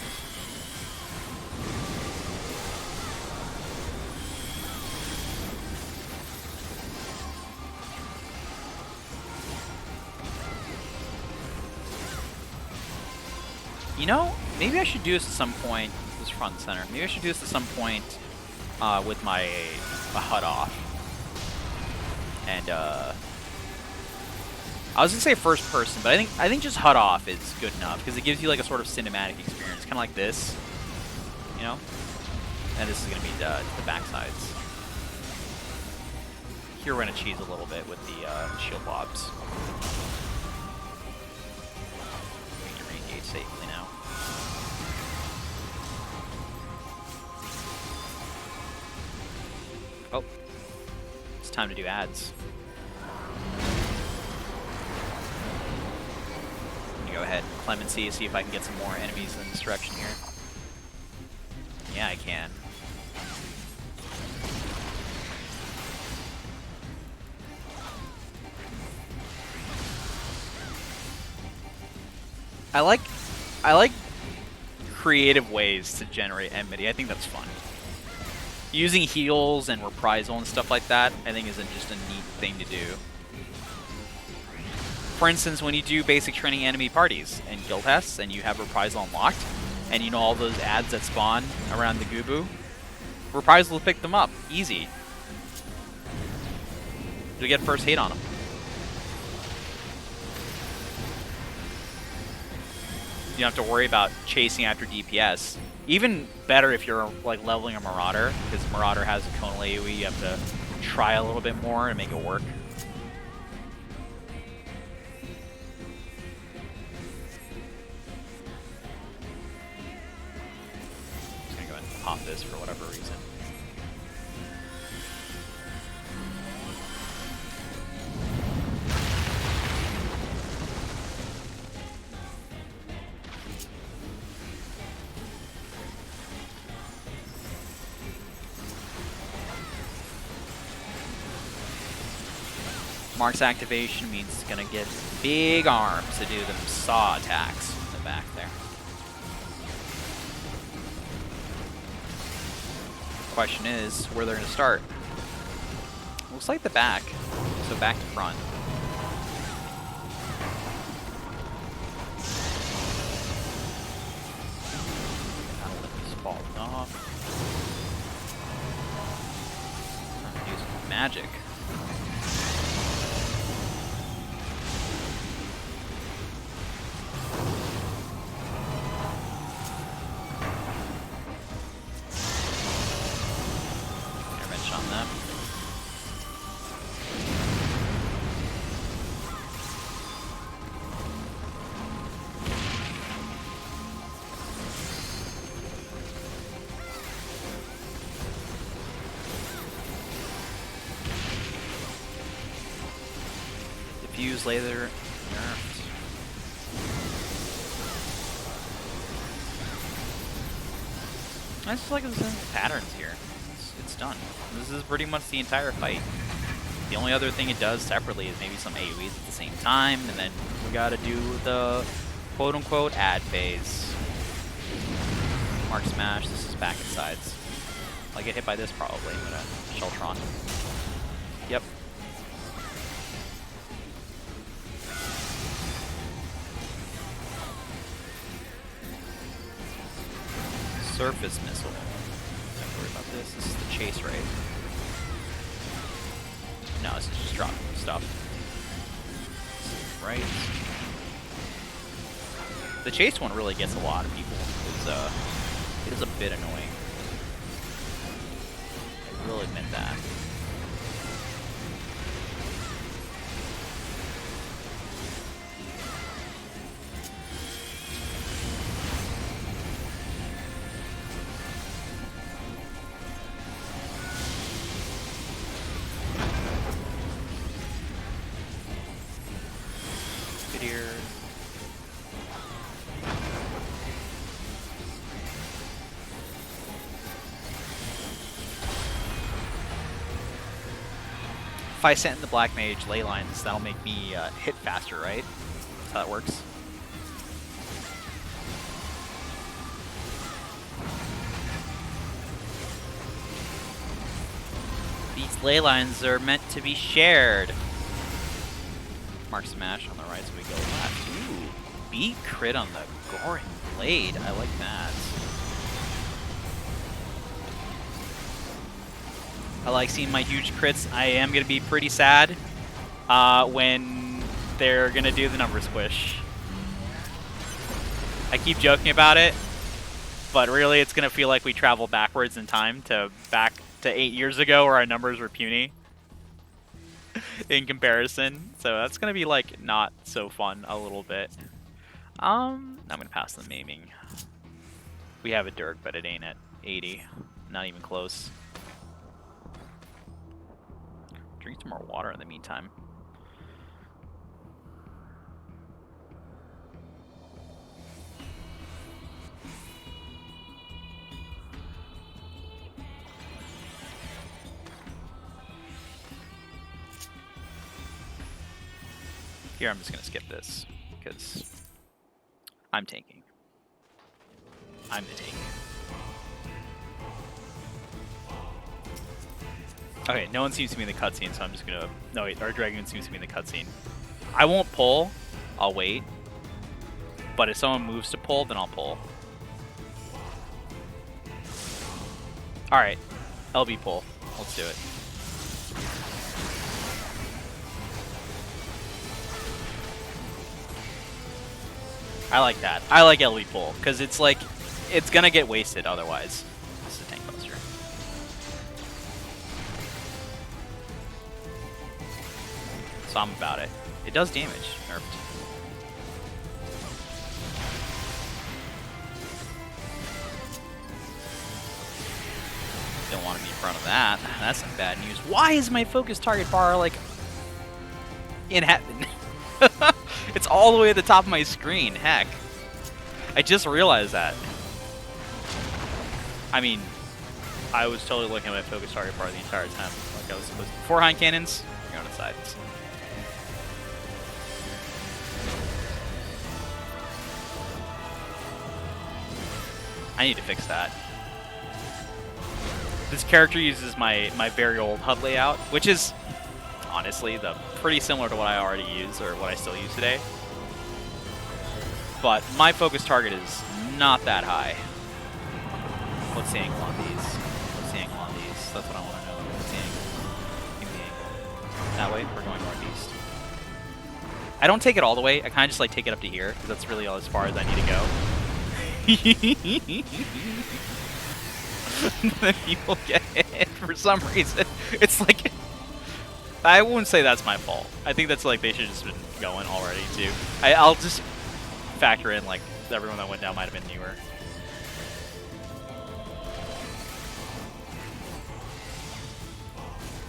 S1: You know, maybe I should do this at some point. This front and center. Maybe I should do this at some point with my HUD off. And I was gonna say first person, but I think just HUD off is good enough because it gives you like a sort of cinematic experience, kind of like this, you know. And this is gonna be the backsides. Here we're gonna cheese a little bit with the shield blobs. We can re-engage safely now. Oh, it's time to do ads. I'm gonna go ahead and Clemency, see if I can get some more enemies in this direction here. Yeah, I can. I like creative ways to generate enmity. I think that's fun. Using heals and reprisal and stuff like that, I think is just a neat thing to do. For instance, when you do basic training enemy parties and guild tests and you have reprisal unlocked, and you know all those ads that spawn around the Gubu, reprisal will pick them up. Easy. You'll get first hit on them. You don't have to worry about chasing after DPS. Even better if you're like leveling a Marauder, because Marauder has a Conal AoE, you have to try a little bit more to make it work. Just gonna go ahead and pop this for whatever reason. Mark's activation means it's gonna get big arms to do them saw attacks in the back there. Question is where they're gonna start. Looks like the back, so back to front. That'll let this fall off. Using magic. On them. Diffuse laser nerfed. I just like the patterns here. It's done. This is pretty much the entire fight. The only other thing it does separately is maybe some AoEs at the same time, and then we gotta do the quote-unquote ad phase. Mark smash, this is back and sides. I'll get hit by this probably. I'm gonna Sheltron. Yep. Surface missile. Don't worry about this. This is the chase raid. No, this is just dropping stuff. Right. The chase one really gets a lot of people. It is a bit annoying. I will admit that. Here. If I send the Black Mage ley lines, that'll make me hit faster, right? That's how that works. These ley lines are meant to be shared. Mark smash on the right, so we go left. Ooh, beat crit on the Goring Blade. I like that. I like seeing my huge crits. I am going to be pretty sad when they're going to do the number squish. I keep joking about it, but really it's going to feel like we travel backwards in time to back to 8 years ago where our numbers were puny. In comparison, so that's gonna be like not so fun a little bit. I'm gonna pass the maiming. We have a Dirk, but it ain't at 80, not even close. Drink some more water in the meantime. Here, I'm just going to skip this, because I'm tanking. I'm the tank. Okay, no one seems to be in the cutscene, so I'm just gonna... No, wait, our dragon seems to be in the cutscene. I won't pull. I'll wait. But if someone moves to pull, then I'll pull. Alright. LB pull. Let's do it. I like that. I like LB pull, because it's like... It's gonna get wasted otherwise. This is a tank buster. So I'm about it. It does damage. Nerfed. Don't want to be in front of that. That's some bad news. Why is my focus target bar like in heaven? It's all the way at the top of my screen. Heck. I just realized that. I mean, I was totally looking at my focus target bar the entire time. Like I was supposed to. 4 hind cannons. You're on the sides. I need to fix that. This character uses my very old HUD layout, which is honestly pretty similar to what I already use, or what I still use today. But my focus target is not that high. What's the angle on these? What's the angle on these? That's what I want to know. What's the angle? Give me the angle. That way? We're going northeast. I don't take it all the way. I kind of just like take it up to here, because that's really all as far as I need to go. Then people get hit for some reason. It's like... I wouldn't say that's my fault. I think that's like they should have just been going already, too. I'll just factor in like everyone that went down might have been newer.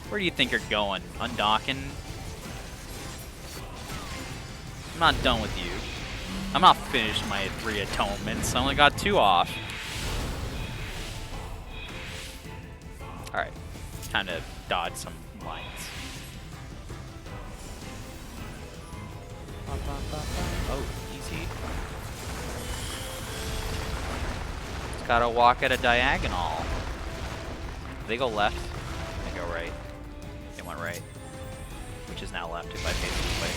S1: Where do you think you're going? Undocking? I'm not done with you. I'm not finished my 3 atonements. I only got 2 off. Alright. Time to dodge some lines. Oh, easy. Just gotta walk at a diagonal. They go left. They go right. They went right. Which is now left if I face this way.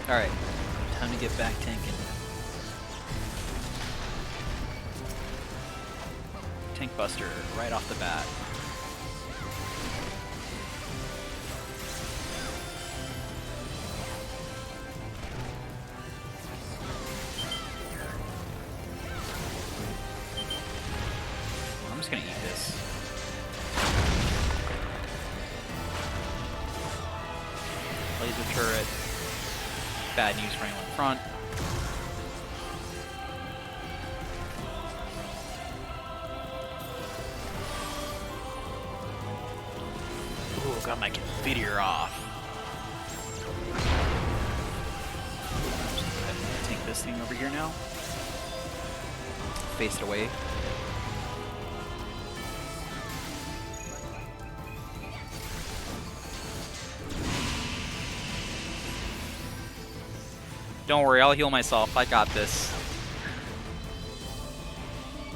S1: Alright, time to get back tanking. Tank buster right off the bat. I'm just gonna eat this. Laser turret. Bad news for anyone in front. Ooh, got my confiteor off. I'm gonna take this thing over here now. Face it away. Don't worry, I'll heal myself. I got this.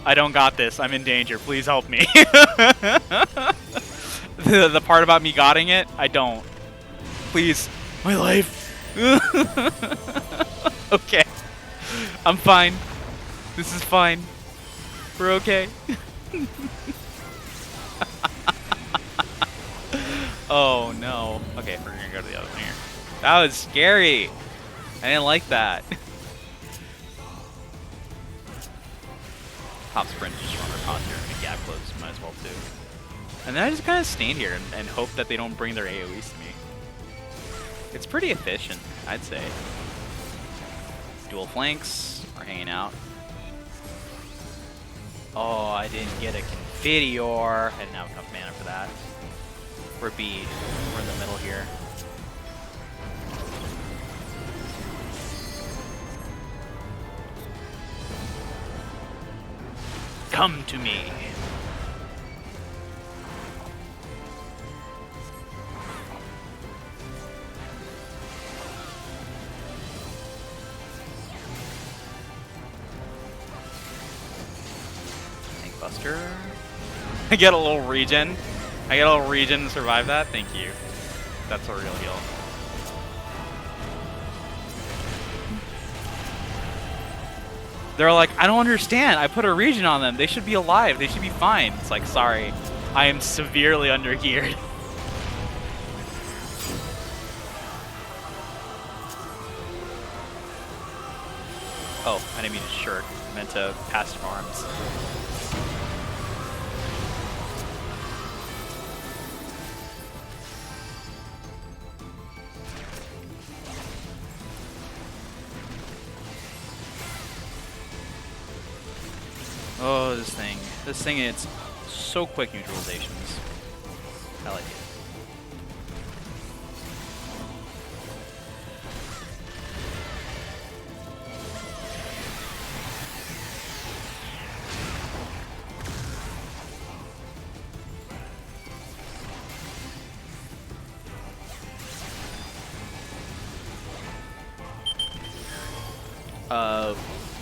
S1: I don't got this. I'm in danger. Please help me. the part about me gotting it, I don't. Please. My life. Okay. I'm fine. This is fine. We're okay. Oh no. Okay, we're gonna go to the other one here. That was scary. I didn't like that. Top sprint, just run across here and gap close, might as well too. And then I just kind of stand here and hope that they don't bring their AoEs to me. It's pretty efficient, I'd say. Dual flanks, we're hanging out. Oh, I didn't get a confiteor. I didn't have enough mana for that. We're B, we're in the middle here. Come to me. Buster. I get a little regen. I get a little regen to survive that. Thank you. That's a real heal. They're like, I don't understand. I put a regen on them. They should be alive. They should be fine. It's like, sorry. I am severely undergeared. Oh, I didn't mean to shirk. I meant to passive arms. Oh, this thing. This thing, it's so quick neutralizations. I like it.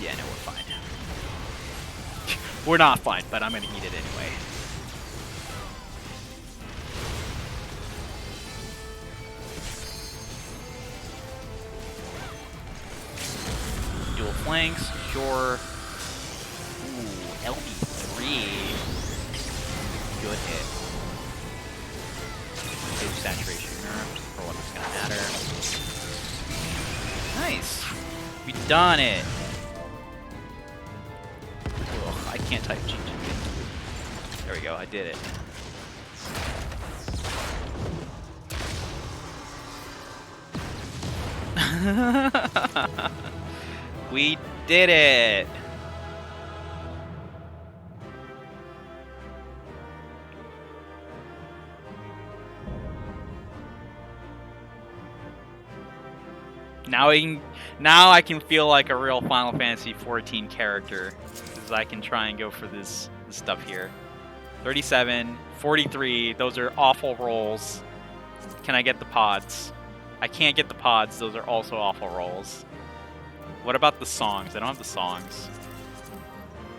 S1: Yeah, no, we're fine. We're not fine, but I'm gonna eat it anyway. Dual flanks, sure. Ooh, LB3. Good hit. Big saturation nerfed for what it's gonna matter. Nice. We done it. Ugh, I can't type GG. There we go, I did it. We did it! Now I can feel like a real Final Fantasy XIV character, because I can try and go for this stuff here. 37, 43, those are awful rolls. Can I get the pods? I can't get the pods, those are also awful rolls. What about the songs? I don't have the songs.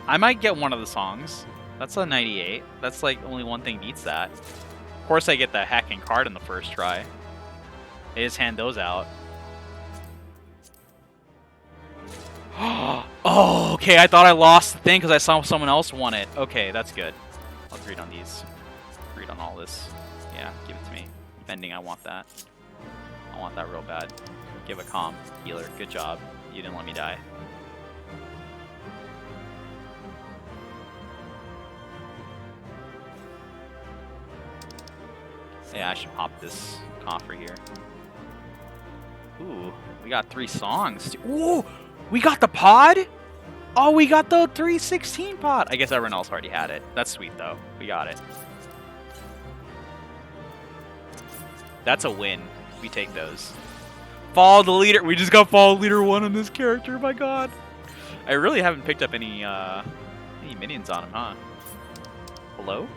S1: I might get one of the songs. That's a 98. That's like only one thing beats that. Of course I get the hacking card in the first try. They just hand those out. Oh, okay, I thought I lost the thing because I saw someone else won it. Okay, that's good. Let's read on these. Read on all this. Yeah, give it to me. Bending, I want that. I want that real bad. Give a calm. Healer, good job. You didn't let me die. Yeah, I should pop this coffer here. Ooh, we got 3 songs. Ooh! We got the pod? Oh, we got the 316 pod. I guess everyone else already had it. That's sweet, though. We got it. That's a win. We take those. Follow the leader. We just got follow leader 1 on this character. My god. I really haven't picked up any minions on him, huh? Hello?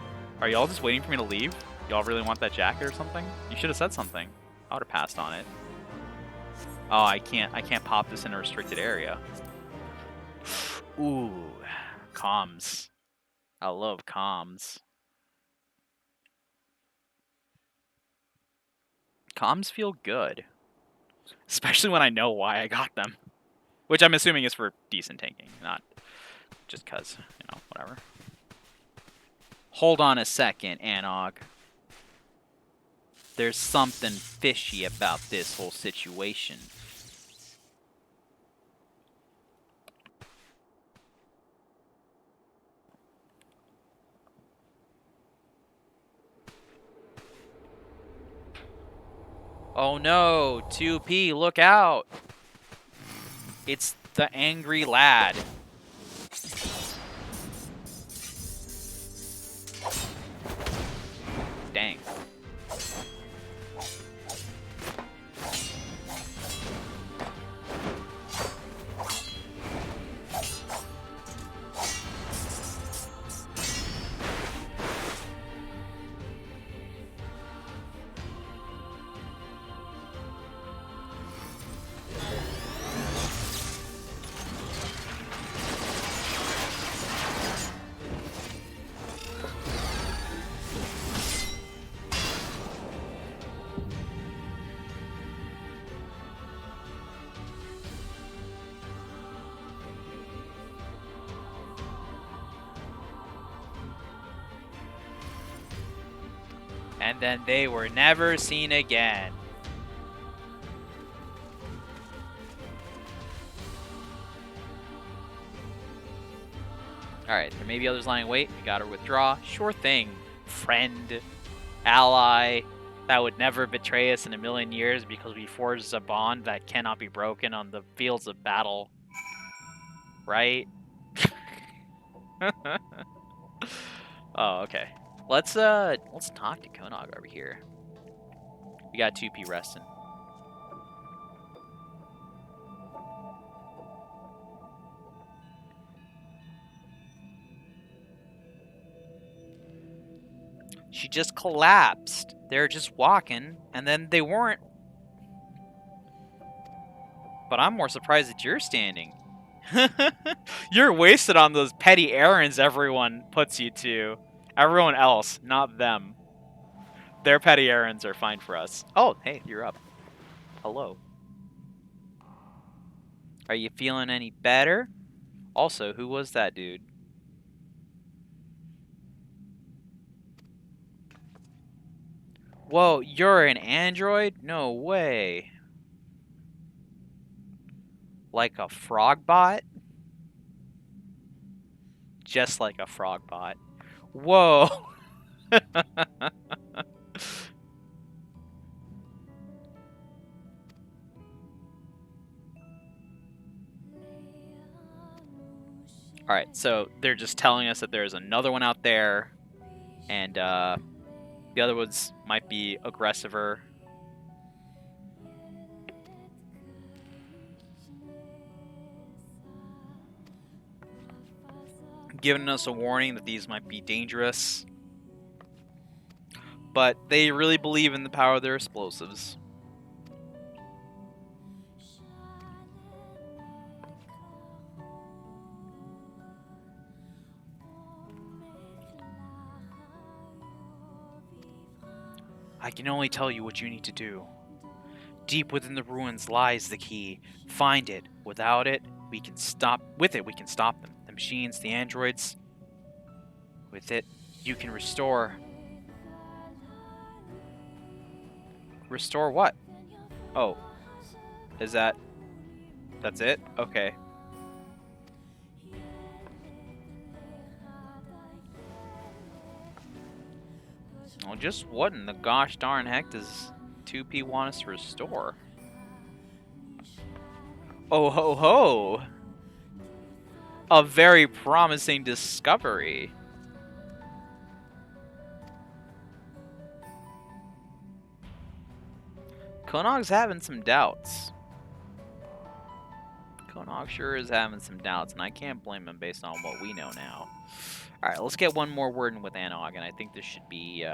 S1: Are y'all just waiting for me to leave? Y'all really want that jacket or something? You should have said something. I would have passed on it. Oh, I can't pop this in a restricted area. Ooh, comms. I love comms. Comms feel good. Especially when I know why I got them. Which I'm assuming is for decent tanking, not just cause, you know, whatever. Hold on a second, Anog. There's something fishy about this whole situation. Oh no, 2P, look out! It's the angry lad. Dang. Then they were never seen again. Alright, there may be others lying in wait. We gotta withdraw. Sure thing. Friend. Ally. That would never betray us in a million years because we forged a bond that cannot be broken on the fields of battle. Right? Oh, okay. Let's talk to Konog over here. We got 2P resting. She just collapsed. They're just walking, and then they weren't. But I'm more surprised that you're standing. You're wasted on those petty errands everyone puts you to. Everyone else, not them. Their petty errands are fine for us. Oh, hey, you're up. Hello. Are you feeling any better? Also, who was that dude? Whoa, you're an android? No way. Like a frog bot? Just like a frog bot. Whoa. Alright, so they're just telling us that there's another one out there, and the other ones might be aggressiver. Giving us a warning that these might be dangerous. But they really believe in the power of their explosives. I can only tell you what you need to do. Deep within the ruins lies the key. Find it. Without it, we can stop. With it, we can stop them. The machines, the androids. With it, you can restore. Restore what? Oh. Is that... That's it? Okay. Well, just what in the gosh darn heck does 2P want us to restore? Oh ho ho! A very promising discovery. Konog's having some doubts. Konog sure is having some doubts, and I can't blame him based on what we know now. Alright, let's get one more word in with Anog, and I think this should be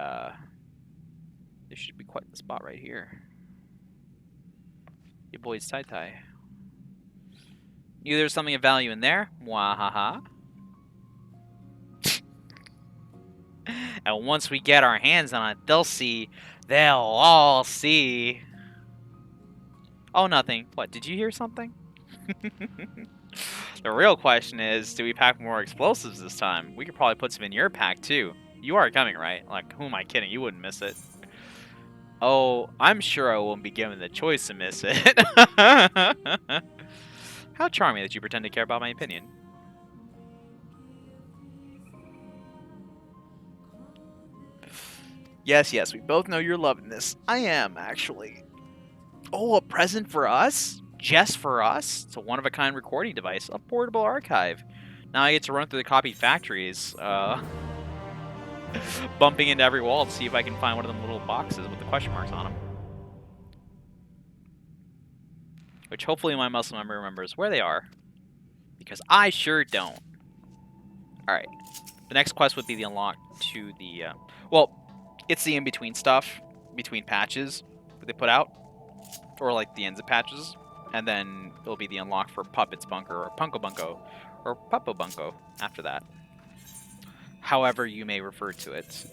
S1: quite the spot right here. Your boy's tie-tie. Knew there's something of value in there. Mwahaha. And once we get our hands on it, they'll see. They'll all see. Oh, nothing. What, did you hear something? The real question is, do we pack more explosives this time? We could probably put some in your pack, too. You are coming, right? Like, who am I kidding? You wouldn't miss it. Oh, I'm sure I won't be given the choice to miss it. How charming that you pretend to care about my opinion. Yes, yes, we both know you're loving this. I am, actually. Oh, a present for us? Just for us? It's a one-of-a-kind recording device, a portable archive. Now I get to run through the copied factories, bumping into every wall to see if I can find one of them little boxes with the question marks on them. Which hopefully my muscle memory remembers where they are. Because I sure don't. Alright. The next quest would be the unlock to the... well, it's the in-between stuff. Between patches that they put out. Or like the ends of patches. And then it'll be the unlock for Puppet's Bunker or Punko Bunko. Or Puppo Bunko after that. However you may refer to it.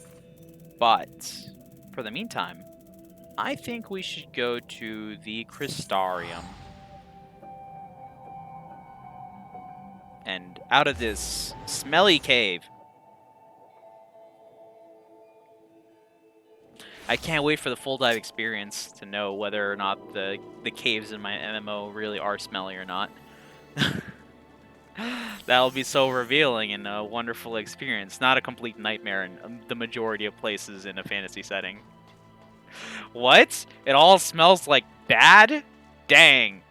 S1: But, for the meantime, I think we should go to the Crystarium. And out of this smelly cave, I can't wait for the full dive experience to know whether or not the caves in my MMO really are smelly or not. That'll be so revealing and a wonderful experience. Not a complete nightmare in the majority of places in a fantasy setting. What? It all smells like bad? Dang.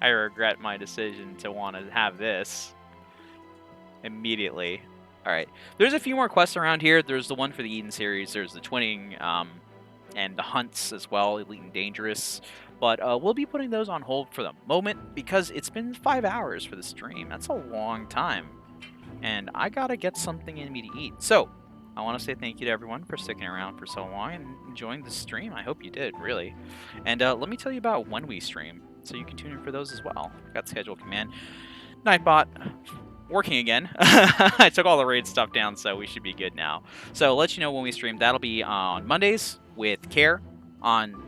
S1: I regret my decision to want to have this immediately. Alright. There's a few more quests around here. There's the one for the Eden series. There's the twinning, and the hunts as well, Elite and Dangerous. But we'll be putting those on hold for the moment because it's been 5 hours for the stream. That's a long time. And I gotta get something in me to eat. So, I want to say thank you to everyone for sticking around for so long and enjoying the stream. I hope you did, really. And let me tell you about when we stream, so you can tune in for those as well. Got schedule command. Nightbot, working again. I took all the raid stuff down, so we should be good now. So, I'll let you know when we stream. That'll be on Mondays with Care, on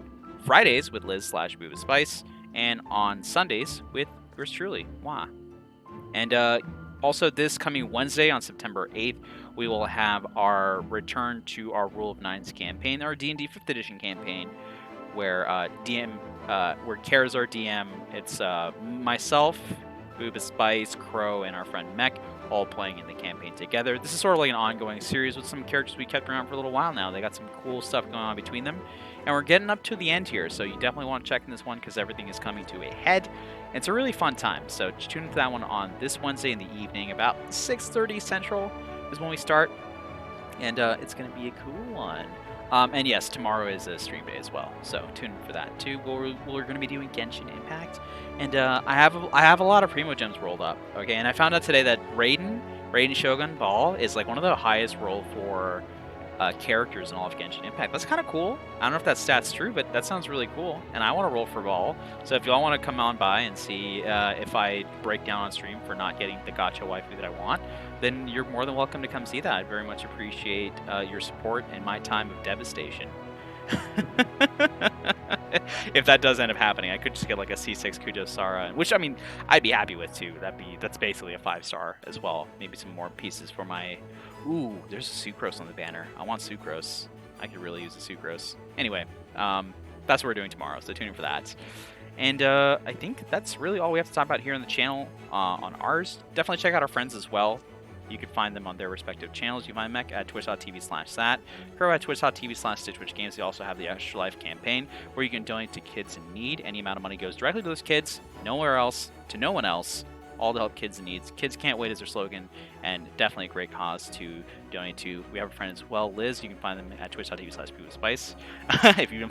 S1: Fridays with Liz/Boo with Spice, and on Sundays with yours truly, Mwah. And also this coming Wednesday on September 8th, we will have our return to our Rule of Nines campaign, our D&D 5th edition campaign, where where Care is our DM. It's myself, Booba Spice, Crow, and our friend Mech, all playing in the campaign together. This is sort of like an ongoing series with some characters we kept around for a little while now. They got some cool stuff going on between them. And we're getting up to the end here, so you definitely want to check in this one because everything is coming to a head. It's a really fun time, so tune into that one on this Wednesday in the evening. About 6:30 Central is when we start, and it's going to be a cool one. And yes, tomorrow is a stream day as well, so tune in for that too. We're going to be doing Genshin Impact, and I have a lot of Primo Gems rolled up. Okay, and I found out today that Raiden Shogun Ball is like one of the highest roll for characters in all of Genshin Impact. That's kind of cool. I don't know if that stat's true, but that sounds really cool. And I want to roll for Ball. So if y'all want to come on by and see if I break down on stream for not getting the gacha waifu that I want, then you're more than welcome to come see that. I very much appreciate your support in my time of devastation. If that does end up happening, I could just get like a C6 Kujo Sara, which I mean I'd be happy with too. That's basically a 5-star as well. Maybe some more pieces for my. Ooh, there's a Sucrose on the banner. I want Sucrose. I could really use a Sucrose. Anyway, that's what we're doing tomorrow, so tune in for that. And I think that's really all we have to talk about here on the channel on ours. Definitely check out our friends as well. You can find them on their respective channels. You find Mech at twitch.tv/that, Crow at twitch.tv/StitchWitchGames. They also have the Extra Life campaign where you can donate to kids in need. Any amount of money goes directly to those kids, nowhere else, to no one else, all to help kids in need. Kids Can't Wait is their slogan, and definitely a great cause to donate to. We have a friend as well, Liz. You can find them at twitch.tv/PooSpice. If you've been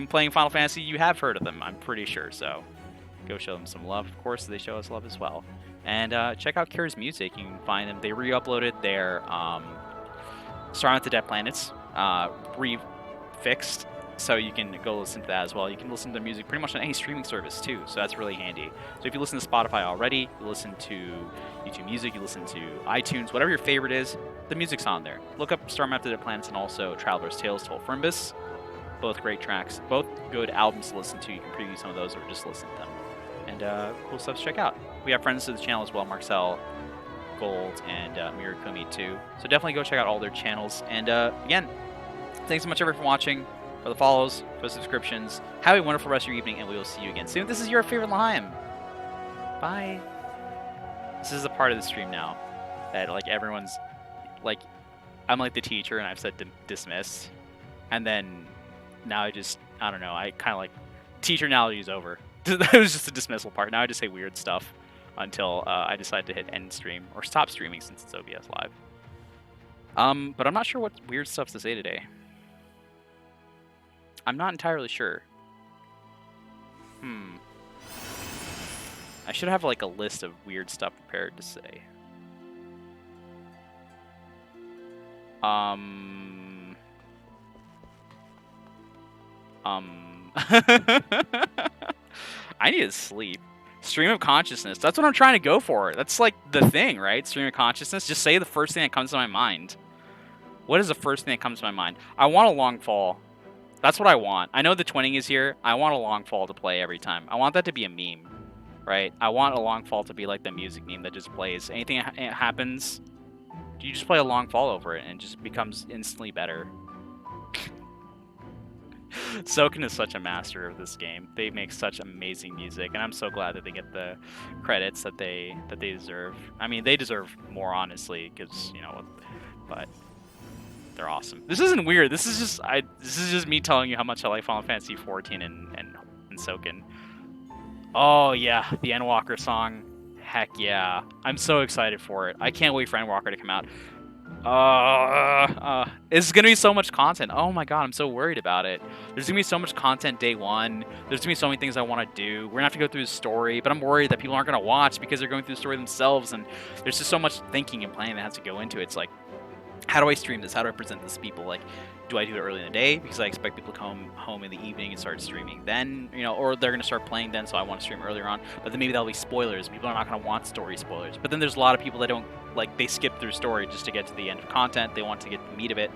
S1: playing Final Fantasy, you have heard of them, I'm pretty sure, so go show them some love. Of course, they show us love as well. And check out Kira's music. You can find them. They re-uploaded their Starting with the Dead Planets re-fixed, so you can go listen to that as well. You can listen to music pretty much on any streaming service too, so that's really handy. So if you listen to Spotify already, you listen to YouTube Music, you listen to iTunes, whatever your favorite is, the music's on there. Look up Starting with the Dead Planets and also Traveler's Tales to Frimbus. Both great tracks, both good albums to listen to. You can preview some of those or just listen to them. And cool stuff to check out. We have friends to the channel as well, Marcel, Gold, and Mirakumi too. So definitely go check out all their channels. And again, thanks so much everyone for watching, for the follows, for the subscriptions. Have a wonderful rest of your evening, and we will see you again soon. This is your favorite Lime. Bye. This is a part of the stream now that like everyone's like, I'm like the teacher and I've said dismiss, and then now I don't know. I kind of like teacher analogy is over. That was just a dismissal part. Now I just say weird stuff until I decide to hit end stream or stop streaming since it's OBS Live. But I'm not sure what weird stuff to say today. I'm not entirely sure. I should have like a list of weird stuff prepared to say. I need to sleep. Stream of consciousness. That's what I'm trying to go for. That's like the thing, right? Stream of consciousness. Just say the first thing that comes to my mind. What is the first thing that comes to my mind? I want a long fall. That's what I want. I know the twinning is here. I want a long fall to play every time. I want that to be a meme, right? I want a long fall to be like the music meme that just plays. Anything that happens, you just play a long fall over it and it just becomes instantly better. Soken is such a master of this game. They make such amazing music, and I'm so glad that they get the credits that they deserve. I mean, they deserve more, honestly, because you know, but they're awesome. This isn't weird. This is just me telling you how much I like Final Fantasy 14 and Soken. Oh yeah, the Endwalker song. Heck yeah, I'm so excited for it. I can't wait for Endwalker to come out. It's gonna be so much content. Oh my god, I'm so worried about it. There's gonna be so much content day one. There's gonna be so many things I want to do. We're gonna have to go through the story, but I'm worried that people aren't gonna watch because they're going through the story themselves, and there's just so much thinking and planning that has to go into it. It's like, how do I stream this? How do I present this to people? Like, do I do it early in the day because I expect people to come home in the evening and start streaming then, you know, or they're going to start playing then, so I want to stream earlier on, but then maybe that'll be spoilers. People are not going to want story spoilers. But then there's a lot of people that don't, like, they skip through story just to get to the end of content. They want to get the meat of it.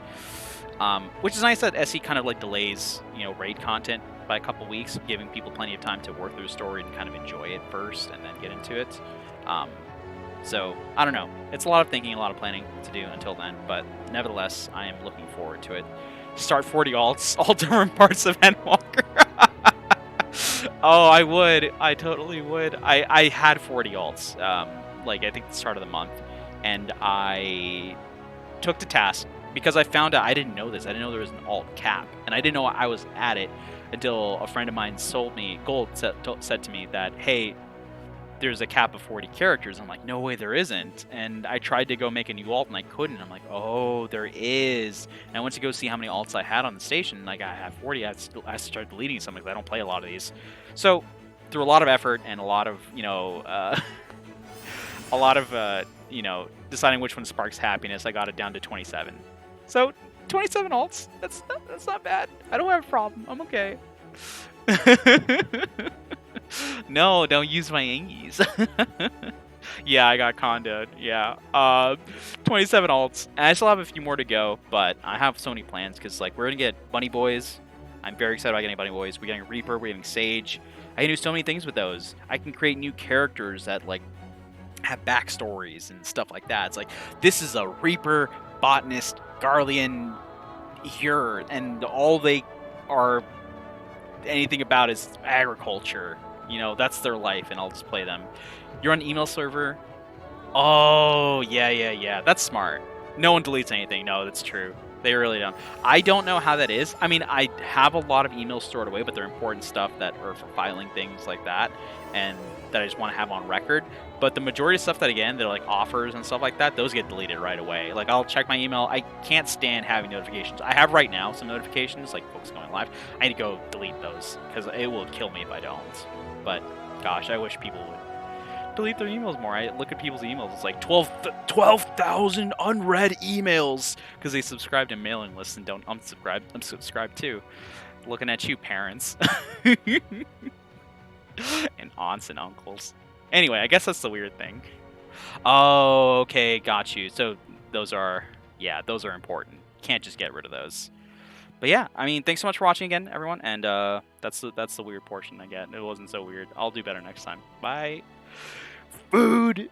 S1: Which is nice that SE kind of, like, delays, you know, raid content by a couple weeks, giving people plenty of time to work through the story and kind of enjoy it first and then get into it. So, I don't know. It's a lot of thinking, a lot of planning to do until then, but nevertheless, I am looking forward to it. Start 40 alts, all different parts of Endwalker. Oh, I would. I totally would. I had 40 alts, like, I think the start of the month, and I took to task because I found out, I didn't know this. I didn't know there was an alt cap, and I didn't know I was at it until a friend of mine sold me, Gold said to me that, hey, there's a cap of 40 characters. I'm like, no way, there isn't. And I tried to go make a new alt and I couldn't. I'm like, oh, there is. And I went to go see how many alts I had on the station. Like, I have 40. I started deleting some because I don't play a lot of these. So through a lot of effort and a lot of, you know, you know, deciding which one sparks happiness, I got it down to 27. So 27 alts. That's not bad. I don't have a problem. I'm okay. No, don't use my Angies. Yeah, I got condoed. Yeah. 27 alts. And I still have a few more to go, but I have so many plans because, like, we're going to get Bunny Boys. I'm very excited about getting Bunny Boys. We're getting Reaper. We're getting Sage. I can do so many things with those. I can create new characters that, like, have backstories and stuff like that. It's like, this is a Reaper, Botanist, Garlean here, and all they are anything about is agriculture. You know, that's their life, and I'll just play them. You're on email server? Oh, yeah. That's smart. No one deletes anything. No, that's true. They really don't. I don't know how that is. I mean, I have a lot of emails stored away, but they're important stuff that are for filing things like that, and that I just want to have on record. But the majority of stuff that, again, they're like offers and stuff like that, those get deleted right away. Like, I'll check my email. I can't stand having notifications. I have right now some notifications, like folks going live. I need to go delete those because it will kill me if I don't. But gosh, I wish people would delete their emails more. I look at people's emails. It's like 12,000 unread emails because they subscribe to mailing lists and don't unsubscribe. I'm subscribed too. Looking at you, parents. And aunts and uncles. Anyway, I guess that's the weird thing. Oh, okay, got you. So those are important. Can't just get rid of those. But yeah, I mean, thanks so much for watching again, everyone. And that's the weird portion I get. It wasn't so weird. I'll do better next time. Bye. Food.